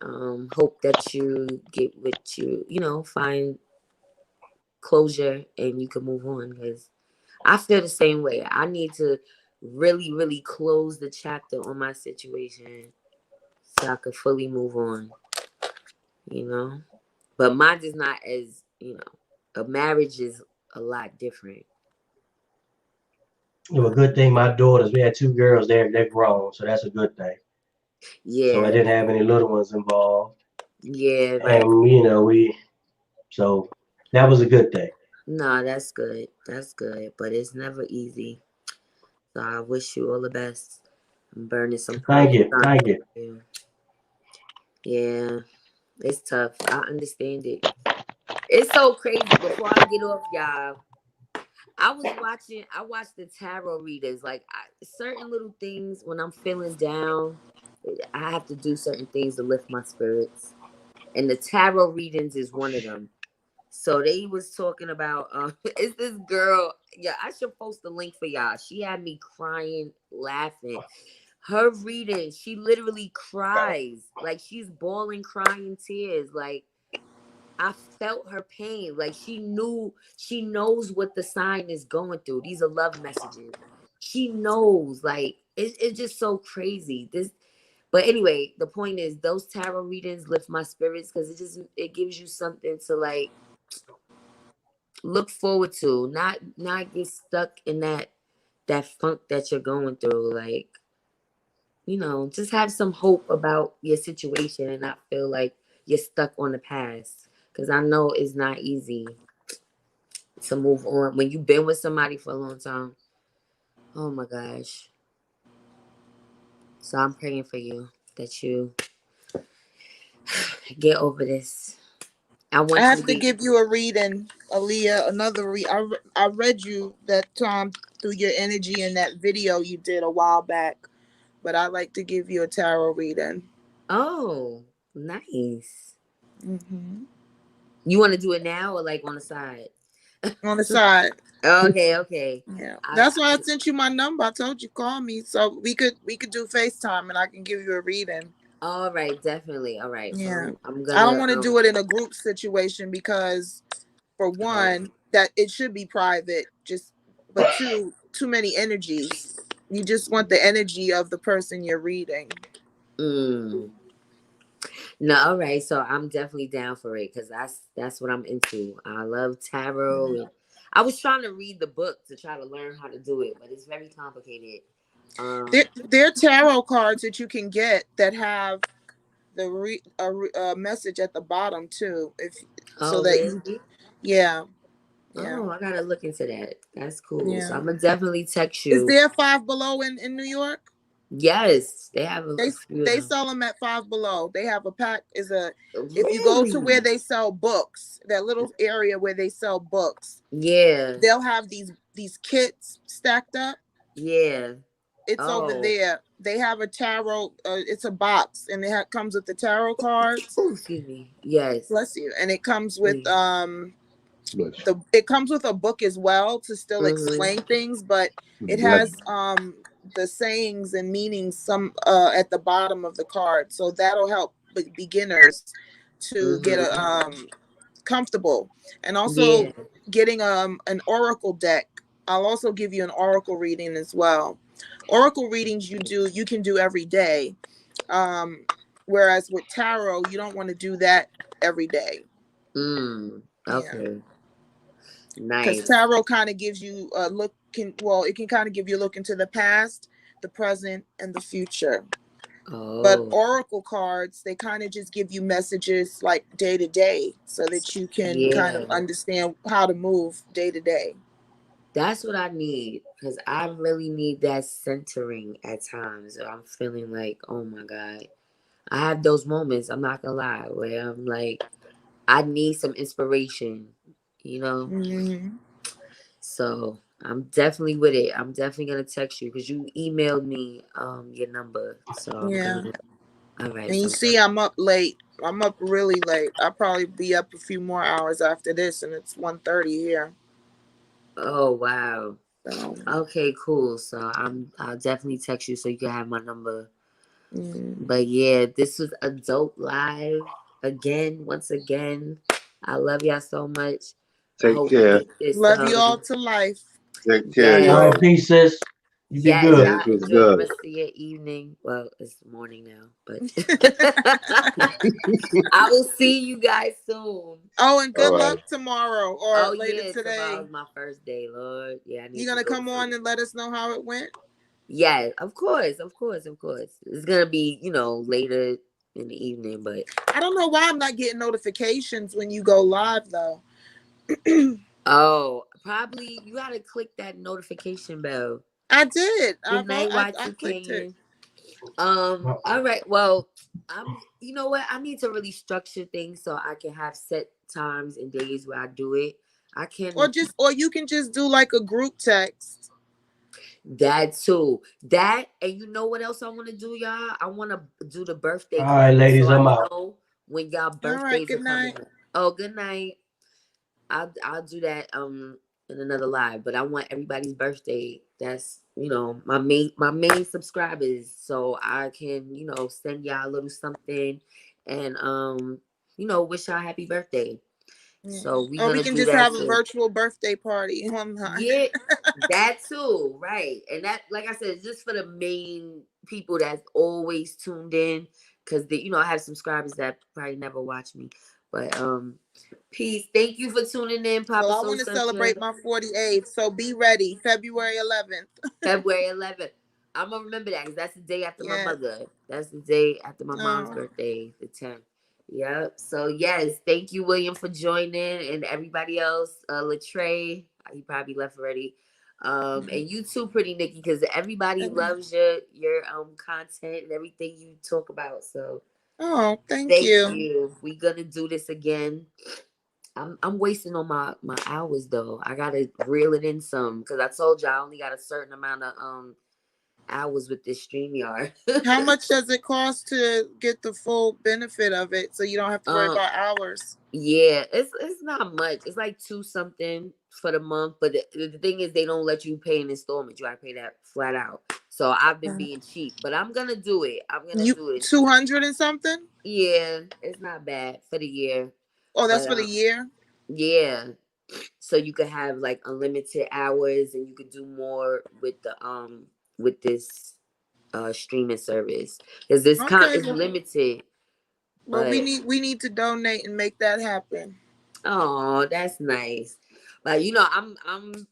hope that you get what find closure and you can move on. Because I feel the same way. I need to really, really close the chapter on my situation so I could fully move on. You know, but mine is not as a marriage is a lot different. a good thing my daughters, we had two girls there, they're grown, so that's a good thing. So I Yeah, didn't have any little ones involved. yeah, that. And so that was a good thing. No, that's good. That's good. But it's never easy. So I wish you all the best. I'm burning some Thank projects you. on Thank you. you. Yeah, it's tough. I understand it. It's so crazy. Before I get off, y'all, I watched the tarot readers. Like certain little things when I'm feeling down, I have to do certain things to lift my spirits. And the tarot readings is one of them. So they was talking about it's this girl. Yeah, I should post the link for y'all. She had me crying, laughing. Her reading, she literally cries. Like she's bawling, crying tears. Like I felt her pain. Like she knows what the sign is going through. These are love messages. She knows. Like it's just so crazy. But anyway, the point is those tarot readings lift my spirits because it gives you something to like look forward to, not get stuck in that funk that you're going through. Like, just have some hope about your situation and not feel like you're stuck on the past. Because I know it's not easy to move on when you've been with somebody for a long time. Oh my gosh. So I'm praying for you that you get over this. I I want you to have to be. give you a reading, Aaliyah. Another read. I read you that time through your energy in that video you did a while back, but I like to give you a tarot reading. Oh, nice. Hmm. You want to do it now or like on the side? On the side. Okay, okay. Yeah, I, that's why I sent you my number. I told you call me so we could do FaceTime and I can give you a reading. all right, definitely. All right. So Yeah, I'm I don't gonna want to do it in a group situation because, for oh, one, that it should be private. But two, too many energies. You just want the energy of the person you're reading. mm. No, all right. So I'm definitely down for it because that's what I'm into. I love tarot and I was trying to read the book to try to learn how to do it, but it's very complicated. There are tarot cards that you can get that have a message at the bottom too. If so Oh that really? you, yeah, yeah, Oh, I gotta look into that. That's cool. So yeah. I'm gonna definitely text Is you. there Five Below in New York? Yes, they have They a few of they them. sell them at Five Below. They have a pack. If you go to where Really? they sell books, that little area where they sell books, Yeah. they'll have these kits stacked up. Yeah. It's over Oh. there. They have a tarot. It's a box, and comes with the tarot cards. Oh, excuse me. Yes. Bless you. And it comes with Please. it comes with a book as well to still Mm-hmm. explain things, but it Bless. has the sayings and meanings some at the bottom of the card, so that'll help beginners to get a Mm-hmm. comfortable. And Yeah. also getting an oracle deck. I'll also give you an oracle reading as well. Oracle readings you can do every day, um whereas with tarot you don't want to do that every day. Mm. Yeah. Okay. Nice. Because tarot kind of gives you a look. It can kind of give you a look into the past, the present, and the future. But Oh, oracle cards, they kind of just give you messages like day to day, so that you can kind of yeah. understand how to move day to day. That's what I need, because I really need that centering at times. I'm feeling like, oh my God. I have those moments, I'm not gonna lie, where I'm like, I need some inspiration, you know? Mm-hmm. So I'm definitely with it. I'm definitely gonna text you because you emailed me your number. So I'm Yeah. gonna, all right. And you So see, I'm up late. I'm up really late. I'll probably be up a few more hours after this, and it's 1:30 here. oh wow. So, Okay, cool. So I'll definitely text you so you can have my number. mm. But yeah, this was a dope live again. Once again, I love y'all so much. I Take hope we care. get this. Love you all to life. Take care, Yes, All right, y'all. peace, sis. You be yes. good. Yes, Y'all it's enjoy the good. rest of your evening. Well, it's morning now, but I will see you guys soon. Oh, and All good right. luck tomorrow or Oh later yeah, today. tomorrow's my first day, Lord. Yeah, I You need to gonna go to come on sleep. and let us know how it went? Yeah, of course, of course, of course. It's gonna be, later in the evening, but I don't know why I'm not getting notifications when you go live though. oh, probably you gotta click that notification bell. I did. Good night, I clicked it. Y2K. All right. Well, you know what? I need to really structure things so I can have set times and days where I do it. I can Or you can just do like a group text. that too. That and you know what else I want to do, y'all? I want to do the birthday All right, cleanse so ladies, I I'm out. know when y'all All right, birthdays are good coming night. up. Oh, good night. I'll do that in another live, but I want everybody's birthday. That's my main subscribers, so I can send y'all a little something and wish y'all happy birthday. Yeah. So we Or we gonna can do just that have a too. virtual birthday party online. Yeah, that too, right? And that, like I said, is just for the main people that's always tuned in, because I have subscribers that probably never watch me, but peace. Thank you for tuning in, Well, Papa I Soul want to Sunshine. celebrate my 48th, so be ready. February 11th. February 11th. I'm gonna remember that because that's the day after my Yes. mother. That's the day after my mom's Oh. birthday, the 10th. Yep. So yes, thank you, William, for joining, and everybody else. Latre, he probably left already. And you too, Pretty Nikki, because everybody loves your content and everything you talk about. So Oh, thank thank you. you. We gonna do this again. I'm wasting on my hours though. I gotta reel it in some because I told you I only got a certain amount of hours with this StreamYard. How much does it cost to get the full benefit of it so you don't have to worry um about hours? yeah, it's not much. It's like two something for the month, but the thing is they don't let you pay an installment. You gotta pay that flat out. So I've been being cheap, but I'm gonna do it. I'm gonna You do it. 200 and something? Yeah, it's not bad for the year, Oh, that's but for the year? yeah. So you could have like unlimited hours, and you could do more with this streaming service because this Okay, is limited. well But we need to donate and make that happen. oh, that's nice. But I'm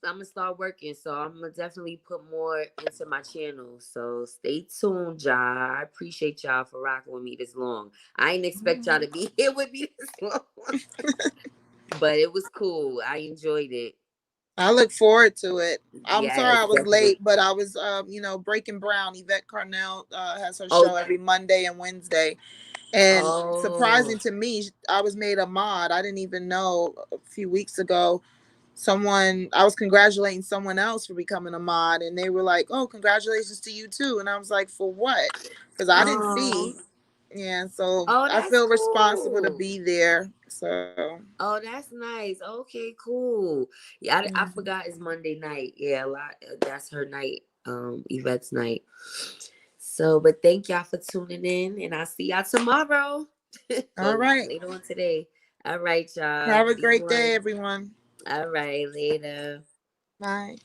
gonna start working, so I'm gonna definitely put more into my channel. So stay tuned, y'all. I appreciate y'all for rocking with me this long. I didn't expect y'all to be here with me this long, but it was cool. I enjoyed it. I look forward to it. I'm sorry Yes, I was definitely. late, but I was Breaking Brown. Yvette Carnell has her Oh, show every Monday and Wednesday. And oh, surprising to me, I was made a mod. I didn't even know a few weeks ago. I was congratulating someone else for becoming a mod, and they were like, "Oh, congratulations to you too." And I was like, "For what?" Because I didn't oh, see. Yeah, so oh, I that's feel responsible to cool. be there. So Oh, that's nice. Okay, cool. Yeah, I mm. forgot it's Monday night. Yeah, a lot. That's her night. Yvette's night. So, but thank y'all for tuning in, and I'll see y'all tomorrow. All Or right. later on today. All right, y'all. Have a Be great day, one. everyone. All right, later. Bye.